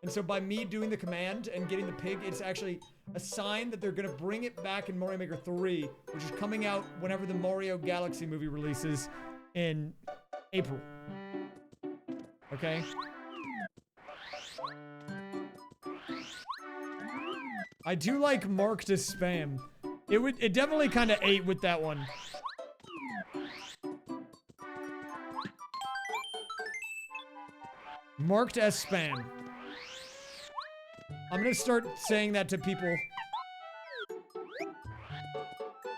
And so by me doing the command and getting the Pig, it's actually a sign that they're gonna bring it back in Mario Maker 3, which is coming out whenever the Mario Galaxy movie releases in April. Okay? I do like marked as spam. It definitely kind of ate with that one. Marked as spam. I'm gonna start saying that to people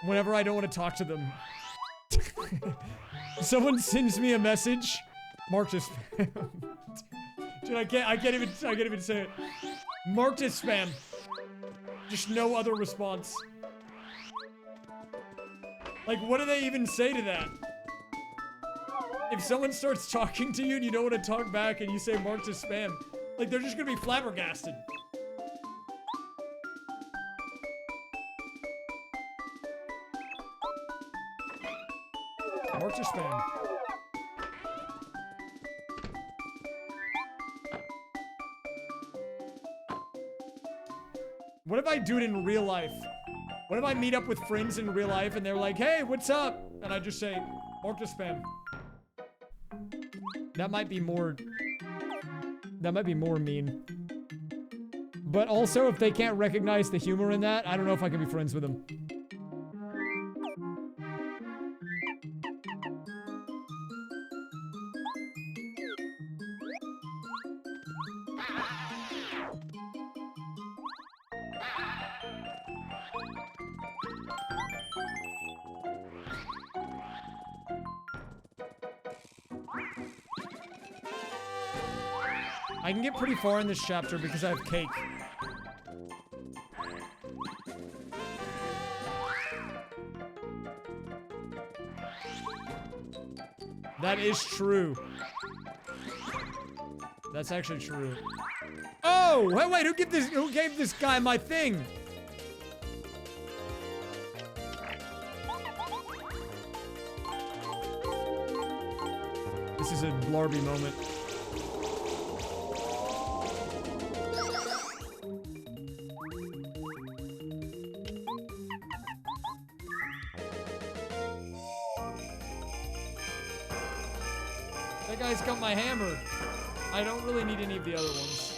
whenever I don't want to talk to them. Someone sends me a message, marked as spam. Dude, I can't even say it. Marked as spam. Just no other response. Like, what do they even say to that? If someone starts talking to you and you don't want to talk back and you say marked as spam, like, they're just gonna be flabbergasted. Marked as spam. What if I do it in real life? What if I meet up with friends in real life and they're like, hey, what's up? And I just say, mark to spam. That might be more mean. But also, if they can't recognize the humor in that, I don't know if I can be friends with them. I can get pretty far in this chapter because I have cake. That is true. That's actually true. Oh, wait, who gave this guy my thing? This is a Larby moment. That guy's got my hammer. I don't really need any of the other ones.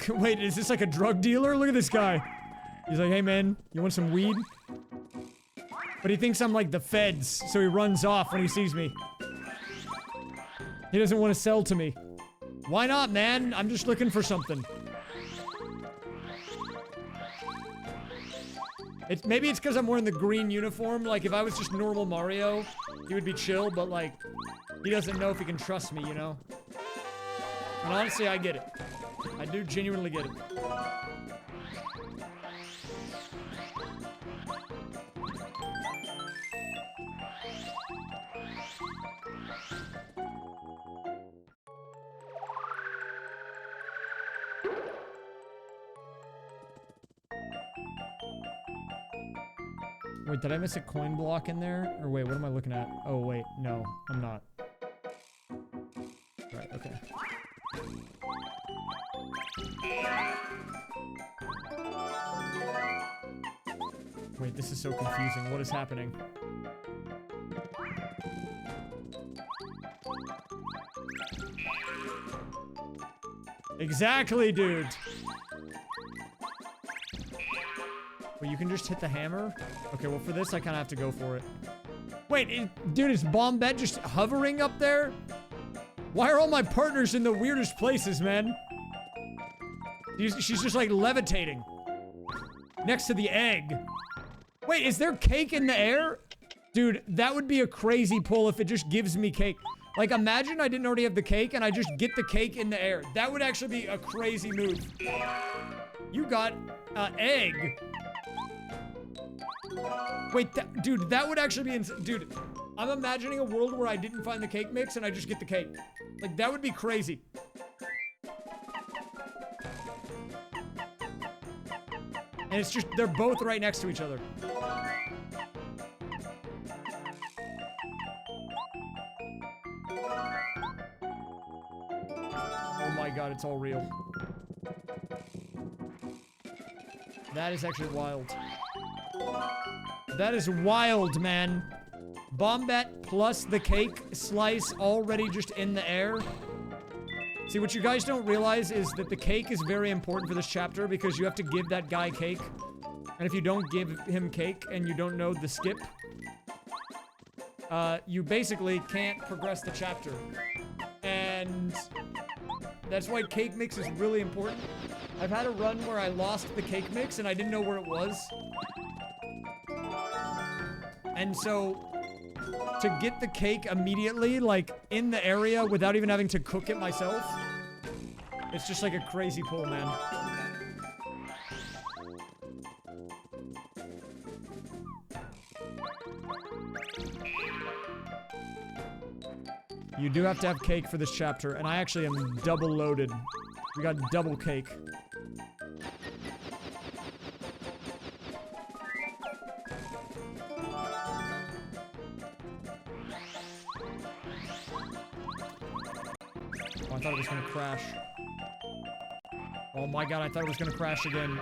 Wait, is this like a drug dealer? Look at this guy. He's like, hey man, you want some weed? But he thinks I'm like the feds, so he runs off when he sees me. He doesn't want to sell to me. Why not, man? I'm just looking for something. Maybe it's because I'm wearing the green uniform. Like, if I was just normal Mario, he would be chill, but like, he doesn't know if he can trust me, you know? And honestly, I get it. I do genuinely get it. Wait, did I miss a coin block in there? Or wait, what am I looking at? Oh, wait, no, I'm not. Right, okay. Wait, this is so confusing. What is happening? Exactly, dude. Wait, you can just hit the hammer? Okay, well, for this, I kind of have to go for it. Wait, dude, is Bombette just hovering up there? Why are all my partners in the weirdest places, man? She's just, like, levitating. Next to the egg. Wait, is there cake in the air? Dude, that would be a crazy pull if it just gives me cake. Like, imagine I didn't already have the cake and I just get the cake in the air. That would actually be a crazy move. You got an egg. Wait, dude, that would actually be insane. Dude, I'm imagining a world where I didn't find the cake mix and I just get the cake. Like, that would be crazy. And it's just, they're both right next to each other. Oh my god, it's all real. That is actually wild. That is wild, man. Bombette plus the cake slice already just in the air. See, what you guys don't realize is that the cake is very important for this chapter because you have to give that guy cake. And if you don't give him cake and you don't know the skip, you basically can't progress the chapter. And that's why cake mix is really important. I've had a run where I lost the cake mix and I didn't know where it was. And so, to get the cake immediately, like, in the area without even having to cook it myself, it's just like a crazy pull, man. You do have to have cake for this chapter, and I actually am double loaded. We got double cake. Oh, I thought it was gonna crash. Oh my god, I thought it was gonna crash again.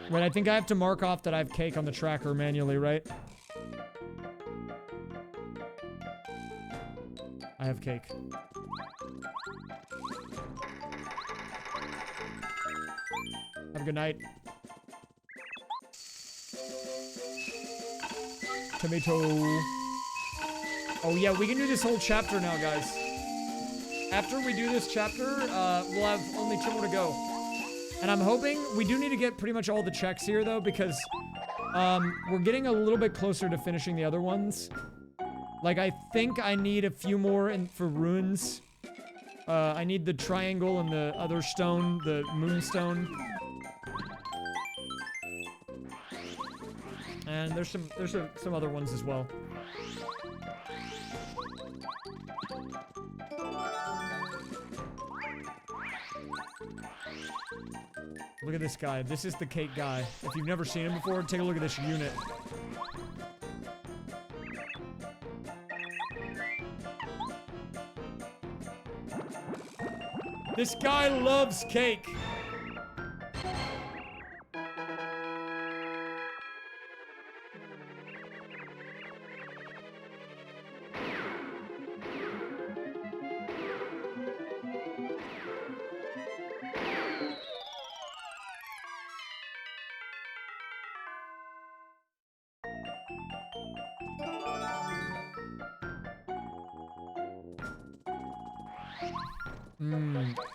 Wait, I think I have to mark off that I have cake on the tracker manually, right? I have cake. Have a good night. Tomato. Oh yeah, we can do this whole chapter now, guys. After we do this chapter, we'll have only 2 more to go. And I'm hoping, we do need to get pretty much all the checks here, though, because we're getting a little bit closer to finishing the other ones. Like, I think I need a few more for runes. I need the triangle and the other stone, the moonstone. And there's some other ones as well. Look at this guy. This is the cake guy. If you've never seen him before, take a look at this unit. This guy loves cake.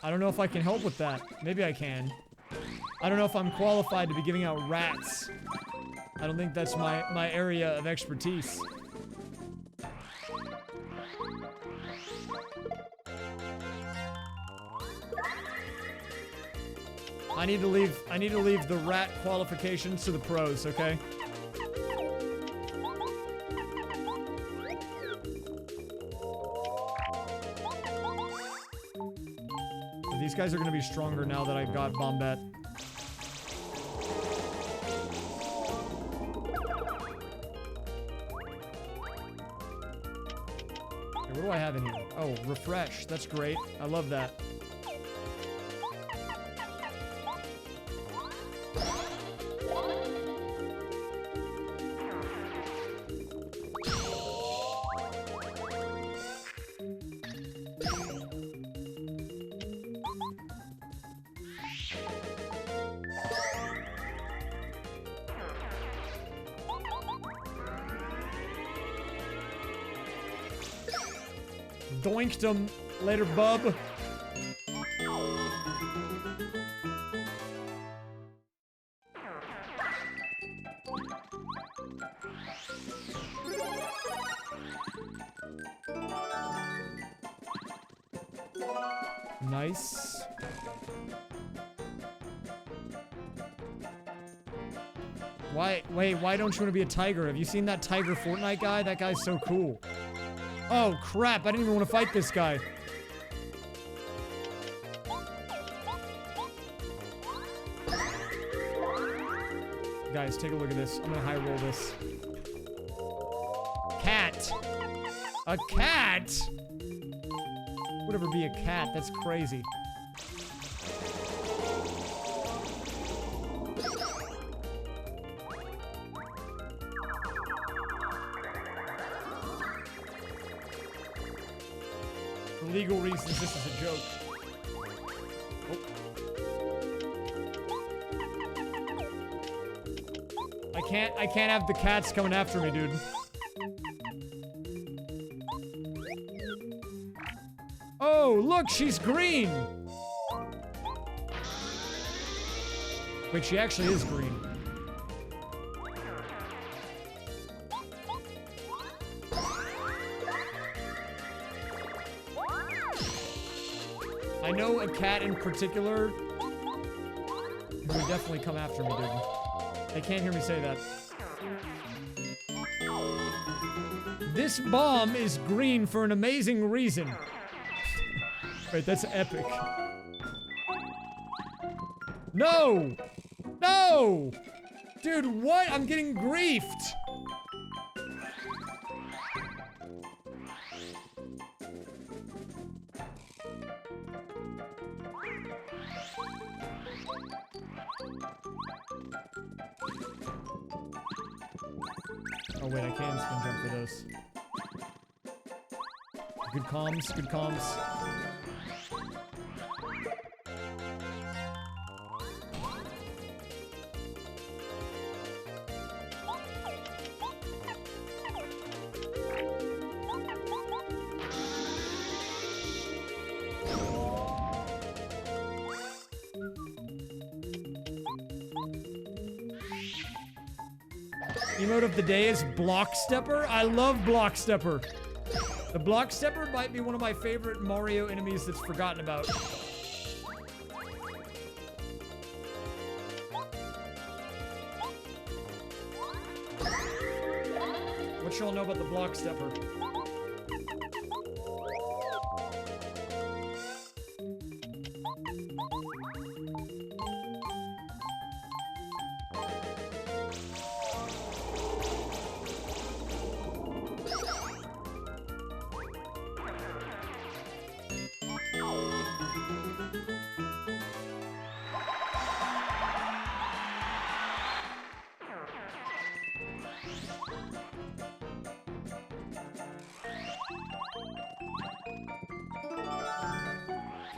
I don't know if I can help with that. Maybe I can. I don't know if I'm qualified to be giving out rats. I don't think that's my area of expertise. I need to leave the rat qualifications to the pros, okay? These guys are gonna be stronger now that I've got Bombette. Okay, what do I have in here? Oh, refresh. That's great. I love that. Doinked him. Later, bub. Nice. Why don't you want to be a tiger? Have you seen that Tiger Fortnite guy? That guy's so cool. Oh, crap. I didn't even want to fight this guy. Guys, take a look at this. I'm gonna high roll this. Cat. A cat? Would ever be a cat? That's crazy. For legal reasons, this is a joke. Oh. I can't have the cats coming after me, dude. Oh, look, she's green. Wait, she actually is green. I know a cat in particular who would definitely come after me, dude. They can't hear me say that. This bomb is green for an amazing reason. Wait, that's epic. No! No! Dude, what? I'm getting griefed. Oh wait, I can spin jump for those. Good comms, good comms. Emote of the day is Block Stepper. I love Block Stepper. The Block Stepper might be one of my favorite Mario enemies that's forgotten about. What y'all know about the Block Stepper?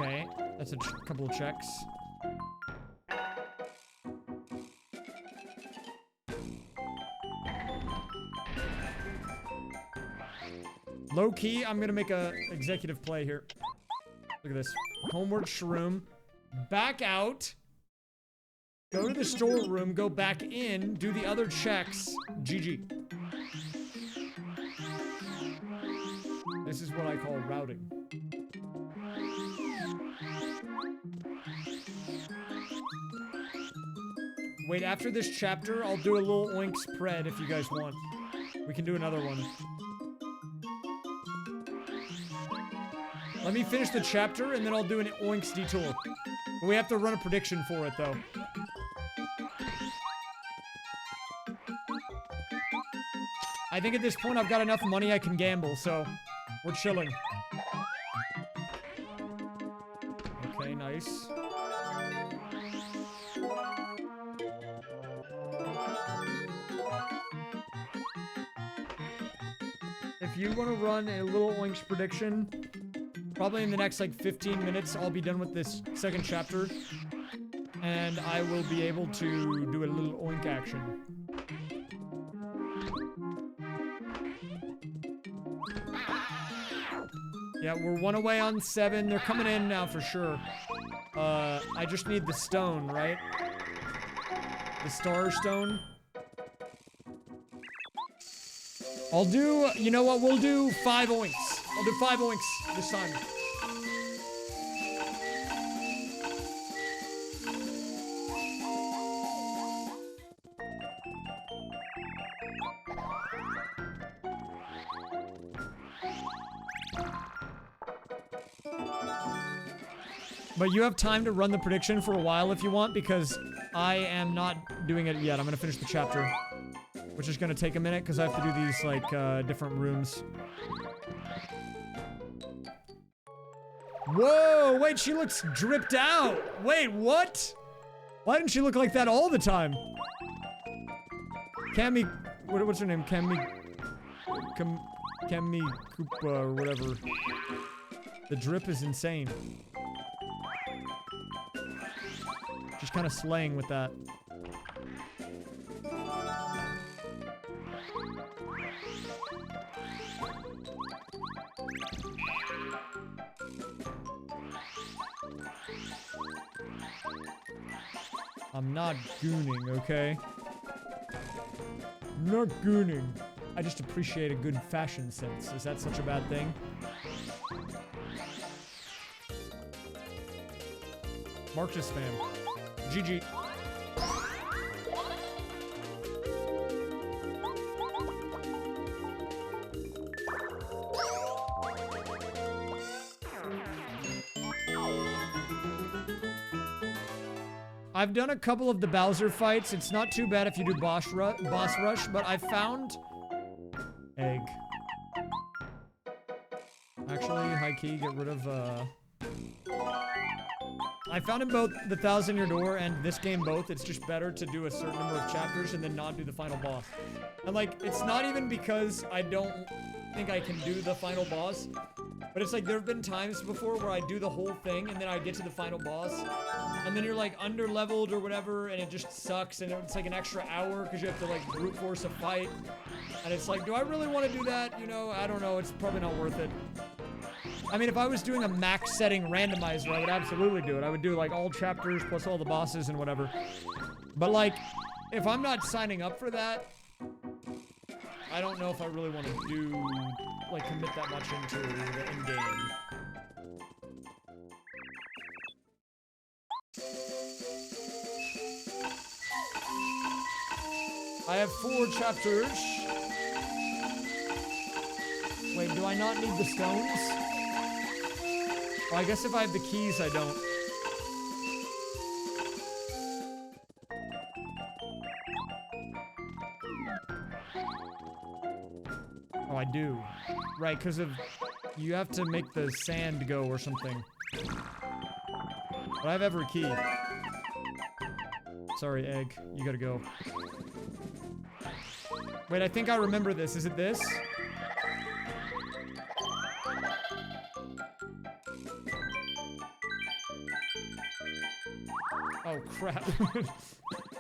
Okay, that's a couple of checks. Low key, I'm gonna make a executive play here. Look at this. Homeward shroom. Back out. Go to the storeroom, go back in, do the other checks. GG. This is what I call routing. Wait, after this chapter, I'll do a little oink spread if you guys want. We can do another one. Let me finish the chapter, and then I'll do an oinks detour. But we have to run a prediction for it, though. I think at this point I've got enough money I can gamble, so we're chilling. Okay, nice. If you want to run a little oinks prediction, probably in the next like 15 minutes, I'll be done with this second chapter. And I will be able to do a little oink action. Yeah, we're one away on 7. They're coming in now for sure. I just need the stone, right? The star stone. I'll do, you know what, we'll do 5 oinks. I'll do 5 oinks this time. But you have time to run the prediction for a while if you want, because I am not doing it yet. I'm gonna finish the chapter, which is gonna take a minute because I have to do these like different rooms. Whoa, wait, she looks dripped out. Wait, what? Why didn't she look like that all the time? Cammy, what's her name? Cammy Koopa or whatever. The drip is insane. She's kind of slaying with that. I'm not gooning, okay? I'm not gooning. I just appreciate a good fashion sense. Is that such a bad thing? Marcus fam. GG. I've done a couple of the Bowser fights. It's not too bad if you do boss rush, but I found egg. Actually, high key, get rid of I found in both the 1,000-Year Door and this game both, it's just better to do a certain number of chapters and then not do the final boss. And like, it's not even because I don't think I can do the final boss, but it's like there have been times before where I do the whole thing and then I get to the final boss and then you're like under-leveled or whatever and it just sucks and it's like an extra hour because you have to like brute force a fight. And it's like, do I really want to do that? You know, I don't know, it's probably not worth it. I mean, if I was doing a max setting randomizer, I would absolutely do it. I would do like all chapters plus all the bosses and whatever. But like, if I'm not signing up for that, I don't know if I really want to do, like, commit that much into the in-game. I have 4 chapters. Wait, do I not need the stones? Well, I guess if I have the keys, I don't. Oh, I do. Right, because of... You have to make the sand go or something. But I have every key. Sorry, egg. You gotta go. Wait, I think I remember this. Is it this? Oh, crap.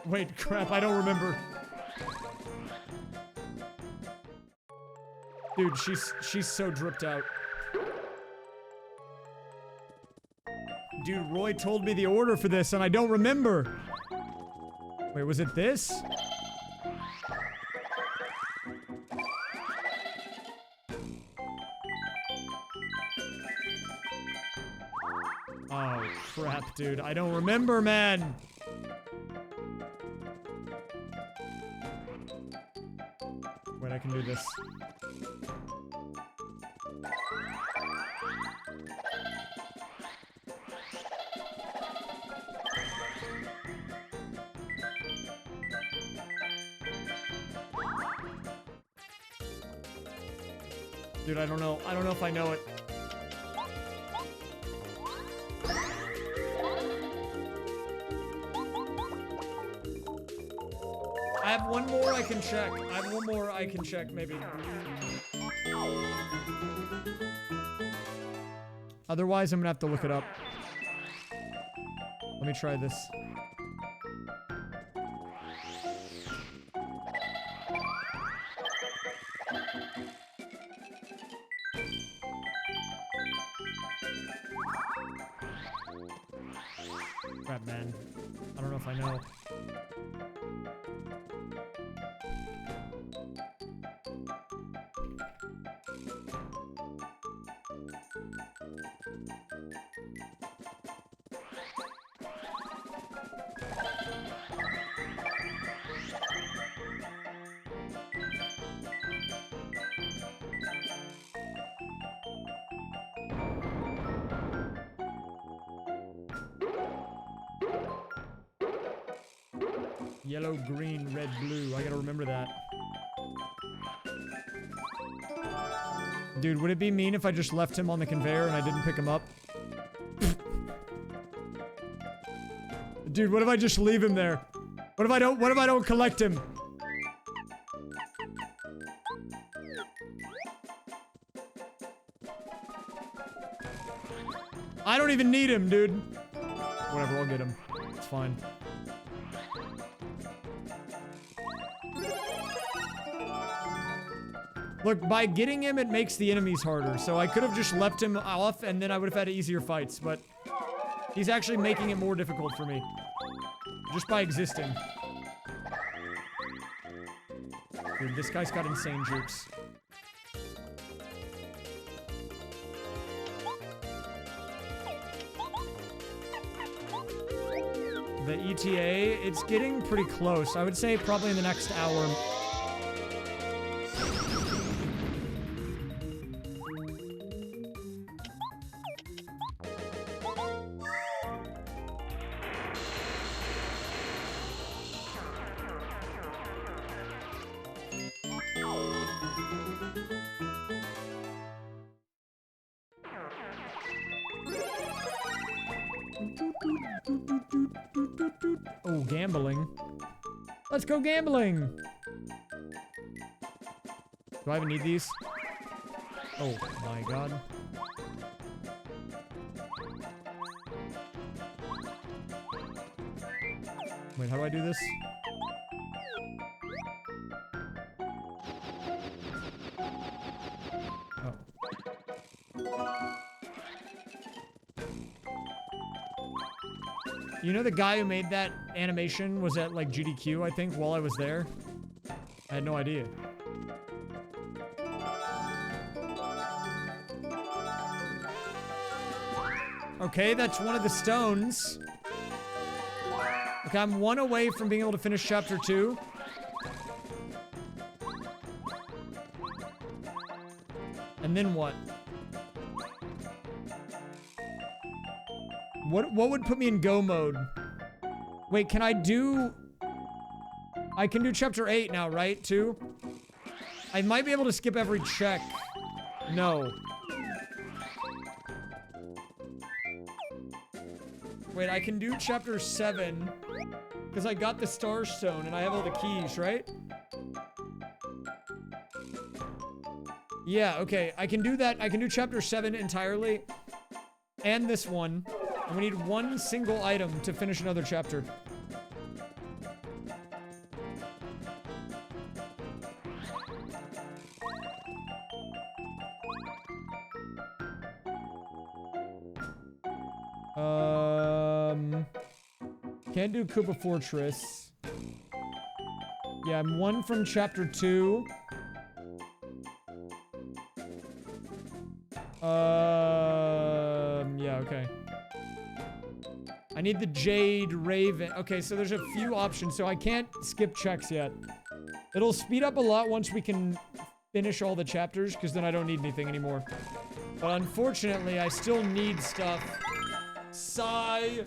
Wait, crap, I don't remember. Dude, she's so dripped out. Dude, Roy told me the order for this and I don't remember. Wait, was it this? Oh, crap, dude. I don't remember, man. Wait, I can do this. Dude, I don't know. I don't know if I know it. I have one more I can check. I have one more I can check, maybe. Otherwise, I'm gonna have to look it up. Let me try this. Crap, man. I don't know if I know. Yellow, green, red, blue. I gotta remember that. Dude, would it be mean if I just left him on the conveyor and I didn't pick him up? Dude, what if I just leave him there? What if I don't collect him? I don't even need him, dude. Whatever, I'll get him. It's fine. Look, by getting him, it makes the enemies harder. So I could have just left him off, and then I would have had easier fights. But he's actually making it more difficult for me. Just by existing. Dude, this guy's got insane jukes. the ETA, it's getting pretty close. I would say probably in the next hour. Oh, gambling. Let's go gambling! Do I even need these? Oh my god. Wait, how do I do this? Oh. You know the guy who made that animation was at like GDQ, I think, while I was there? I had no idea. Okay, that's one of the stones. Okay, I'm one away from being able to finish chapter 2. And then what? What would put me in go mode? Wait, can I do... I can do chapter 8 now, right? Too? I might be able to skip every check. No. Wait, I can do chapter 7. Because I got the star stone and I have all the keys, right? Yeah, okay. I can do that. I can do chapter 7 entirely. And this one. And we need one single item to finish another chapter. Can't do Koopa Fortress. Yeah, I'm one from chapter 2. Yeah, okay. I need the Jade Raven. Okay, so there's a few options, so I can't skip checks yet. It'll speed up a lot once we can finish all the chapters, because then I don't need anything anymore. But unfortunately, I still need stuff. Sigh.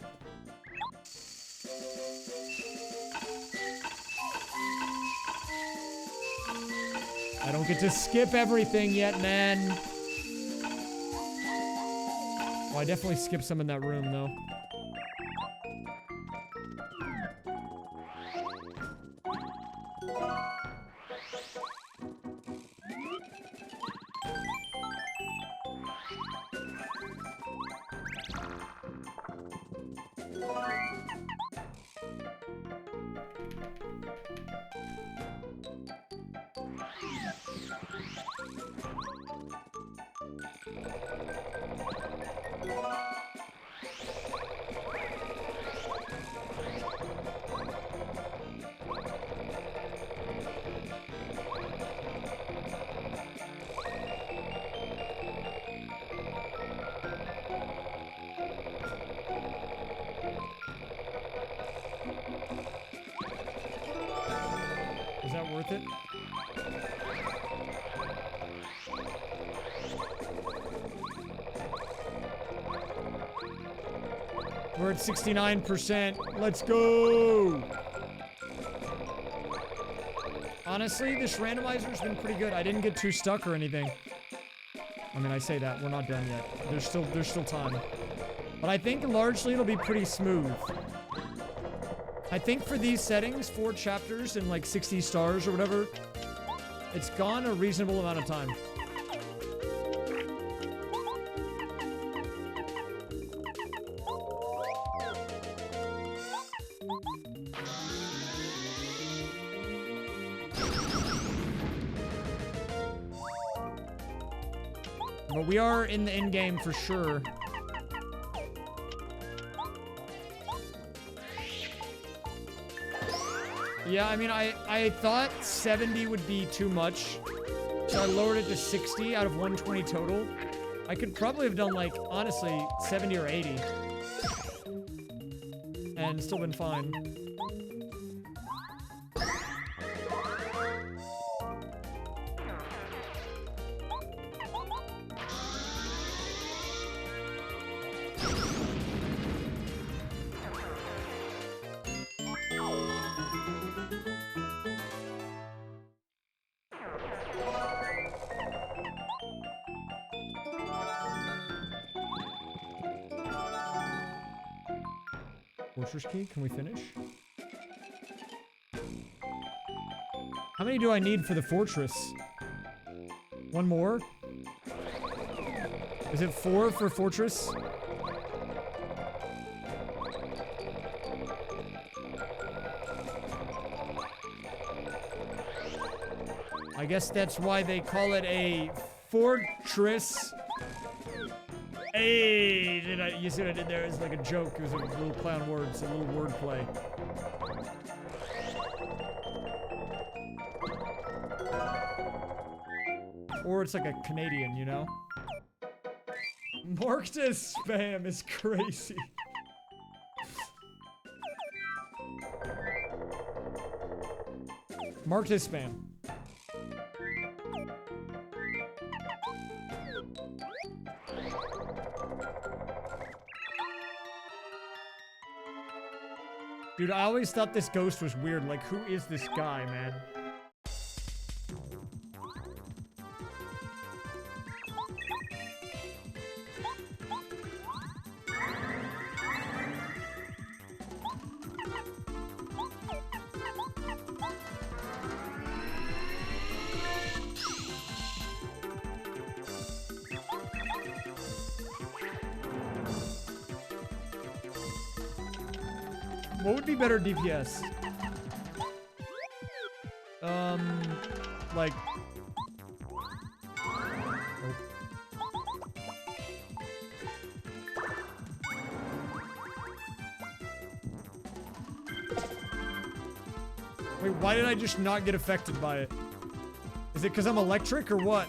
I don't get to skip everything yet, man. Oh, I definitely skipped some in that room, though. Is that worth it? We're at 69%. Let's go! Honestly, this randomizer's been pretty good. I didn't get too stuck or anything. I mean, I say that. We're not done yet. There's still time. But I think largely it'll be pretty smooth. I think for these settings, 4 chapters and like 60 stars or whatever, it's gone a reasonable amount of time. But we are in the end game for sure. Yeah, I mean, I thought 70 would be too much, so I lowered it to 60 out of 120 total. I could probably have done, like, honestly, 70 or 80. And fine. Still been fine. Fortress key, can we finish? How many do I need for the fortress? One more? Is it 4 for fortress? I guess that's why they call it a fortress. Hey, you see what I did there? It's like a joke. It was a little play on words, a little word play. Or it's like a Canadian, you know? Marked as spam is crazy. Marked as spam. Dude, I always thought this ghost was weird. Like, who is this guy, man? What would be better DPS? Like... Oh. Wait, why did I just not get affected by it? Is it because I'm electric or what?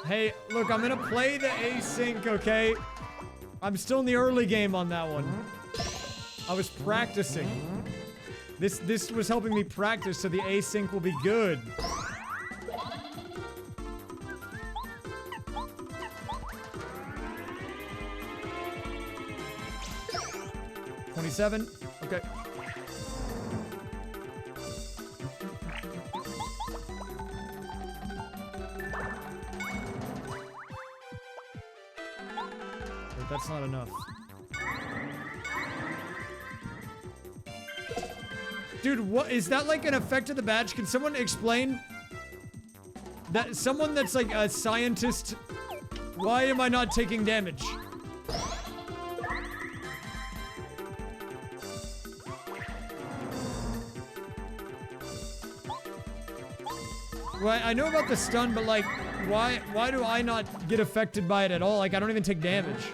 Hey, look, I'm gonna play the async, okay? I'm still in the early game on that one. I was practicing. This was helping me practice so the async will be good. $27? Okay. That's not enough. Dude, what is that like an effect of the badge? Can someone explain that? Someone that's like a scientist, why am I not taking damage? Well, I know about the stun, but like, why do I not get affected by it at all? Like, I don't even take damage.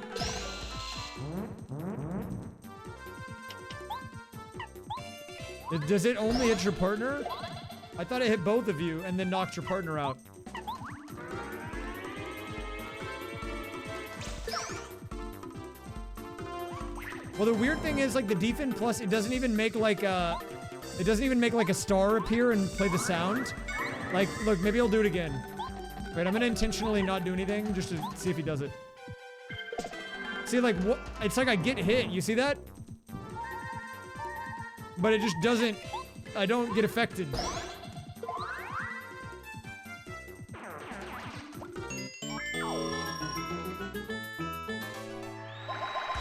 Does it only hit your partner? I thought it hit both of you and then knocked your partner out. Well, the weird thing is, like, the defense plus, it doesn't even make like a... It doesn't even make like a star appear and play the sound. Like, look, maybe I'll do it again. Wait, I'm gonna intentionally not do anything just to see if he does it. See, like, what? It's like I get hit. You see that? But it just doesn't... I don't get affected.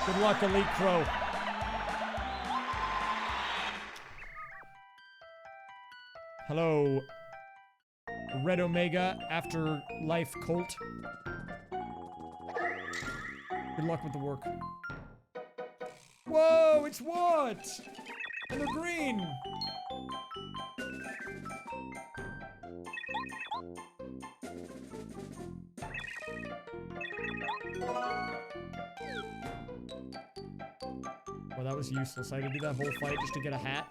Good luck, Elite Crow. Hello, Red Omega Afterlife Cult. Good luck with the work. Whoa, it's what? And they're green. Well, that was useless. I had to do that whole fight just to get a hat.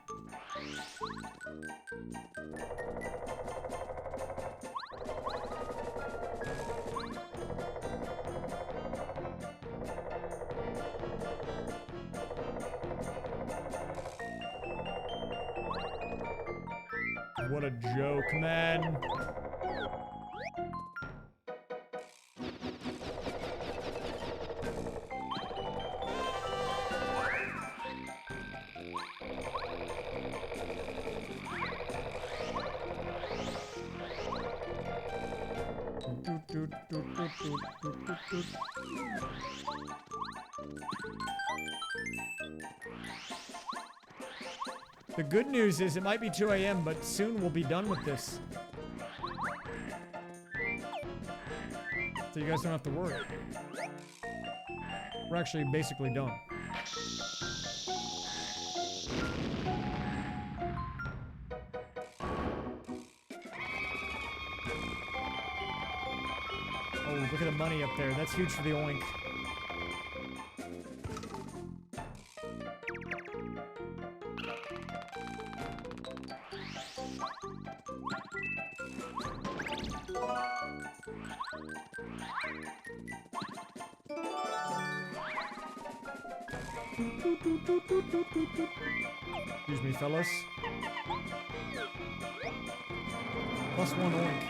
What a joke, man. The good news is it might be 2 a.m., but soon we'll be done with this. So you guys don't have to worry. We're actually basically done. Oh, look at the money up there. That's huge for the oink. Excuse me, fellas. +1 oink.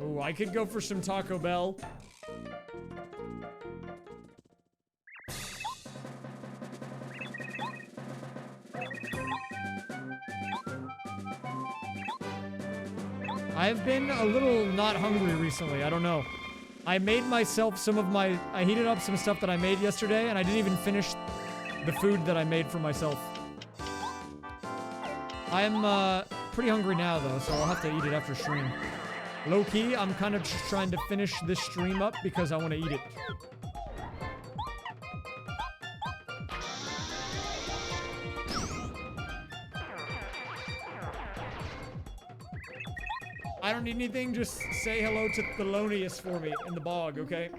Oh, I could go for some Taco Bell. I've been a little not hungry recently, I don't know. I made myself some of my... I heated up some stuff that I made yesterday, and I didn't even finish the food that I made for myself. I'm, pretty hungry now, though, so I'll have to eat it after stream. Low-key, I'm kind of just trying to finish this stream up because I want to eat it. I don't need anything, just say hello to Thelonious for me in the bog, okay?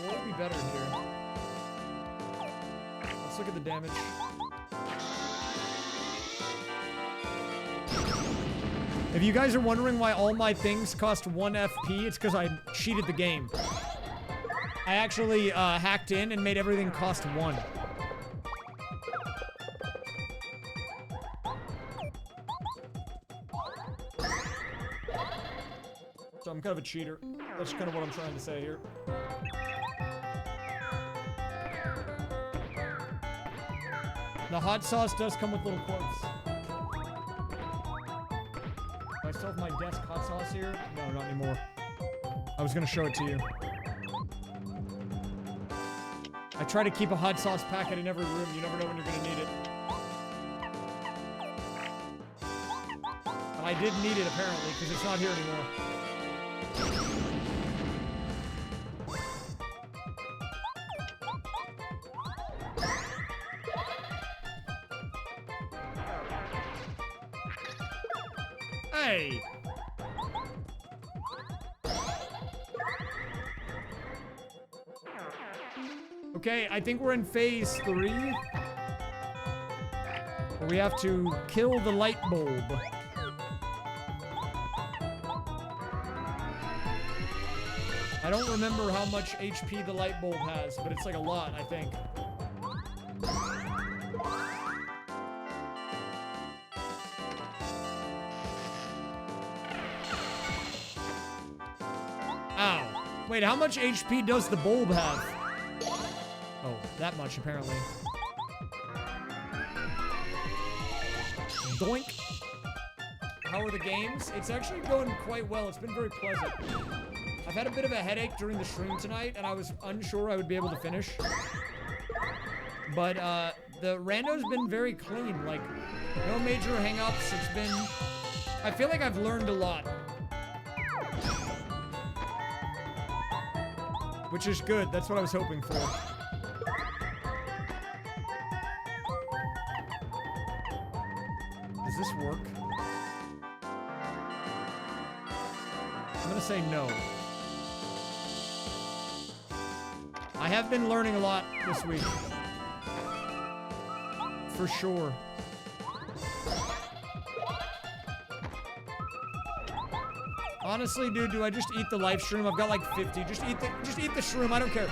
What would be better here? Let's look at the damage. If you guys are wondering why all my things cost 1 FP, it's because I cheated the game. I actually hacked in and made everything cost 1. So I'm kind of a cheater. That's kind of what I'm trying to say here. The hot sauce does come with little quotes. Do I still have my desk hot sauce here? No, not anymore. I was gonna show it to you. I try to keep a hot sauce packet in every room. You never know when you're gonna need it. And I did need it apparently, because it's not here anymore. Hey! Okay, I think we're in phase 3. Where we have to kill the light bulb. I don't remember how much HP the light bulb has, but it's like a lot, I think. Ow. Wait, how much HP does the bulb have? Oh, that much, apparently. Doink. How are the games? It's actually going quite well. It's been very pleasant. I've had a bit of a headache during the stream tonight, and I was unsure I would be able to finish. But, the rando's been very clean. Like, no major hang-ups. It's been... I feel like I've learned a lot. Which is good. That's what I was hoping for. I'm gonna say no. I have been learning a lot this week. For sure. Honestly, dude, do I just eat the live stream? I've got like 50. Just eat the shroom. I don't care.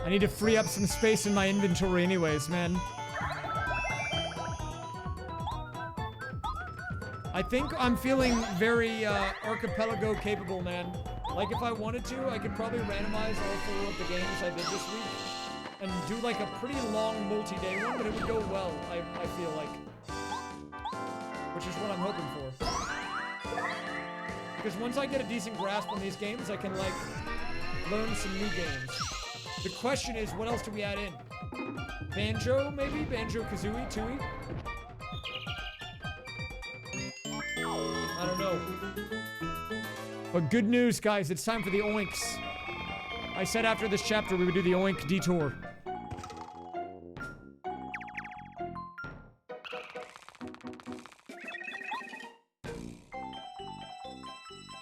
I need to free up some space in my inventory anyways, man. I think I'm feeling very archipelago capable, man. Like if I wanted to, I could probably randomize all 4 of the games I did this week and do like a pretty long multi-day one, but it would go well, I feel like. Which is what I'm hoping for. Because once I get a decent grasp on these games, I can like learn some new games. The question is, what else do we add in? Banjo, maybe? Banjo-Kazooie, Tooie? I don't know. But good news, guys. It's time for the oinks. I said after this chapter we would do the oink detour.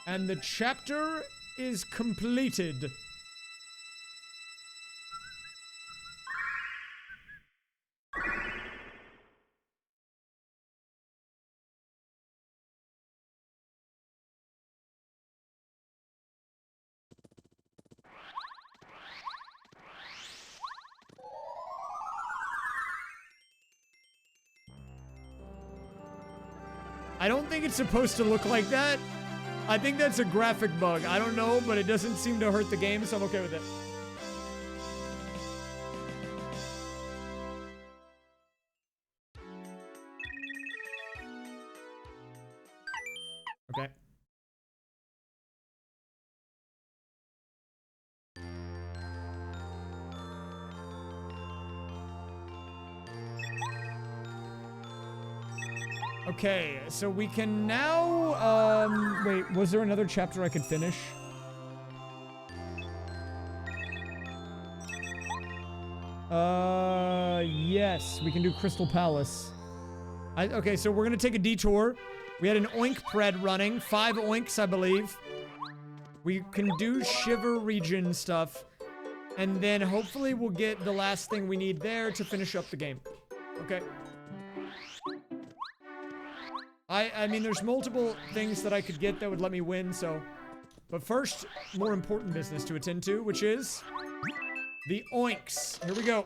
And the chapter is completed. I don't think it's supposed to look like that. I think that's a graphic bug. I don't know, but it doesn't seem to hurt the game, so I'm okay with it. Okay. Okay, so we can now, wait, was there another chapter I could finish? Yes, we can do Crystal Palace. Okay, so we're gonna take a detour. We had an oink pred running, 5 oinks, I believe. We can do Shiver region stuff, and then hopefully we'll get the last thing we need there to finish up the game. Okay. I mean, there's multiple things that I could get that would let me win, so... But first, more important business to attend to, which is... the oinks. Here we go.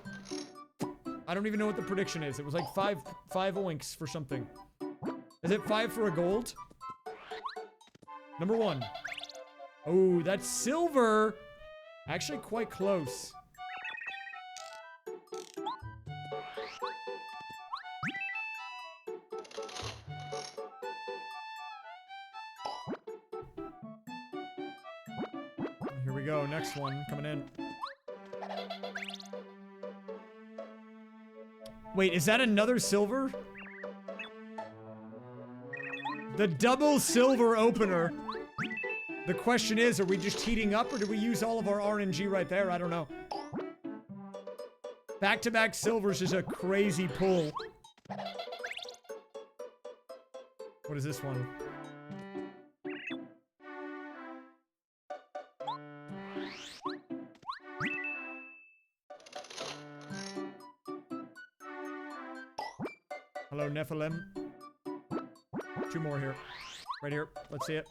I don't even know what the prediction is. It was like 5 oinks for something. Is it 5 for a gold? Number 1. Oh, that's silver! Actually quite close. Here we go, next one coming in. Wait, is that another silver? The double silver opener. The question is, are we just heating up or do we use all of our RNG right there? I don't know. Back-to-back silvers is a crazy pull. What is this one? Hello, Nephilim. 2 more here. Right here. Let's see it.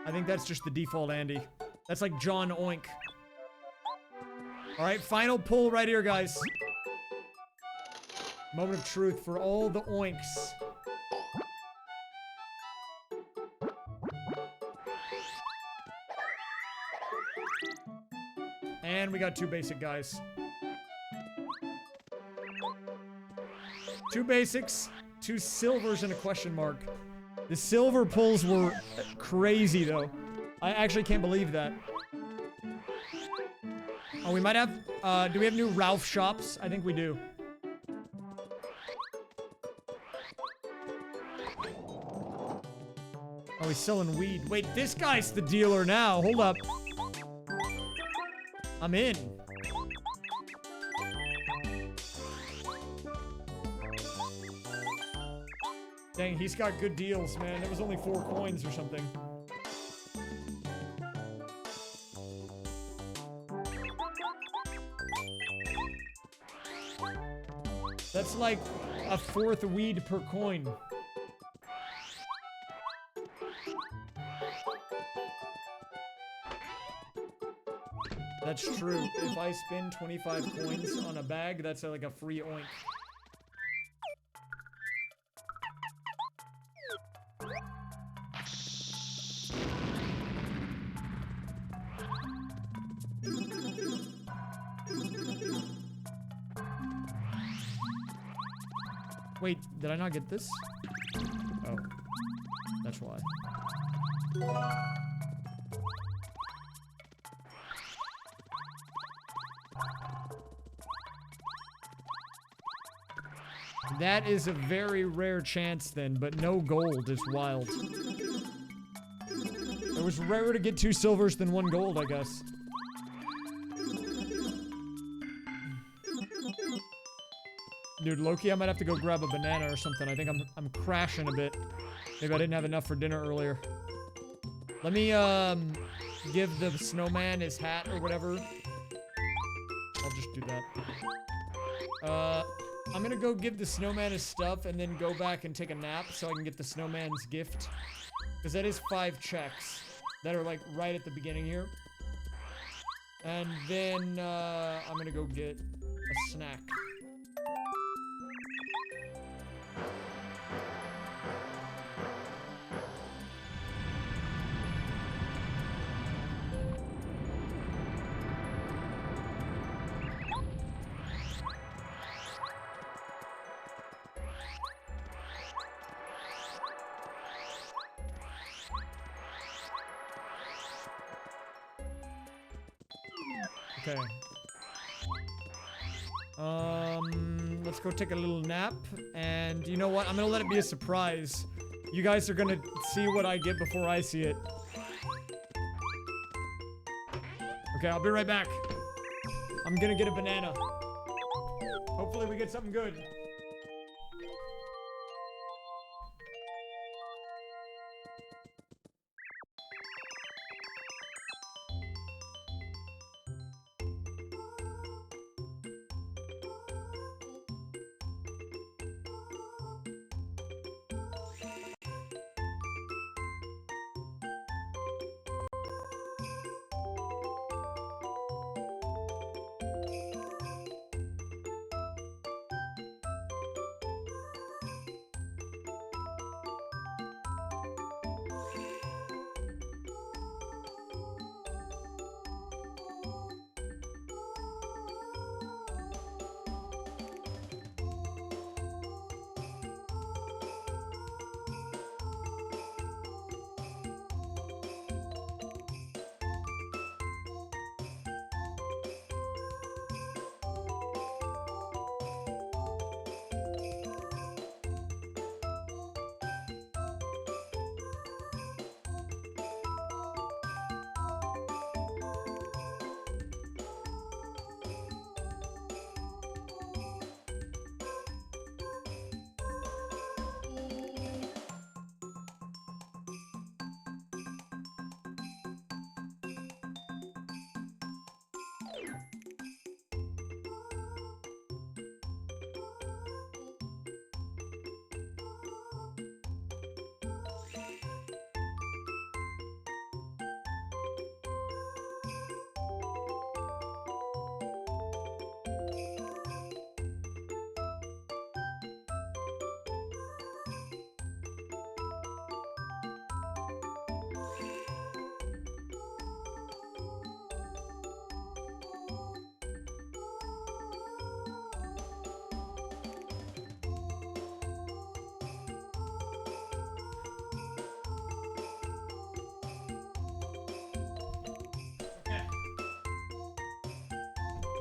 I think that's just the default Andy. That's like John Oink. Alright, final pull right here, guys. Moment of truth for all the oinks. And we got 2 basic guys. 2 basics, 2 silvers, and a question mark. The silver pulls were crazy, though. I actually can't believe that. Oh, we might have... do we have new Ralph shops? I think we do. Oh, he's selling weed. Wait, this guy's the dealer now. Hold up. I'm in. Dang, he's got good deals, man. It was only 4 coins or something. That's like a 4th weed per coin. That's true. If I spend 25 coins on a bag, that's like a free oink. Wait, did I not get this? Oh, that's why. That is a very rare chance then, but no gold is wild. It was rarer to get 2 silvers than 1 gold, I guess. Dude, Loki, I might have to go grab a banana or something. I think I'm crashing a bit. Maybe I didn't have enough for dinner earlier. Let me, give the snowman his hat or whatever. I'll just do that. I'm gonna go give the snowman his stuff and then go back and take a nap so I can get the snowman's gift. Because that is 5 checks that are, like, right at the beginning here. And then, I'm gonna go get a snack. Okay. Let's go take a little nap. And you know what? I'm gonna let it be a surprise. You guys are gonna see what I get before I see it. Okay, I'll be right back. I'm gonna get a banana. Hopefully we get something good.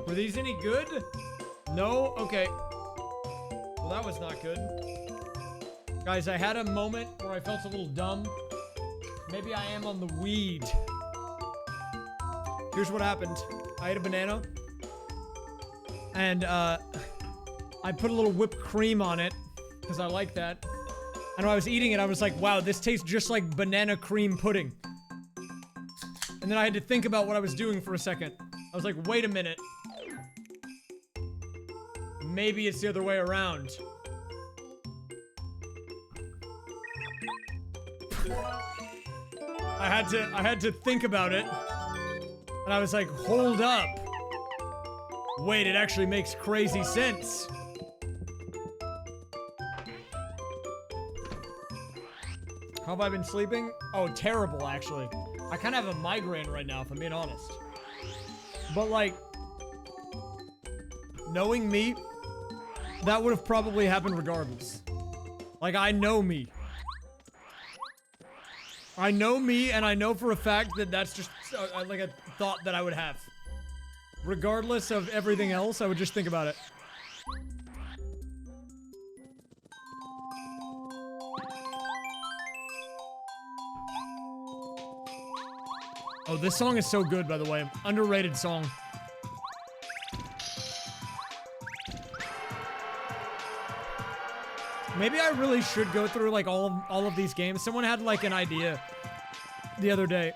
Were these any good? No? Okay. Well, that was not good. Guys, I had a moment where I felt a little dumb. Maybe I am on the weed. Here's what happened. I ate a banana. And, I put a little whipped cream on it. Because I like that. And when I was eating it, I was like, wow, this tastes just like banana cream pudding. And then I had to think about what I was doing for a second. I was like, wait a minute. Maybe it's the other way around. I had to think about it. And I was like, hold up. Wait, it actually makes crazy sense. How have I been sleeping? Oh, terrible, actually. I kind of have a migraine right now, if I'm being honest. But, like, knowing me, that would have probably happened regardless. Like, I know me. I know me, and I know for a fact that that's just, like, a thought that I would have. Regardless of everything else, I would just think about it. Oh, this song is so good, by the way. Underrated song. Maybe I really should go through, like, all of these games. Someone had, like, an idea the other day.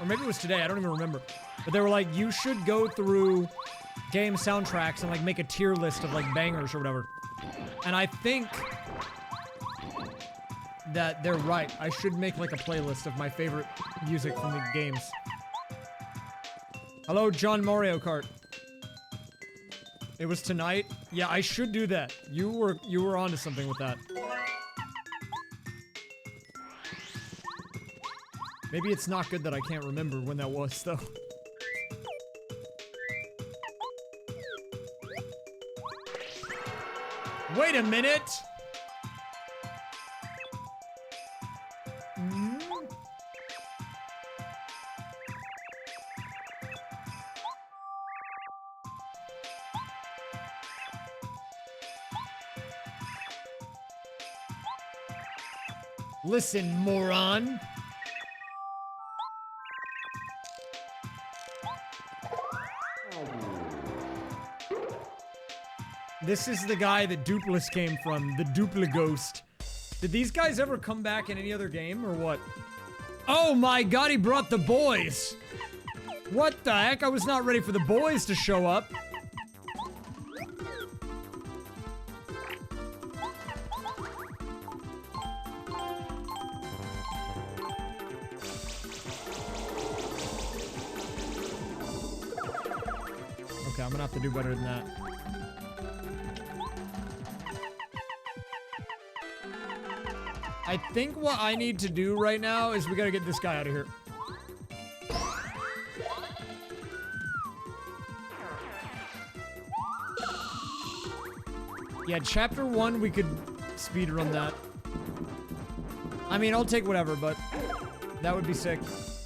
Or maybe it was today, I don't even remember. But they were like, you should go through game soundtracks and, like, make a tier list of, like, bangers or whatever. And I think that they're right. I should make, like, a playlist of my favorite music from the games. Hello, John Mario Kart. It was tonight? Yeah, I should do that. You were onto something with that. Maybe it's not good that I can't remember when that was, though. Wait a minute! Listen, moron. This is the guy that Dupless came from, the Duplighost. Did these guys ever come back in any other game, or what? Oh my god, he brought the boys! What the heck? I was not ready for the boys to show up. Okay, I'm gonna have to do better than that. I think what I need to do right now is we gotta get this guy out of here. Yeah, chapter 1, we could speedrun that. I mean, I'll take whatever, but that would be sick.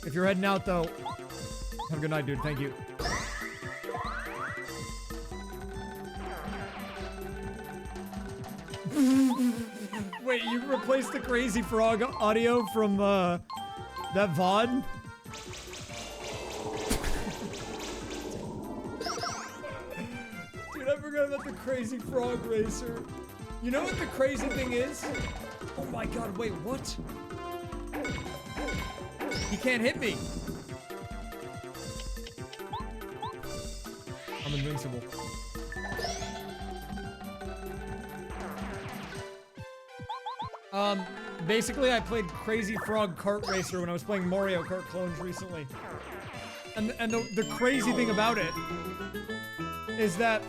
If you're heading out, though, have a good night, dude. Thank you. Wait, you replaced the Crazy Frog audio from, that VOD? Dude, I forgot about the Crazy Frog Racer. You know what the crazy thing is? Oh my god, wait, what? He can't hit me. I'm invincible. Basically, I played Crazy Frog Kart Racer when I was playing Mario Kart Clones recently. And the crazy thing about it is that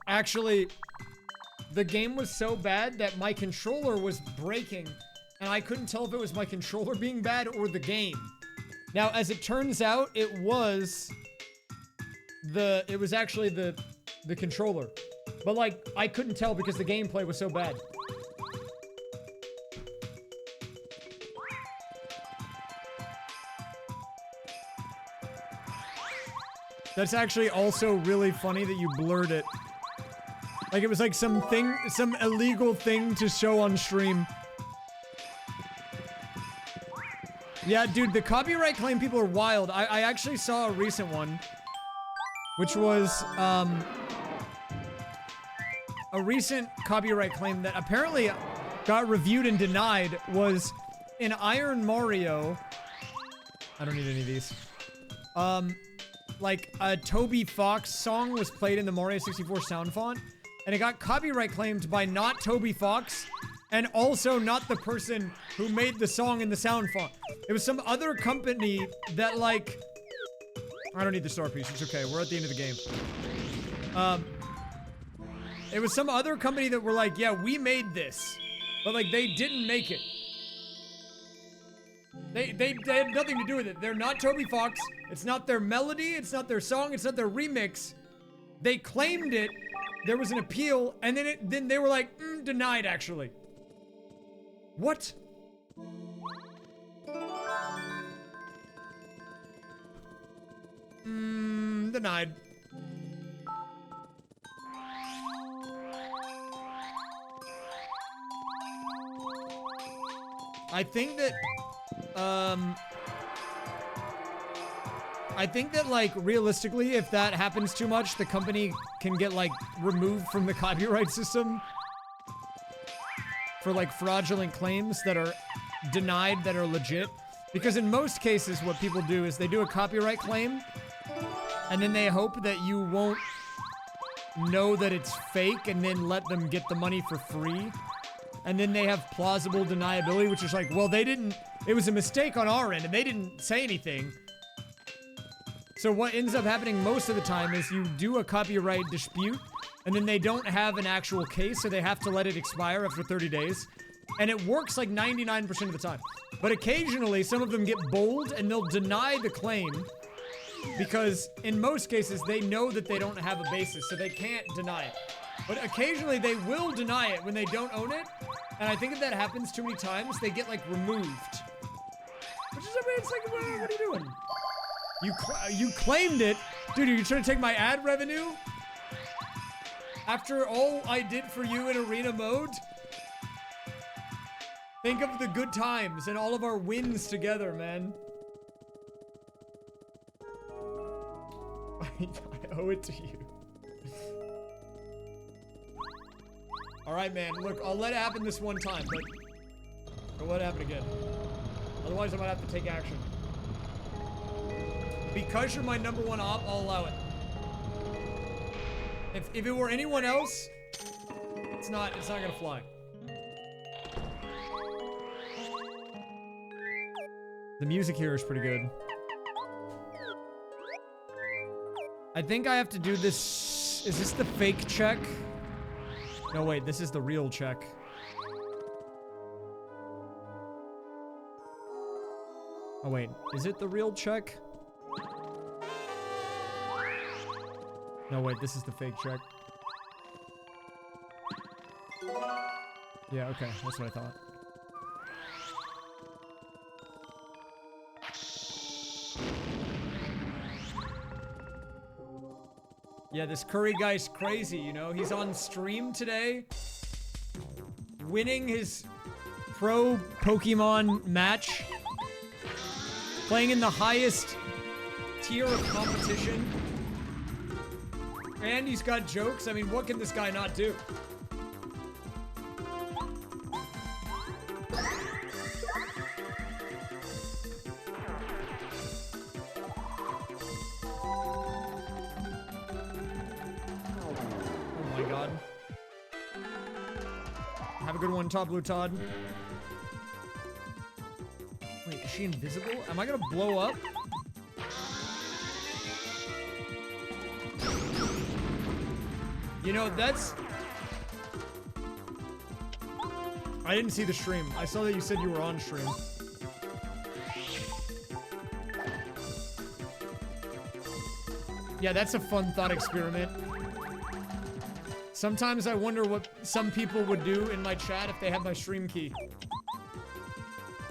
actually the game was so bad that my controller was breaking and I couldn't tell if it was my controller being bad or the game. Now, as it turns out, it was actually the controller. But like, I couldn't tell because the gameplay was so bad. That's actually also really funny that you blurred it. Like it was like some illegal thing to show on stream. Yeah, dude, the copyright claim people are wild. I actually saw a recent one, which was, a recent copyright claim that apparently got reviewed and denied was in Iron Mario. I don't need any of these. Like a Toby Fox song was played in the Mario 64 sound font, and it got copyright claimed by not Toby Fox, and also not the person who made the song in the sound font. It was some other company that, like, I don't need the star piece, it's okay, we're at the end of the game. It was some other company that were like, yeah, we made this, but like they didn't make it. They had nothing to do with it. They're not Toby Fox. It's not their melody. It's not their song. It's not their remix. They claimed it. There was an appeal, and then they were like, denied actually. What? Denied. I think that, like, realistically, if that happens too much, the company can get, like, removed from the copyright system for, like, fraudulent claims that are denied that are legit. Because in most cases, what people do is they do a copyright claim, and then they hope that you won't know that it's fake and then let them get the money for free. And then they have plausible deniability, which is like, well, it was a mistake on our end, and they didn't say anything. So what ends up happening most of the time is you do a copyright dispute, and then they don't have an actual case, so they have to let it expire after 30 days. And it works like 99% of the time. But occasionally, some of them get bold, and they'll deny the claim, because in most cases, they know that they don't have a basis, so they can't deny it. But occasionally, they will deny it when they don't own it. And I think if that happens too many times, they get, like, removed. Which is, I mean, it's like, what are you doing? You claimed it. Dude, are you trying to take my ad revenue? After all I did for you in arena mode? Think of the good times and all of our wins together, man. I owe it to you. Alright, man, look, I'll let it happen this one time, but I'll let it happen again. Otherwise, I might have to take action. Because you're my #1 op, I'll allow it. If it were anyone else, it's not gonna fly. The music here is pretty good. I think I have to do this. Is this the fake check? No, wait, this is the real check. Oh, wait, is it the real check? No, wait, this is the fake check. Yeah, okay, that's what I thought. Yeah, this Curry guy's crazy, you know? He's on stream today, winning his pro Pokemon match, playing in the highest tier of competition, and he's got jokes. I mean, what can this guy not do? Good one, Top Blue Todd. Wait, is she invisible? Am I gonna blow up? You know, that's... I didn't see the stream. I saw that you said you were on stream. Yeah, that's a fun thought experiment. Sometimes I wonder what some people would do in my chat if they had my stream key.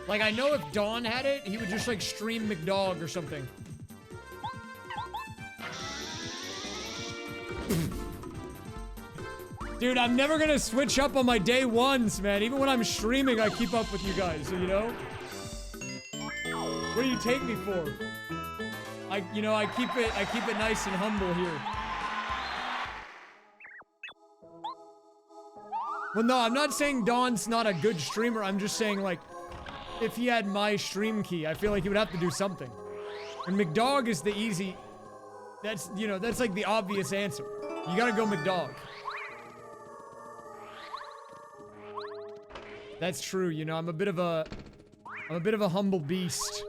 Like, I know if Dawn had it, he would just, like, stream McDog or something. Dude, I'm never gonna switch up on my day ones, man. Even when I'm streaming, I keep up with you guys, so, you know? What do you take me for? I keep it nice and humble here. Well, no, I'm not saying Don's not a good streamer. I'm just saying, like, if he had my stream key, I feel like he would have to do something. And McDog is the easy... That's like the obvious answer. You gotta go McDog. That's true, I'm a bit of a humble beast.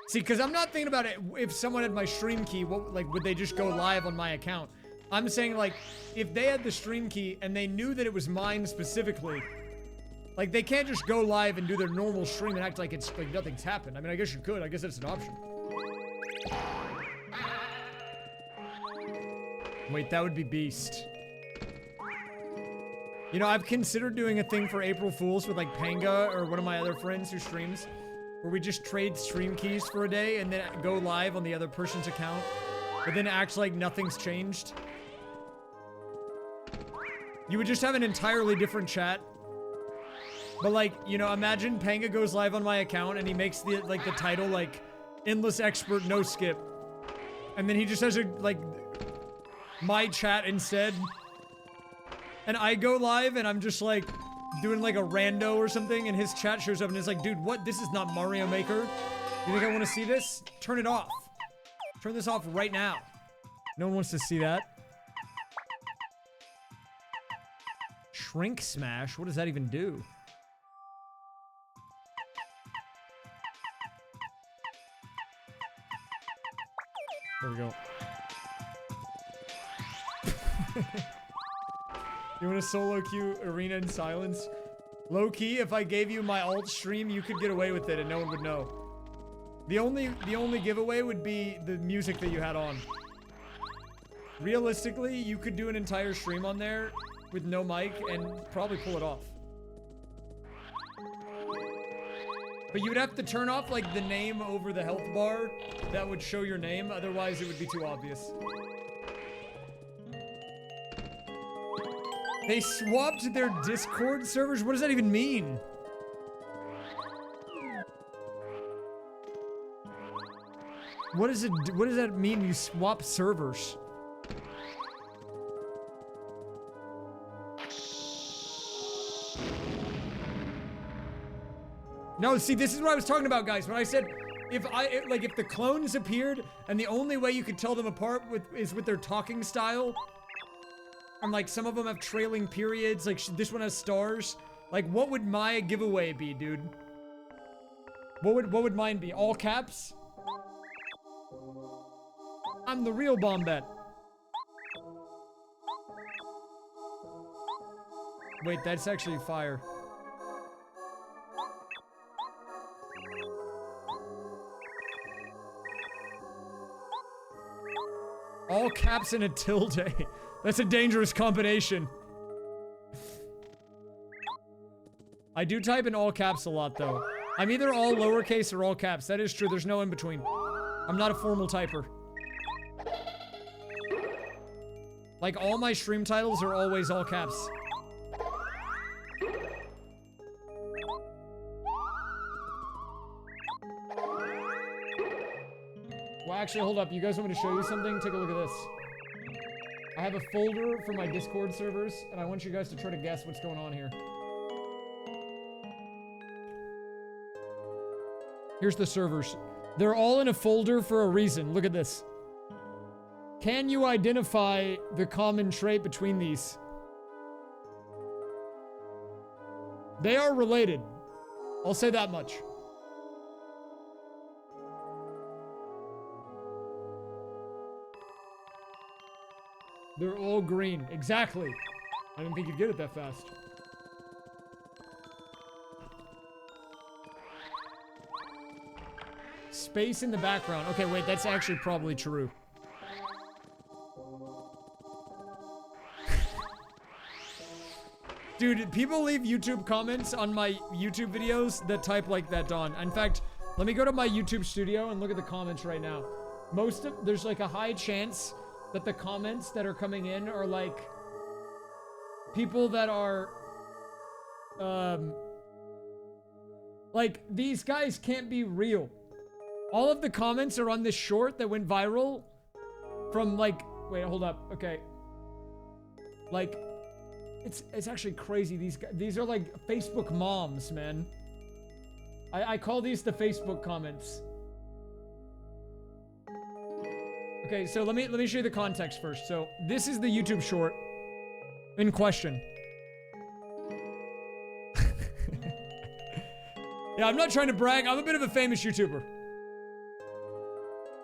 See, because I'm not thinking about it, if someone had my stream key, would they just go live on my account? I'm saying, like, if they had the stream key and they knew that it was mine specifically, like, they can't just go live and do their normal stream and act like it's, like, nothing's happened. I mean, I guess you could. I guess that's an option. Wait, that would be beast. I've considered doing a thing for April Fools with, like, Panga or one of my other friends who streams, where we just trade stream keys for a day and then go live on the other person's account, but then act like nothing's changed. You would just have an entirely different chat. But, like, imagine Panga goes live on my account and he makes the title, like, Endless Expert No Skip. And then he just has my chat instead. And I go live and I'm just, like, doing, like, a rando or something, and his chat shows up and it's like, dude, what? This is not Mario Maker. You think I want to see this? Turn it off. Turn this off right now. No one wants to see that. Shrink Smash? What does that even do? There we go. You want a solo queue arena in silence? Low key, if I gave you my alt stream, you could get away with it and no one would know. The only giveaway would be the music that you had on. Realistically, you could do an entire stream on there with no mic and probably pull it off. But you would have to turn off, like, the name over the health bar that would show your name, otherwise it would be too obvious. They swapped their Discord servers? What does that even mean? What does that mean, you swap servers? No, see, this is what I was talking about, guys. When I said, if the clones appeared and the only way you could tell them apart is with their talking style, and, like, some of them have trailing periods, like, this one has stars, like, what would my giveaway be, dude? What would mine be? All caps? I'm the real Bombette. Wait, that's actually fire. All caps and a tilde. That's a dangerous combination. I do type in all caps a lot, though. I'm either all lowercase or all caps. That is true. There's no in between. I'm not a formal typer. Like, all my stream titles are always all caps. Well, actually, hold up. You guys want me to show you something? Take a look at this. I have a folder for my Discord servers, and I want you guys to try to guess what's going on here. Here's the servers. They're all in a folder for a reason. Look at this. Can you identify the common trait between these? They are related. I'll say that much. They're all green. Exactly. I didn't think you'd get it that fast. Space in the background. Okay, wait, that's actually probably true. Dude, people leave YouTube comments on my YouTube videos that type like that, Don. In fact, let me go to my YouTube studio and look at the comments right now. There's like a high chance that the comments that are coming in are like people that are Like, these guys can't be real. All of the comments are on this short that went viral from like, wait, hold up. Okay. Like, it's actually crazy. These are like Facebook moms, man. I call these the Facebook comments. Okay, so let me show you the context first. So this is the YouTube short in question. Yeah, I'm not trying to brag. I'm a bit of a famous YouTuber.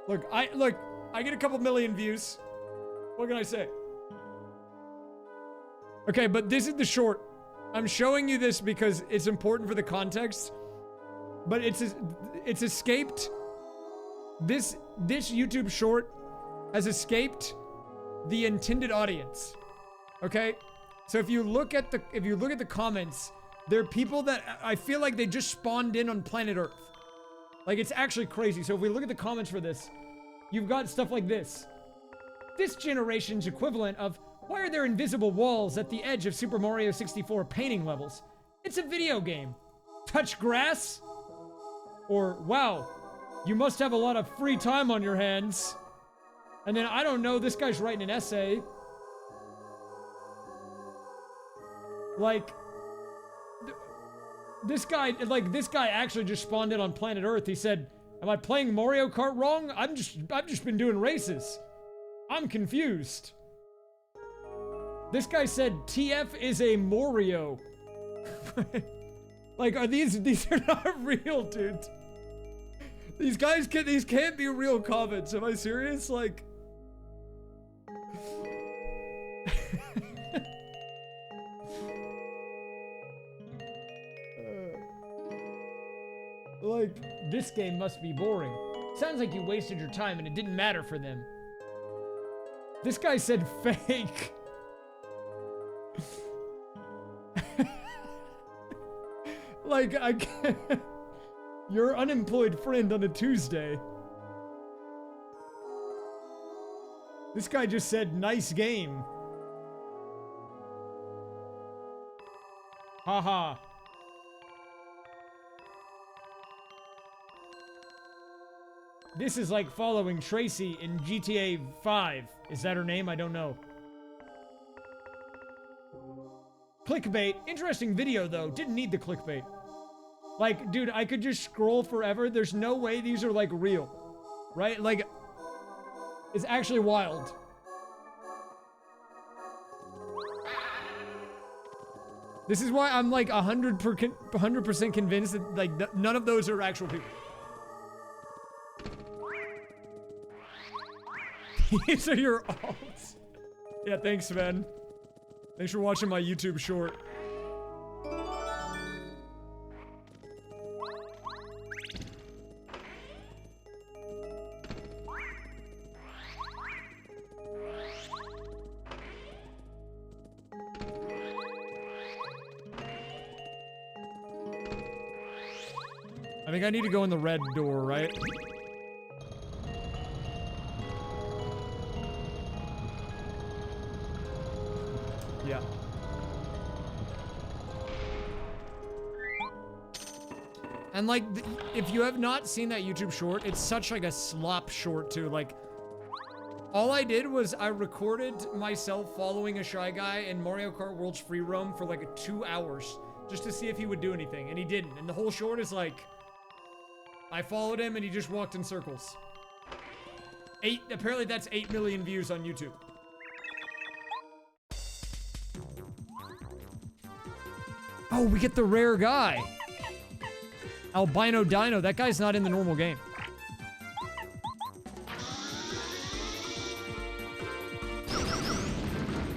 Look, I get a couple million views. What can I say? Okay, but this is the short. I'm showing you this because it's important for the context. But it's escaped. This YouTube short has escaped the intended audience. Okay? So if you look at the comments, there are people that I feel like they just spawned in on planet Earth. Like, it's actually crazy. So if we look at the comments for this, you've got stuff like this. This generation's equivalent of, why are there invisible walls at the edge of Super Mario 64 painting levels? It's a video game. Touch grass? Or, wow, you must have a lot of free time on your hands. And then, I don't know, this guy's writing an essay. Like, this guy actually just spawned in on planet Earth. He said, am I playing Mario Kart wrong? I've just been doing races. I'm confused. This guy said, TF is a Morio. Like, these are not real, dude. These can't be real comments. Am I serious? Like, like, this game must be boring. Sounds like you wasted your time and it didn't matter for them. This guy said fake. Like, I can't. Your unemployed friend on a Tuesday. This guy just said, nice game. Haha. This is like following Tracy in GTA 5. Is that her name? I don't know. Clickbait. Interesting video, though. Didn't need the clickbait. Like, dude, I could just scroll forever. There's no way these are, like, real. Right? Like, it's actually wild. This is why I'm, like, 100% convinced that, like, none of those are actual people. These are your alts. Yeah, thanks, man. Thanks for watching my YouTube short. I think I need to go in the red door, right? Yeah. And like, if you have not seen that YouTube short, it's such like a slop short too. Like, all I did was I recorded myself following a Shy Guy in Mario Kart World's free roam for like 2 hours just to see if he would do anything, and he didn't. And the whole short is like, I followed him and he just walked in circles. Apparently that's 8 million views on YouTube. Oh, we get the rare guy. Albino Dino. That guy's not in the normal game.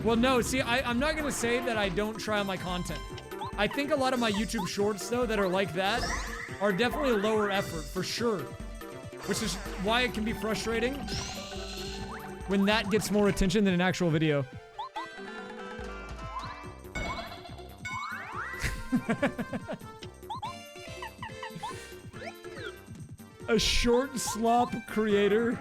Well, no, see, I'm not gonna say that I don't try on my content. I think a lot of my YouTube shorts, though, that are like that, are definitely lower effort, for sure. Which is why it can be frustrating when that gets more attention than an actual video. A short slop creator.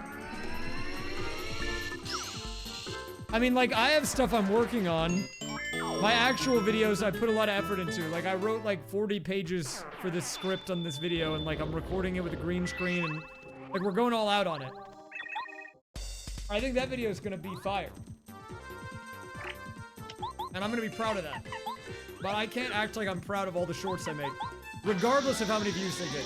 I mean, like, I have stuff I'm working on. My actual videos, I put a lot of effort into. Like, I wrote like 40 pages for this script on this video, and like, I'm recording it with a green screen, and like, we're going all out on it. I think that video is gonna be fire. And I'm gonna be proud of that. But I can't act like I'm proud of all the shorts I make, regardless of how many views they get.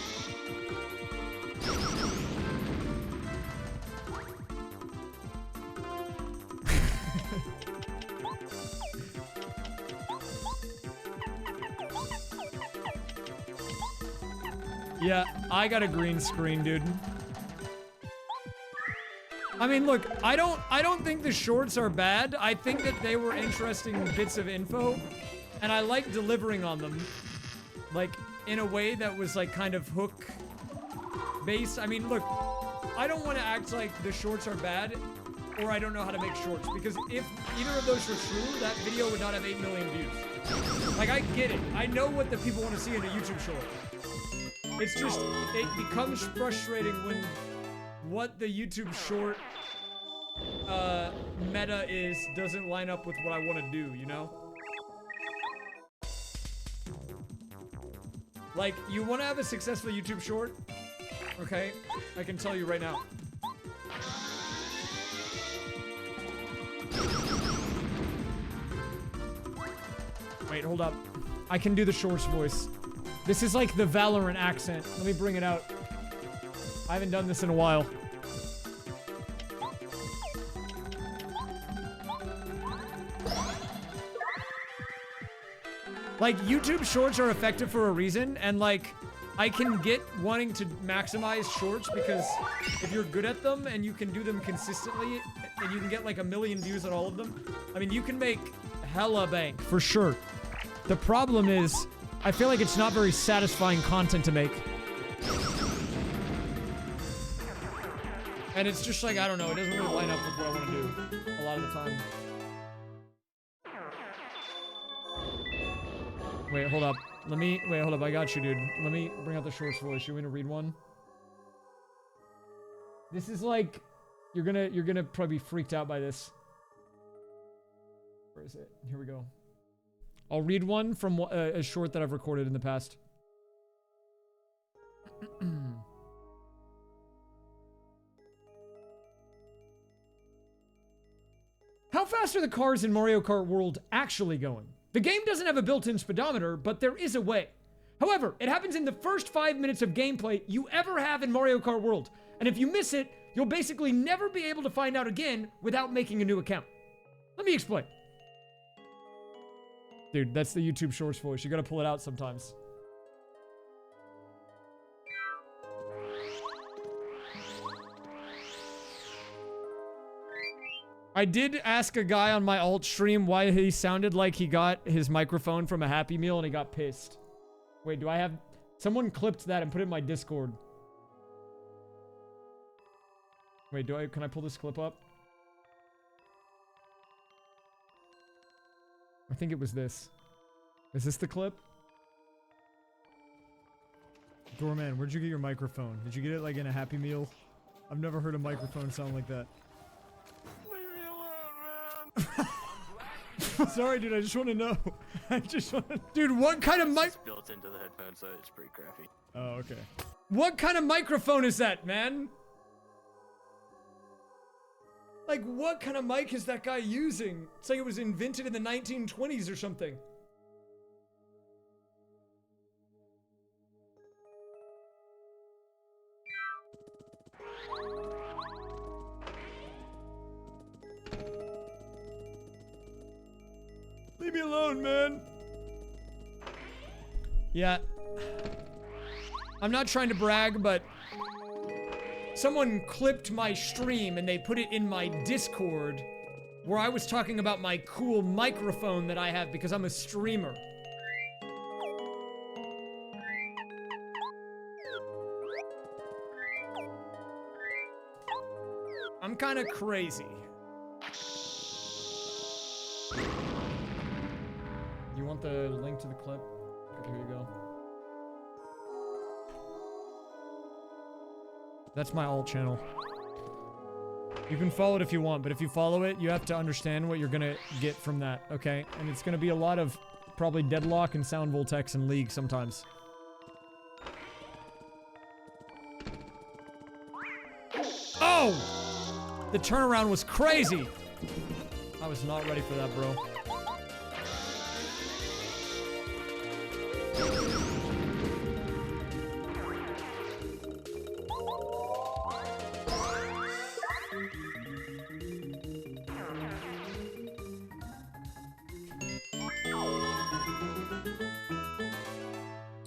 Yeah, I got a green screen, dude. I mean, look, I don't think the shorts are bad. I think that they were interesting bits of info, and I like delivering on them, like, in a way that was, like, kind of hook-based. I mean, look, I don't want to act like the shorts are bad, or I don't know how to make shorts, because if either of those were true, that video would not have 8 million views. Like, I get it. I know what the people want to see in a YouTube short. It's just, it becomes frustrating when what the YouTube short meta is doesn't line up with what I want to do, you know? Like, you want to have a successful YouTube short? Okay, I can tell you right now. Wait, hold up. I can do the shorts voice. This is like the Valorant accent. Let me bring it out. I haven't done this in a while. Like, YouTube shorts are effective for a reason, and like, I can get wanting to maximize shorts because if you're good at them and you can do them consistently and you can get like 1 million views on all of them, I mean, you can make hella bank for sure. The problem is, I feel like it's not very satisfying content to make. And it's just like, I don't know, it doesn't really line up with what I want to do a lot of the time. Wait, hold up. Wait, hold up, I got you, dude. Let me bring out the shorts voice. You want to read one? This is like, you're gonna probably be freaked out by this. Where is it? Here we go. I'll read one from a short that I've recorded in the past. How fast are the cars in Mario Kart World actually going? The game doesn't have a built-in speedometer, but there is a way. However, it happens in the first 5 minutes of gameplay you ever have in Mario Kart World. And if you miss it, you'll basically never be able to find out again without making a new account. Let me explain. Dude, that's the YouTube Shorts voice. You gotta pull it out sometimes. I did ask a guy on my alt stream why he sounded like he got his microphone from a Happy Meal and he got pissed. Wait, do I have... Someone clipped that and put it in my Discord. Wait, can I pull this clip up? I think it was this. Is this the clip? Doorman, where'd you get your microphone? Did you get it like in a Happy Meal? I've never heard a microphone sound like that. Leave me alone, man! Sorry, dude, I just want to know. I just want to... Dude, what kind of mic... It's built into the headphone, so it's pretty crappy. Oh, okay. What kind of microphone is that, man? Like, what kind of mic is that guy using? It's like it was invented in the 1920s or something. Leave me alone, man. Yeah. I'm not trying to brag, but someone clipped my stream and they put it in my Discord where I was talking about my cool microphone that I have because I'm a streamer. I'm kind of crazy. You want the link to the clip? Okay, here you go. That's my alt channel. You can follow it if you want, but if you follow it, you have to understand what you're gonna get from that, okay? And it's gonna be a lot of probably deadlock and sound voltex and League sometimes. Oh! The turnaround was crazy! I was not ready for that, bro.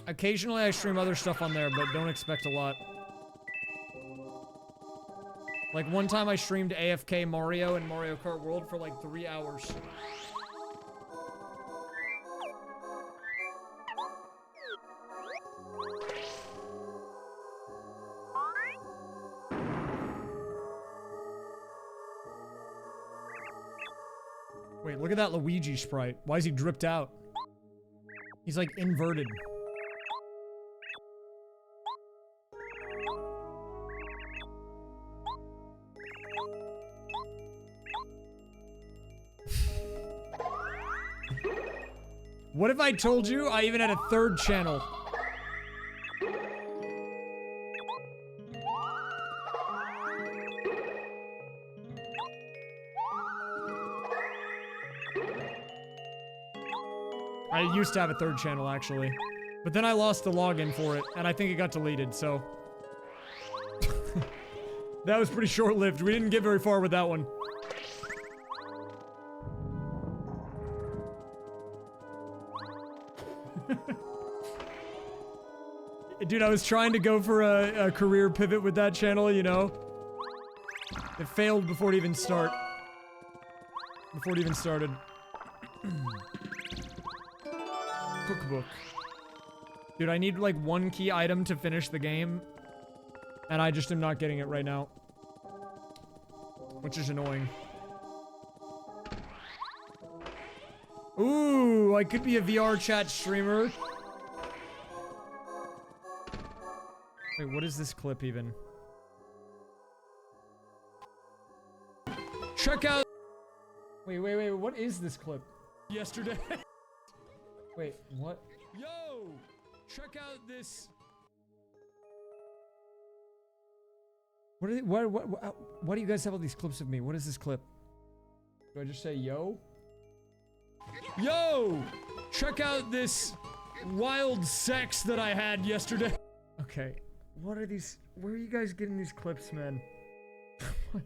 Occasionally I stream other stuff on there, but don't expect a lot. Like one time I streamed AFK Mario and Mario Kart World for like 3 hours. Wait, look at that Luigi sprite. Why is he dripped out? He's like inverted. What if I told you I even had a third channel? I used to have a third channel, actually. But then I lost the login for it, and I think it got deleted, so... That was pretty short-lived. We didn't get very far with that one. Dude, I was trying to go for a career pivot with that channel, you know? It failed before it even started. Cookbook. Dude, I need like one key item to finish the game. And I just am not getting it right now. Which is annoying. Ooh, I could be a VR chat streamer. Wait, what is this clip even? Check out... Wait, what is this clip? Yesterday. Wait, what? Yo! Check out this... What why do you guys have all these clips of me? What is this clip? Do I just say yo? Yo! Check out this wild sex that I had yesterday. Okay. What are these? Where are you guys getting these clips, man? What?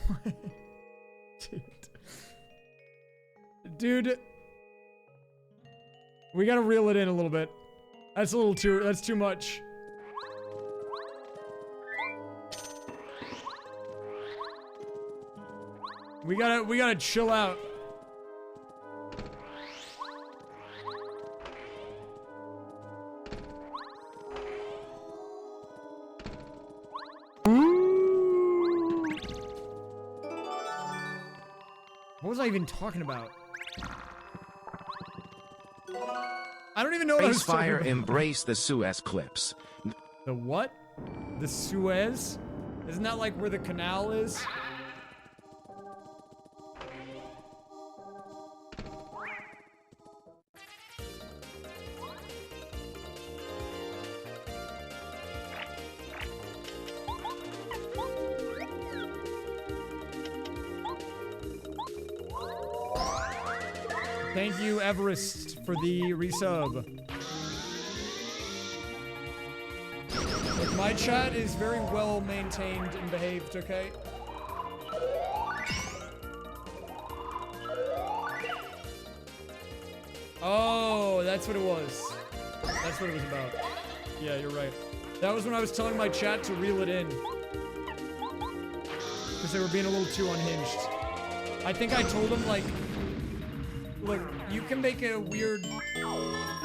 What? Dude. We gotta reel it in a little bit. That's too much. We gotta chill out. What was I even talking about? I don't even know what I was talking Raysfire about. embrace the Suez clips. The what? The Suez? Isn't that like where the canal is? Thank you, Everest, for the resub. Look, my chat is very well maintained and behaved, okay? Oh, that's what it was. That's what it was about. Yeah, you're right. That was when I was telling my chat to reel it in. Because they were being a little too unhinged. I think I told them, like, look, you can make a weird,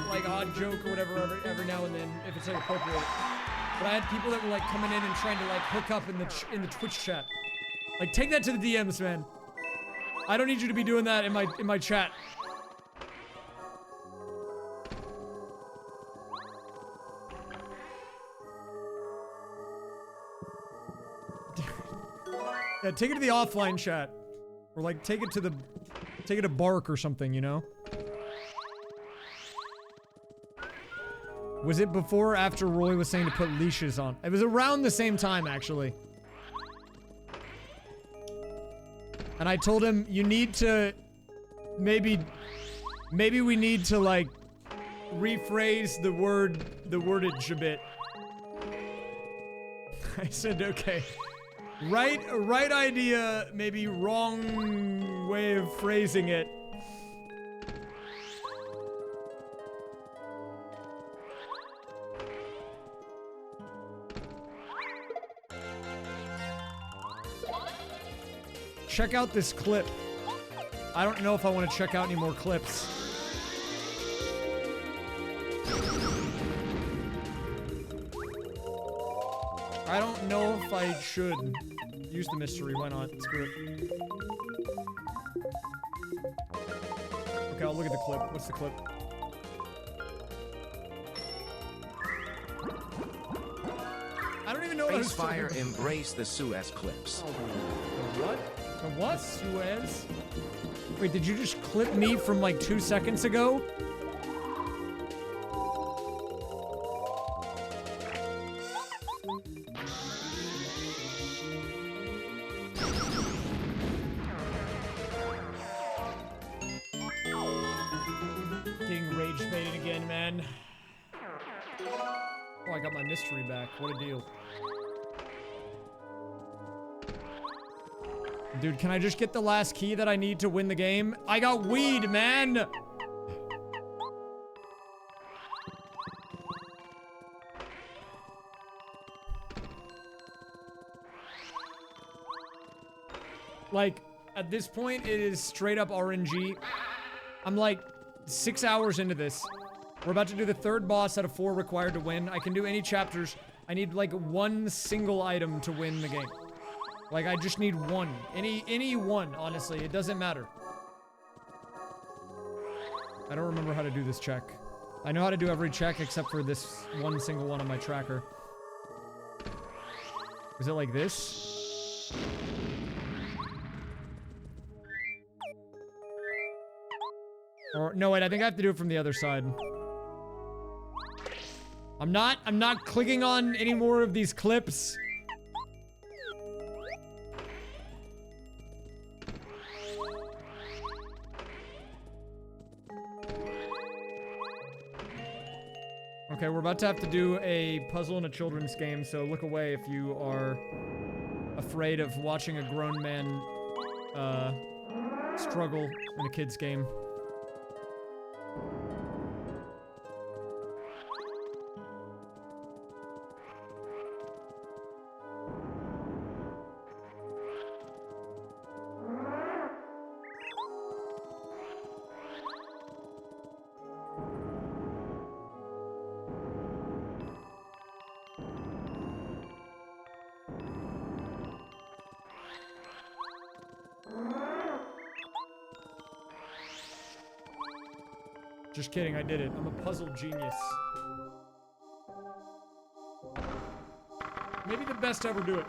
like, odd joke or whatever every now and then, if it's, like, appropriate. But I had people that were, like, coming in and trying to, like, hook up in the Twitch chat. Like, take that to the DMs, man. I don't need you to be doing that in my chat. Yeah, take it to the offline chat. Or like take it to Bark or something, you know? Was it before or after Roy was saying to put leashes on? It was around the same time, actually. And I told him, you need to... Maybe we need to, like, rephrase the wordage a bit. I said, okay. Right idea, maybe wrong way of phrasing it. Check out this clip. I don't know if I want to check out any more clips. I don't know if I should use the mystery. Why not? Screw it. Okay, I'll look at the clip. What's the clip? I don't even know what I was Raysfire talking about. embrace the Suez clips. The what? The what? Suez? Wait, did you just clip me from like 2 seconds ago? Getting rage baited again, man. Oh, I got my mystery back. What a deal. Dude, can I just get the last key that I need to win the game? I got weed, man! Like, at this point, it is straight up RNG. I'm like 6 hours into this. We're about to do the 3rd boss out of 4 required to win. I can do any chapters. I need like 1 single item to win the game. Like, I just need 1. Any one, honestly. It doesn't matter. I don't remember how to do this check. I know how to do every check except for this 1 single one on my tracker. Is it like this? Or, no, wait, I think I have to do it from the other side. I'm not clicking on any more of these clips. Okay, we're about to have to do a puzzle in a children's game, so look away if you are afraid of watching a grown man, struggle in a kid's game. Just kidding, I did it. I'm a puzzle genius. Maybe the best to ever do it.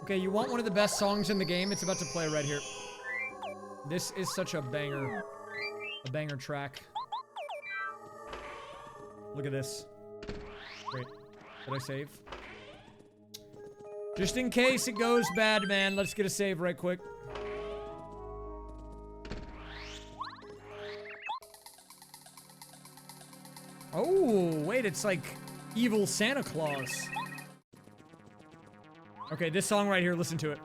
Okay, you want one of the best songs in the game? It's about to play right here. This is such a banger. A banger track. Look at this. Wait, did I save? Just in case it goes bad, man, let's get a save right quick. Oh, wait, it's like evil Santa Claus. Okay, this song right here, listen to it.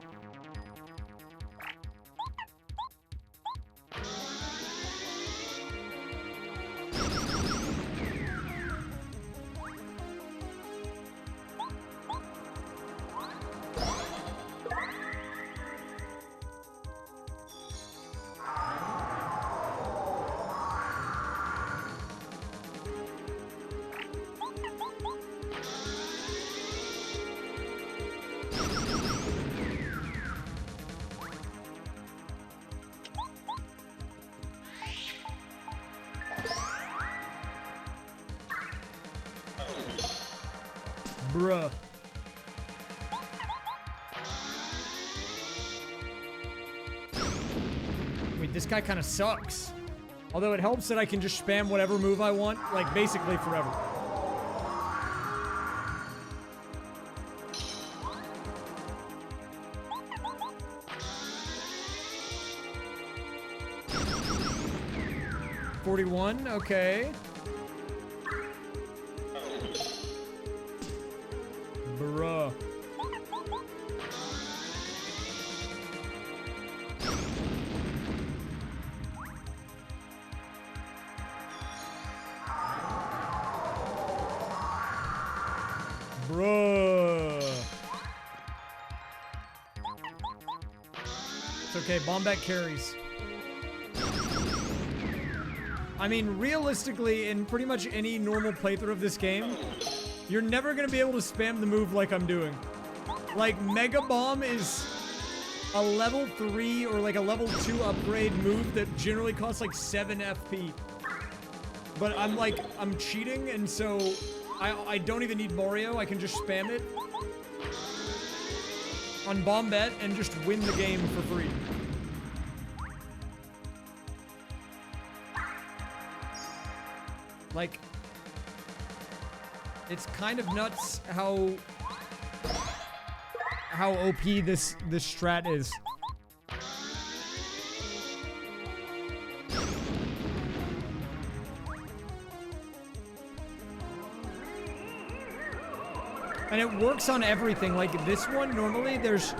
Bruh. Wait, this guy kind of sucks. Although it helps that I can just spam whatever move I want, like, basically forever. $41, okay. Bruh. Bruh. It's okay, Bombat carries. I mean, realistically, in pretty much any normal playthrough of this game, you're never gonna be able to spam the move like I'm doing. Like, Mega Bomb is a level 3 or like a level 2 upgrade move that generally costs like 7 FP. But I'm cheating, and so I don't even need Mario. I can just spam it on Bombette and just win the game for free. Like, it's kind of nuts how OP this strat is. And it works on everything. Like this one, normally there's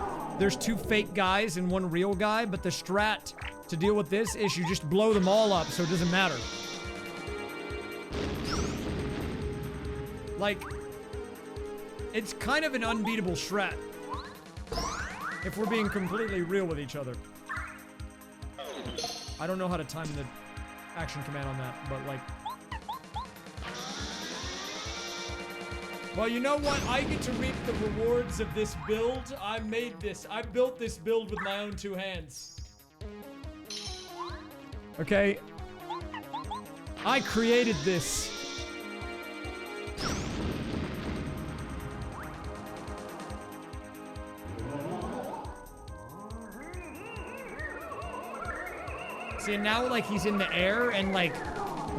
2 fake guys and 1 real guy, but the strat to deal with this is you just blow them all up, so it doesn't matter. Like, it's kind of an unbeatable strat. If we're being completely real with each other. I don't know how to time the action command on that, but like... Well, you know what? I get to reap the rewards of this build. I made this. I built this build with my own 2 hands. Okay? I created this. See, now, like, he's in the air, and, like,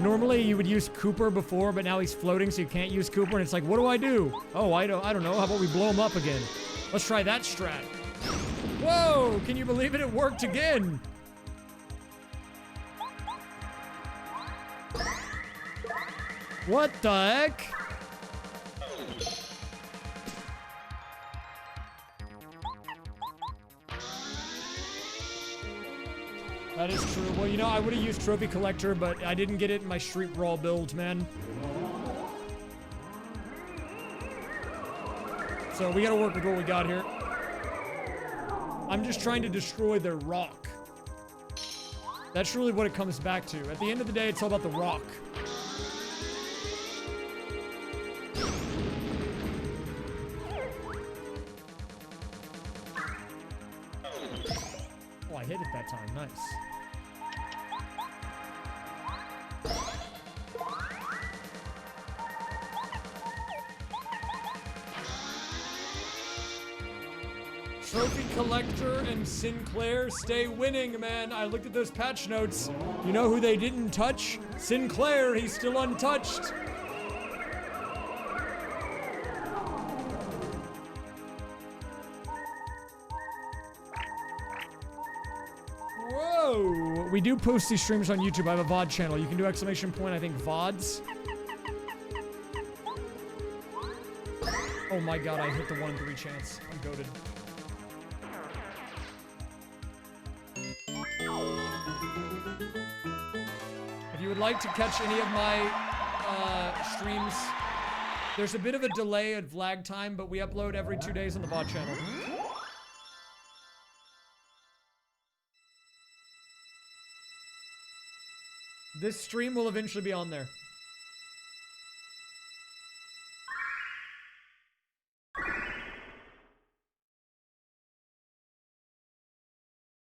normally you would use Cooper before, but now he's floating, so you can't use Cooper, and it's like, what do I do? Oh, I don't know. How about we blow him up again? Let's try that strat. Whoa! Can you believe it? It worked again! What the heck? That is true. Well, you know, I would have used Trophy Collector, but I didn't get it in my Street Brawl build, man. So we gotta work with what we got here. I'm just trying to destroy their rock. That's really what it comes back to. At the end of the day, it's all about the rock. Oh, I hit it that time. Nice. Trophy Collector and Sinclair stay winning, man. I looked at those patch notes. You know who they didn't touch? Sinclair, he's still untouched. Whoa! We do post these streams on YouTube. I have a VOD channel. You can do exclamation point, I think, VODs. Oh my god, I hit the 1 in 3 chance. I'm goated. If you would like to catch any of my streams, there's a bit of a delay of lag time, but we upload every 2 days on the VOD channel. This stream will eventually be on there.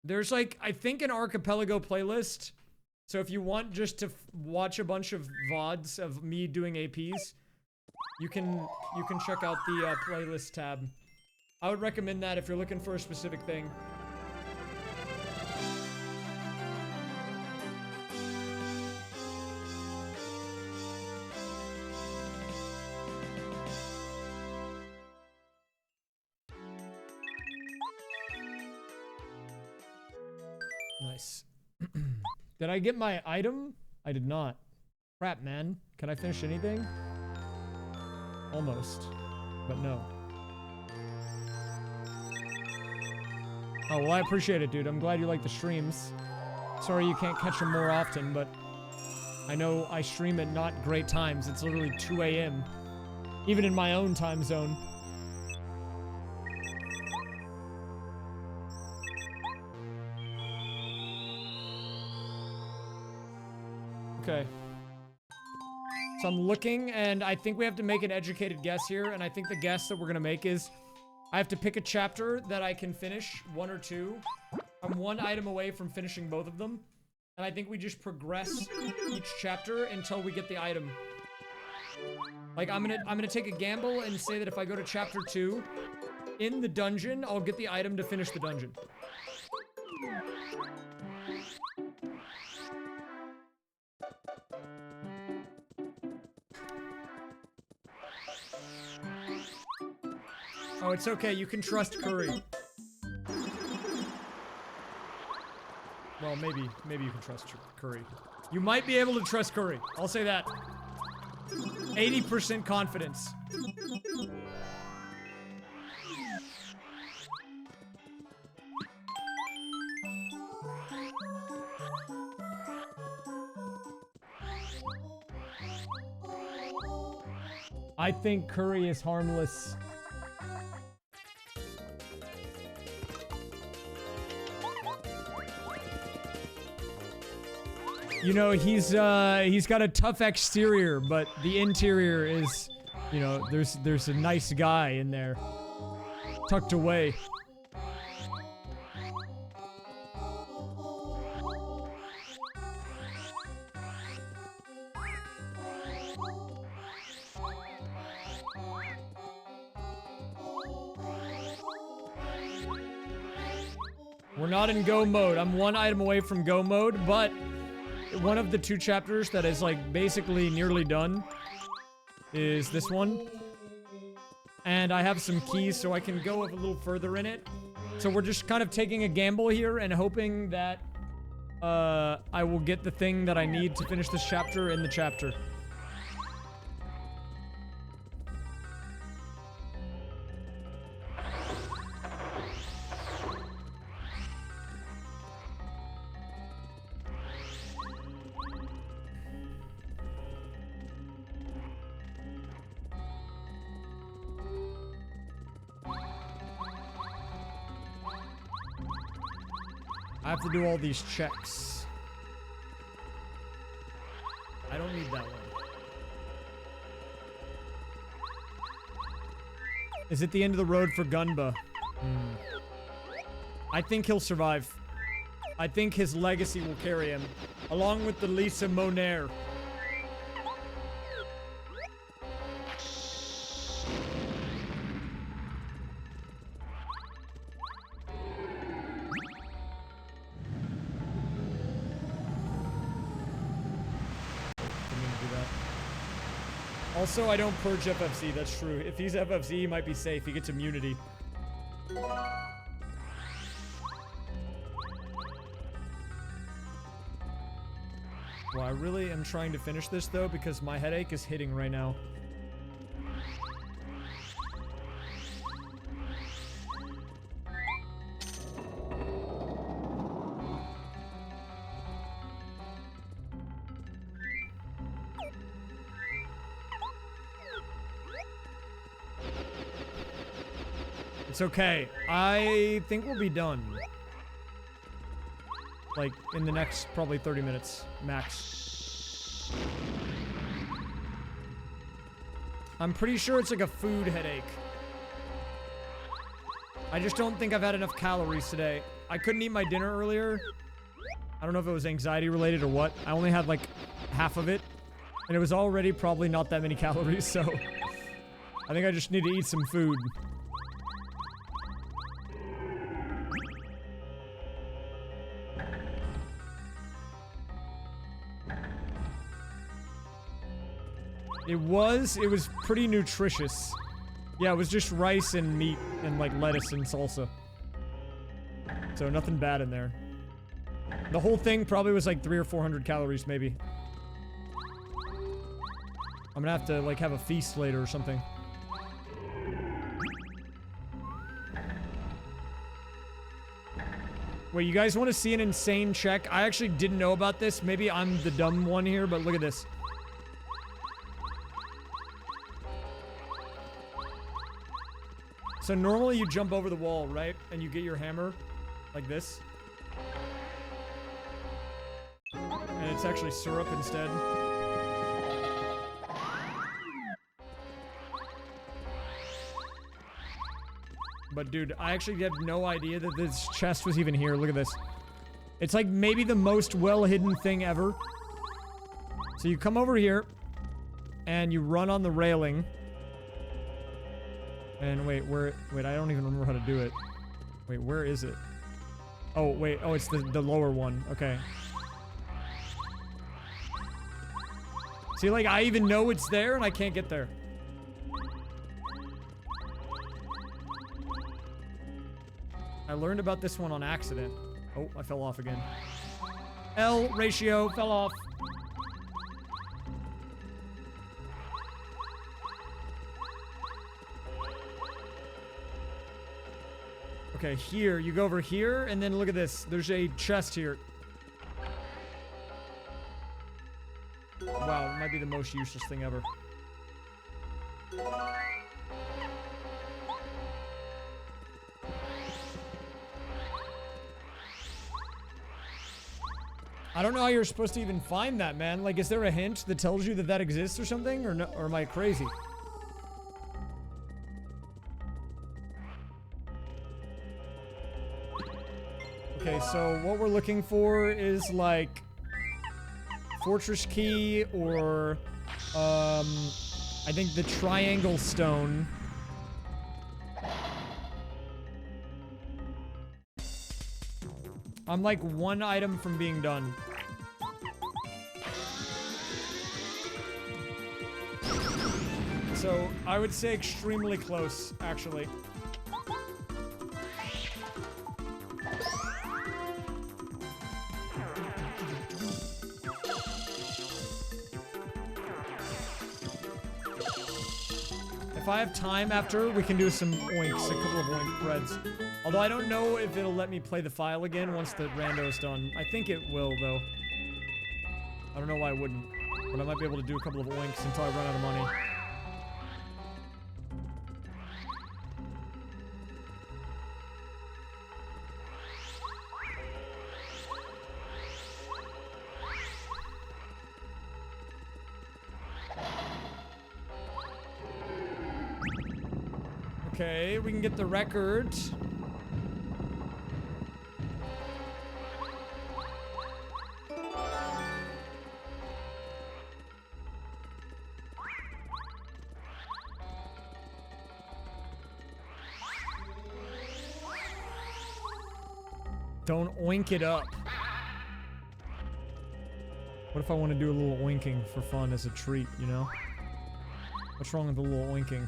There's like, I think, an archipelago playlist. So if you want just to watch a bunch of VODs of me doing APs, you can check out the playlist tab. I would recommend that if you're looking for a specific thing. Nice. Did I get my item? I did not. Crap, man. Can I finish anything? Almost. But no. Oh, well, I appreciate it, dude. I'm glad you like the streams. Sorry you can't catch them more often, but I know I stream at not great times. It's literally 2 a.m. Even in my own time zone. Okay. So I'm looking, and I think we have to make an educated guess here, and I think the guess that we're gonna make is I have to pick a chapter that I can finish, 1 or 2. I'm 1 item away from finishing both of them, and I think we just progress each chapter until we get the item. Like, I'm gonna take a gamble and say that if I go to chapter 2, in the dungeon, I'll get the item to finish the dungeon. Oh, it's okay. You can trust Curry. Well, maybe you can trust Curry. You might be able to trust Curry. I'll say that. 80% confidence. I think Curry is harmless. You know, he's got a tough exterior, but the interior is, you know, there's a nice guy in there. Tucked away. We're not in go mode. I'm 1 item away from go mode, but one of the 2 chapters that is, like, basically nearly done is this one. And I have some keys, so I can go a little further in it. So we're just kind of taking a gamble here and hoping that I will get the thing that I need to finish this chapter in the chapter. I have to do all these checks. I don't need that one. Is it the end of the road for Gunba? I think he'll survive. I think his legacy will carry him, along with the Lisa Monaire. Also, I don't purge FFC, that's true. If he's FFC, he might be safe. He gets immunity. Well, I really am trying to finish this, though, because my headache is hitting right now. It's okay. I think we'll be done. Like, in the next probably 30 minutes, max. I'm pretty sure it's like a food headache. I just don't think I've had enough calories today. I couldn't eat my dinner earlier. I don't know if it was anxiety related or what. I only had like half of it. And it was already probably not that many calories, so I think I just need to eat some food. It was pretty nutritious. Yeah, it was just rice and meat and like lettuce and salsa. So nothing bad in there. The whole thing probably was like 300 or 400 calories maybe. I'm gonna have to like have a feast later or something. Wait, you guys want to see an insane check? I actually didn't know about this. Maybe I'm the dumb one here, but look at this. So normally you jump over the wall, right? And you get your hammer like this. And it's actually syrup instead. But dude, I actually have no idea that this chest was even here. Look at this. It's like maybe the most well-hidden thing ever. So you come over here and you run on the railing. And wait, I don't even remember how to do it. Wait, where is it? Oh, wait, oh, it's the lower one. Okay. See, like, I even know it's there and I can't get there. I learned about this one on accident. Oh, I fell off again. L ratio fell off. Okay, here. You go over here, and then look at this. There's a chest here. Wow, it might be the most useless thing ever. I don't know how you're supposed to even find that, man. Like, is there a hint that tells you that that exists or something? Or, no, or am I crazy? Okay, so what we're looking for is, like, fortress key or, I think the triangle stone. I'm like one item from being done. So, I would say extremely close, actually. If I have time after, we can do some oinks, a couple of oink breads. Although I don't know if it'll let me play the file again once the rando's done. I think it will, though. I don't know why I wouldn't. But I might be able to do a couple of oinks until I run out of money. Okay, we can get the record. Don't oink it up. What if I want to do a little oinking for fun as a treat, you know? What's wrong with a little oinking?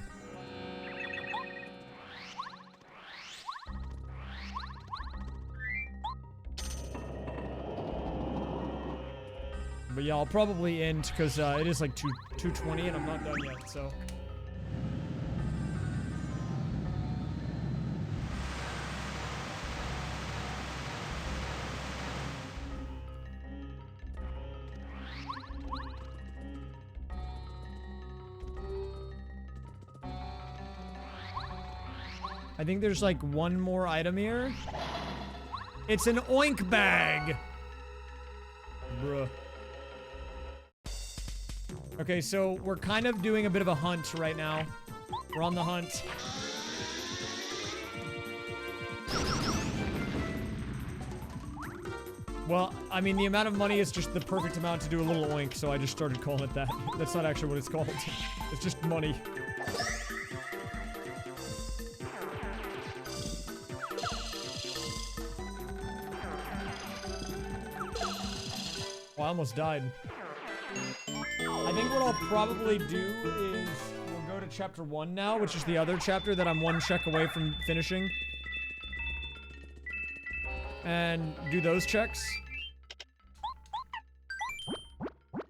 But yeah, I'll probably end because it is like 2:20 and I'm not done yet, so. I think there's like one more item here. It's an oink bag. Bruh. Okay, so we're kind of doing a bit of a hunt right now. We're on the hunt. Well, I mean, the amount of money is just the perfect amount to do a little oink, so I just started calling it that. That's not actually what it's called. It's just money. almost died. I think what I'll probably do is we'll go to chapter 1 now, which is the other chapter that I'm one check away from finishing. And do those checks.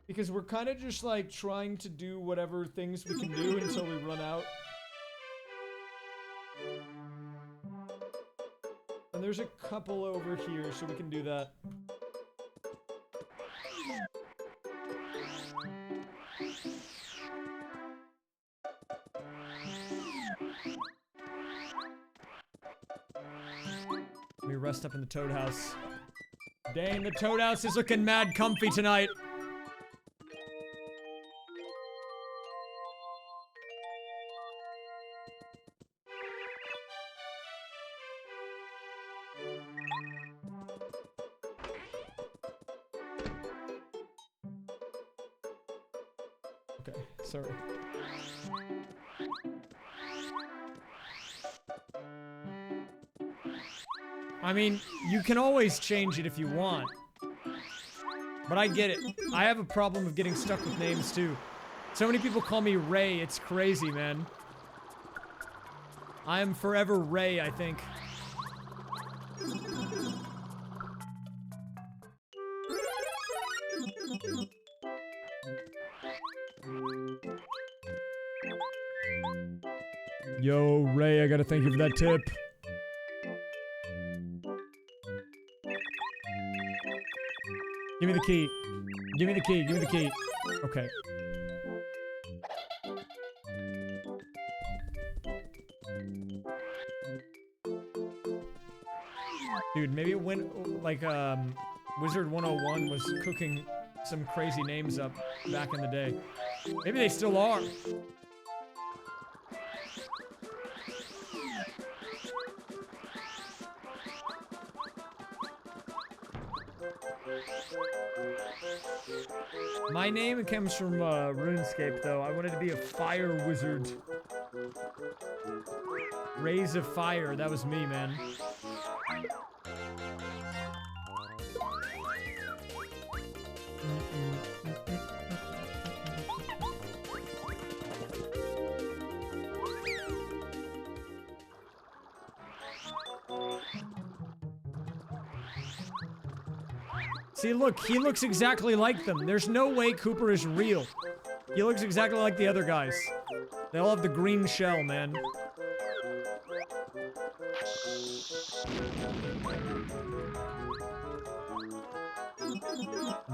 Because we're kind of just like trying to do whatever things we can do until we run out. And there's a couple over here, so we can do that. Let me rest up in the Toad House. Dang, the Toad House is looking mad comfy tonight. Okay, sorry. I mean, you can always change it if you want. But I get it. I have a problem of getting stuck with names too. So many people call me Ray, it's crazy, man. I am forever Ray, I think. Yo, Ray, I gotta thank you for that tip. Give me the key. Give me the key. Give me the key. Okay. Dude, maybe when, like, Wizard 101 was cooking some crazy names up back in the day. Maybe they still are. My name comes from RuneScape, though. I wanted to be a fire wizard. Rays of Fire, that was me, man. See, look, he looks exactly like them. There's no way Cooper is real. He looks exactly like the other guys. They all have the green shell, man.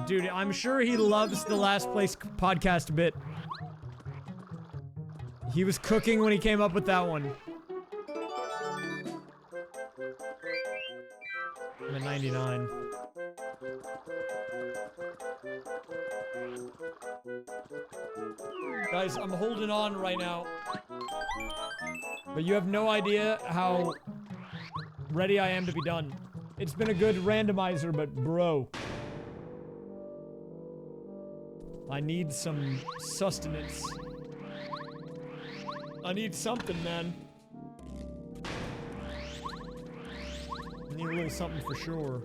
Dude, I'm sure he loves the Last Place podcast bit. He was cooking when he came up with that one. I'm at 99. Guys, I'm holding on right now. But you have no idea how ready I am to be done. It's been a good randomizer, but bro. I need some sustenance. I need something, man. I need a little something for sure.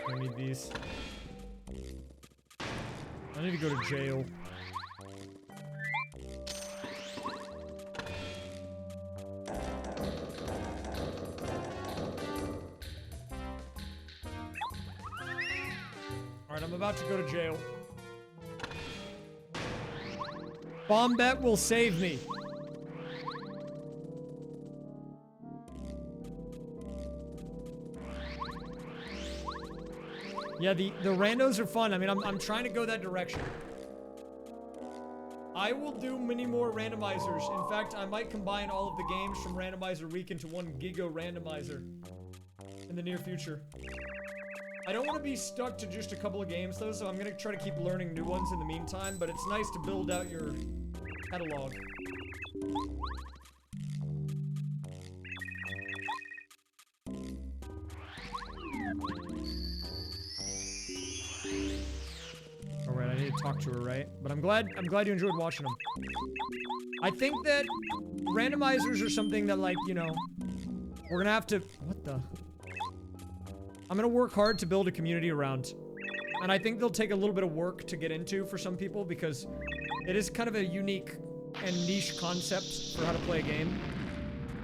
I need these. I need to go to jail. Alright, I'm about to go to jail. Bombette will save me. Yeah, the randos are fun. I mean, I'm trying to go that direction. I will do many more randomizers. In fact, I might combine all of the games from Randomizer Week into one Giga randomizer in the near future. I don't want to be stuck to just a couple of games, though, so I'm going to try to keep learning new ones in the meantime, but it's nice to build out your catalog. Alright, I need to talk to her, right? But I'm glad you enjoyed watching them. I think that randomizers are something that, like, you know, We're gonna have to... What the... I'm gonna work hard to build a community around. And I think they'll take a little bit of work to get into for some people because it is kind of a unique and niche concept for how to play a game.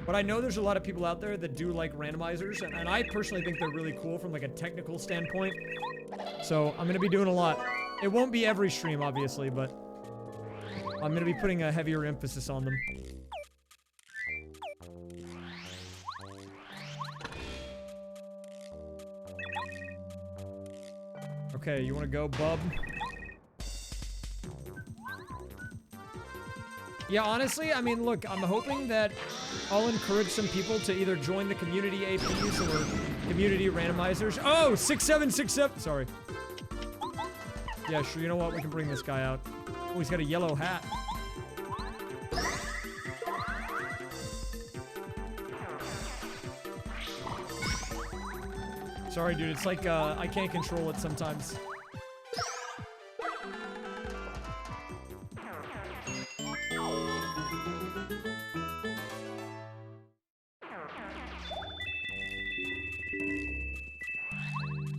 But I know there's a lot of people out there that do like randomizers, and I personally think they're really cool from like a technical standpoint. So I'm gonna be doing a lot. It won't be every stream, obviously, but I'm gonna be putting a heavier emphasis on them. Okay, you wanna go, bub? Yeah, honestly, I mean, look, I'm hoping that I'll encourage some people to either join the community APs or community randomizers. Oh, 6767. Sorry. Yeah, sure. You know what? We can bring this guy out. Oh, he's got a yellow hat. Sorry, dude. It's like, I can't control it sometimes.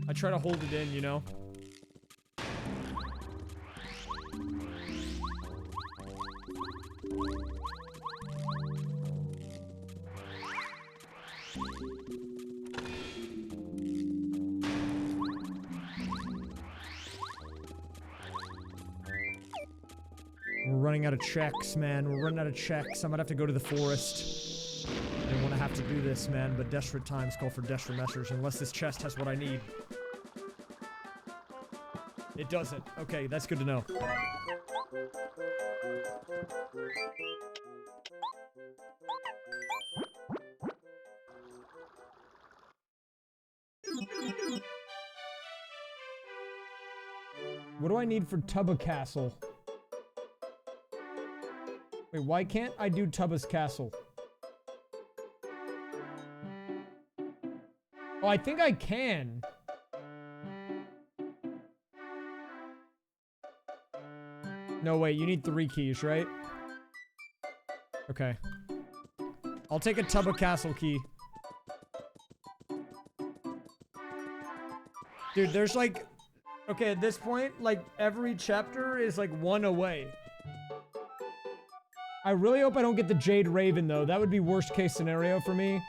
I try to hold it in, you know? We're running out of checks, man. We're running out of checks. I'm gonna have to go to the forest. I didn't want to have to do this, man, but desperate times call for desperate measures, unless this chest has what I need. It doesn't. Okay, that's good to know. What do I need for Tubba Castle? Wait, why can't I do Tubba's Castle? Oh, I think I can. No, wait, you need 3 keys, right? Okay. I'll take a Tubba Castle key. Dude, there's like... Okay, at this point, like, every chapter is like 1 away. I really hope I don't get the Jade Raven, though. That would be worst case scenario for me.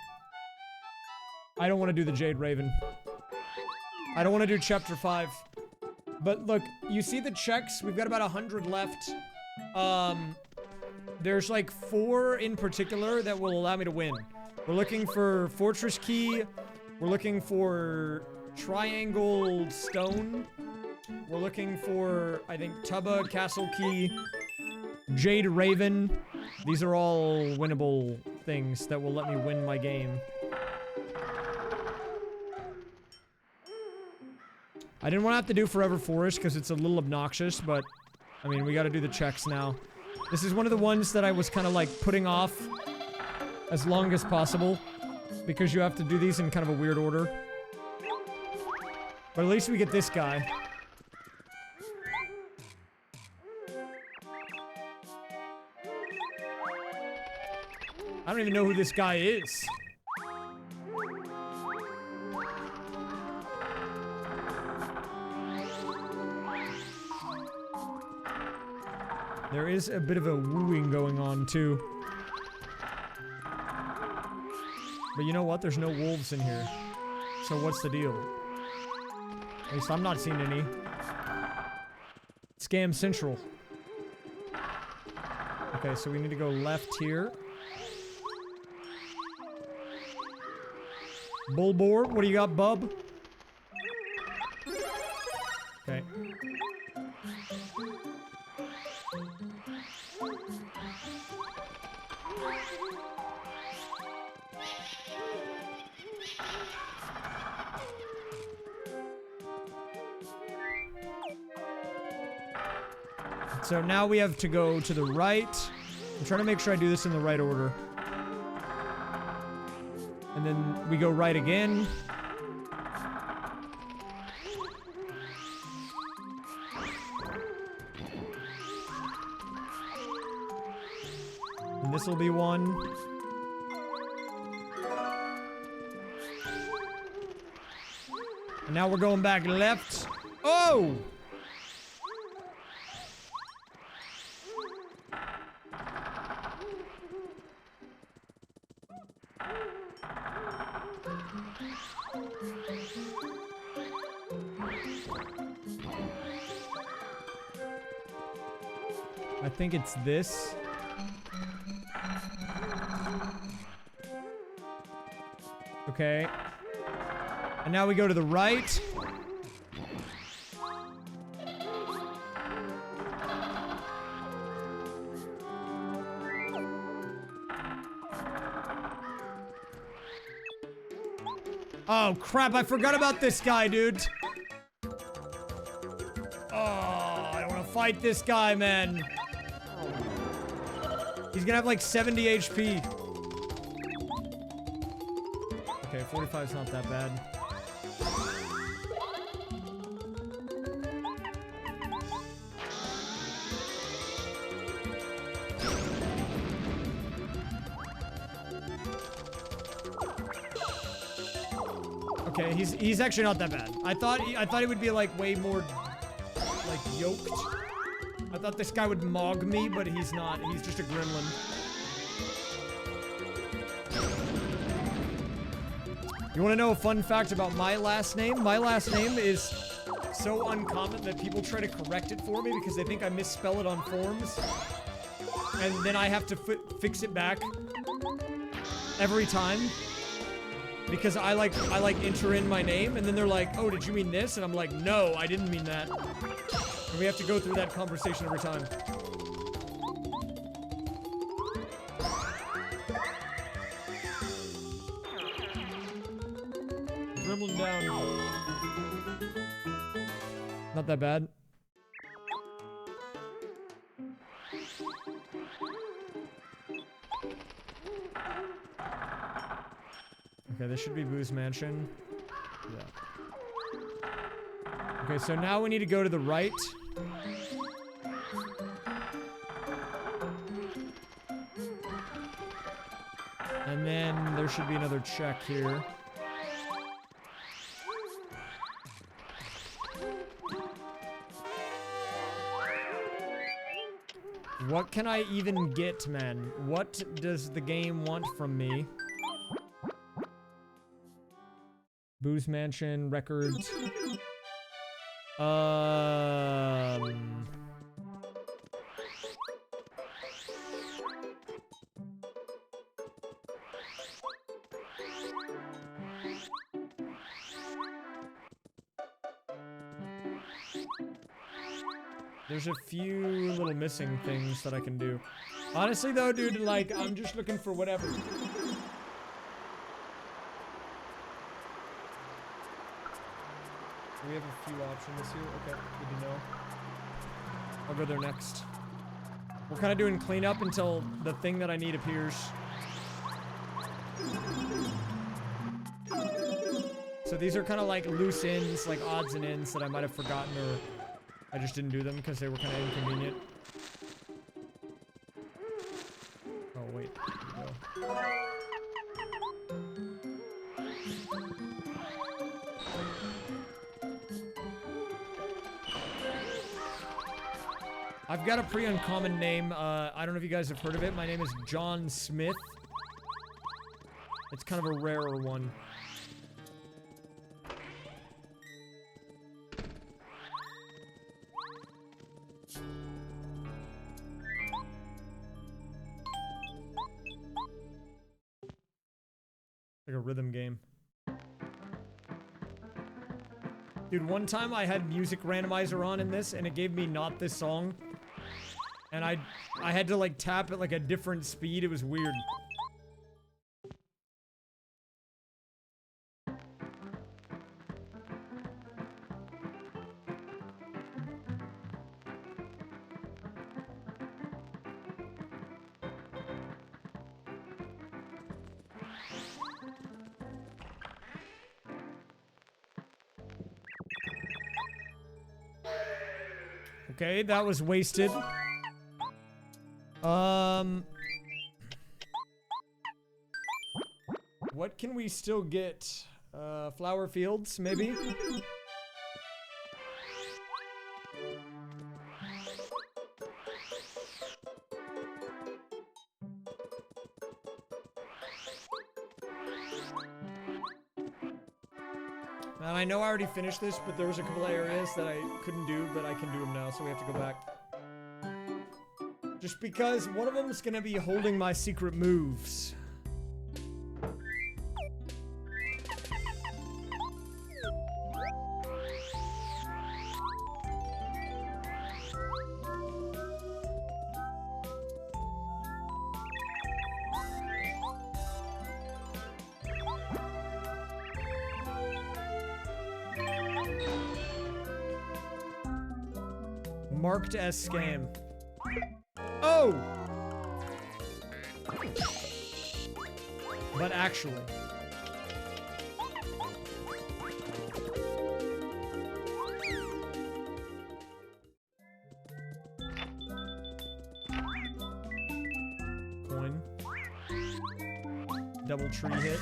I don't want to do the Jade Raven. I don't want to do chapter 5. But look, you see the checks? We've got about 100 left. There's like 4 in particular that will allow me to win. We're looking for Fortress Key. We're looking for Triangle Stone. We're looking for, I think, Tubba Castle Key. Jade Raven. These are all winnable things that will let me win my game. I didn't want to have to do Forever Forest because it's a little obnoxious, but I mean, we got to do the checks now. This is one of the ones that I was kind of like putting off as long as possible because you have to do these in kind of a weird order. But at least we get this guy. I don't even know who this guy is. There is a bit of a wooing going on, too. But you know what? There's no wolves in here. So what's the deal? At least I'm not seeing any. Scam Central. Okay, so we need to go left here. Bullboar, what do you got, bub? Okay. So now we have to go to the right. I'm trying to make sure I do this in the right order. And then we go right again. And this will be one. And now we're going back left. Oh! I think it's this. Okay. And now we go to the right. Oh, crap. I forgot about this guy, dude. Oh, I don't want to fight this guy, man. He's gonna have like 70 HP. Okay, 45 is not that bad. Okay, he's actually not that bad. I thought he would be like way more like yoked. I thought this guy would mog me, but he's not. He's just a gremlin. You want to know a fun fact about my last name? My last name is so uncommon that people try to correct it for me because they think I misspell it on forums. And then I have to fix it back every time. Because I like enter in my name and then they're like, oh, did you mean this? And I'm like, no, I didn't mean that. And we have to go through that conversation every time. Gremlin down. Not that bad. Okay, this should be Boo's Mansion. Yeah. Okay, so now we need to go to the right. And then there should be another check here. What can I even get, man? What does the game want from me? Boo's Mansion, records. There's a few little missing things that I can do. Honestly though, dude, like, I'm just looking for whatever. We have a few options here. Okay, good to know. I'll go there next. We're kind of doing cleanup until the thing that I need appears. So these are kind of like loose ends, like odds and ends that I might have forgotten or I just didn't do them because they were kind of inconvenient. Oh, wait. Here we go. I've got a pretty uncommon name. I don't know if you guys have heard of it. My name is John Smith. It's kind of a rarer one. Like a rhythm game. Dude, one time I had music randomizer on in this and it gave me not this song. And I had to like tap at like a different speed. It was weird. Okay, that was wasted. What can we still get? Flower fields, maybe? And I know I already finished this, but there was a couple of areas that I couldn't do, but I can do them now, so we have to go back. Just because one of them is gonna be holding my secret moves. Marked as scam. Oh! But actually. Coin. Double tree hit.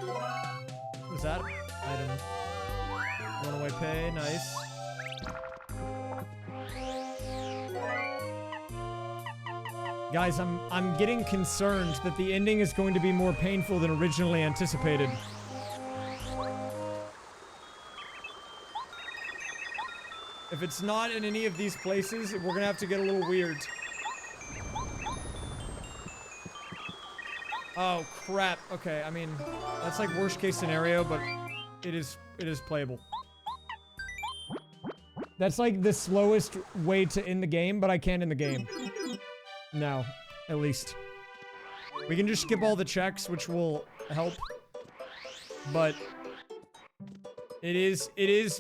What was that? Item. Runaway pay, nice. Guys, I'm getting concerned that the ending is going to be more painful than originally anticipated. If it's not in any of these places, we're gonna have to get a little weird. Oh, crap. Okay, I mean, that's like worst case scenario, but it is playable. That's like the slowest way to end the game, but I can end the game. Now, at least. We can just skip all the checks, which will help. But it is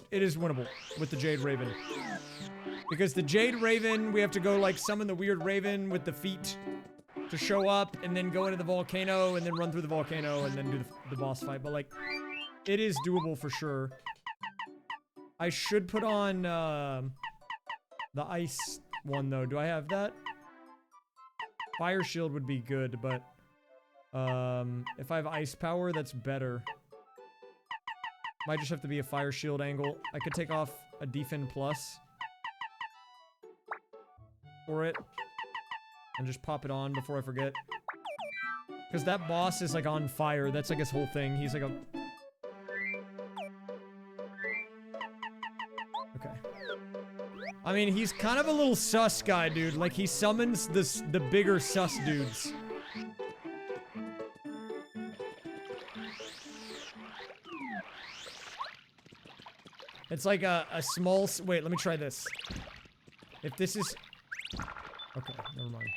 winnable with the Jade Raven. Because the Jade Raven, we have to go like summon the weird raven with the feet to show up, and then go into the volcano, and then run through the volcano, and then do the boss fight. But like, it is doable for sure. I should put on the ice one though. Do I have that? Fire shield would be good, but if I have ice power, that's better. Might just have to be a fire shield angle. I could take off a defend plus for it and just pop it on before I forget. Because that boss is like on fire. That's like his whole thing. He's like a... Okay. I mean, he's kind of a little sus guy, dude. Like, he summons the bigger sus dudes. It's like a small... Wait, let me try this. If this is... Okay, never mind.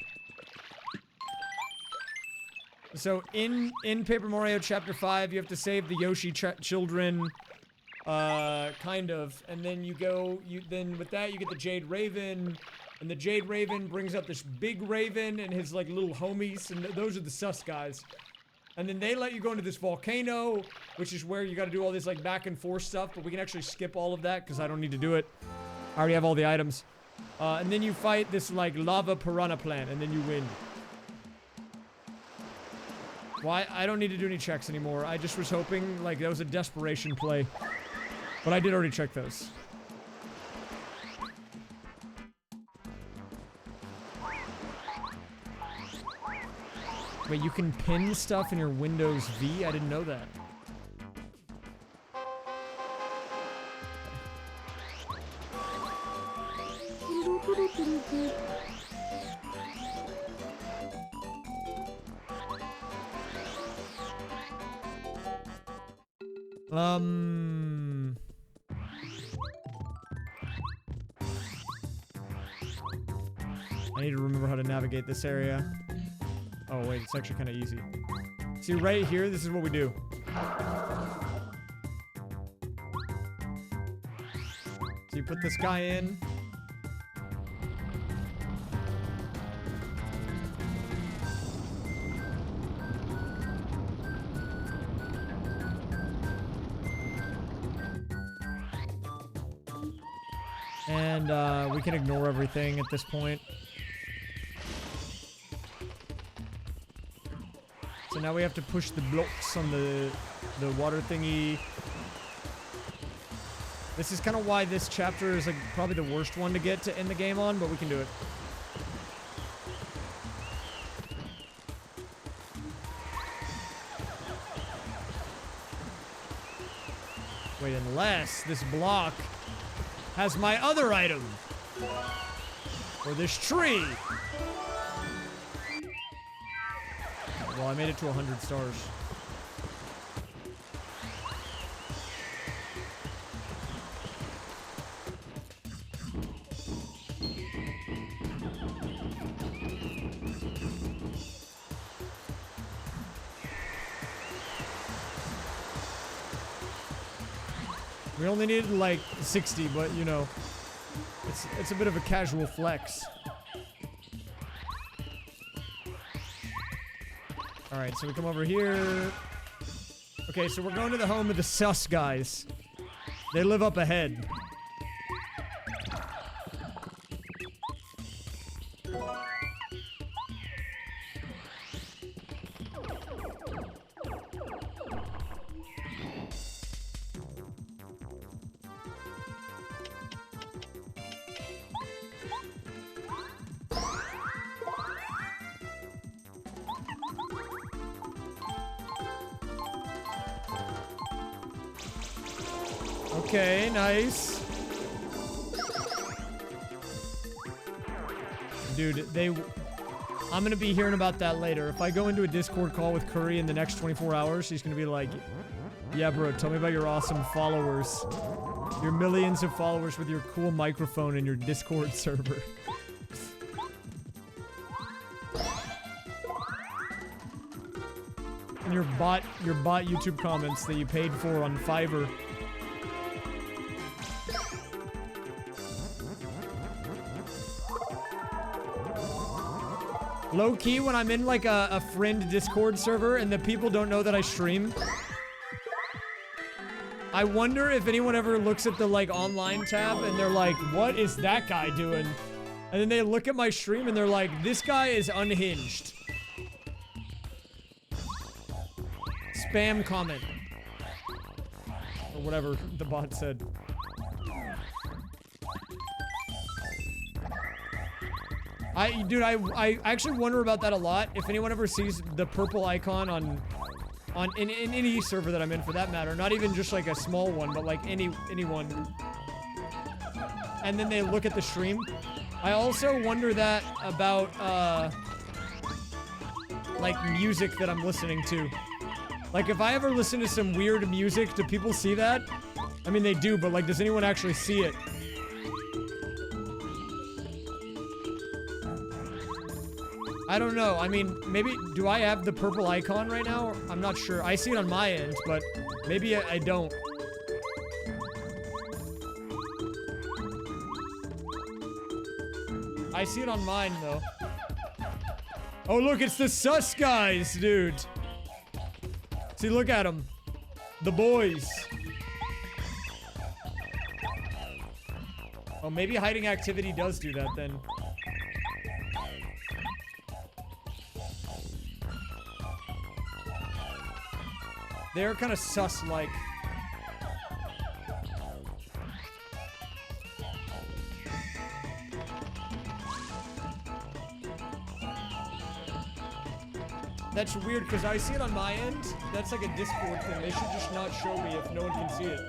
So, in Paper Mario Chapter 5, you have to save the Yoshi children... kind of, and then then with that you get the Jade Raven, and the Jade Raven brings up this big raven and his like little homies, and those are the sus guys. And then they let you go into this volcano, which is where you gotta do all this like back and forth stuff, but we can actually skip all of that because I don't need to do it. I already have all the items. And then you fight this like lava piranha plant, and then you win. Well, I don't need to do any checks anymore. I just was hoping, like, that was a desperation play. But I did already check those. Wait, you can pin stuff in your Windows V? I didn't know that. I need to remember how to navigate this area. Oh wait, it's actually kind of easy. See, right here, this is what we do. So you put this guy in. And we can ignore everything at this point. So now we have to push the blocks on the water thingy. This is kind of why this chapter is like probably the worst one to get to end the game on, but we can do it. Wait, unless this block has my other item. Or this tree. Well, I made it to 100 stars. We only needed like 60, but you know, it's a bit of a casual flex. All right, so we come over here. Okay, so we're going to the home of the sus guys. They live up ahead. Okay, nice. Dude, I'm gonna be hearing about that later. If I go into a Discord call with Curry in the next 24 hours, she's gonna be like, yeah, bro, tell me about your awesome followers. Your millions of followers with your cool microphone and your Discord server. And your bot YouTube comments that you paid for on Fiverr. Low key, when I'm in like a friend Discord server and the people don't know that I stream, I wonder if anyone ever looks at the like online tab and they're like, what is that guy doing? And then they look at my stream and they're like, this guy is unhinged. Spam comment. Or whatever the bot said. Dude, I actually wonder about that a lot. If anyone ever sees the purple icon in any server that I'm in, for that matter, not even just like a small one, but like anyone, and then they look at the stream. I also wonder that about like music that I'm listening to. Like if I ever listen to some weird music, do people see that? I mean, they do, but like, does anyone actually see it? I don't know. I mean, maybe, do I have the purple icon right now? I'm not sure. I see it on my end, but maybe I don't. I see it on mine, though. Oh, look, it's the sus guys, dude. See, look at them. The boys. Oh, maybe hiding activity does do that, then. They're kind of sus-like. That's weird, because I see it on my end. That's like a Discord thing. They should just not show me if no one can see it.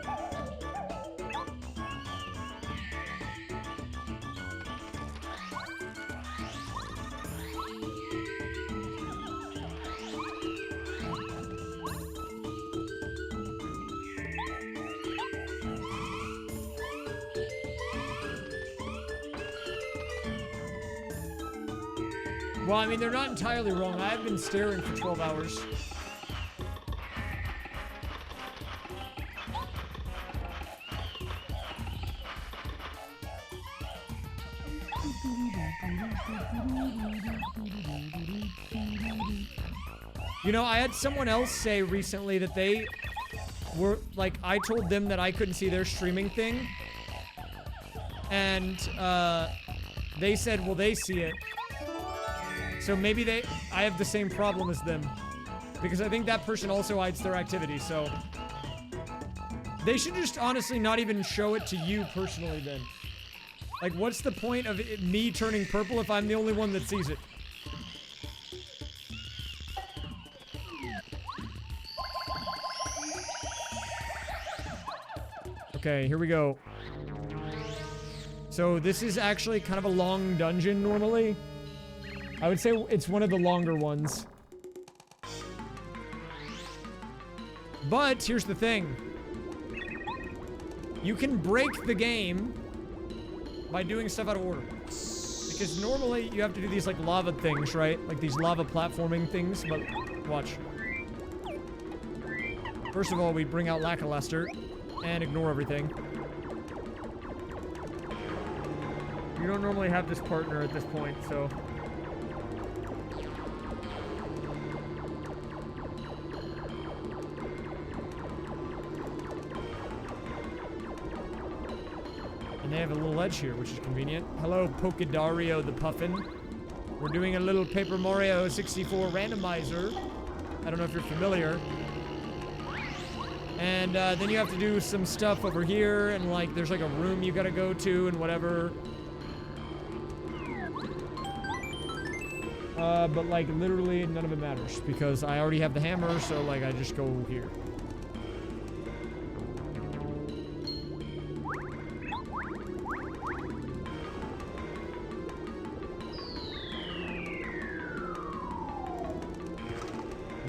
Well, I mean, they're not entirely wrong. I have been staring for 12 hours. You know, I had someone else say recently that they were, like, I told them that I couldn't see their streaming thing. And, they said, well, they see it. So maybe I have the same problem as them. Because I think that person also hides their activity, so... They should just honestly not even show it to you personally then. Like, what's the point of me turning purple if I'm the only one that sees it? Okay, here we go. So this is actually kind of a long dungeon normally. I would say it's one of the longer ones. But here's the thing. You can break the game by doing stuff out of order. Because normally you have to do these like lava things, right? Like these lava platforming things, but watch. First of all, we bring out Lackluster and ignore everything. You don't normally have this partner at this point, so... And they have a little edge here, which is convenient. Hello, Pokedario the Puffin. We're doing a little Paper Mario 64 randomizer. I don't know if you're familiar. And then you have to do some stuff over here, and like there's like a room you gotta go to and whatever. But like literally none of it matters because I already have the hammer, so like I just go here.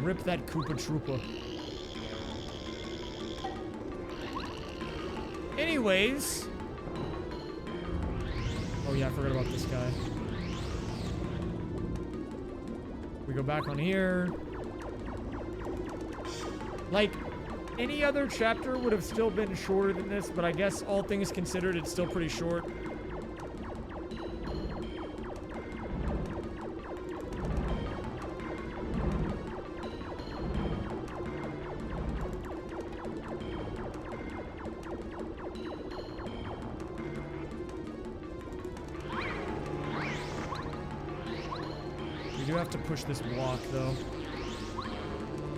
Rip that Koopa Troopa. Anyways. Oh yeah, I forgot about this guy. We go back on here. Like, any other chapter would have still been shorter than this, but I guess all things considered, it's still pretty short. You have to push this block, though.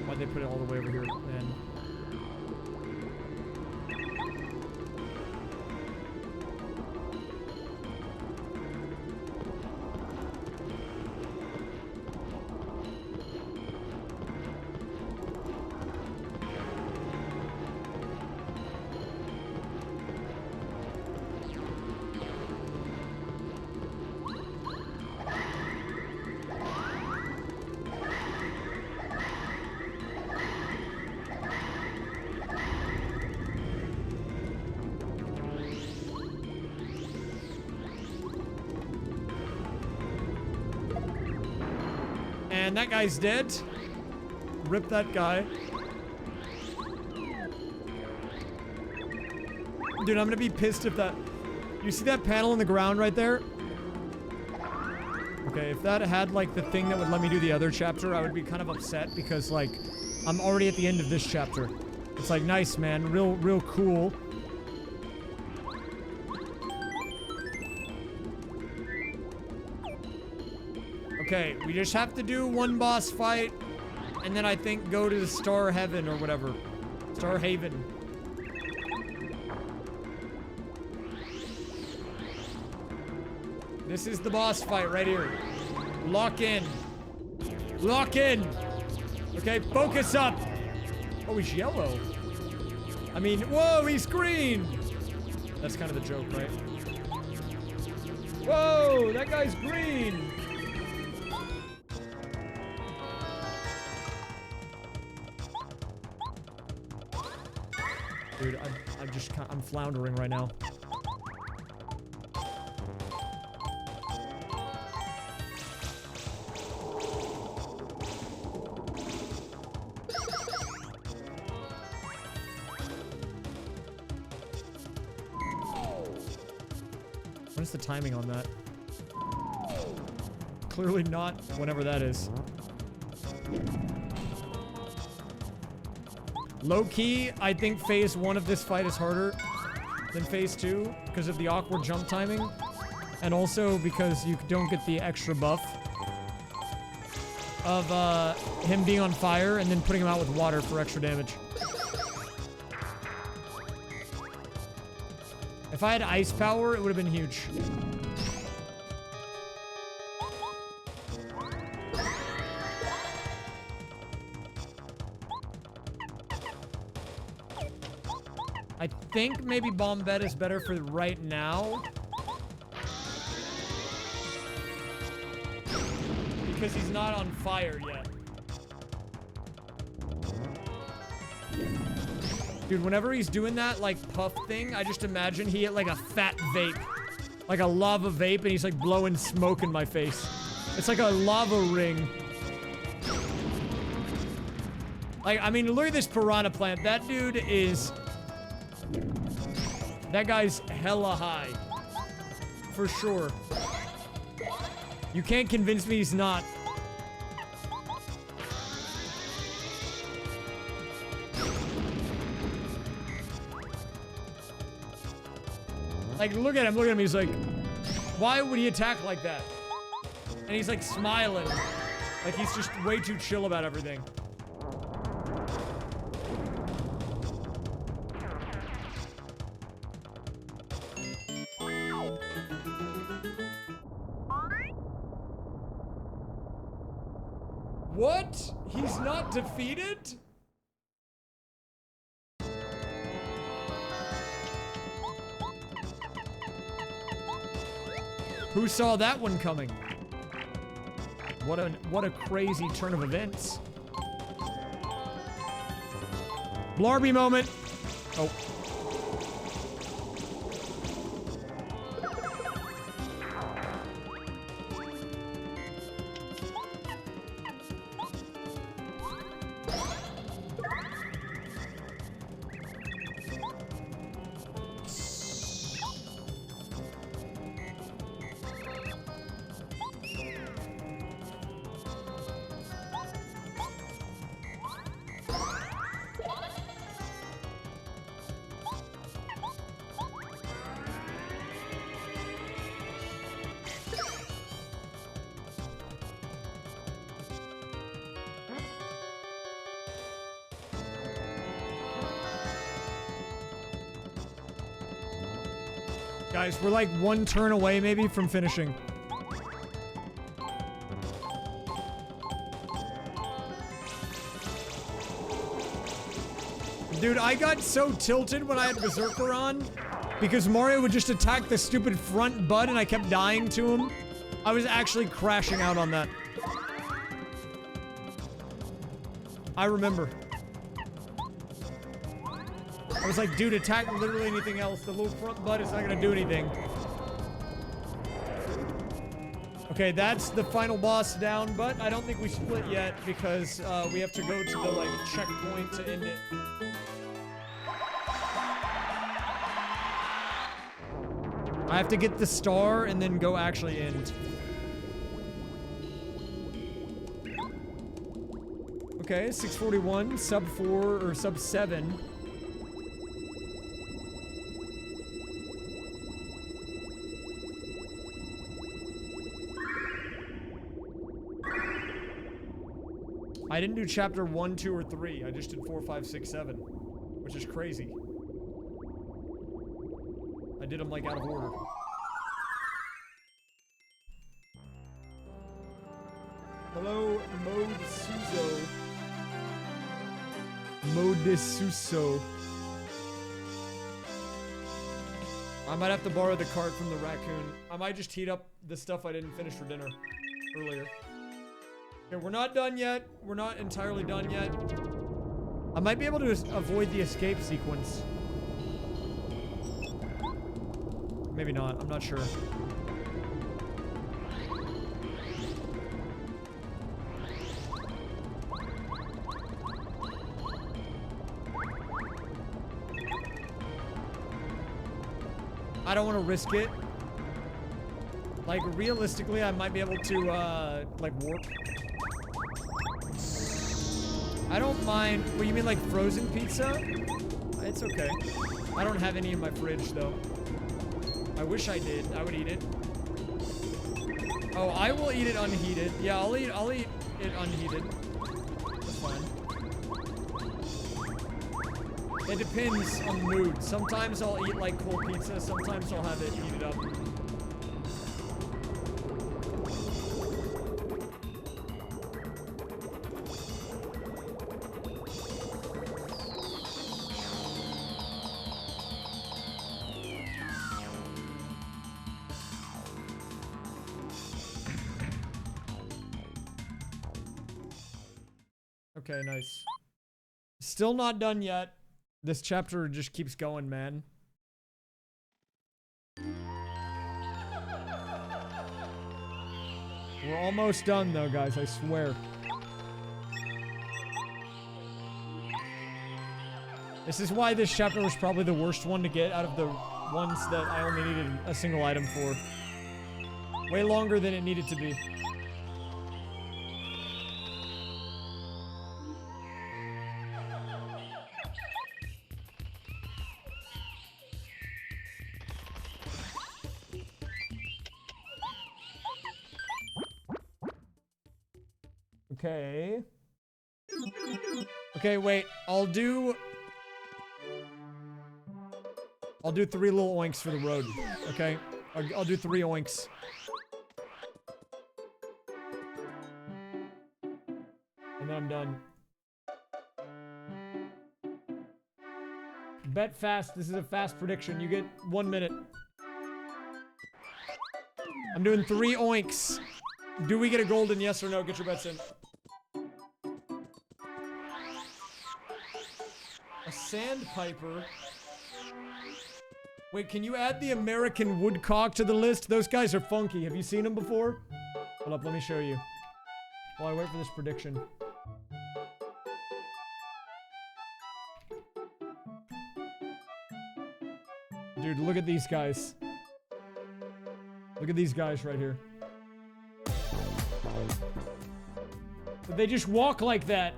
Why'd they put it all the way over here, then? And that guy's dead. Rip that guy. Dude, I'm gonna be pissed if that... You see that panel in the ground right there? Okay, if that had, like, the thing that would let me do the other chapter, I would be kind of upset because, like, I'm already at the end of this chapter. It's like, nice, man. Real cool. Okay, we just have to do one boss fight, and then I think go to the Star Heaven or whatever. Star Haven. This is the boss fight right here. Lock in. Lock in! Okay, focus up! Oh, he's yellow. I mean, whoa, he's green! That's kind of the joke, right? Whoa, that guy's green! Dude, I'm floundering right now. What is the timing on that? Clearly not whenever that is. Low-key, I think phase 1 of this fight is harder than phase 2 because of the awkward jump timing. And also because you don't get the extra buff. of him being on fire and then putting him out with water for extra damage. If I had ice power, it would have been huge. I think maybe Bombette is better for right now. Because he's not on fire yet. Dude, whenever he's doing that, like, puff thing, I just imagine he hit, like, a fat vape. Like a lava vape, and he's, like, blowing smoke in my face. It's like a lava ring. Like, I mean, look at this piranha plant. That dude is... That guy's hella high. For sure. You can't convince me he's not. Like, look at him, he's like, why would he attack like that? And he's like smiling. Like he's just way too chill about everything. What? He's not defeated? Who saw that one coming? What a crazy turn of events. Blarby moment. Oh. Guys, we're like one turn away maybe from finishing. Dude, I got so tilted when I had Berserker on because Mario would just attack the stupid front butt and I kept dying to him. I was actually crashing out on that. I remember. I was like, dude, attack literally anything else. The little front butt is not gonna do anything. Okay, that's the final boss down, but I don't think we split yet because we have to go to the, like, checkpoint to end it. I have to get the star and then go actually end. Okay, 641, sub 4, or sub 7. I didn't do chapter 1, 2, or 3. I just did 4, 5, 6, 7. Which is crazy. I did them, like, out of order. Hello, Mode Suzo. Mode Suso. I might have to borrow the cart from the raccoon. I might just heat up the stuff I didn't finish for dinner earlier. Okay, we're not done yet. We're not entirely done yet. I might be able to avoid the escape sequence. Maybe not. I'm not sure. I don't want to risk it. Like, realistically, I might be able to, like, warp. I don't mind. What, you mean like frozen pizza? It's okay. I don't have any in my fridge, though. I wish I did. I would eat it. Oh, I will eat it unheated. Yeah, I'll eat it unheated. That's fine. It depends on the mood. Sometimes I'll eat like cold pizza, sometimes I'll have it heated up. Okay, nice. Still not done yet. This chapter just keeps going, man. We're almost done though, guys, I swear. This is why this chapter was probably the worst one to get out of the ones that I only needed a single item for. Way longer than it needed to be. Okay. Okay, wait. I'll do 3 little oinks for the road. Okay? I'll do 3 oinks. And then I'm done. Bet fast. This is a fast prediction. You get 1 minute. I'm doing 3 oinks. Do we get a golden? Yes or no? Get your bets in. A sandpiper. Wait, can you add the American woodcock to the list? Those guys are funky. Have you seen them before? Hold up, let me show you. While I wait for this prediction. Dude, look at these guys. Look at these guys right here. But they just walk like that.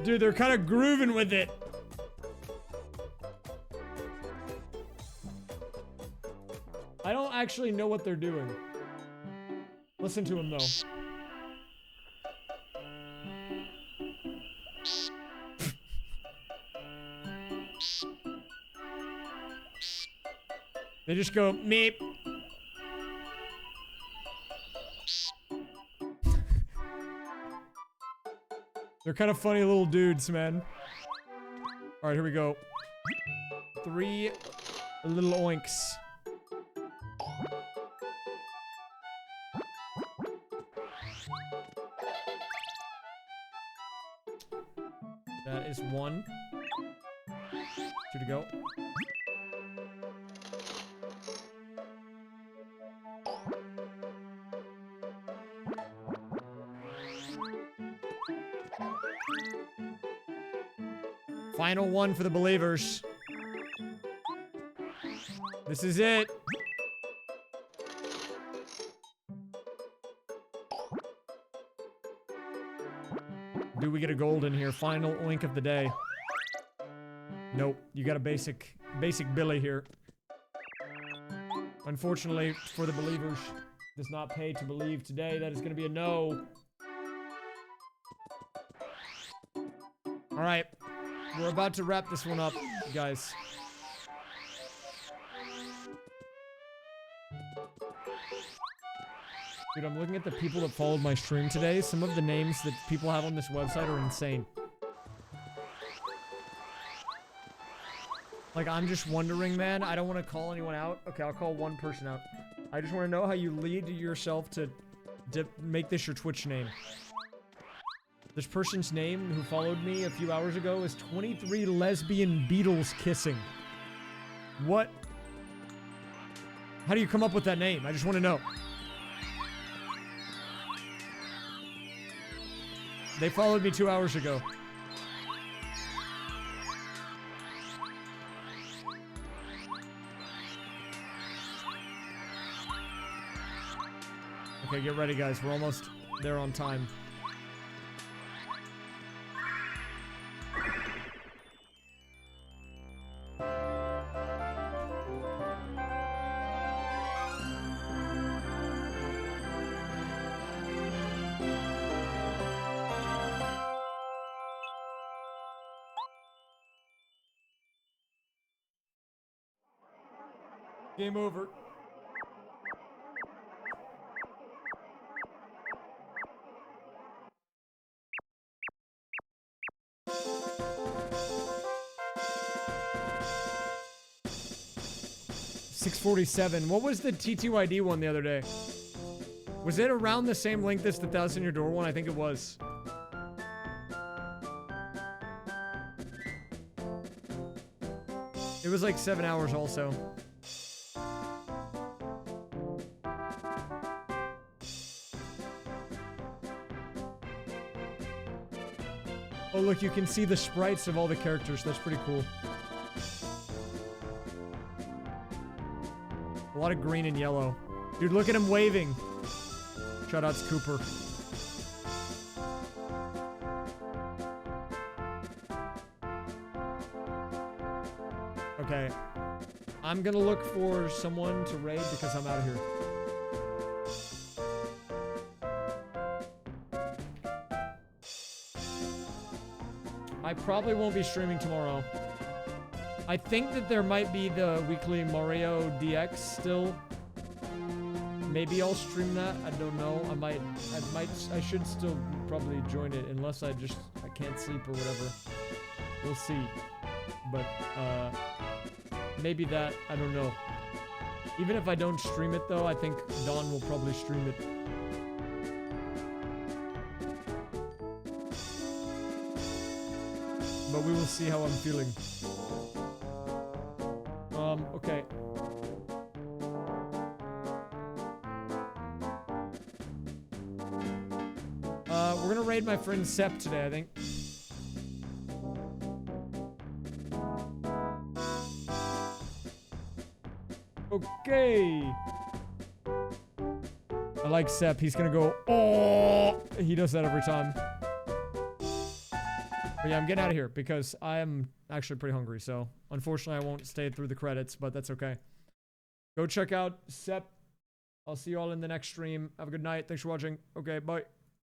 Dude, they're kind of grooving with it. I don't actually know what they're doing. Listen to them though. They just go meep. They're kind of funny little dudes, man. Alright, here we go. 3 little oinks. That is 1. 2 to go. Final one for the believers. This is it. Do we get a golden here? Final oink of the day. Nope. You got a basic Billy here. Unfortunately, for the believers, does not pay to believe today. That is going to be a no. All right. We're about to wrap this one up, guys. Dude, I'm looking at the people that followed my stream today. Some of the names that people have on this website are insane. Like, I'm just wondering, man. I don't want to call anyone out. Okay, I'll call one person out. I just want to know how you lead yourself to make this your Twitch name. This person's name, who followed me a few hours ago, is 23 lesbian beetles kissing. What? How do you come up with that name? I just want to know. They followed me 2 hours ago. Okay, get ready, guys. We're almost there on time. Game over. $647. What was the TTYD one the other day? Was it around the same length as the 1,000 Your Door one? I think it was. It was like 7 hours also. Oh look, you can see the sprites of all the characters. That's pretty cool. A lot of green and yellow. Dude, look at him waving. Shoutouts Cooper. Okay. I'm gonna look for someone to raid because I'm out of here. I probably won't be streaming tomorrow. I think that there might be the weekly Mario DX still. Maybe I'll stream that. I don't know. I should still probably join it unless I can't sleep or whatever. We'll see. But, maybe that, I don't know. Even if I don't stream it though, I think Dawn will probably stream it. But we will see how I'm feeling. Okay. We're gonna raid my friend Sep today, I think. Okay. I like Sep. He's gonna go, oh! He does that every time. But yeah, I'm getting out of here because I am actually pretty hungry. So unfortunately, I won't stay through the credits, but that's okay. Go check out Sep. I'll see you all in the next stream. Have a good night. Thanks for watching. Okay, bye.